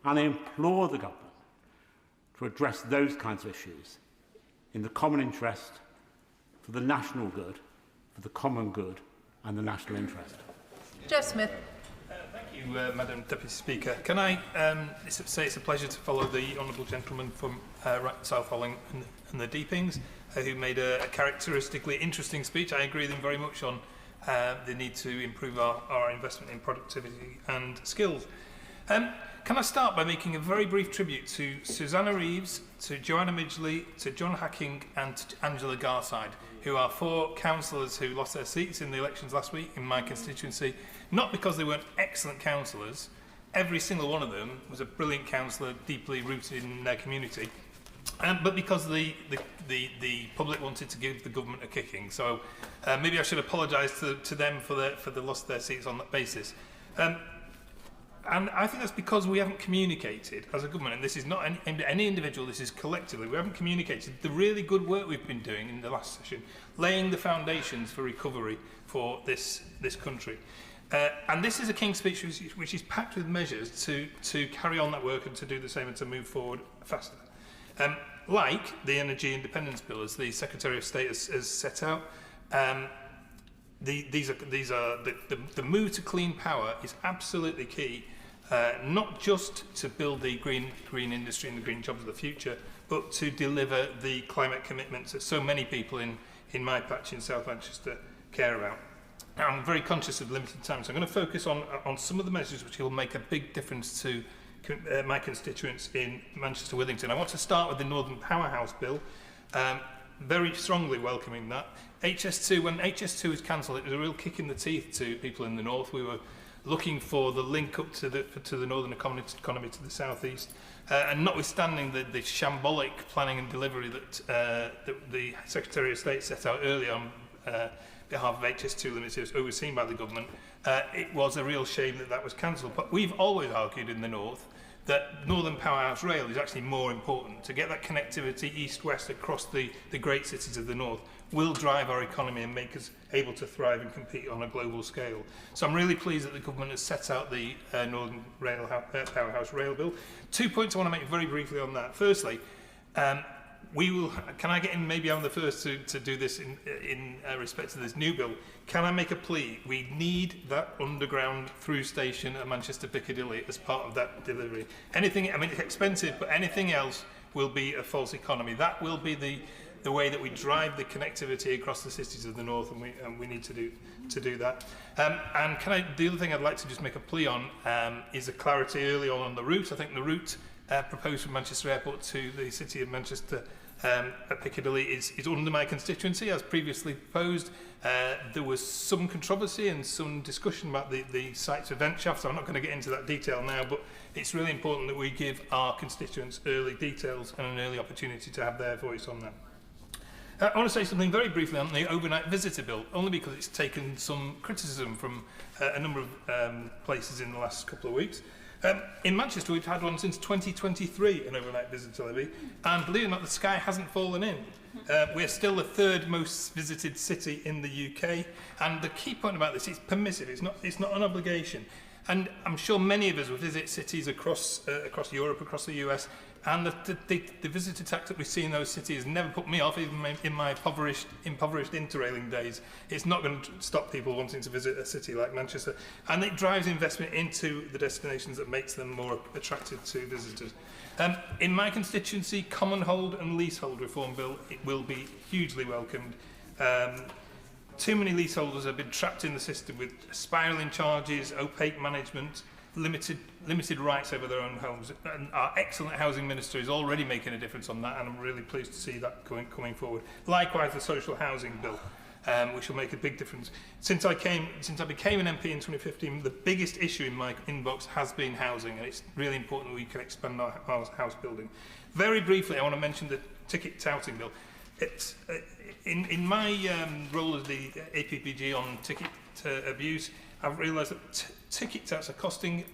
And I implore the government to address those kinds of issues in the common interest, for the national good, for the common good and the national interest. Jeff Smith. Thank you, Madam Deputy Speaker. Can I say it's a pleasure to follow the honourable gentleman from Southall and the Deepings, who made a characteristically interesting speech. I agree with him very much on the need to improve our investment in productivity and skills. Can I start by making a very brief tribute to Susanna Reeves, to Joanna Midgley, to John Hacking and to Angela Garside, who are 4 councillors who lost their seats in the elections last week in my constituency, not because they weren't excellent councillors. Every single one of them was a brilliant councillor, deeply rooted in their community, but because the public wanted to give the government a kicking. So maybe I should apologise to them for the loss of their seats on that basis. And I think that's because we haven't communicated as a government, and this is not any individual, this is collectively, we haven't communicated the really good work we've been doing in the last session, laying the foundations for recovery for this country. And this is a King's Speech which is packed with measures to carry on that work and to do the same and to move forward faster. Like the Energy Independence Bill, as the Secretary of State has set out, the move to clean power is absolutely key, not just to build the green industry and the green jobs of the future, but to deliver the climate commitments that so many people in my patch in South Manchester care about. Now, I'm very conscious of limited time, so I'm going to focus on some of the measures which will make a big difference to my constituents in Manchester Withington. I want to start with the Northern Powerhouse Bill. Very strongly welcoming that. HS2, when HS2 was cancelled, it was a real kick in the teeth to people in the north. We were looking for the link up to the northern economy to the southeast, and notwithstanding the shambolic planning and delivery that the Secretary of State set out earlier on behalf of HS2 Limited, overseen by the government, it was a real shame that was cancelled. But we've always argued in the north that Northern Powerhouse Rail is actually more important. To get that connectivity east-west across the great cities of the north will drive our economy and make us able to thrive and compete on a global scale. So I'm really pleased that the government has set out the Northern Powerhouse Rail Bill. 2 points I want to make very briefly on that. Firstly, we will. Can I get in? Maybe I'm the first to do this in respect to this new bill. Can I make a plea? We need that underground through station at Manchester Piccadilly as part of that delivery. Anything, I mean, it's expensive, but anything else will be a false economy. That will be the way that we drive the connectivity across the cities of the north, and we need to do that. And the other thing I'd like to just make a plea on is a clarity early on the route. I think the route proposed from Manchester Airport to the city of Manchester at Piccadilly is under my constituency, as previously proposed. There was some controversy and some discussion about the site's event shaft, so I'm not going to get into that detail now, but it's really important that we give our constituents early details and an early opportunity to have their voice on that. I want to say something very briefly on the overnight visitor bill, only because it's taken some criticism from a number of places in the last couple of weeks. In Manchester, we've had one since 2023, an overnight visitor levy, and believe it or not, the sky hasn't fallen in. We're still the third most visited city in the UK, and the key point about this is permissive. It's not an obligation. And I'm sure many of us will visit cities across Europe, across the US, and the visitor tax that we see in those cities never put me off, even in my impoverished interrailing days. It's not going to stop people wanting to visit a city like Manchester. And it drives investment into the destinations that makes them more attractive to visitors. In my constituency, common hold and leasehold reform bill, it will be hugely welcomed. Too many leaseholders have been trapped in the system with spiralling charges, opaque management, limited rights over their own homes. And our excellent housing minister is already making a difference on that, and I'm really pleased to see that coming forward. Likewise, the social housing bill, which will make a big difference. Since I became an MP in 2015, the biggest issue in my inbox has been housing, and it's really important that we can expand our house building. Very briefly, I want to mention the ticket touting bill. It's in my role as the APPG on ticket abuse, I've realised that ticket touts are costing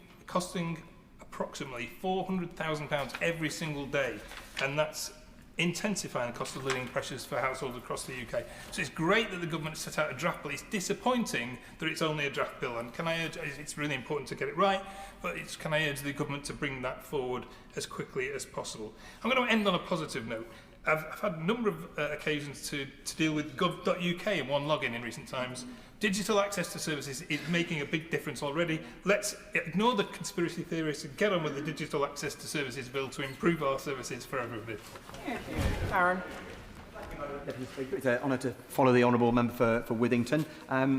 approximately £400,000 every single day, and that's intensifying cost of living pressures for households across the UK. So it's great that the government has set out a draft bill. It's disappointing that it's only a draft bill, and can I urge, it's really important to get it right, but can I urge the government to bring that forward as quickly as possible. I'm going to end on a positive note. I've had a number of occasions to deal with gov.uk and one login in recent times. Digital access to services is making a big difference already. Let's ignore the conspiracy theorists and get on with the digital access to services bill to improve our services for everybody. Aaron. It's an honour to follow the honourable member for Withington.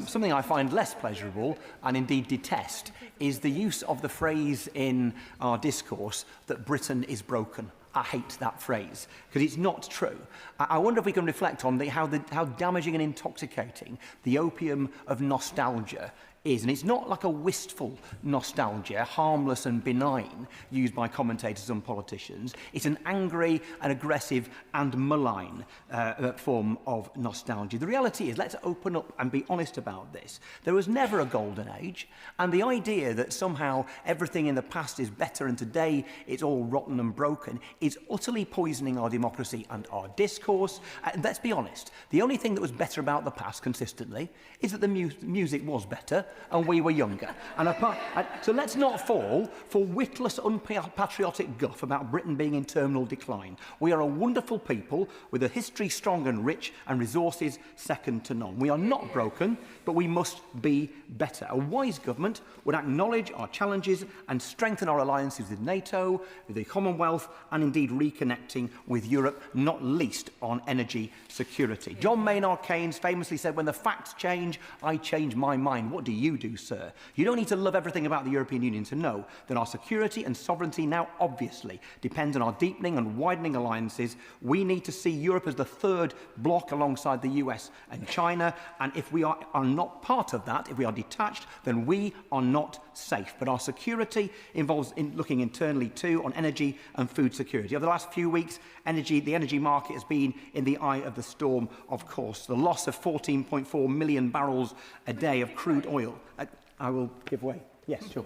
Something I find less pleasurable, and indeed detest, is the use of the phrase in our discourse that Britain is broken. I hate that phrase, because it's not true. I wonder if we can reflect on how damaging and intoxicating the opium of nostalgia is. And it's not like a wistful nostalgia, harmless and benign, used by commentators and politicians. It's an angry and aggressive and malign form of nostalgia. The reality is, let's open up and be honest about this. There was never a golden age, and the idea that somehow everything in the past is better and today it's all rotten and broken is utterly poisoning our democracy and our discourse. Let's be honest, the only thing that was better about the past consistently is that the music was better. and we were younger. So let's not fall for witless, unpatriotic guff about Britain being in terminal decline. We are a wonderful people with a history strong and rich and resources second to none. We are not broken, but we must be better. A wise government would acknowledge our challenges and strengthen our alliances with NATO, with the Commonwealth, and indeed reconnecting with Europe, not least on energy security. John Maynard Keynes famously said, "When the facts change, I change my mind." What do you do, sir? You don't need to love everything about the European Union to know that our security and sovereignty now obviously depends on our deepening and widening alliances. We need to see Europe as the third bloc alongside the US and China, and if we are not part of that, if we are detached, then we are not safe. But our security involves looking internally too on energy and food security. Over the last few weeks, the energy market has been in the eye of the storm, of course. The loss of 14.4 million barrels a day of crude oil. I will give way. Yes, sure.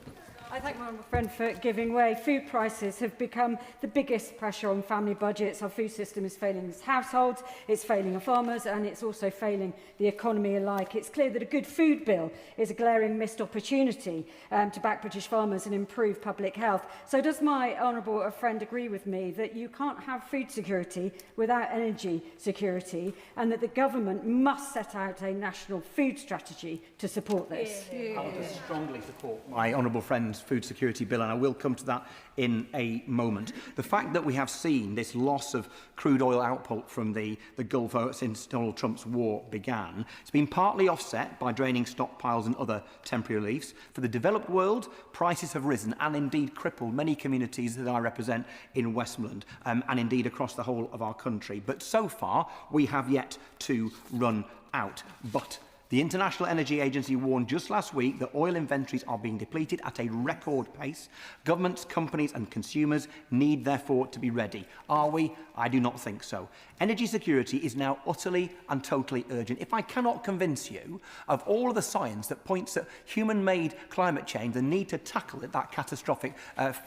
I thank my honourable friend for giving way. Food prices have become the biggest pressure on family budgets. Our food system is failing as households, it's failing our farmers, and it's also failing the economy alike. It's clear that a good food bill is a glaring missed opportunity to back British farmers and improve public health. So does my honourable friend agree with me that you can't have food security without energy security, and that the government must set out a national food strategy to support this? I want to strongly support my honourable friend's food security bill, and I will come to that in a moment. The fact that we have seen this loss of crude oil output from the Gulf since Donald Trump's war began, it's been partly offset by draining stockpiles and other temporary reliefs. For the developed world, prices have risen and indeed crippled many communities that I represent in Westmoreland and indeed across the whole of our country. But so far, we have yet to run out. But the International Energy Agency warned just last week that oil inventories are being depleted at a record pace. Governments, companies and consumers need, therefore, to be ready. Are we? I do not think so. Energy security is now utterly and totally urgent. If I cannot convince you of all of the science that points at human-made climate change, the need to tackle it, that catastrophic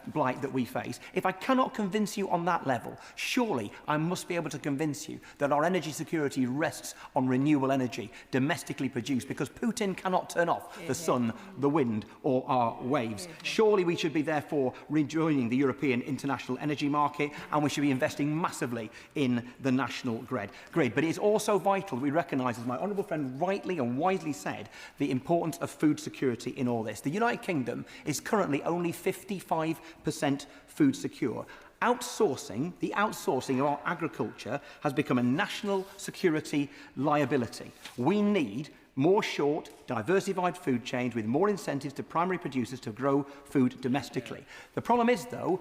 blight that we face, if I cannot convince you on that level, surely I must be able to convince you that our energy security rests on renewable energy, domestically produced, because Putin cannot turn off the sun, the wind or our waves. Surely we should be therefore rejoining the European international energy market, and we should be investing massively in the national grid. But it is also vital that we recognise, as my honourable friend rightly and wisely said, the importance of food security in all this. The United Kingdom is currently only 55% food secure. The outsourcing of our agriculture has become a national security liability. We need more short, diversified food chains with more incentives to primary producers to grow food domestically. The problem is, though,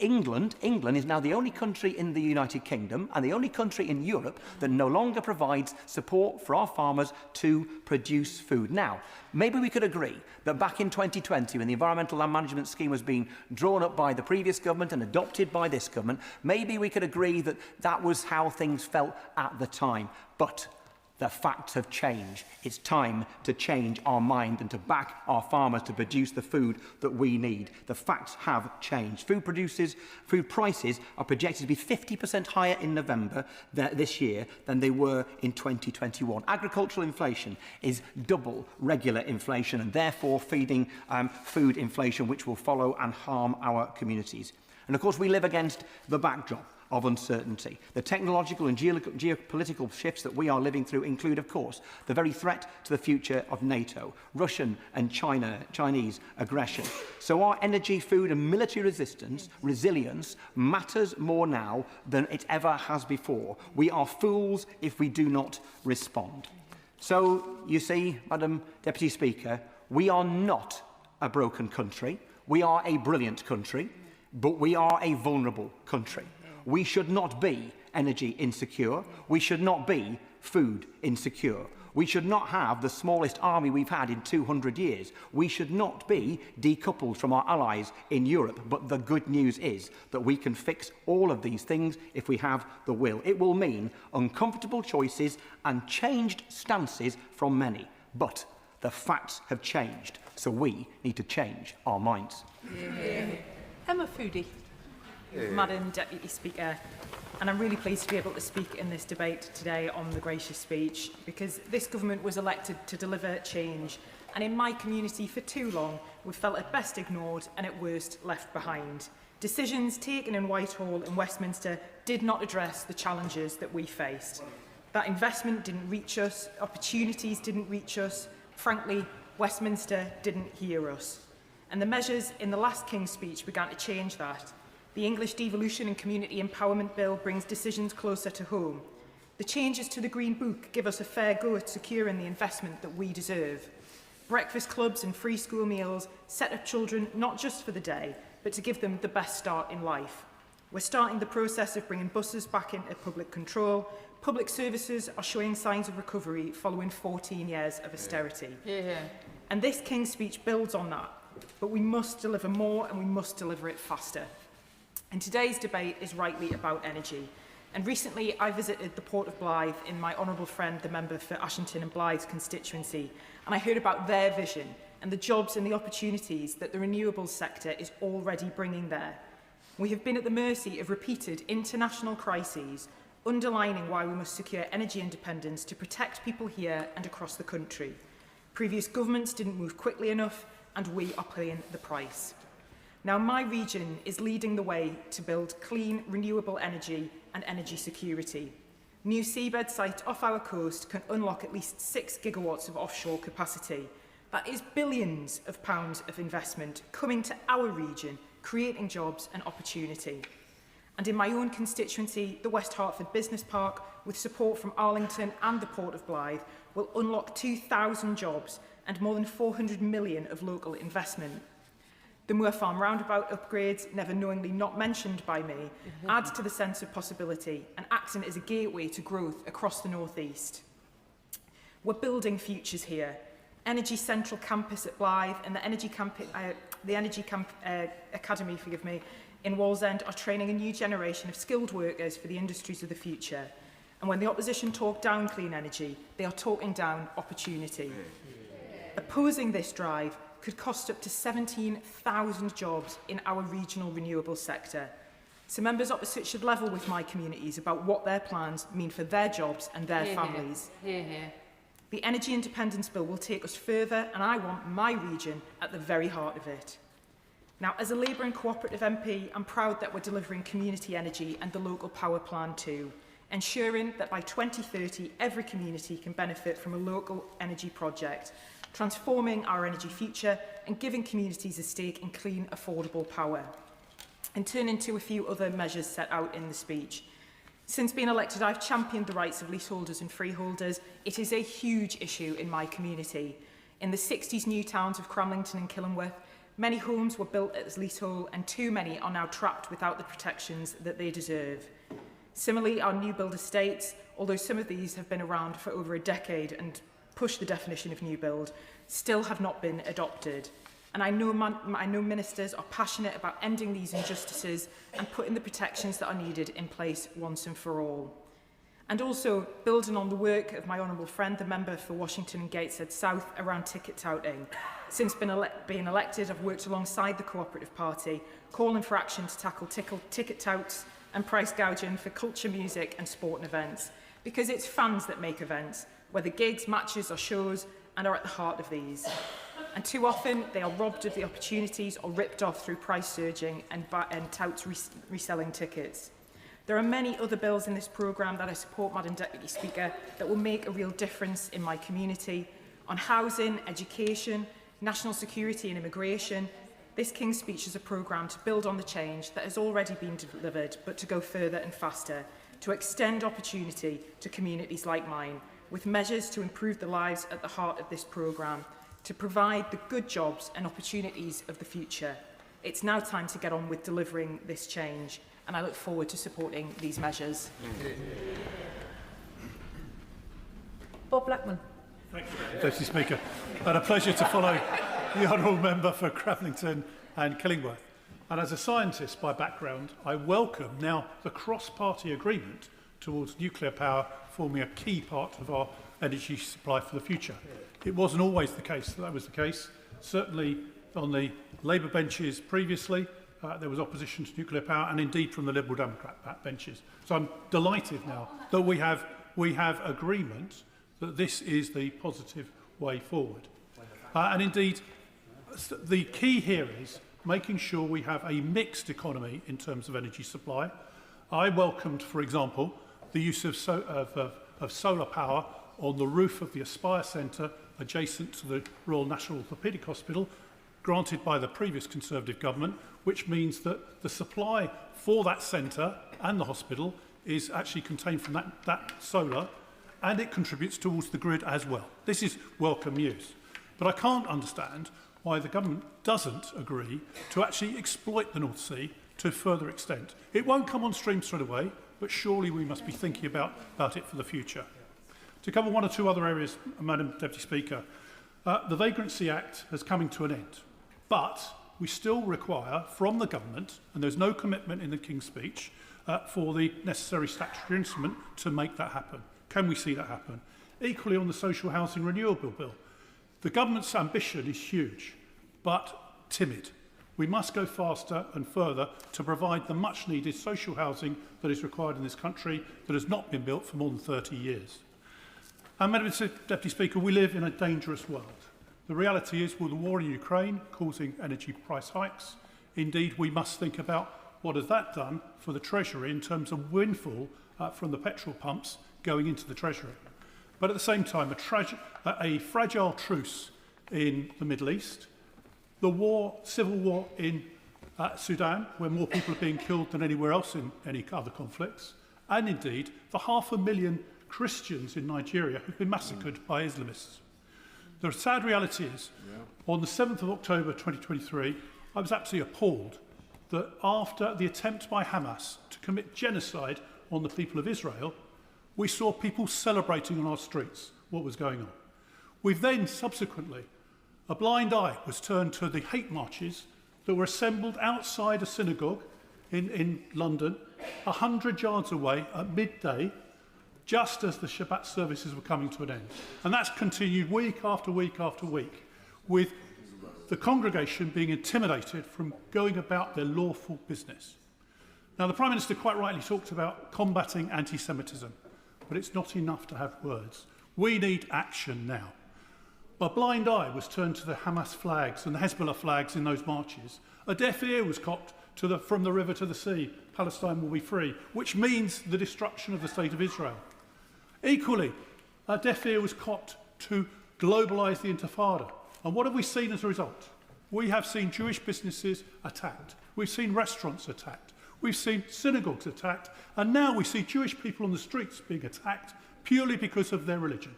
England is now the only country in the United Kingdom and the only country in Europe that no longer provides support for our farmers to produce food. Now, maybe we could agree that back in 2020, when the Environmental Land Management Scheme was being drawn up by the previous government and adopted by this government, maybe we could agree that that was how things felt at the time. But the facts have changed. It's time to change our mind and to back our farmers to produce the food that we need. The facts have changed. Food prices are projected to be 50% higher in November this year than they were in 2021. Agricultural inflation is double regular inflation and therefore feeding food inflation, which will follow and harm our communities. And of course, we live against the backdrop of uncertainty. The technological and geopolitical shifts that we are living through include, of course, the very threat to the future of NATO, Russian and Chinese aggression. So our energy, food and military resilience matters more now than it ever has before. We are fools if we do not respond. So, you see, Madam Deputy Speaker, we are not a broken country. We are a brilliant country, but we are a vulnerable country. We should not be energy insecure. We should not be food insecure. We should not have the smallest army we've had in 200 years. We should not be decoupled from our allies in Europe. But the good news is that we can fix all of these things if we have the will. It will mean uncomfortable choices and changed stances from many. But the facts have changed, so we need to change our minds. Emma Foodie. Madam Deputy Speaker, And I'm really pleased to be able to speak in this debate today on the gracious speech, because this government was elected to deliver change. And in my community for too long, we've felt at best ignored and at worst left behind. Decisions taken in Whitehall and Westminster did not address the challenges that we faced. That investment didn't reach us, opportunities didn't reach us. Frankly, Westminster didn't hear us. And the measures in the last King's speech began to change that. The English Devolution and Community Empowerment Bill brings decisions closer to home. The changes to the Green Book give us a fair go at securing the investment that we deserve. Breakfast clubs and free school meals set up children not just for the day, but to give them the best start in life. We're starting the process of bringing buses back into public control. Public services are showing signs of recovery following 14 years of austerity. And this King's speech builds on that. But we must deliver more and we must deliver it faster. And today's debate is rightly about energy. And recently I visited the Port of Blyth in my honourable friend, the member for Ashington and Blyth's constituency, and I heard about their vision and the jobs and the opportunities that the renewables sector is already bringing there. We have been at the mercy of repeated international crises, underlining why we must secure energy independence to protect people here and across the country. Previous governments didn't move quickly enough, and we are paying the price. Now, my region is leading the way to build clean, renewable energy and energy security. New seabed site off our coast can unlock at least 6 gigawatts of offshore capacity. That is billions of pounds of investment coming to our region, creating jobs and opportunity. And in my own constituency, the West Hertford Business Park, with support from Arlington and the Port of Blyth, will unlock 2,000 jobs and more than 400 million of local investment. The Moor Farm roundabout upgrades, never knowingly not mentioned by me, add to the sense of possibility and acting as a gateway to growth across the North East. We're building futures here. Energy Central Campus at Blyth and the Energy Academy, in Wallsend are training a new generation of skilled workers for the industries of the future. And when the opposition talk down clean energy, they are talking down opportunity. Opposing this drive could cost up to 17,000 jobs in our regional renewable sector. So members opposite should level with my communities about what their plans mean for their jobs and their families. The Energy Independence Bill will take us further, and I want my region at the very heart of it. Now, as a Labour and Cooperative MP, I'm proud that we're delivering community energy and the local power plan too, ensuring that by 2030 every community can benefit from a local energy project, transforming our energy future and giving communities a stake in clean, affordable power. And turning to a few other measures set out in the speech. Since being elected, I've championed the rights of leaseholders and freeholders. It is a huge issue in my community. In the 60s new towns of Cramlington and Killingworth, many homes were built as leasehold and too many are now trapped without the protections that they deserve. Similarly, our new build estates, although some of these have been around for over a decade and push the definition of new build, still have not been adopted. And I know ministers are passionate about ending these injustices and putting the protections that are needed in place once and for all. And also, building on the work of my honourable friend, the member for Washington and Gateshead South, around ticket touting. Since being elected, I've worked alongside the Cooperative Party, calling for action to tackle ticket touts and price gouging for culture, music and sport and events. Because it's fans that make events, whether gigs, matches or shows, and are at the heart of these. And too often, they are robbed of the opportunities or ripped off through price surging and touts reselling tickets. There are many other bills in this programme that I support, Madam Deputy Speaker, that will make a real difference in my community. On housing, education, national security and immigration, this King's Speech is a programme to build on the change that has already been delivered, but to go further and faster, to extend opportunity to communities like mine, with measures to improve the lives at the heart of this programme, to provide the good jobs and opportunities of the future. It's now time to get on with delivering this change, and I look forward to supporting these measures. Bob Blackman. Thank you, Deputy Speaker. And a pleasure to follow the honourable member for Cramlington and Killingworth. And as a scientist by background, I welcome now the cross-party agreement towards nuclear power forming a key part of our energy supply for the future. It wasn't always the case that was the case. Certainly on the Labour benches previously, there was opposition to nuclear power, and indeed from the Liberal Democrat backbenches. So I'm delighted now that we have agreement that this is the positive way forward. And indeed, the key here is making sure we have a mixed economy in terms of energy supply. I welcomed, for example, the use of solar power on the roof of the Aspire Centre adjacent to the Royal National Orthopaedic Hospital, granted by the previous Conservative government, which means that the supply for that centre and the hospital is actually contained from that solar, and it contributes towards the grid as well. This is welcome news. But I can't understand why the government doesn't agree to actually exploit the North Sea to a further extent. It won't come on stream straight away, but surely we must be thinking about it for the future. To cover one or two other areas, Madam Deputy Speaker, the Vagrancy Act has come to an end, but we still require from the government, and there's no commitment in the King's Speech, for the necessary statutory instrument to make that happen. Can we see that happen? Equally on the Social Housing Renewable Bill, the government's ambition is huge, but timid. We must go faster and further to provide the much-needed social housing that is required in this country that has not been built for more than 30 years. And Madam Deputy Speaker, we live in a dangerous world. The reality is, with the war in Ukraine causing energy price hikes, indeed we must think about what has that done for the Treasury in terms of windfall from the petrol pumps going into the Treasury. But at the same time, a fragile truce in the Middle East, the civil war in Sudan, where more people are being killed than anywhere else in any other conflicts, and indeed the 500,000 Christians in Nigeria who've been massacred by Islamists. The sad reality is, on the 7th of October 2023, I was absolutely appalled that after the attempt by Hamas to commit genocide on the people of Israel, we saw people celebrating on our streets what was going on. We've then, subsequently, a blind eye was turned to the hate marches that were assembled outside a synagogue in London, 100 yards away at midday, just as the Shabbat services were coming to an end. And that's continued week after week after week, with the congregation being intimidated from going about their lawful business. Now, the Prime Minister quite rightly talked about combating anti-Semitism, but it's not enough to have words. We need action now. A blind eye was turned to the Hamas flags and the Hezbollah flags in those marches. A deaf ear was cocked to from the river to the sea, Palestine will be free, which means the destruction of the State of Israel. Equally, a deaf ear was cocked to globalise the Intifada. And what have we seen as a result? We have seen Jewish businesses attacked. We've seen restaurants attacked. We've seen synagogues attacked. And now we see Jewish people on the streets being attacked purely because of their religion.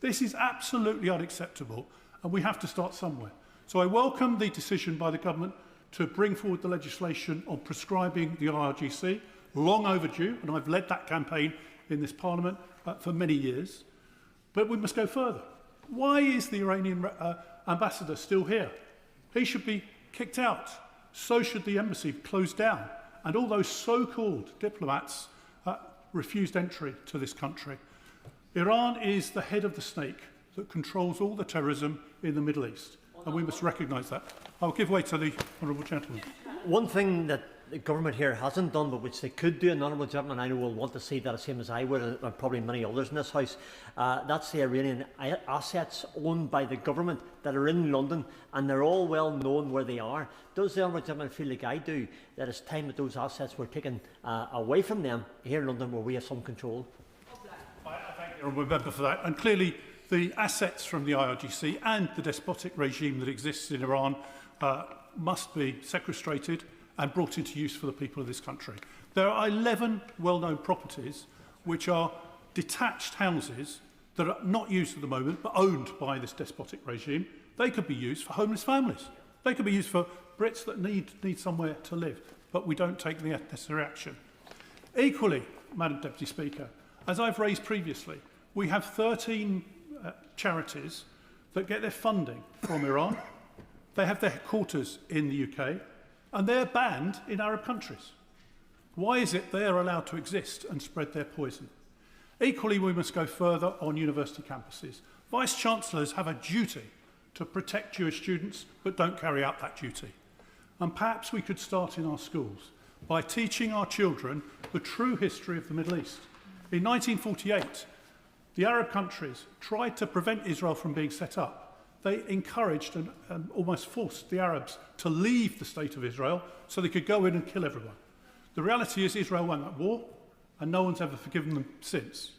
This is absolutely unacceptable, and we have to start somewhere. So I welcome the decision by the government to bring forward the legislation on prescribing the IRGC, long overdue, and I've led that campaign in this Parliament for many years. But we must go further. Why is the Iranian ambassador still here? He should be kicked out. So should the embassy closed down. And all those so-called diplomats refused entry to this country. Iran is the head of the snake that controls all the terrorism in the Middle East, and we must recognise that. I'll give way to the honourable gentleman. One thing that the government here hasn't done, but which they could do, and honourable gentleman I know will want to see that the same as I would, and probably many others in this House, that's the Iranian assets owned by the government that are in London, and they're all well known where they are. Does the honourable gentleman feel like I do, that it's time that those assets were taken away from them here in London where we have some control? I thank the honourable member for that. And clearly the assets from the IRGC and the despotic regime that exists in Iran must be sequestrated and brought into use for the people of this country. There are 11 well-known properties which are detached houses that are not used at the moment but owned by this despotic regime. They could be used for homeless families. They could be used for Brits that need somewhere to live, but we don't take the necessary action. Equally, Madam Deputy Speaker, as I've raised previously, we have 13 charities that get their funding from Iran. They have their headquarters in the UK, and they're banned in Arab countries. Why is it they are allowed to exist and spread their poison? Equally, we must go further on university campuses. Vice-Chancellors have a duty to protect Jewish students, but don't carry out that duty. And perhaps we could start in our schools by teaching our children the true history of the Middle East. In 1948, the Arab countries tried to prevent Israel from being set up. They encouraged and almost forced the Arabs to leave the state of Israel so they could go in and kill everyone. The reality is Israel won that war, and no one's ever forgiven them since.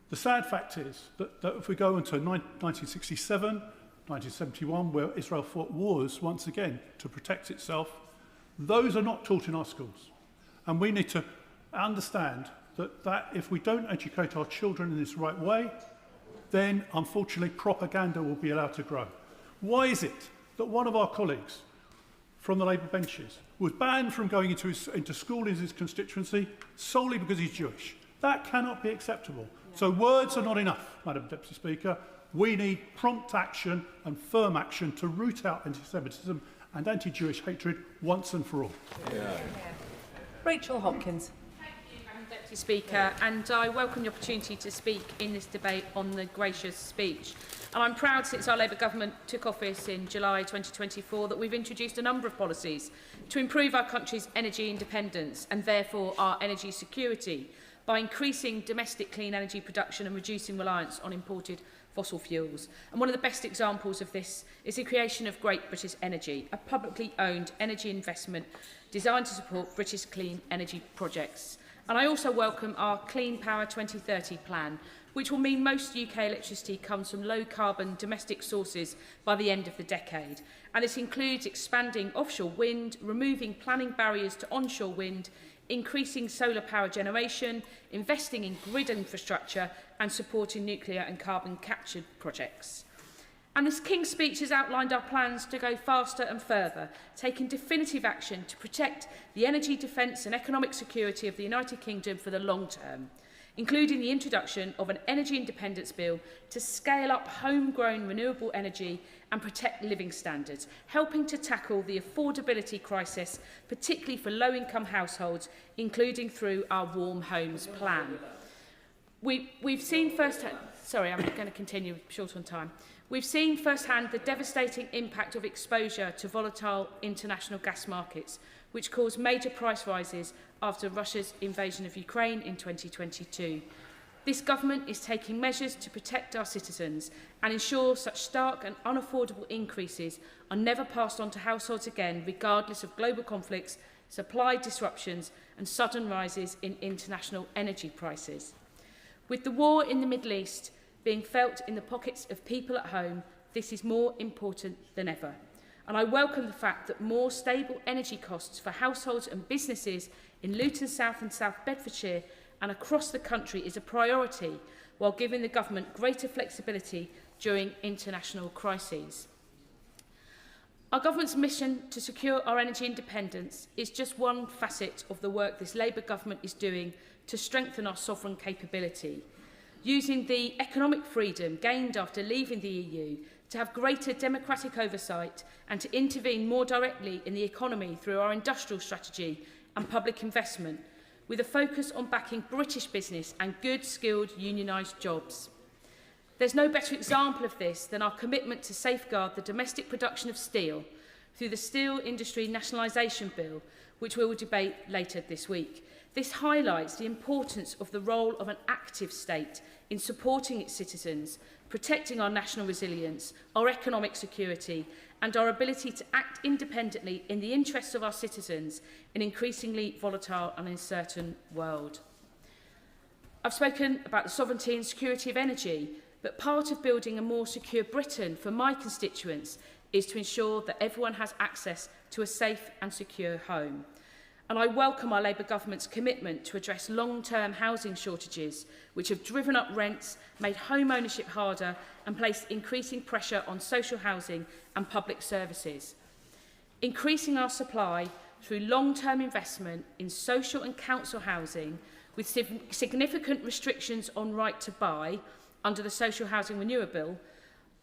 The sad fact is that if we go into 1967, 1971, where Israel fought wars once again to protect itself, those are not taught in our schools. And we need to understand that if we don't educate our children in this right way, then unfortunately propaganda will be allowed to grow. Why is it that one of our colleagues from the Labour benches was banned from going into school in his constituency solely because he's Jewish? That cannot be acceptable. So words are not enough, Madam Deputy Speaker. We need prompt action and firm action to root out anti-Semitism and anti-Jewish hatred once and for all. Rachel Hopkins. Deputy Speaker, and I welcome the opportunity to speak in this debate on the gracious speech. And I'm proud, since our Labour government took office in July 2024, that we've introduced a number of policies to improve our country's energy independence and therefore our energy security by increasing domestic clean energy production and reducing reliance on imported fossil fuels. And one of the best examples of this is the creation of Great British Energy, a publicly owned energy investment designed to support British clean energy projects. And I also welcome our Clean Power 2030 plan, which will mean most UK electricity comes from low-carbon domestic sources by the end of the decade. And this includes expanding offshore wind, removing planning barriers to onshore wind, increasing solar power generation, investing in grid infrastructure and supporting nuclear and carbon capture projects. And this King's speech has outlined our plans to go faster and further, taking definitive action to protect the energy, defence and economic security of the United Kingdom for the long term, including the introduction of an energy independence bill to scale up homegrown renewable energy and protect living standards, helping to tackle the affordability crisis, particularly for low-income households, including through our Warm Homes plan. We've seen firsthand... Sorry, I'm going to continue, short on time. We've seen firsthand the devastating impact of exposure to volatile international gas markets, which caused major price rises after Russia's invasion of Ukraine in 2022. This government is taking measures to protect our citizens and ensure such stark and unaffordable increases are never passed on to households again, regardless of global conflicts, supply disruptions and sudden rises in international energy prices. With the war in the Middle East being felt in the pockets of people at home, this is more important than ever. And I welcome the fact that more stable energy costs for households and businesses in Luton South and South Bedfordshire and across the country is a priority, while giving the government greater flexibility during international crises. Our government's mission to secure our energy independence is just one facet of the work this Labour government is doing to strengthen our sovereign capability, using the economic freedom gained after leaving the EU to have greater democratic oversight and to intervene more directly in the economy through our industrial strategy and public investment, with a focus on backing British business and good, skilled, unionised jobs. There's no better example of this than our commitment to safeguard the domestic production of steel through the Steel Industry Nationalisation Bill, which we will debate later this week. This highlights the importance of the role of an active state in supporting its citizens, protecting our national resilience, our economic security, and our ability to act independently in the interests of our citizens in an increasingly volatile and uncertain world. I've spoken about the sovereignty and security of energy, but part of building a more secure Britain for my constituents is to ensure that everyone has access to a safe and secure home. And I welcome our Labour government's commitment to address long-term housing shortages, which have driven up rents, made home ownership harder and placed increasing pressure on social housing and public services. Increasing our supply through long-term investment in social and council housing with significant restrictions on right to buy under the Social Housing Renewal Bill,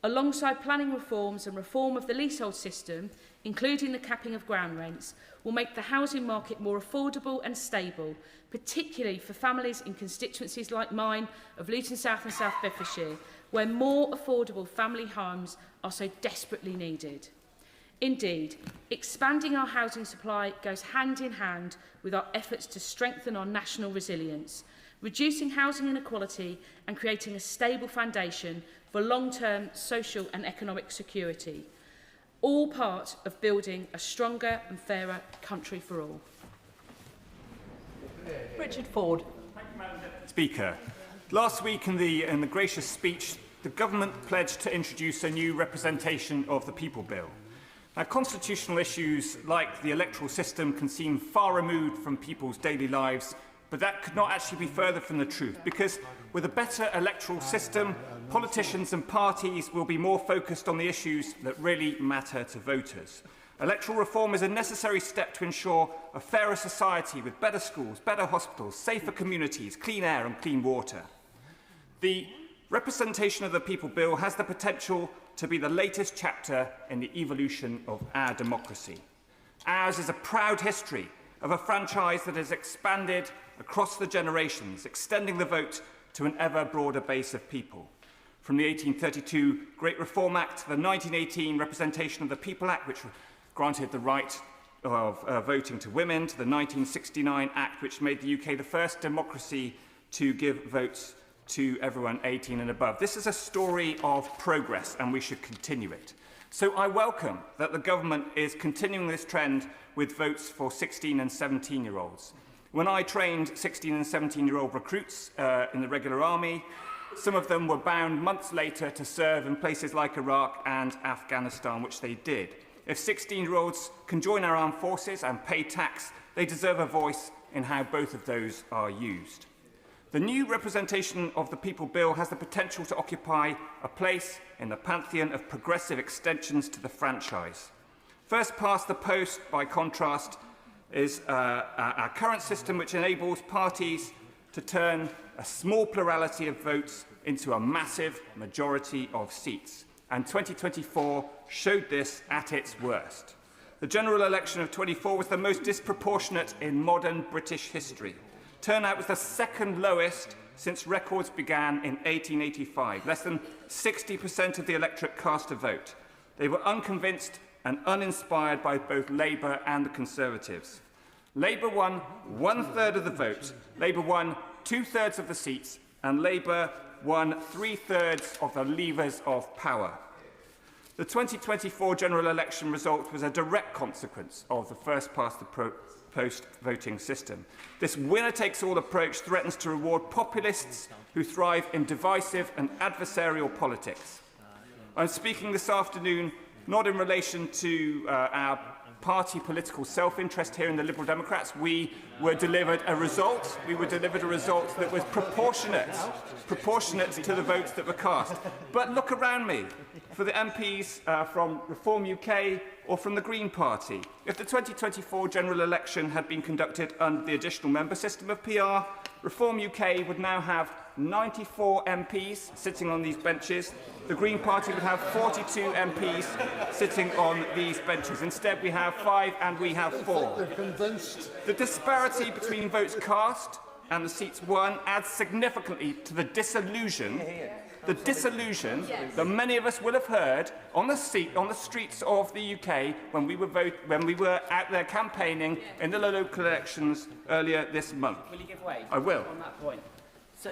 alongside planning reforms and reform of the leasehold system, including the capping of ground rents, will make the housing market more affordable and stable, particularly for families in constituencies like mine of Luton South and South Bedfordshire, where more affordable family homes are so desperately needed. Indeed, expanding our housing supply goes hand in hand with our efforts to strengthen our national resilience, reducing housing inequality and creating a stable foundation for long-term social and economic security, all part of building a stronger and fairer country for all. Richard Ford. Speaker, last week in the gracious speech, the government pledged to introduce a new representation of the people bill. Now, constitutional issues like the electoral system can seem far removed from people's daily lives, but that could not actually be further from the truth, because with a better electoral system, politicians and parties will be more focused on the issues that really matter to voters. Electoral reform is a necessary step to ensure a fairer society with better schools, better hospitals, safer communities, clean air and clean water. The representation of the People Bill has the potential to be the latest chapter in the evolution of our democracy. Ours is a proud history of a franchise that has expanded across the generations, extending the vote to an ever broader base of people. From the 1832 Great Reform Act to the 1918 Representation of the People Act, which granted the right of voting to women, to the 1969 Act, which made the UK the first democracy to give votes to everyone 18 and above. This is a story of progress, and we should continue it. So I welcome that the government is continuing this trend with votes for 16 and 17-year-olds. When I trained 16 and 17-year-old recruits in the regular army, some of them were bound months later to serve in places like Iraq and Afghanistan, which they did. If 16-year-olds can join our armed forces and pay tax, they deserve a voice in how both of those are used. The new representation of the People Bill has the potential to occupy a place in the pantheon of progressive extensions to the franchise. First past the post, by contrast, is our current system, which enables parties to turn a small plurality of votes into a massive majority of seats. And 2024 showed this at its worst. The general election of 24 was the most disproportionate in modern British history. Turnout was the second lowest since records began in 1885. Less than 60% of the electorate cast a vote. They were unconvinced and uninspired by both Labour and the Conservatives. Labour won 1/3 of the vote, Labour won 2/3 of the seats, and Labour won 3/3 of the levers of power. The 2024 general election result was a direct consequence of the first-past-the-post voting system. This winner-takes-all approach threatens to reward populists who thrive in divisive and adversarial politics. I'm speaking this afternoon not in relation to our party political self-interest here in the Liberal Democrats. We were delivered a result that was proportionate to the votes that were cast. But look around me. For the MPs from Reform UK or from the Green Party, if the 2024 general election had been conducted under the additional member system of PR, Reform UK would now have 94 MPs sitting on these benches. The Green Party would have 42 MPs sitting on these benches. Instead, we have 5 and we have 4. The disparity between votes cast and the seats won adds significantly to the disillusion that many of us will have heard on the streets of the UK when we were out there campaigning in the local elections earlier this month. Will you give way? I will. On that point. So,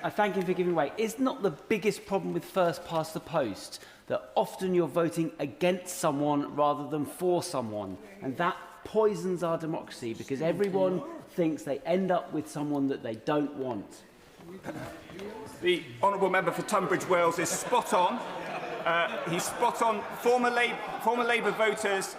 I thank you for giving way. Is not the biggest problem with first past the post that often you're voting against someone rather than for someone, and that poisons our democracy because everyone thinks they end up with someone that they don't want? The honourable member for Tunbridge Wells is spot on. He's spot on. Former Labour voters,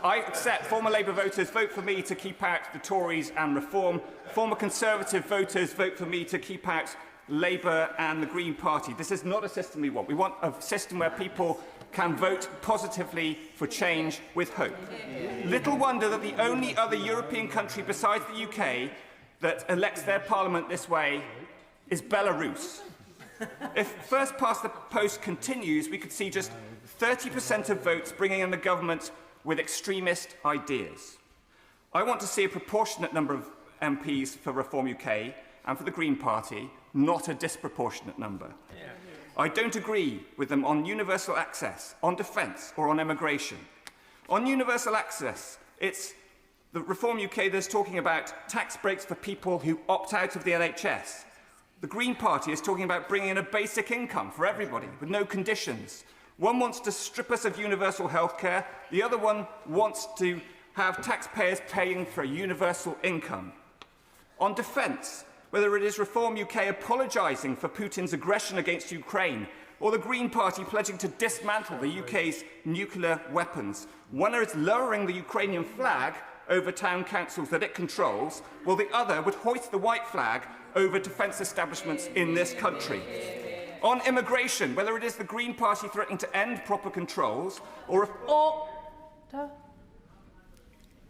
I accept former Labour voters vote for me to keep out the Tories and Reform. Former Conservative voters vote for me to keep out Labour and the Green Party. This is not a system we want. We want a system where people can vote positively for change with hope. Little wonder that the only other European country besides the UK that elects their parliament this way is Belarus. If first past the post continues, we could see just 30% of votes bringing in the government with extremist ideas. I want to see a proportionate number of MPs for Reform UK and for the Green Party, not a disproportionate number. I don't agree with them on universal access, on defence or on immigration. On universal access, it's the Reform UK that's talking about tax breaks for people who opt out of the NHS. The Green Party is talking about bringing in a basic income for everybody with no conditions. One wants to strip us of universal healthcare, the other one wants to have taxpayers paying for a universal income. On defence, whether it is Reform UK apologising for Putin's aggression against Ukraine, or the Green Party pledging to dismantle the UK's nuclear weapons, one is lowering the Ukrainian flag over town councils that it controls, while the other would hoist the white flag over defence establishments in this country. On immigration, whether it is the Green Party threatening to end proper controls, or...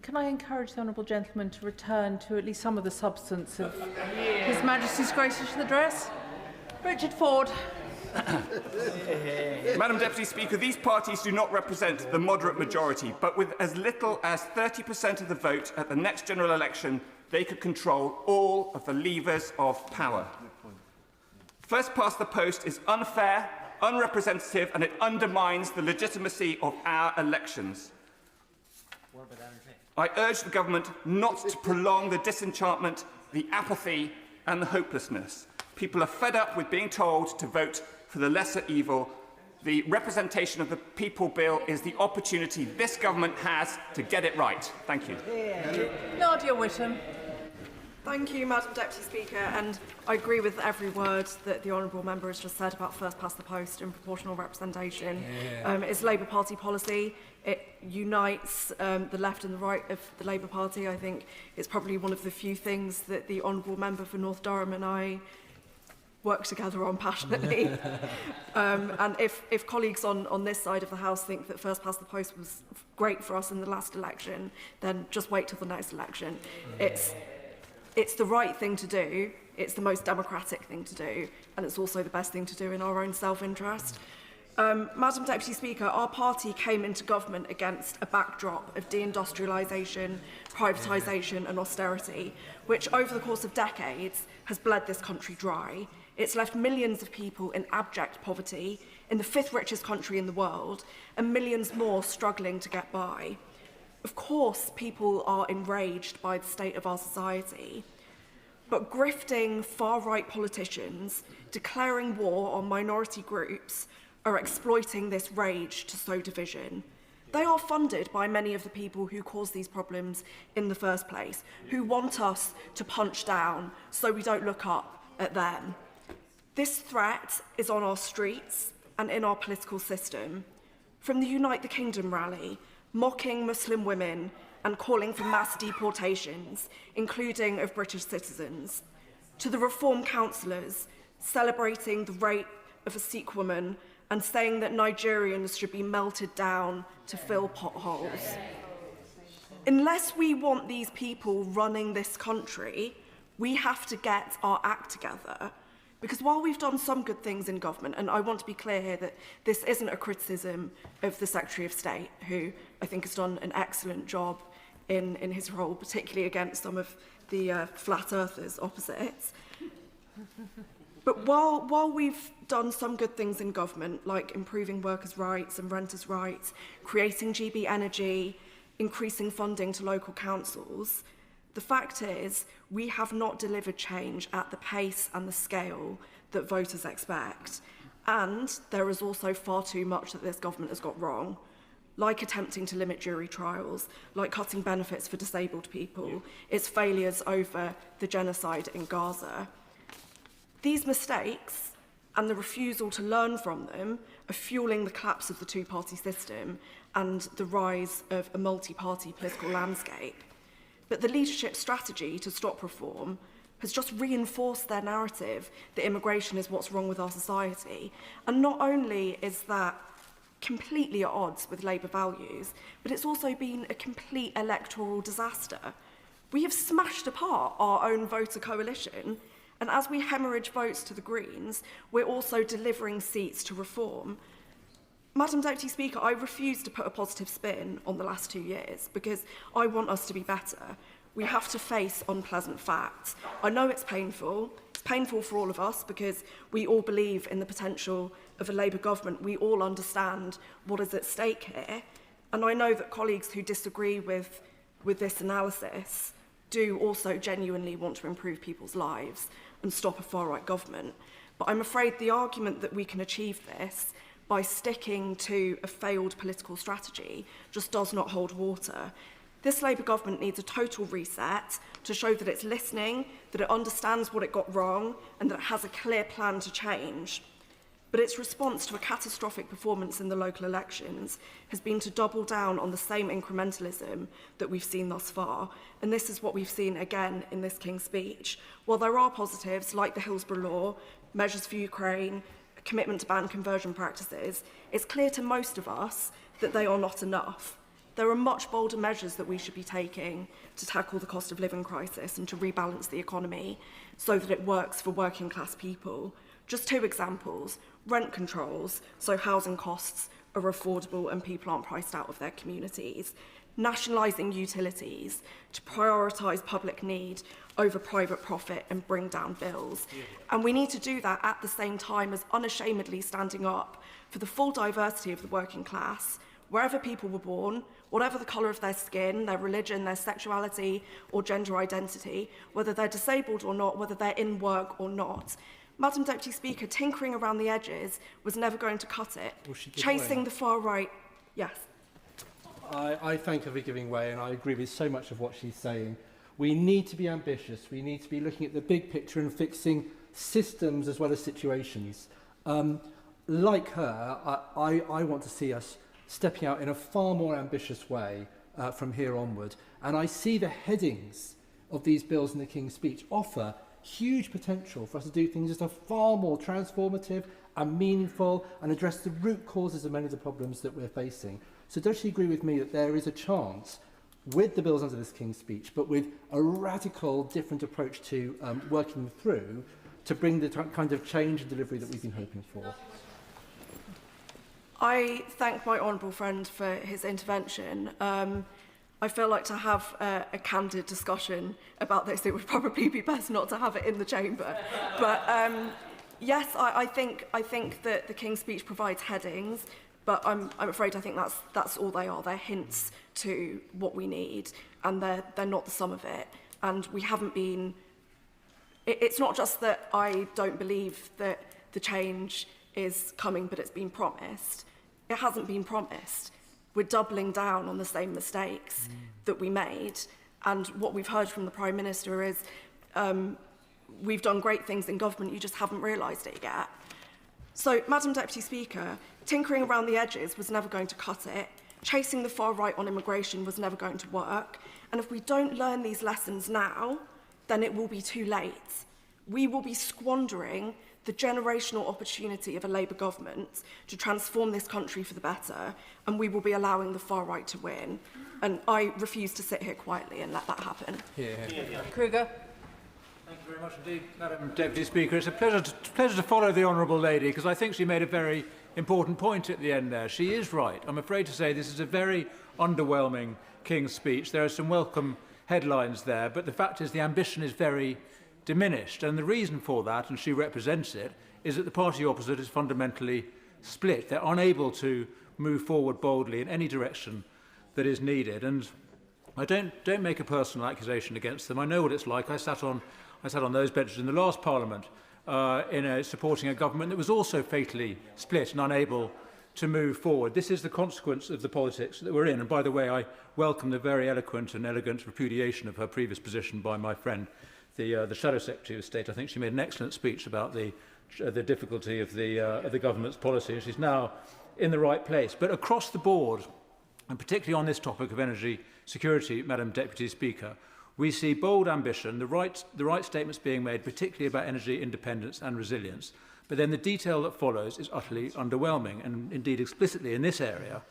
Can I encourage the honourable gentleman to return to at least some of the substance of His Majesty's gracious address? Richard Ford. Madam Deputy Speaker, these parties do not represent the moderate majority, but with as little as 30% of the vote at the next general election, they could control all of the levers of power. First past the post is unfair, unrepresentative, and it undermines the legitimacy of our elections. I urge the government not to prolong the disenchantment, the apathy and the hopelessness. People are fed up with being told to vote for the lesser evil. The representation of the People Bill is the opportunity this government has to get it right. Thank you. Nadia Whittam. Thank you, Madam Deputy Speaker, and I agree with every word that the honourable member has just said about first past the post and proportional representation. It's Labour Party policy. It unites the left and the right of the Labour Party. I think it's probably one of the few things that the honourable member for North Durham and I work together on passionately. And if colleagues on this side of the House think that first past the post was great for us in the last election, then just wait till the next election. It's the right thing to do, it's the most democratic thing to do, and it's also the best thing to do in our own self-interest. Madam Deputy Speaker, our party came into government against a backdrop of deindustrialisation, privatisation and austerity, which over the course of decades has bled this country dry. It's left millions of people in abject poverty, in the fifth richest country in the world, and millions more struggling to get by. Of course, people are enraged by the state of our society, but grifting far-right politicians declaring war on minority groups are exploiting this rage to sow division. They are funded by many of the people who cause these problems in the first place, who want us to punch down so we don't look up at them. This threat is on our streets and in our political system. From the Unite the Kingdom rally, mocking Muslim women and calling for mass deportations, including of British citizens, to the Reform councillors celebrating the rape of a Sikh woman and saying that Nigerians should be melted down to fill potholes. Unless we want these people running this country, we have to get our act together. Because while we've done some good things in government, and I want to be clear here that this isn't a criticism of the Secretary of State, who I think has done an excellent job in his role, particularly against some of the flat earthers opposites. But while we've done some good things in government, like improving workers' rights and renters' rights, creating GB Energy, increasing funding to local councils, the fact is, we have not delivered change at the pace and the scale that voters expect. And there is also far too much that this government has got wrong, like attempting to limit jury trials, like cutting benefits for disabled people, its failures over the genocide in Gaza. These mistakes and the refusal to learn from them are fueling the collapse of the two-party system and the rise of a multi-party political landscape. But the leadership strategy to stop reform has just reinforced their narrative that immigration is what's wrong with our society. And not only is that completely at odds with Labour values, but it's also been a complete electoral disaster. We have smashed apart our own voter coalition, and as we hemorrhage votes to the Greens, we're also delivering seats to reform. Madam Deputy Speaker, I refuse to put a positive spin on the last 2 years because I want us to be better. We have to face unpleasant facts. I know it's painful. It's painful for all of us because we all believe in the potential of a Labour government. We all understand what is at stake here. And I know that colleagues who disagree with this analysis do also genuinely want to improve people's lives and stop a far-right government. But I'm afraid the argument that we can achieve this by sticking to a failed political strategy just does not hold water. This Labour government needs a total reset to show that it's listening, that it understands what it got wrong, and that it has a clear plan to change. But its response to a catastrophic performance in the local elections has been to double down on the same incrementalism that we've seen thus far. And this is what we've seen again in this King's speech. While there are positives, like the Hillsborough Law, measures for Ukraine, a commitment to ban conversion practices, it's clear to most of us that they are not enough. There are much bolder measures that we should be taking to tackle the cost of living crisis and to rebalance the economy so that it works for working class people. Just 2 examples: rent controls, so housing costs are affordable and people aren't priced out of their communities; nationalising utilities to prioritise public need over private profit and bring down bills. And we need to do that at the same time as unashamedly standing up for the full diversity of the working class, wherever people were born, whatever the colour of their skin, their religion, their sexuality or gender identity, whether they're disabled or not, whether they're in work or not. Madam Deputy Speaker, tinkering around the edges was never going to cut it. Chasing the far right, yes. I thank her for giving way, and I agree with so much of what she's saying. We need to be ambitious. We need to be looking at the big picture and fixing systems as well as situations. Like her, I want to see us stepping out in a far more ambitious way from here onward. And I see the headings of these bills in the King's speech offer huge potential for us to do things that are far more transformative and meaningful and address the root causes of many of the problems that we're facing. So does she agree with me that there is a chance, with the bills under this King's speech, but with a radical different approach to working them through, to bring the kind of change and delivery that we've been hoping for? I thank my honourable friend for his intervention. I feel like to have a candid discussion about this, it would probably be best not to have it in the chamber. But yes, I think that the King's speech provides headings, but I'm afraid I think that's all they are. They're hints to what we need, and they're not the sum of it. And we haven't been. It's not just that I don't believe that the change is coming, but it's been promised. It hasn't been promised. We're doubling down on the same mistakes that we made. And what we've heard from the Prime Minister is we've done great things in government, you just haven't realised it yet. So, Madam Deputy Speaker, tinkering around the edges was never going to cut it. Chasing the far right on immigration was never going to work. And if we don't learn these lessons now, then it will be too late. We will be squandering the generational opportunity of a Labour government to transform this country for the better, and we will be allowing the far right to win. And I refuse to sit here quietly and let that happen. Kruger. Thank you very much indeed, Madam Deputy Speaker. It's a pleasure to follow the Honourable Lady, because I think she made a very important point at the end there. She is right. I'm afraid to say this is a very underwhelming King's speech. There are some welcome headlines there, but the fact is the ambition is very diminished, and the reason for that, and she represents it, is that the party opposite is fundamentally split. They're unable to move forward boldly in any direction that is needed. And I don't make a personal accusation against them. I know what it's like. I sat on those benches in the last Parliament supporting a government that was also fatally split and unable to move forward. This is the consequence of the politics that we're in. And by the way, I welcome the very eloquent and elegant repudiation of her previous position by my friend, the Shadow Secretary of State. I think she made an excellent speech about the difficulty of the government's policy, and she's now in the right place. But across the board, and particularly on this topic of energy security, Madam Deputy Speaker, we see bold ambition, the right statements being made, particularly about energy independence and resilience. But then the detail that follows is utterly underwhelming, and indeed explicitly in this area,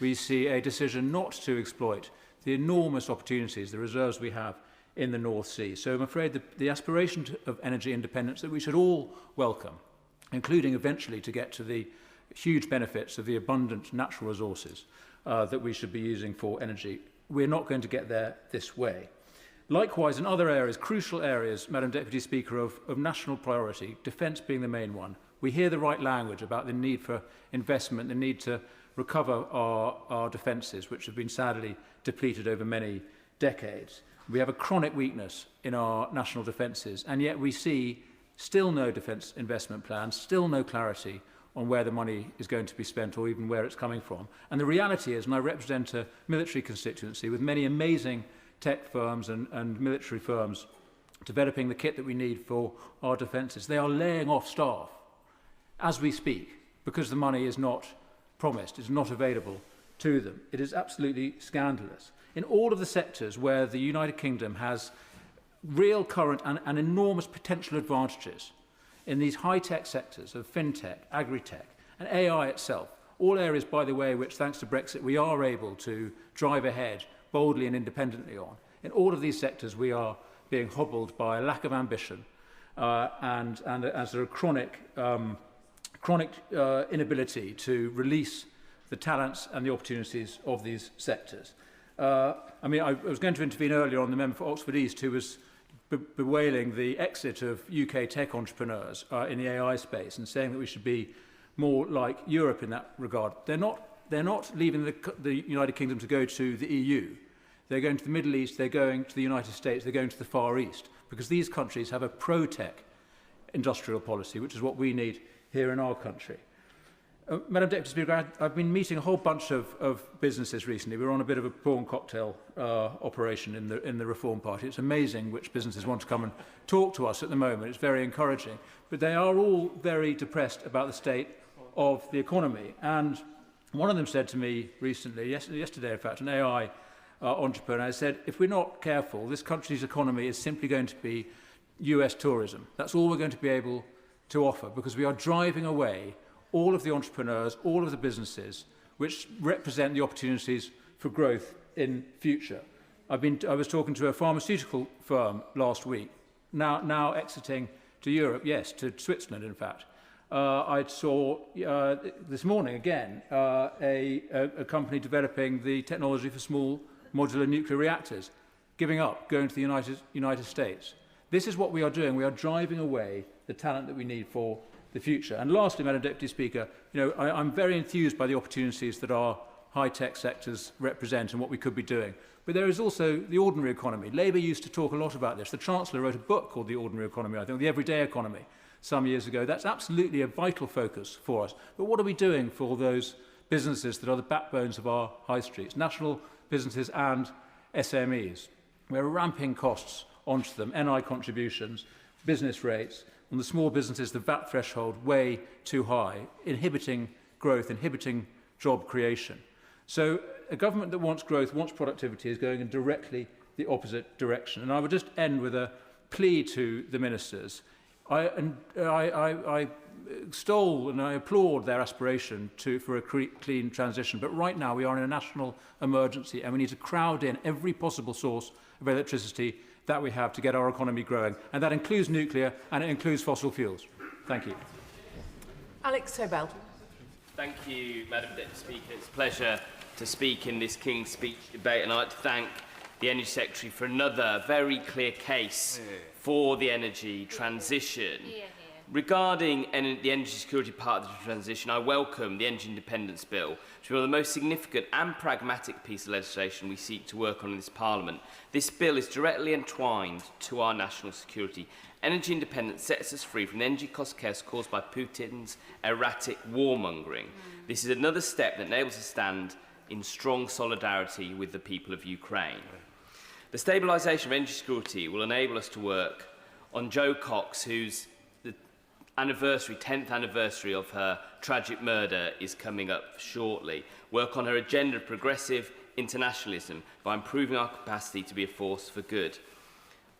we see a decision not to exploit the enormous opportunities, the reserves we have in the North Sea. So I'm afraid the aspiration of energy independence that we should all welcome, including eventually to get to the huge benefits of the abundant natural resources that we should be using for energy, we're not going to get there this way. Likewise, in other areas, crucial areas, Madam Deputy Speaker, of national priority, defence being the main one, we hear the right language about the need for investment, the need to recover our defences, which have been sadly depleted over many decades. We have a chronic weakness in our national defences, and yet we see still no defence investment plans, still no clarity on where the money is going to be spent or even where it's coming from. And the reality is, and I represent a military constituency with many amazing tech firms and military firms developing the kit that we need for our defences, they are laying off staff as we speak because the money is not promised, is not available to them. It is absolutely scandalous. In all of the sectors where the United Kingdom has real current and enormous potential advantages, in these high-tech sectors of fintech, agri-tech, and AI itself, all areas, by the way, which, thanks to Brexit, we are able to drive ahead boldly and independently on. In all of these sectors, we are being hobbled by a lack of ambition and as a chronic inability to release the talents and the opportunities of these sectors. I was going to intervene earlier on the member for Oxford East, who was bewailing the exit of UK tech entrepreneurs in the AI space and saying that we should be more like Europe in that regard. They're not leaving the United Kingdom to go to the EU. They're going to the Middle East, they're going to the United States, they're going to the Far East, because these countries have a pro-tech industrial policy, which is what we need here in our country. Madam Deputy Speaker, I've been meeting a whole bunch of businesses recently. We're on a bit of a prawn cocktail operation in the Reform Party. It's amazing which businesses want to come and talk to us at the moment. It's very encouraging. But they are all very depressed about the state of the economy. And one of them said to me recently, yesterday in fact, an AI entrepreneur, said, if we're not careful, this country's economy is simply going to be US tourism. That's all we're going to be able to offer, because we are driving away all of the entrepreneurs, all of the businesses which represent the opportunities for growth in future. I was talking to a pharmaceutical firm last week, now exiting to Europe, yes, to Switzerland in fact. I saw this morning again a company developing the technology for small modular nuclear reactors, giving up, going to the United States. This is what we are doing. We are driving away the talent that we need for the future. And lastly, Madam Deputy Speaker, I'm very enthused by the opportunities that our high-tech sectors represent and what we could be doing. But there is also the ordinary economy. Labour used to talk a lot about this. The Chancellor wrote a book called The Ordinary Economy, I think, The Everyday Economy, some years ago. That's absolutely a vital focus for us. But what are we doing for those businesses that are the backbones of our high streets, national businesses and SMEs? We're ramping costs onto them, NI contributions, business rates. On the small businesses, the VAT threshold way too high, inhibiting growth, inhibiting job creation. So a government that wants growth, wants productivity, is going in directly the opposite direction. And I would just end with a plea to the ministers. I extol and I applaud their aspiration for a clean transition, but right now we are in a national emergency and we need to crowd in every possible source of electricity that we have to get our economy growing. And that includes nuclear and it includes fossil fuels. Thank you. Alex Tobel. Thank you, Madam Deputy Speaker. It's a pleasure to speak in this King's Speech debate, and I'd like to thank the Energy Secretary for another very clear case for the energy transition. Regarding the energy security part of the transition, I welcome the Energy Independence Bill, which is one of the most significant and pragmatic pieces of legislation we seek to work on in this Parliament. This bill is directly entwined to our national security. Energy independence sets us free from the energy cost chaos caused by Putin's erratic warmongering. This is another step that enables us to stand in strong solidarity with the people of Ukraine. The stabilisation of energy security will enable us to work on Jo Cox, whose 10th anniversary of her tragic murder is coming up shortly. Work on her agenda of progressive internationalism by improving our capacity to be a force for good.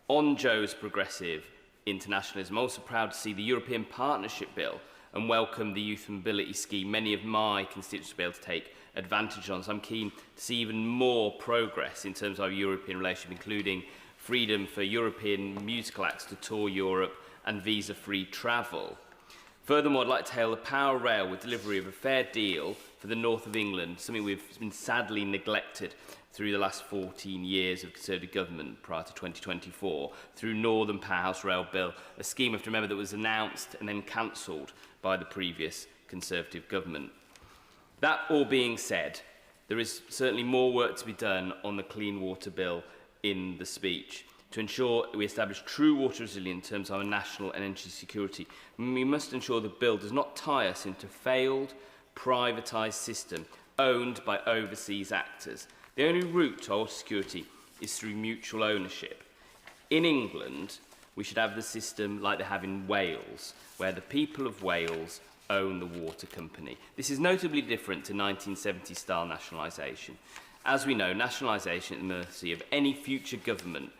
On Jo's progressive internationalism, I'm also proud to see the European Partnership Bill and welcome the Youth Mobility Scheme many of my constituents will be able to take advantage on. So I'm keen to see even more progress in terms of our European relationship, including freedom for European musical acts to tour Europe and visa-free travel. Furthermore, I'd like to hail the Power Rail with delivery of a fair deal for the north of England, something we've been sadly neglected through the last 14 years of Conservative government prior to 2024, through Northern Powerhouse Rail Bill, a scheme, you have to remember, that was announced and then cancelled by the previous Conservative government. That all being said, there is certainly more work to be done on the Clean Water Bill in the speech. To ensure we establish true water resilience in terms of our national energy security, we must ensure the bill does not tie us into a failed, privatised system owned by overseas actors. The only route to our water security is through mutual ownership. In England, we should have the system like they have in Wales, where the people of Wales own the water company. This is notably different to 1970-style nationalisation. As we know, nationalisation is at the mercy of any future government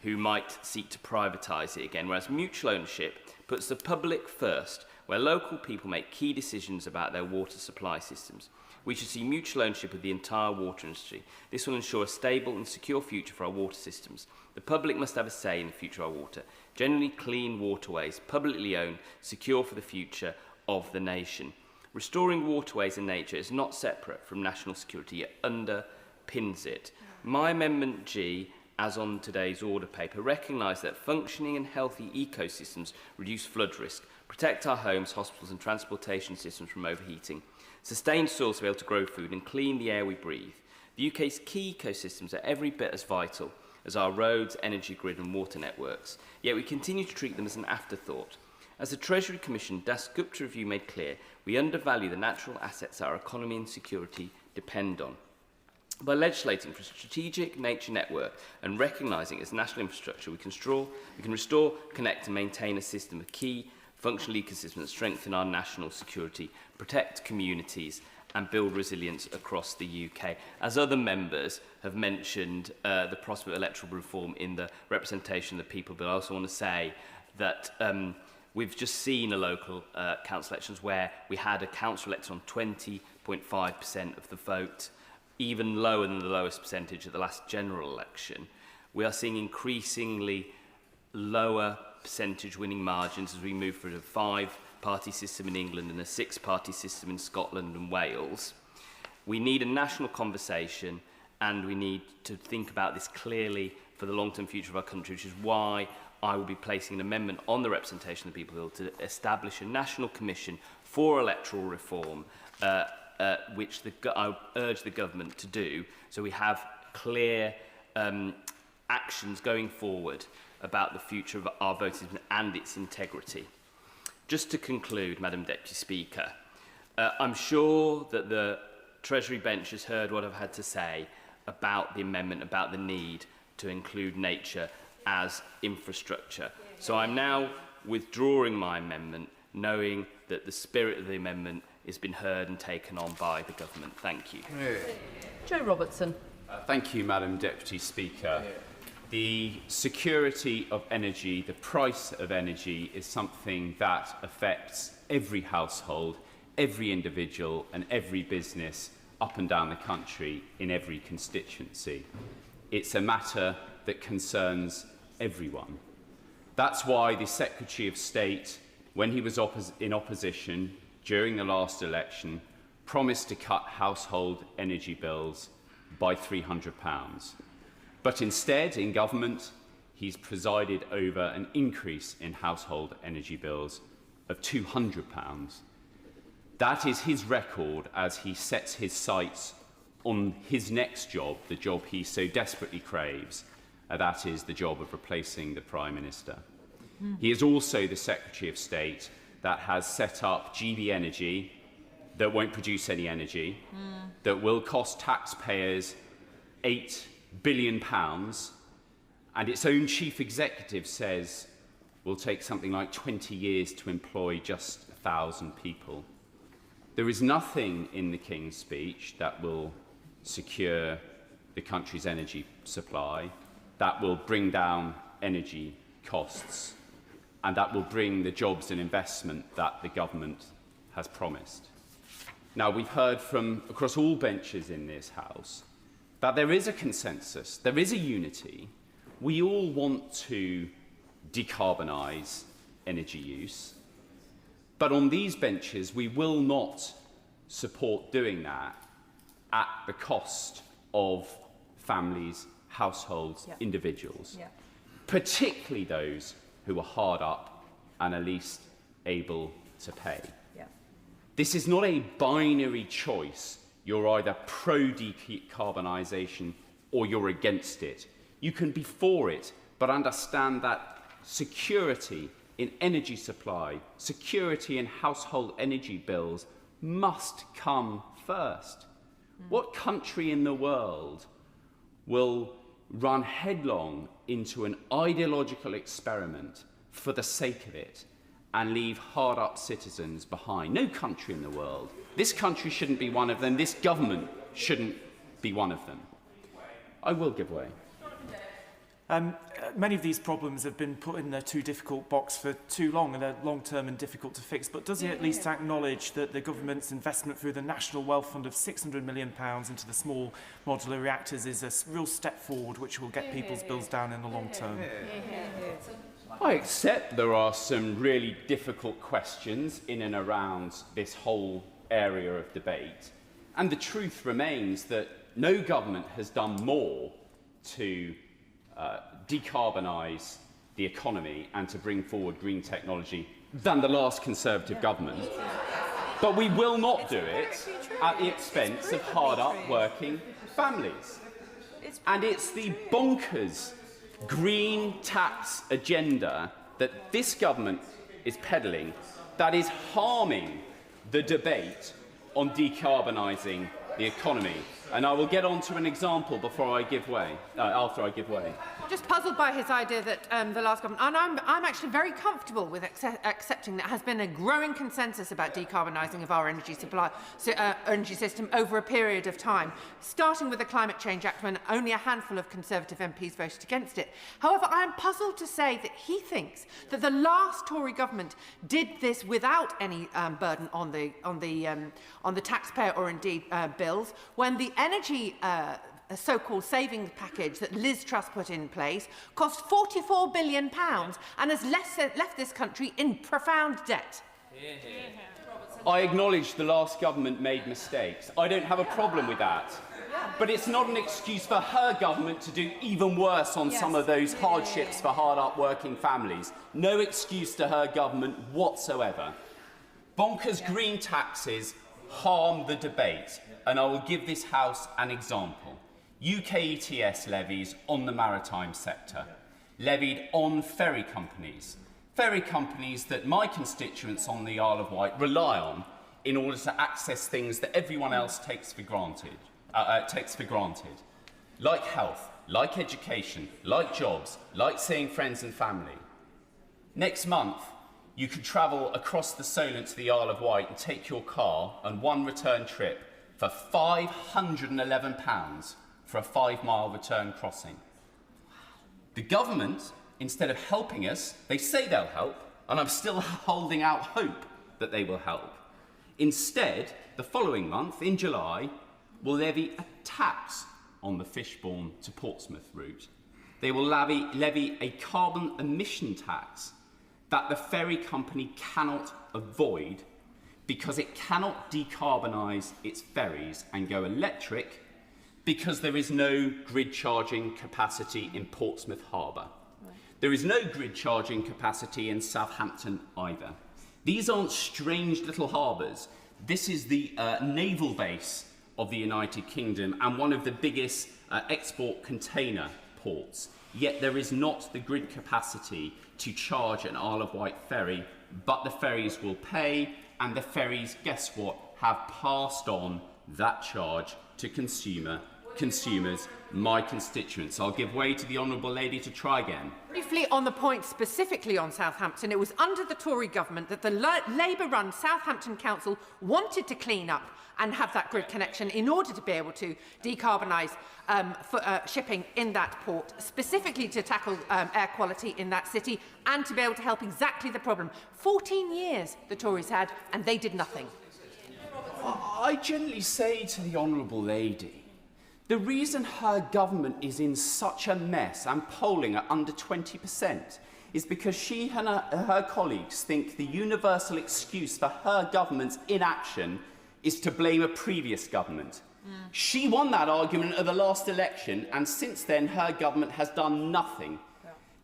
who might seek to privatise it again, whereas mutual ownership puts the public first, where local people make key decisions about their water supply systems. We should see mutual ownership of the entire water industry. This will ensure a stable and secure future for our water systems. The public must have a say in the future of our water. Generally clean waterways, publicly owned, secure for the future of the nation. Restoring waterways and nature is not separate from national security, it underpins it. My Amendment G, as on today's order paper, recognise that functioning and healthy ecosystems reduce flood risk, protect our homes, hospitals and transportation systems from overheating, sustain soils to be able to grow food and clean the air we breathe. The UK's key ecosystems are every bit as vital as our roads, energy grid and water networks, yet we continue to treat them as an afterthought. As the Treasury Commission Das Gupta review made clear, we undervalue the natural assets our economy and security depend on. By legislating for a strategic nature network and recognising its national infrastructure, we can restore, connect and maintain a system of key functional ecosystems that strengthen our national security, protect communities and build resilience across the UK. As other members have mentioned the prospect of electoral reform in the representation of the people bill, I also want to say that we've just seen a local council elections where we had a council elected on 20.5% of the vote, even lower than the lowest percentage at the last general election. We are seeing increasingly lower percentage winning margins as we move from a 5-party system in England and a 6-party system in Scotland and Wales. We need a national conversation and we need to think about this clearly for the long-term future of our country, which is why I will be placing an amendment on the representation of the people bill to establish a national commission for electoral reform, which I urge the government to do, so we have clear actions going forward about the future of our voting system and its integrity. Just to conclude, Madam Deputy Speaker, I'm sure that the Treasury bench has heard what I've had to say about the amendment, about the need to include nature as infrastructure. So I'm now withdrawing my amendment, knowing that the spirit of the amendment has been heard and taken on by the government. Thank you. Joe Robertson. Thank you, Madam Deputy Speaker. The security of energy, the price of energy, is something that affects every household, every individual and every business up and down the country in every constituency. It's a matter that concerns everyone. That's why the Secretary of State, when he was in opposition during the last election, promised to cut household energy bills by £300. But instead, in government, he's presided over an increase in household energy bills of £200. That is his record as he sets his sights on his next job, the job he so desperately craves, that is the job of replacing the Prime Minister. He is also the Secretary of State that has set up GB Energy, that won't produce any energy, that will cost taxpayers £8 billion, and its own chief executive says will take something like 20 years to employ just 1,000 people. There is nothing in the King's speech that will secure the country's energy supply, that will bring down energy costs, and that will bring the jobs and investment that the government has promised. Now, we've heard from across all benches in this House that there is a consensus, there is a unity. We all want to decarbonise energy use. But on these benches, we will not support doing that at the cost of families, households, individuals, particularly those who are hard up and are least able to pay. This is not a binary choice. You're either pro-decarbonisation or you're against it. You can be for it, but understand that security in energy supply, security in household energy bills must come first. What country in the world will run headlong into an ideological experiment for the sake of it and leave hard-up citizens behind? No country in the world. This country shouldn't be one of them. This government shouldn't be one of them. I will give way. Many of these problems have been put in the too difficult box for too long, and they're long-term and difficult to fix. But does he at least acknowledge that the government's investment through the National Wealth Fund of £600 million into the small modular reactors is a real step forward which will get people's bills down in the long term? I accept there are some really difficult questions in and around this whole area of debate. And the truth remains that no government has done more to decarbonise the economy and to bring forward green technology than the last Conservative government. But we will not do it at the expense of hard-up working families. And it's the bonkers green tax agenda that this government is peddling that is harming the debate on decarbonising the economy. And I will get on to an example before I give way, after I give way. Just puzzled by his idea that the last government, and I'm actually very comfortable with accepting that has been a growing consensus about decarbonising of our energy supply, energy system over a period of time, starting with the Climate Change Act when only a handful of Conservative MPs voted against it. However, I am puzzled to say that he thinks that the last Tory government did this without any burden on the taxpayer or indeed bills, when the energy a so-called savings package that Liz Truss put in place cost £44 billion and has left this country in profound debt. I acknowledge the last government made mistakes. I don't have a problem with that. But it's not an excuse for her government to do even worse on some of those hardships for hard-up working families. No excuse to her government whatsoever. Bonkers green taxes harm the debate, and I will give this House an example. UK ETS levies on the maritime sector, levied on ferry companies that my constituents on the Isle of Wight rely on in order to access things that everyone else takes for granted, like health, like education, like jobs, like seeing friends and family. Next month, you could travel across the Solent to the Isle of Wight and take your car on one return trip for £511 for a 5-mile return crossing. The government, instead of helping us, they say they'll help, and I'm still holding out hope that they will help. Instead, the following month, in July, will levy a tax on the Fishbourne to Portsmouth route. They will levy a carbon emission tax that the ferry company cannot avoid because it cannot decarbonise its ferries and go electric because there is no grid charging capacity in Portsmouth Harbour. There is no grid charging capacity in Southampton either. These aren't strange little harbours. This is the naval base of the United Kingdom and one of the biggest export container ports. Yet there is not the grid capacity to charge an Isle of Wight ferry, but the ferries will pay, and the ferries, guess what, have passed on that charge to consumers, my constituents. I'll give way to the Honourable Lady to try again. Briefly on the point specifically on Southampton, it was under the Tory government that the Labour-run Southampton Council wanted to clean up and have that grid connection in order to be able to decarbonise shipping in that port, specifically to tackle air quality in that city and to be able to help exactly the problem. 14 years the Tories had, and they did nothing. I generally say to the Honourable Lady, the reason her government is in such a mess and polling at under 20% is because she and her colleagues think the universal excuse for her government's inaction is to blame a previous government. She won that argument at the last election, and since then her government has done nothing.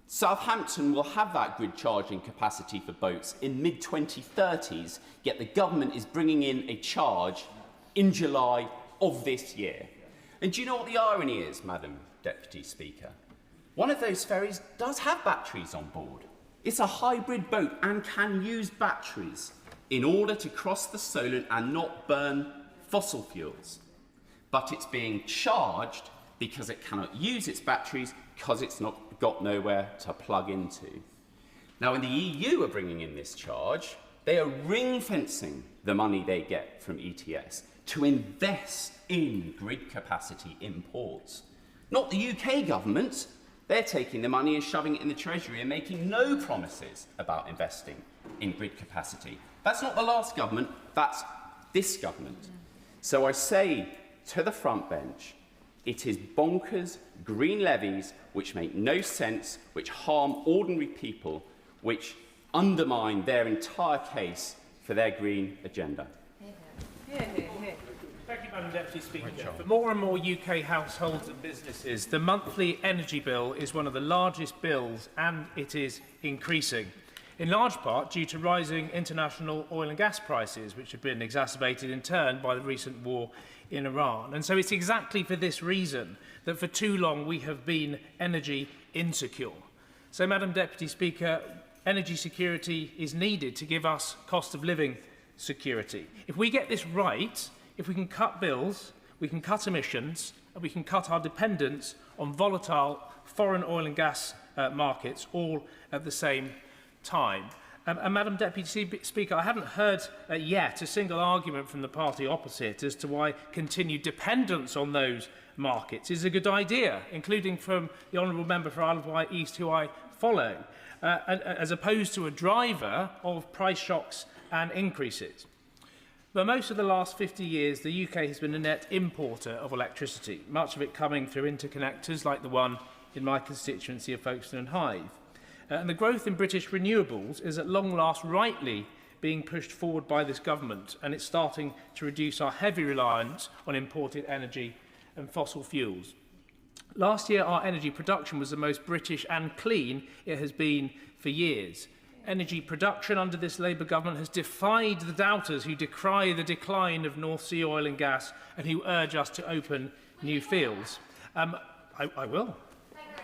Southampton will have that grid charging capacity for boats in mid-2030s, yet the government is bringing in a charge in July of this year. And do you know what the irony is, Madam Deputy Speaker? One of those ferries does have batteries on board. It's a hybrid boat and can use batteries in order to cross the Solent and not burn fossil fuels. But it's being charged because it cannot use its batteries because it's not got nowhere to plug into. Now, when the EU are bringing in this charge, they are ring-fencing the money they get from ETS to invest in grid capacity in ports. Not the UK government. They're taking the money and shoving it in the Treasury and making no promises about investing in grid capacity. That's not the last government, that's this government. So I say to the front bench, it is bonkers green levies which make no sense, which harm ordinary people, which undermine their entire case for their green agenda. Thank you, Madam Deputy Speaker. For more and more UK households and businesses, the monthly energy bill is one of the largest bills, and it is increasing, in large part due to rising international oil and gas prices, which have been exacerbated in turn by the recent war in Iran. And so it's exactly for this reason that for too long we have been energy insecure. So, Madam Deputy Speaker, energy security is needed to give us cost of living security. If we get this right, if we can cut bills, we can cut emissions, and we can cut our dependence on volatile foreign oil and gas markets all at the same time. And Madam Deputy Speaker, I haven't heard yet a single argument from the party opposite as to why continued dependence on those markets is a good idea, including from the Honourable Member for Isle of Wight East, who I follow, as opposed to a driver of price shocks and increases. For most of the last 50 years, the UK has been a net importer of electricity, much of it coming through interconnectors like the one in my constituency of Folkestone and Hythe. And the growth in British renewables is at long last rightly being pushed forward by this government, and it's starting to reduce our heavy reliance on imported energy and fossil fuels. Last year, our energy production was the most British and clean it has been for years. Energy production under this Labour government has defied the doubters who decry the decline of North Sea oil and gas and who urge us to open new fields. I will.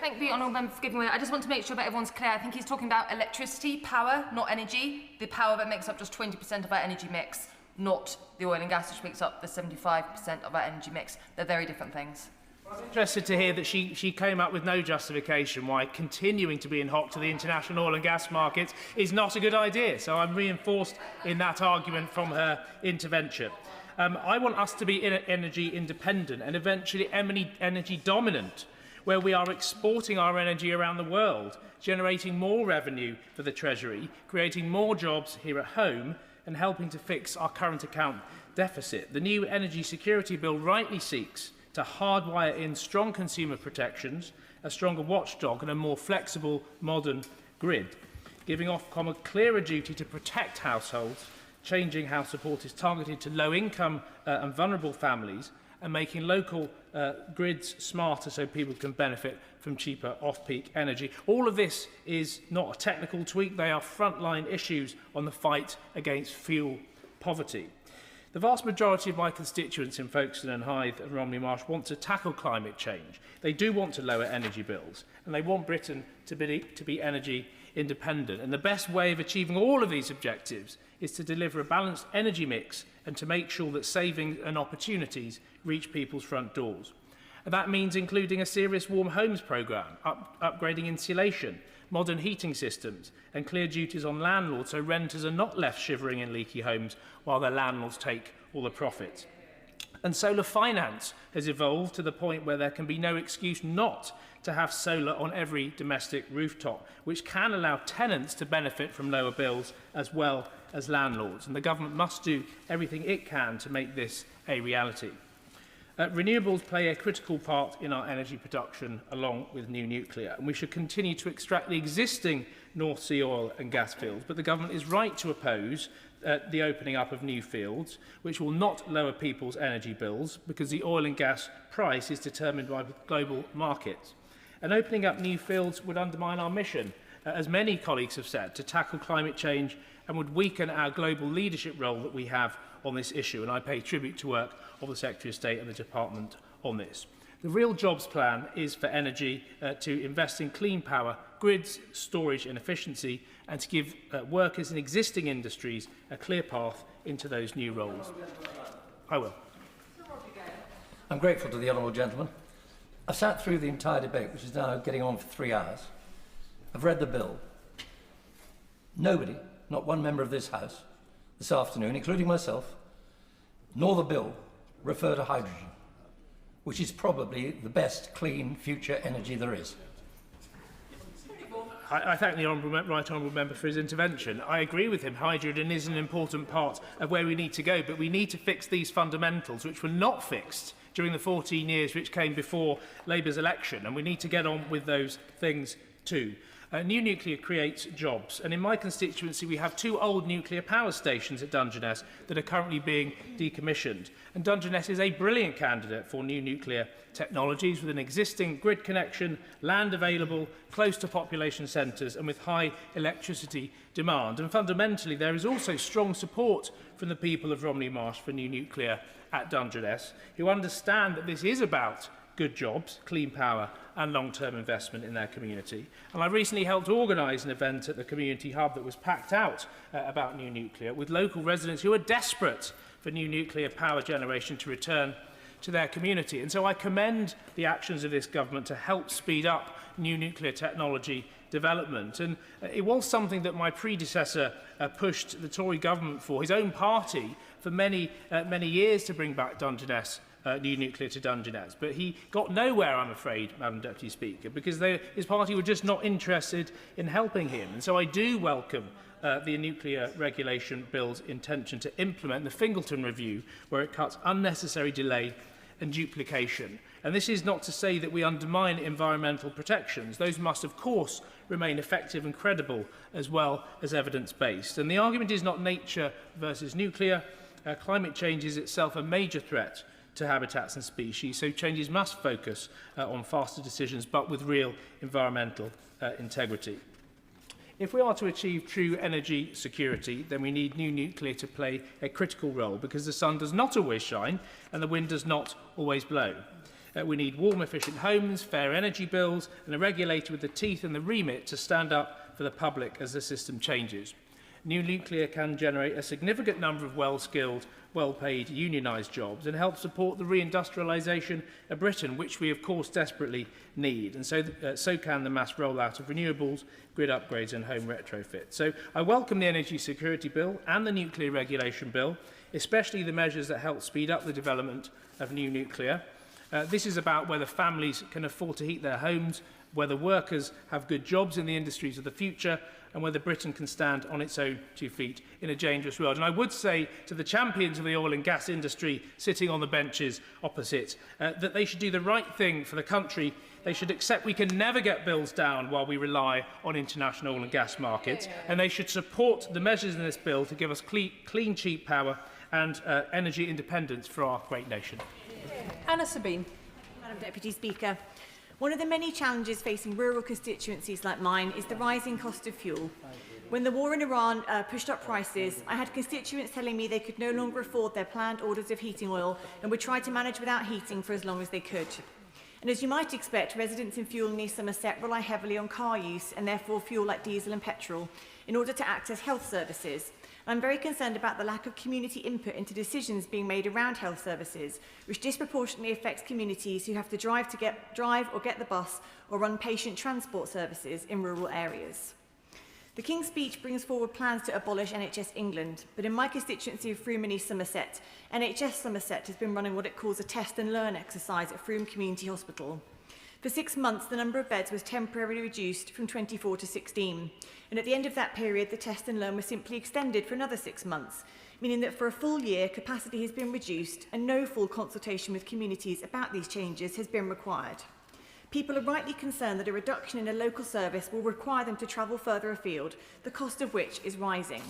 Thank the Honourable Member for giving way. I just want to make sure that everyone's clear. I think he's talking about electricity, power, not energy. The power that makes up just 20% of our energy mix, not the oil and gas, which makes up the 75% of our energy mix. They're very different things. I'm interested to hear that she came up with no justification why continuing to be in hock to the international oil and gas markets is not a good idea. So I'm reinforced in that argument from her intervention. I want us to be energy independent and eventually energy dominant, where we are exporting our energy around the world, generating more revenue for the Treasury, creating more jobs here at home, and helping to fix our current account deficit. The new Energy Security Bill rightly seeks to hardwire in strong consumer protections, a stronger watchdog and a more flexible, modern grid, giving Ofcom a clearer duty to protect households, changing how support is targeted to low-income and vulnerable families, and making local grids smarter so people can benefit from cheaper off-peak energy. All of this is not a technical tweak, they are frontline issues on the fight against fuel poverty. The vast majority of my constituents in Folkestone and Hythe and Romney Marsh want to tackle climate change. They do want to lower energy bills, and they want Britain to be energy independent. And the best way of achieving all of these objectives is to deliver a balanced energy mix and to make sure that savings and opportunities reach people's front doors. And that means including a serious warm homes programme, upgrading insulation, modern heating systems and clear duties on landlords so renters are not left shivering in leaky homes while their landlords take all the profits. And solar finance has evolved to the point where there can be no excuse not to have solar on every domestic rooftop, which can allow tenants to benefit from lower bills as well as landlords. And the government must do everything it can to make this a reality. Renewables play a critical part in our energy production along with new nuclear, and we should continue to extract the existing North Sea oil and gas fields, but the government is right to oppose the opening up of new fields, which will not lower people's energy bills because the oil and gas price is determined by global markets. And opening up new fields would undermine our mission, as many colleagues have said, to tackle climate change and would weaken our global leadership role that we have on this issue. And I pay tribute to work of the Secretary of State and the Department on this. The real jobs plan is for energy to invest in clean power, grids, storage and efficiency, and to give workers in existing industries a clear path into those new roles. I will. I'm grateful to the honourable gentleman. I've sat through the entire debate, which is now getting on for 3 hours. I've read the bill. Nobody, not one member of this House, this afternoon, including myself, nor the bill, refer to hydrogen, which is probably the best clean future energy there is. I thank the Right Honourable Member for his intervention. I agree with him. Hydrogen is an important part of where we need to go, but we need to fix these fundamentals, which were not fixed during the 14 years which came before Labour's election, and we need to get on with those things too. New nuclear creates jobs, and in my constituency we have 2 old nuclear power stations at Dungeness that are currently being decommissioned. And Dungeness is a brilliant candidate for new nuclear technologies with an existing grid connection, land available, close to population centres and with high electricity demand. And fundamentally there is also strong support from the people of Romney Marsh for new nuclear at Dungeness, who understand that this is about good jobs, clean power and long-term investment in their community. And I recently helped organise an event at the community hub that was packed out about new nuclear, with local residents who are desperate for new nuclear power generation to return to their community. And so I commend the actions of this government to help speed up new nuclear technology development. And it was something that my predecessor pushed the Tory government for, his own party, for many years, to bring back Dungeness new nuclear to Dungeness. But he got nowhere, I'm afraid, Madam Deputy Speaker, because his party were just not interested in helping him. And so I do welcome the Nuclear Regulation Bill's intention to implement the Fingleton Review, where it cuts unnecessary delay and duplication. And this is not to say that we undermine environmental protections. Those must, of course, remain effective and credible, as well as evidence-based. And the argument is not nature versus nuclear. Climate change is itself a major threat to habitats and species, so changes must focus on faster decisions, but with real environmental integrity. If we are to achieve true energy security, then we need new nuclear to play a critical role, because the sun does not always shine and the wind does not always blow. We need warm, efficient homes, fair energy bills, and a regulator with the teeth and the remit to stand up for the public as the system changes. New nuclear can generate a significant number of well-skilled, well-paid, unionised jobs and help support the reindustrialisation of Britain, which we, of course, desperately need. And so can the mass rollout of renewables, grid upgrades and home retrofits. So I welcome the Energy Security Bill and the Nuclear Regulation Bill, especially the measures that help speed up the development of new nuclear. This is about whether families can afford to heat their homes, whether workers have good jobs in the industries of the future, and whether Britain can stand on its own 2 feet in a dangerous world. And I would say to the champions of the oil and gas industry sitting on the benches opposite that they should do the right thing for the country. They should accept we can never get bills down while we rely on international oil and gas markets, and they should support the measures in this bill to give us clean, cheap power and energy independence for our great nation. Anna Sabine. Madam Deputy Speaker, one of the many challenges facing rural constituencies like mine is the rising cost of fuel. When the war in Iran pushed up prices, I had constituents telling me they could no longer afford their planned orders of heating oil and would try to manage without heating for as long as they could. And as you might expect, residents in fuel near Somerset rely heavily on car use and therefore fuel like diesel and petrol in order to access health services. I'm very concerned about the lack of community input into decisions being made around health services, which disproportionately affects communities who have to drive or get the bus or run patient transport services in rural areas. The King's Speech brings forward plans to abolish NHS England, but in my constituency of Frome and East Somerset, NHS Somerset has been running what it calls a test and learn exercise at Frome Community Hospital. For 6 months, the number of beds was temporarily reduced from 24 to 16. And at the end of that period, the test and learn was simply extended for another 6 months. meaning that for a full year, capacity has been reduced and no full consultation with communities about these changes has been required. People are rightly concerned that a reduction in a local service will require them to travel further afield, the cost of which is rising.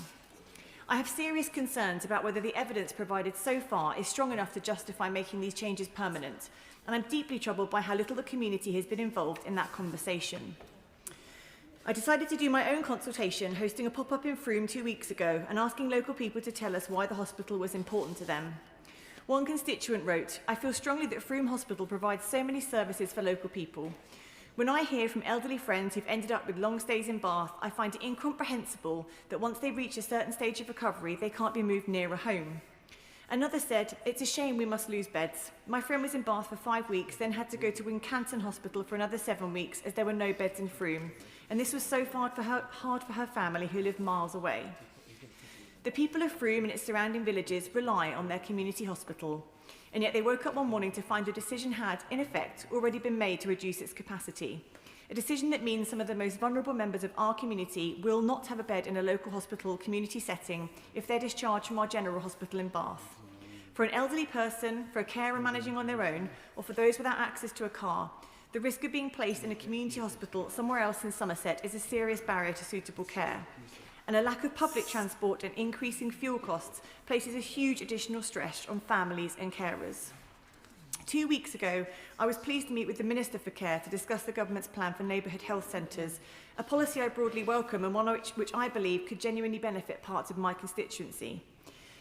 I have serious concerns about whether the evidence provided so far is strong enough to justify making these changes permanent, and I'm deeply troubled by how little the community has been involved in that conversation. I decided to do my own consultation, hosting a pop-up in Frome 2 weeks ago and asking local people to tell us why the hospital was important to them. One constituent wrote, "I feel strongly that Frome Hospital provides so many services for local people. When I hear from elderly friends who've ended up with long stays in Bath, I find it incomprehensible that once they reach a certain stage of recovery, they can't be moved nearer home." Another said, "It's a shame we must lose beds. My friend was in Bath for 5 weeks, then had to go to Wincanton Hospital for another 7 weeks as there were no beds in Frome. And this was so hard for her family who lived miles away." The people of Frome and its surrounding villages rely on their community hospital, and yet they woke up one morning to find a decision had, in effect, already been made to reduce its capacity. A decision that means some of the most vulnerable members of our community will not have a bed in a local hospital community setting if they're discharged from our general hospital in Bath. For an elderly person, for a carer managing on their own, or for those without access to a car, the risk of being placed in a community hospital somewhere else in Somerset is a serious barrier to suitable care. And a lack of public transport and increasing fuel costs places a huge additional stress on families and carers. 2 weeks ago, I was pleased to meet with the Minister for Care to discuss the government's plan for neighbourhood health centres, a policy I broadly welcome and one which I believe could genuinely benefit parts of my constituency.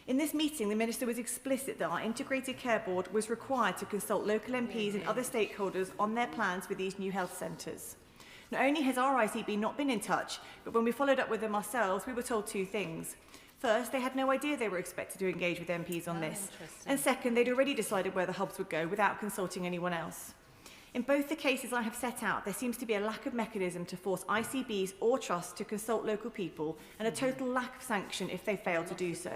In this meeting, the Minister was explicit that our Integrated Care Board was required to consult local MPs and other stakeholders on their plans for these new health centres. Not only has our ICB not been in touch, but when we followed up with them ourselves, we were told 2 things. First, they had no idea they were expected to engage with MPs on this. And second, they'd already decided where the hubs would go without consulting anyone else. In both the cases I have set out, there seems to be a lack of mechanism to force ICBs or trusts to consult local people and a total lack of sanction if they fail to do so.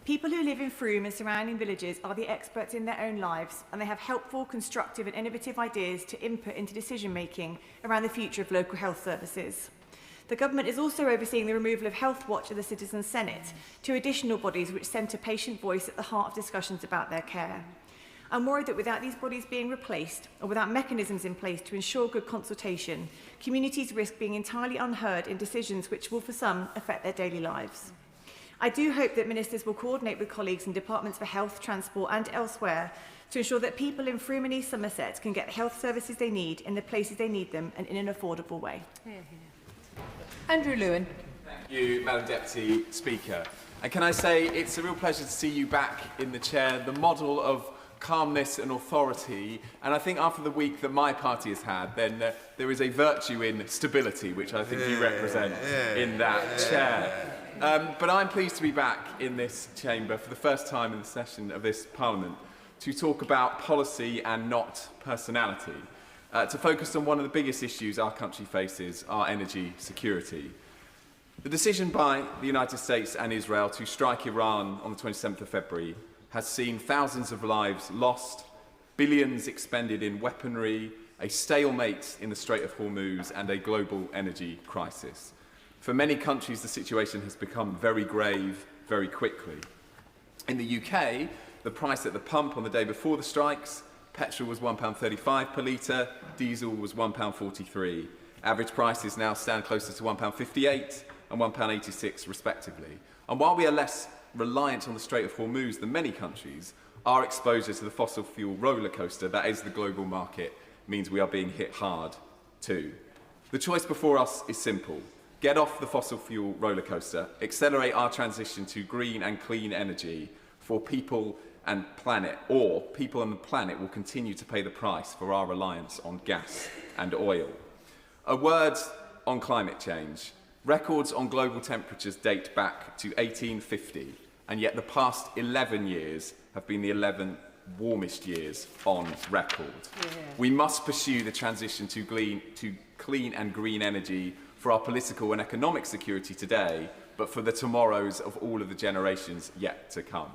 People who live in Frome and surrounding villages are the experts in their own lives, and they have helpful, constructive and innovative ideas to input into decision-making around the future of local health services. The government is also overseeing the removal of Health Watch and the Citizens' Senate, 2 additional bodies which centre patient voice at the heart of discussions about their care. I'm worried that without these bodies being replaced, or without mechanisms in place to ensure good consultation, communities risk being entirely unheard in decisions which will, for some, affect their daily lives. I do hope that ministers will coordinate with colleagues in departments for health, transport and elsewhere to ensure that people in Frome and East Somerset can get the health services they need in the places they need them and in an affordable way. Andrew Lewin. Thank you, Madam Deputy Speaker. And can I say it's a real pleasure to see you back in the chair, the model of calmness and authority. And I think after the week that my party has had, then there is a virtue in stability, which I think you represent in that chair. But I'm pleased to be back in this chamber for the first time in the session of this Parliament to talk about policy and not personality, to focus on one of the biggest issues our country faces, our energy security. The decision by the United States and Israel to strike Iran on the 27th of February has seen thousands of lives lost, billions expended in weaponry, a stalemate in the Strait of Hormuz and a global energy crisis. For many countries, the situation has become very grave very quickly. In the UK, the price at the pump on the day before the strikes, petrol was £1.35 per litre, diesel was £1.43. Average prices now stand closer to £1.58 and £1.86 respectively. And while we are less reliant on the Strait of Hormuz than many countries, our exposure to the fossil fuel roller coaster, that is the global market, means we are being hit hard too. The choice before us is simple. Get off the fossil fuel roller coaster, accelerate our transition to green and clean energy for people and planet, or people and the planet will continue to pay the price for our reliance on gas and oil. A word on climate change. Records on global temperatures date back to 1850, and yet the past 11 years have been the 11 warmest years on record. We must pursue the transition to clean and green energy for our political and economic security today, but for the tomorrows of all of the generations yet to come.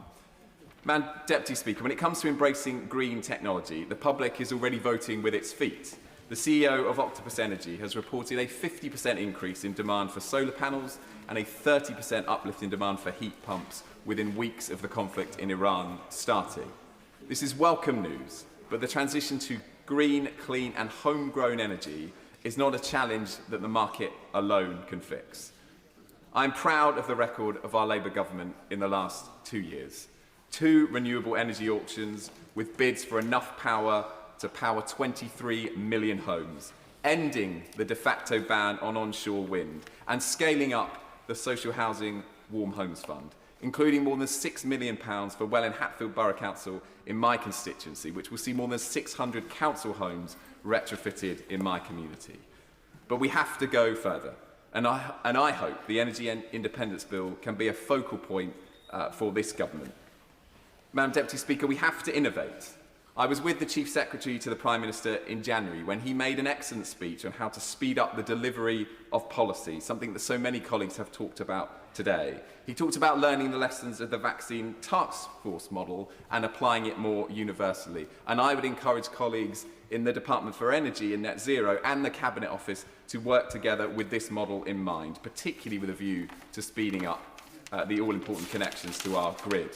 Madam Deputy Speaker, when it comes to embracing green technology, the public is already voting with its feet. The CEO of Octopus Energy has reported a 50% increase in demand for solar panels and a 30% uplift in demand for heat pumps within weeks of the conflict in Iran starting. This is welcome news, but the transition to green, clean and homegrown energy is not a challenge that the market alone can fix. I'm proud of the record of our Labour government in the last 2 years. 2 renewable energy auctions with bids for enough power to power 23 million homes, ending the de facto ban on onshore wind and scaling up the social housing Warm Homes Fund, including more than £6 million for Welwyn Hatfield Borough Council in my constituency, which will see more than 600 council homes retrofitted in my community. But we have to go further, and I hope the Energy Independence Bill can be a focal point for this government. Madam Deputy Speaker, we have to innovate. I was with the Chief Secretary to the Prime Minister in January when he made an excellent speech on how to speed up the delivery of policy, something that so many colleagues have talked about today. He talked about learning the lessons of the vaccine task force model and applying it more universally. And I would encourage colleagues in the Department for Energy and Net Zero and the Cabinet Office to work together with this model in mind, particularly with a view to speeding up the all-important connections to our grid.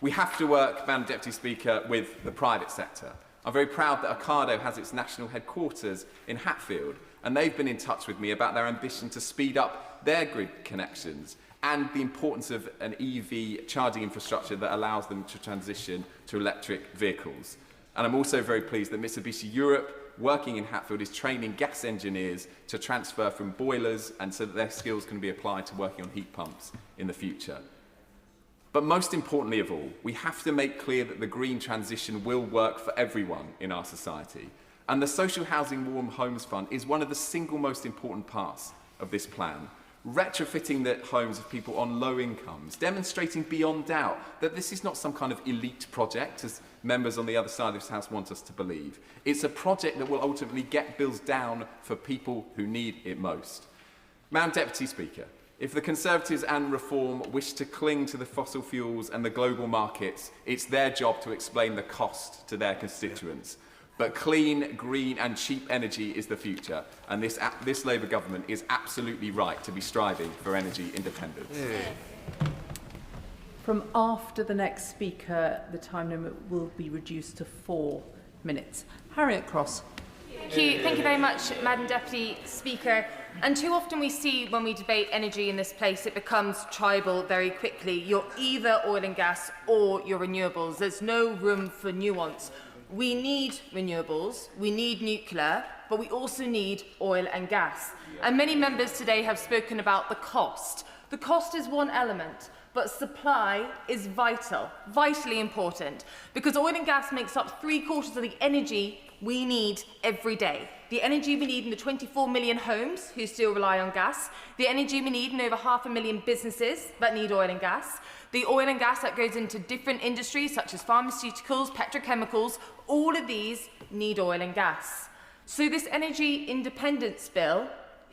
We have to work, Madam Deputy Speaker, with the private sector. I'm very proud that Ocado has its national headquarters in Hatfield, and they've been in touch with me about their ambition to speed up their grid connections and the importance of an EV charging infrastructure that allows them to transition to electric vehicles. And I'm also very pleased that Mitsubishi Europe, working in Hatfield, is training gas engineers to transfer from boilers and so that their skills can be applied to working on heat pumps in the future. But most importantly of all, we have to make clear that the green transition will work for everyone in our society. And the Social Housing Warm Homes Fund is one of the single most important parts of this plan. Retrofitting the homes of people on low incomes, demonstrating beyond doubt that this is not some kind of elite project, as members on the other side of this House want us to believe. It's a project that will ultimately get bills down for people who need it most. Madam Deputy Speaker, if the Conservatives and Reform wish to cling to the fossil fuels and the global markets, it's their job to explain the cost to their constituents. But clean, green and cheap energy is the future, and this Labour government is absolutely right to be striving for energy independence. From after the next speaker, the time limit will be reduced to 4 minutes. Harriet Cross. Thank you very much, Madam Deputy Speaker. And too often we see when we debate energy in this place, it becomes tribal very quickly. You're either oil and gas or you're renewables. There's no room for nuance. We need renewables, we need nuclear, but we also need oil and gas. And many members today have spoken about the cost. The cost is one element, but supply is vital, vitally important, because oil and gas makes up 3/4 of the energy we need every day. The energy we need in the 24 million homes who still rely on gas, the energy we need in over 500,000 businesses that need oil and gas, the oil and gas that goes into different industries such as pharmaceuticals, petrochemicals, all of these need oil and gas. So this energy independence bill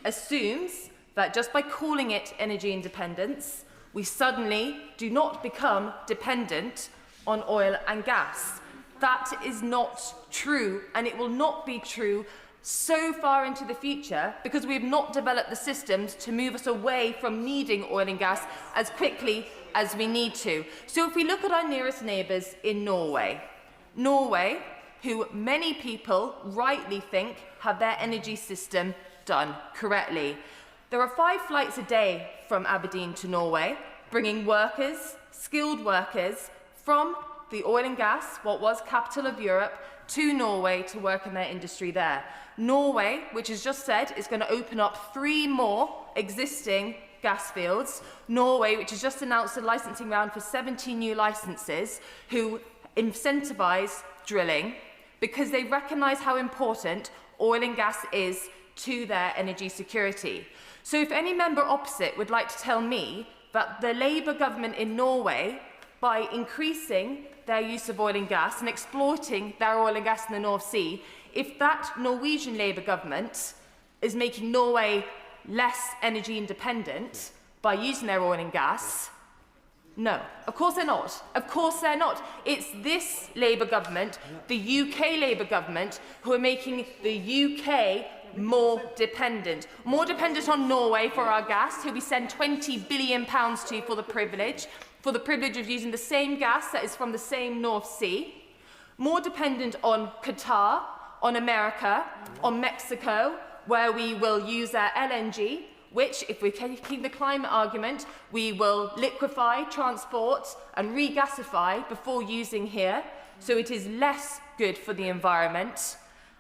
assumes that just by calling it energy independence, we suddenly do not become dependent on oil and gas. That is not true, and it will not be true so far into the future because we have not developed the systems to move us away from needing oil and gas as quickly as we need to. So if we look at our nearest neighbours in Norway, who many people rightly think have their energy system done correctly. There are 5 flights a day from Aberdeen to Norway, bringing workers, skilled workers, from the oil and gas, what was capital of Europe, to Norway to work in their industry there. Norway, which has just said is going to open up 3 more existing gas fields. Norway, which has just announced a licensing round for 70 new licenses, who incentivise drilling because they recognise how important oil and gas is to their energy security. So if any member opposite would like to tell me that the Labour government in Norway, by increasing their use of oil and gas and exploiting their oil and gas in the North Sea, if that Norwegian Labour government is making Norway less energy independent by using their oil and gas, no, of course they're not. Of course they're not. It's this Labour government, the UK Labour government, who are making the UK more dependent. More dependent on Norway for our gas, who we send £20 billion to for the privilege of using the same gas that is from the same North Sea. More dependent on Qatar, on America, on Mexico, where we will use their LNG, which, if we're taking the climate argument, we will liquefy, transport and regasify before using here, so it is less good for the environment.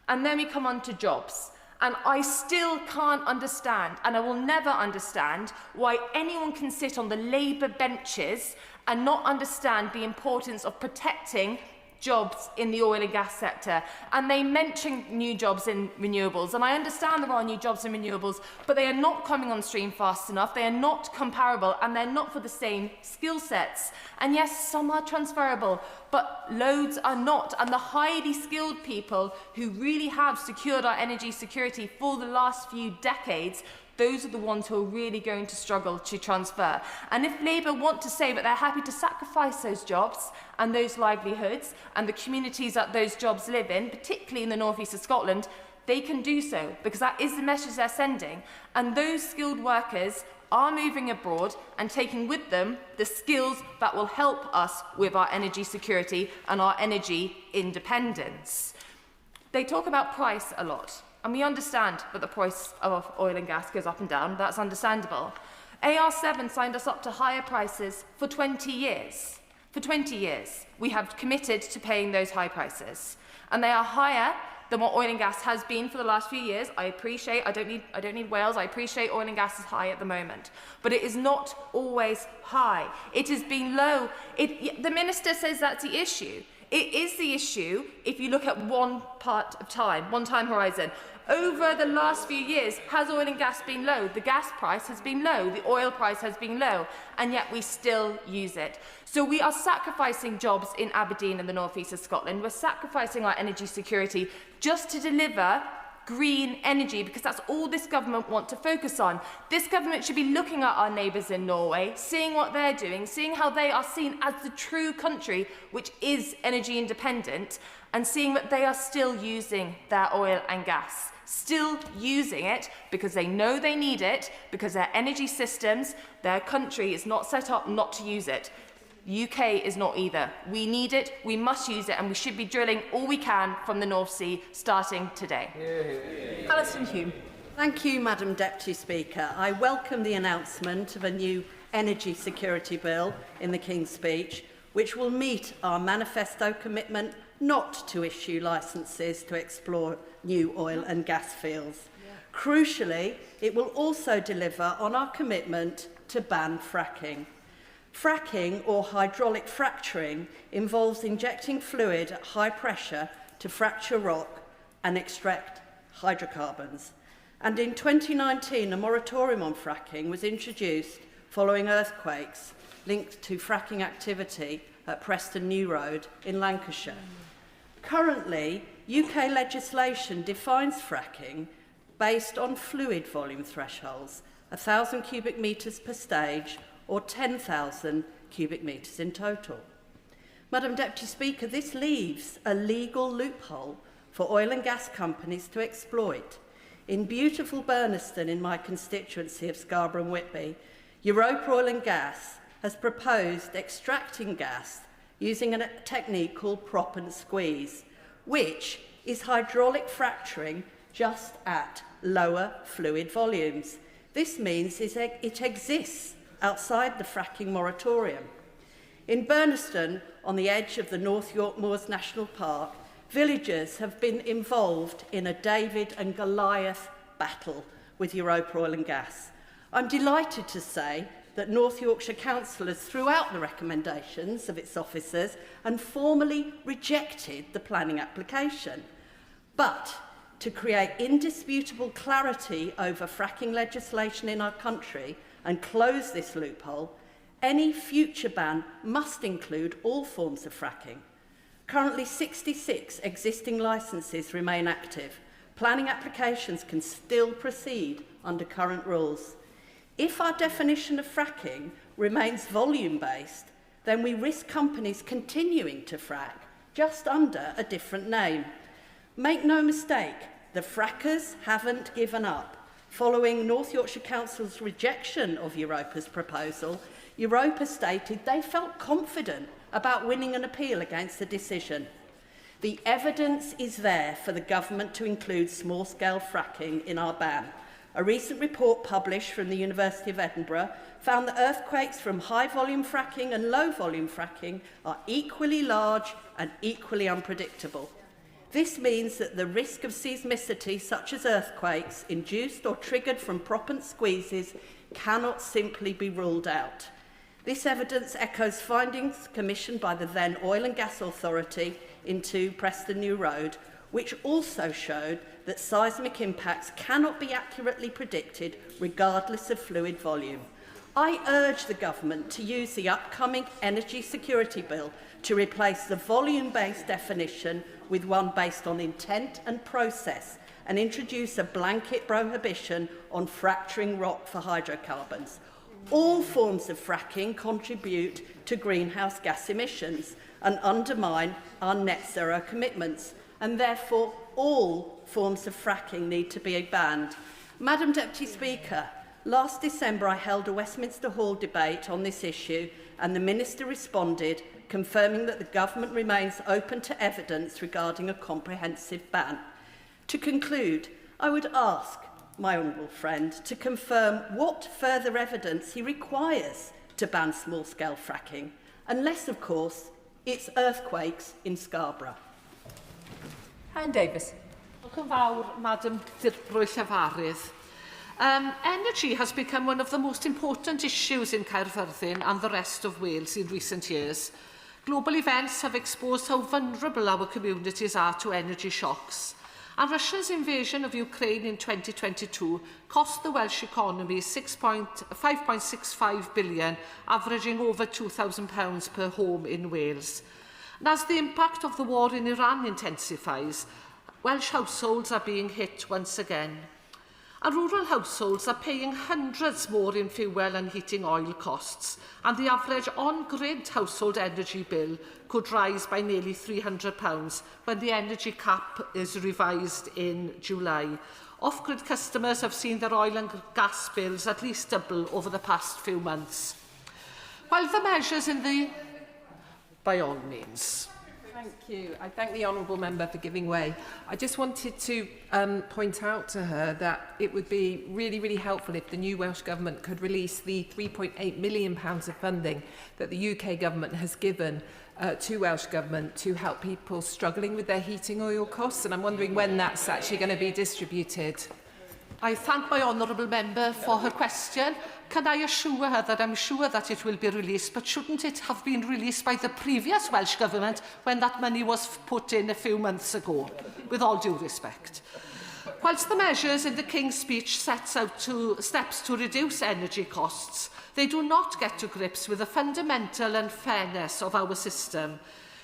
And then we come on to jobs. And I still can't understand, and I will never understand, why anyone can sit on the Labour benches and not understand the importance of protecting jobs in the oil and gas sector. And they mention new jobs in renewables, and I understand there are new jobs in renewables, but they are not coming on stream fast enough, they are not comparable, and they're not for the same skill sets. And yes, some are transferable, but loads are not. And the highly skilled people who really have secured our energy security for the last few decades, those are the ones who are really going to struggle to transfer. And if Labour want to say that they're happy to sacrifice those jobs and those livelihoods and the communities that those jobs live in, particularly in the northeast of Scotland, they can do so, because that is the message they're sending. And those skilled workers are moving abroad and taking with them the skills that will help us with our energy security and our energy independence. They talk about price a lot. And we understand that the price of oil and gas goes up and down. That's understandable. AR7 signed us up to higher prices for 20 years. For 20 years, we have committed to paying those high prices. And they are higher than what oil and gas has been for the last few years. I don't need Wales. I appreciate oil and gas is high at the moment. But it is not always high. It has been low. The minister says that's the issue. It is the issue if you look at one time horizon. Over the last few years, has oil and gas been low? The gas price has been low, the oil price has been low, and yet we still use it. So we are sacrificing jobs in Aberdeen and the northeast of Scotland. We're sacrificing our energy security just to deliver green energy, because that's all this government want to focus on. This government should be looking at our neighbours in Norway, seeing what they're doing, seeing how they are seen as the true country which is energy independent, and seeing that they are still using their oil and gas. Still using it because they know they need it, because their energy systems, their country is not set up not to use it. The UK is not either. We need it, we must use it, and we should be drilling all we can from the North Sea starting today. Alison Hume. Thank you, Madam Deputy Speaker. I welcome the announcement of a new energy security bill in the King's Speech, which will meet our manifesto commitment not to issue licences to explore new oil and gas fields. Crucially, it will also deliver on our commitment to ban fracking. Fracking, or hydraulic fracturing, involves injecting fluid at high pressure to fracture rock and extract hydrocarbons. And in 2019, a moratorium on fracking was introduced following earthquakes linked to fracking activity at Preston New Road in Lancashire. Currently, UK legislation defines fracking based on fluid volume thresholds, 1,000 cubic metres per stage, or 10,000 cubic metres in total. Madam Deputy Speaker, this leaves a legal loophole for oil and gas companies to exploit. In beautiful Burnaston, in my constituency of Scarborough and Whitby, Europa Oil and Gas has proposed extracting gas using a technique called prop and squeeze, which is hydraulic fracturing just at lower fluid volumes. This means it exists outside the fracking moratorium. In Burnaston, on the edge of the North York Moors National Park, villagers have been involved in a David and Goliath battle with Europa Oil and Gas. I'm delighted to say that North Yorkshire councillors threw out the recommendations of its officers and formally rejected the planning application. But to create indisputable clarity over fracking legislation in our country and close this loophole, any future ban must include all forms of fracking. Currently, 66 existing licences remain active. Planning applications can still proceed under current rules. If our definition of fracking remains volume-based, then we risk companies continuing to frack just under a different name. Make no mistake, the frackers haven't given up. Following North Yorkshire Council's rejection of Europa's proposal, Europa stated they felt confident about winning an appeal against the decision. The evidence is there for the government to include small-scale fracking in our ban. A recent report published from the University of Edinburgh found that earthquakes from high-volume fracking and low-volume fracking are equally large and equally unpredictable. This means that the risk of seismicity, such as earthquakes, induced or triggered from proppant squeezes, cannot simply be ruled out. This evidence echoes findings commissioned by the then Oil and Gas Authority into Preston New Road, which also showed that seismic impacts cannot be accurately predicted regardless of fluid volume. I urge the government to use the upcoming Energy Security Bill to replace the volume-based definition with one based on intent and process, and introduce a blanket prohibition on fracturing rock for hydrocarbons. All forms of fracking contribute to greenhouse gas emissions and undermine our net zero commitments, and therefore all forms of fracking need to be banned. Madam Deputy Speaker, last December I held a Westminster Hall debate on this issue, and the Minister responded, confirming that the government remains open to evidence regarding a comprehensive ban. To conclude, I would ask my honourable friend to confirm what further evidence he requires to ban small-scale fracking, unless, of course, it's earthquakes in Scarborough. Anne Davis. Diolch yn fawr, Madam Dirprwy Llefarydd. Energy has become one of the most important issues in Caerfyrddin and the rest of Wales in recent years. Global events have exposed how vulnerable our communities are to energy shocks. And Russia's invasion of Ukraine in 2022 cost the Welsh economy £5.65 billion, averaging over £2,000 per home in Wales. And as the impact of the war in Iran intensifies, Welsh households are being hit once again. And rural households are paying hundreds more in fuel and heating oil costs, and the average on-grid household energy bill could rise by nearly £300 when the energy cap is revised in July. Off-grid customers have seen their oil and gas bills at least double over the past few months. While the measures in the... By all means. Thank you. I thank the honourable member for giving way. I just wanted to point out to her that it would be really, really helpful if the new Welsh Government could release the £3.8 million of funding that the UK Government has given to Welsh Government to help people struggling with their heating oil costs. And I'm wondering when that's actually going to be distributed. I thank my honourable member for her question. Can I assure her that I'm sure that it will be released, but shouldn't it have been released by the previous Welsh Government when that money was put in a few months ago, with all due respect? Whilst the measures in the King's speech sets out steps to reduce energy costs, they do not get to grips with the fundamental unfairness of our system.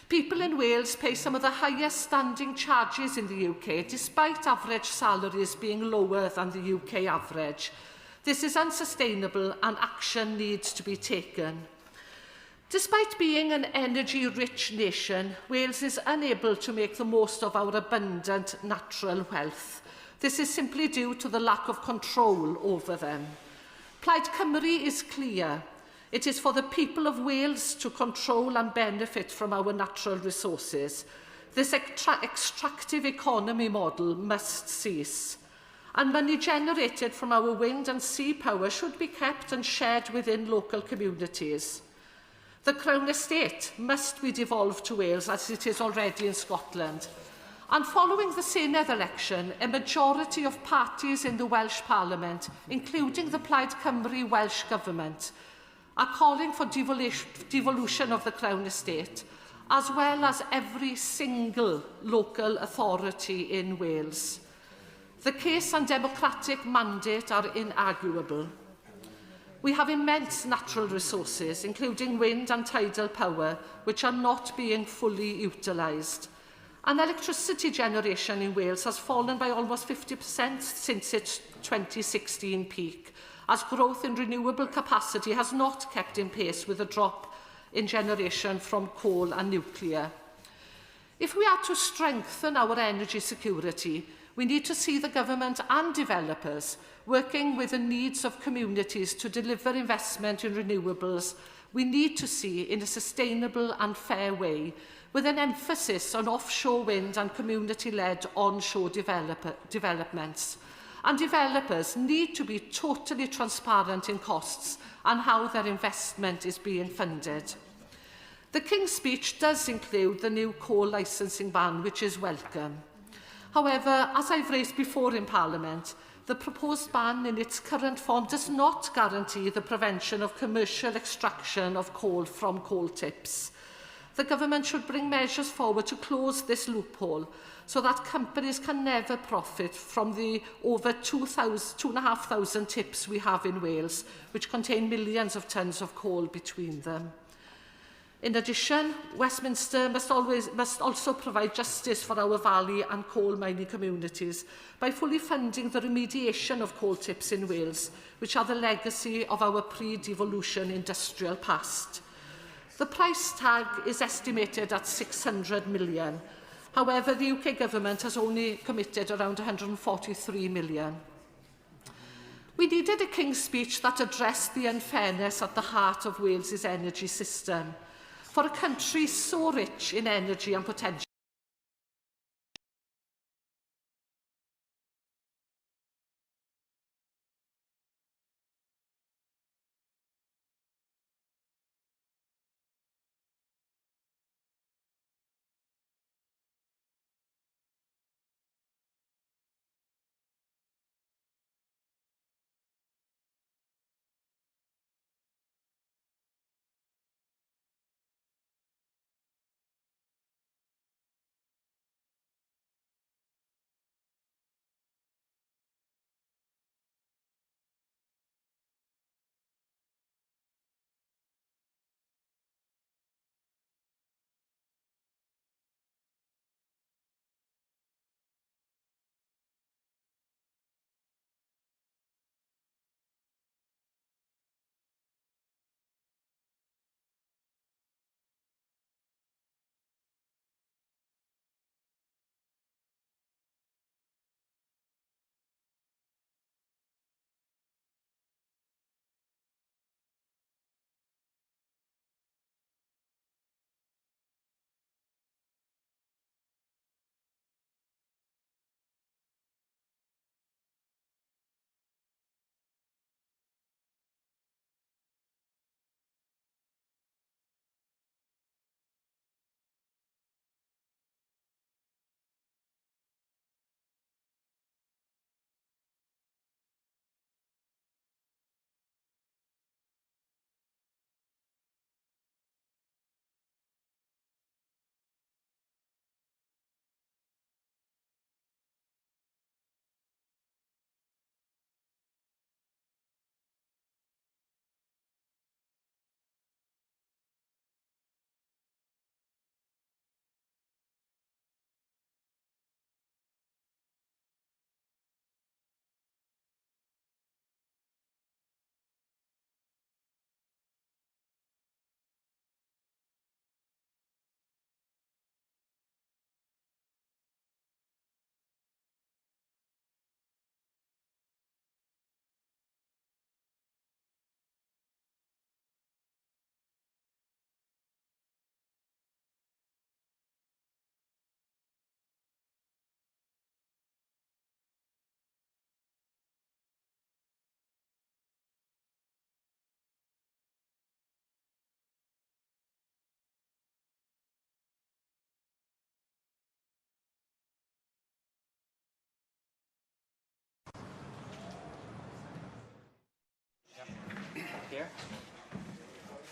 People in Wales pay some of the highest standing charges in the UK, despite average salaries being lower than the UK average. This is unsustainable and action needs to be taken. Despite being an energy-rich nation, Wales is unable to make the most of our abundant natural wealth. This is simply due to the lack of control over them. Plaid Cymru is clear. It is for the people of Wales to control and benefit from our natural resources. This extractive economy model must cease. And money generated from our wind and sea power should be kept and shared within local communities. The Crown Estate must be devolved to Wales as it is already in Scotland. And following the Senedd election, a majority of parties in the Welsh Parliament, including the Plaid Cymru Welsh Government, are calling for devolution of the Crown Estate, as well as every single local authority in Wales. The case and democratic mandate are inarguable. We have immense natural resources, including wind and tidal power, which are not being fully utilised. And electricity generation in Wales has fallen by almost 50% since its 2016 peak, as growth in renewable capacity has not kept in pace with a drop in generation from coal and nuclear. If we are to strengthen our energy security, We need to see the government and developers working with the needs of communities to deliver investment in renewables. We need to see in a sustainable and fair way, with an emphasis on offshore wind and community-led onshore developments. And developers need to be totally transparent in costs and how their investment is being funded. The King's Speech does include the new coal licensing ban, which is welcome. However, as I've raised before in Parliament, the proposed ban in its current form does not guarantee the prevention of commercial extraction of coal from coal tips. The government should bring measures forward to close this loophole so that companies can never profit from the over 2,500 tips we have in Wales, which contain millions of tonnes of coal between them. In addition, Westminster must also provide justice for our valley and coal mining communities by fully funding the remediation of coal tips in Wales, which are the legacy of our pre-devolution industrial past. The price tag is estimated at 600 million. However, the UK government has only committed around 143 million. We needed a King's Speech that addressed the unfairness at the heart of Wales's energy system. For a country so rich in energy and potential,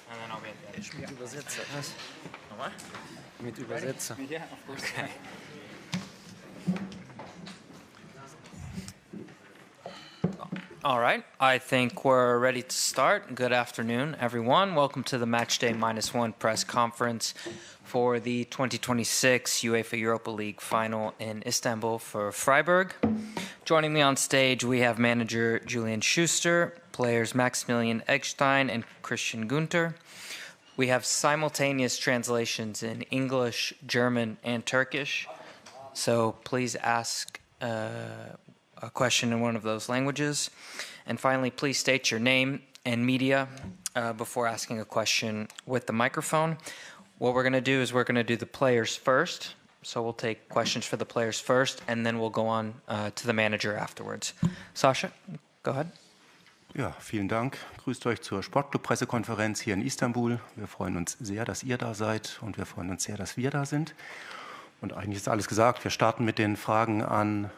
And then I'll be at the Ich mit Übersetzer, was? Nochmal? Mit Übersetzer. Yeah, of course. Okay. All right, I think we're ready to start. Good afternoon, everyone. Welcome to the Matchday -1 press conference for the 2026 UEFA Europa League final in Istanbul for Freiburg. Joining me on stage, we have manager Julian Schuster, players Maximilian Eggstein and Christian Günther. We have simultaneous translations in English, German, and Turkish. So please ask a question in one of those languages. And finally, please state your name and media before asking a question with the microphone. What we're going to do is we're going to do the players first. So we'll take questions for the players first, and then we'll go on to the manager afterwards. Sasha, go ahead. Ja, vielen Dank. Grüßt euch zur Sportclub-Pressekonferenz hier in Istanbul. Wir freuen uns sehr, dass ihr da seid, und wir freuen uns sehr, dass wir da sind. Und eigentlich ist alles gesagt. Wir starten mit den Fragen an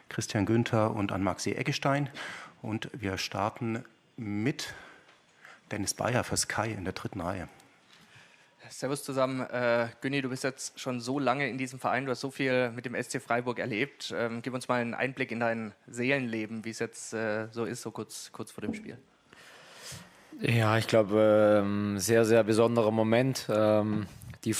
Christian Günther und an Maxi Eggestein. Und wir starten mit Dennis Bayer für Sky in der dritten Reihe. Servus zusammen. Günni, du bist jetzt schon so lange in diesem Verein, du hast so viel mit dem SC Freiburg erlebt. Gib uns mal einen Einblick in dein Seelenleben, wie es jetzt so ist, so kurz vor dem Spiel. Ja, ich glaube, sehr, sehr besonderer Moment. Die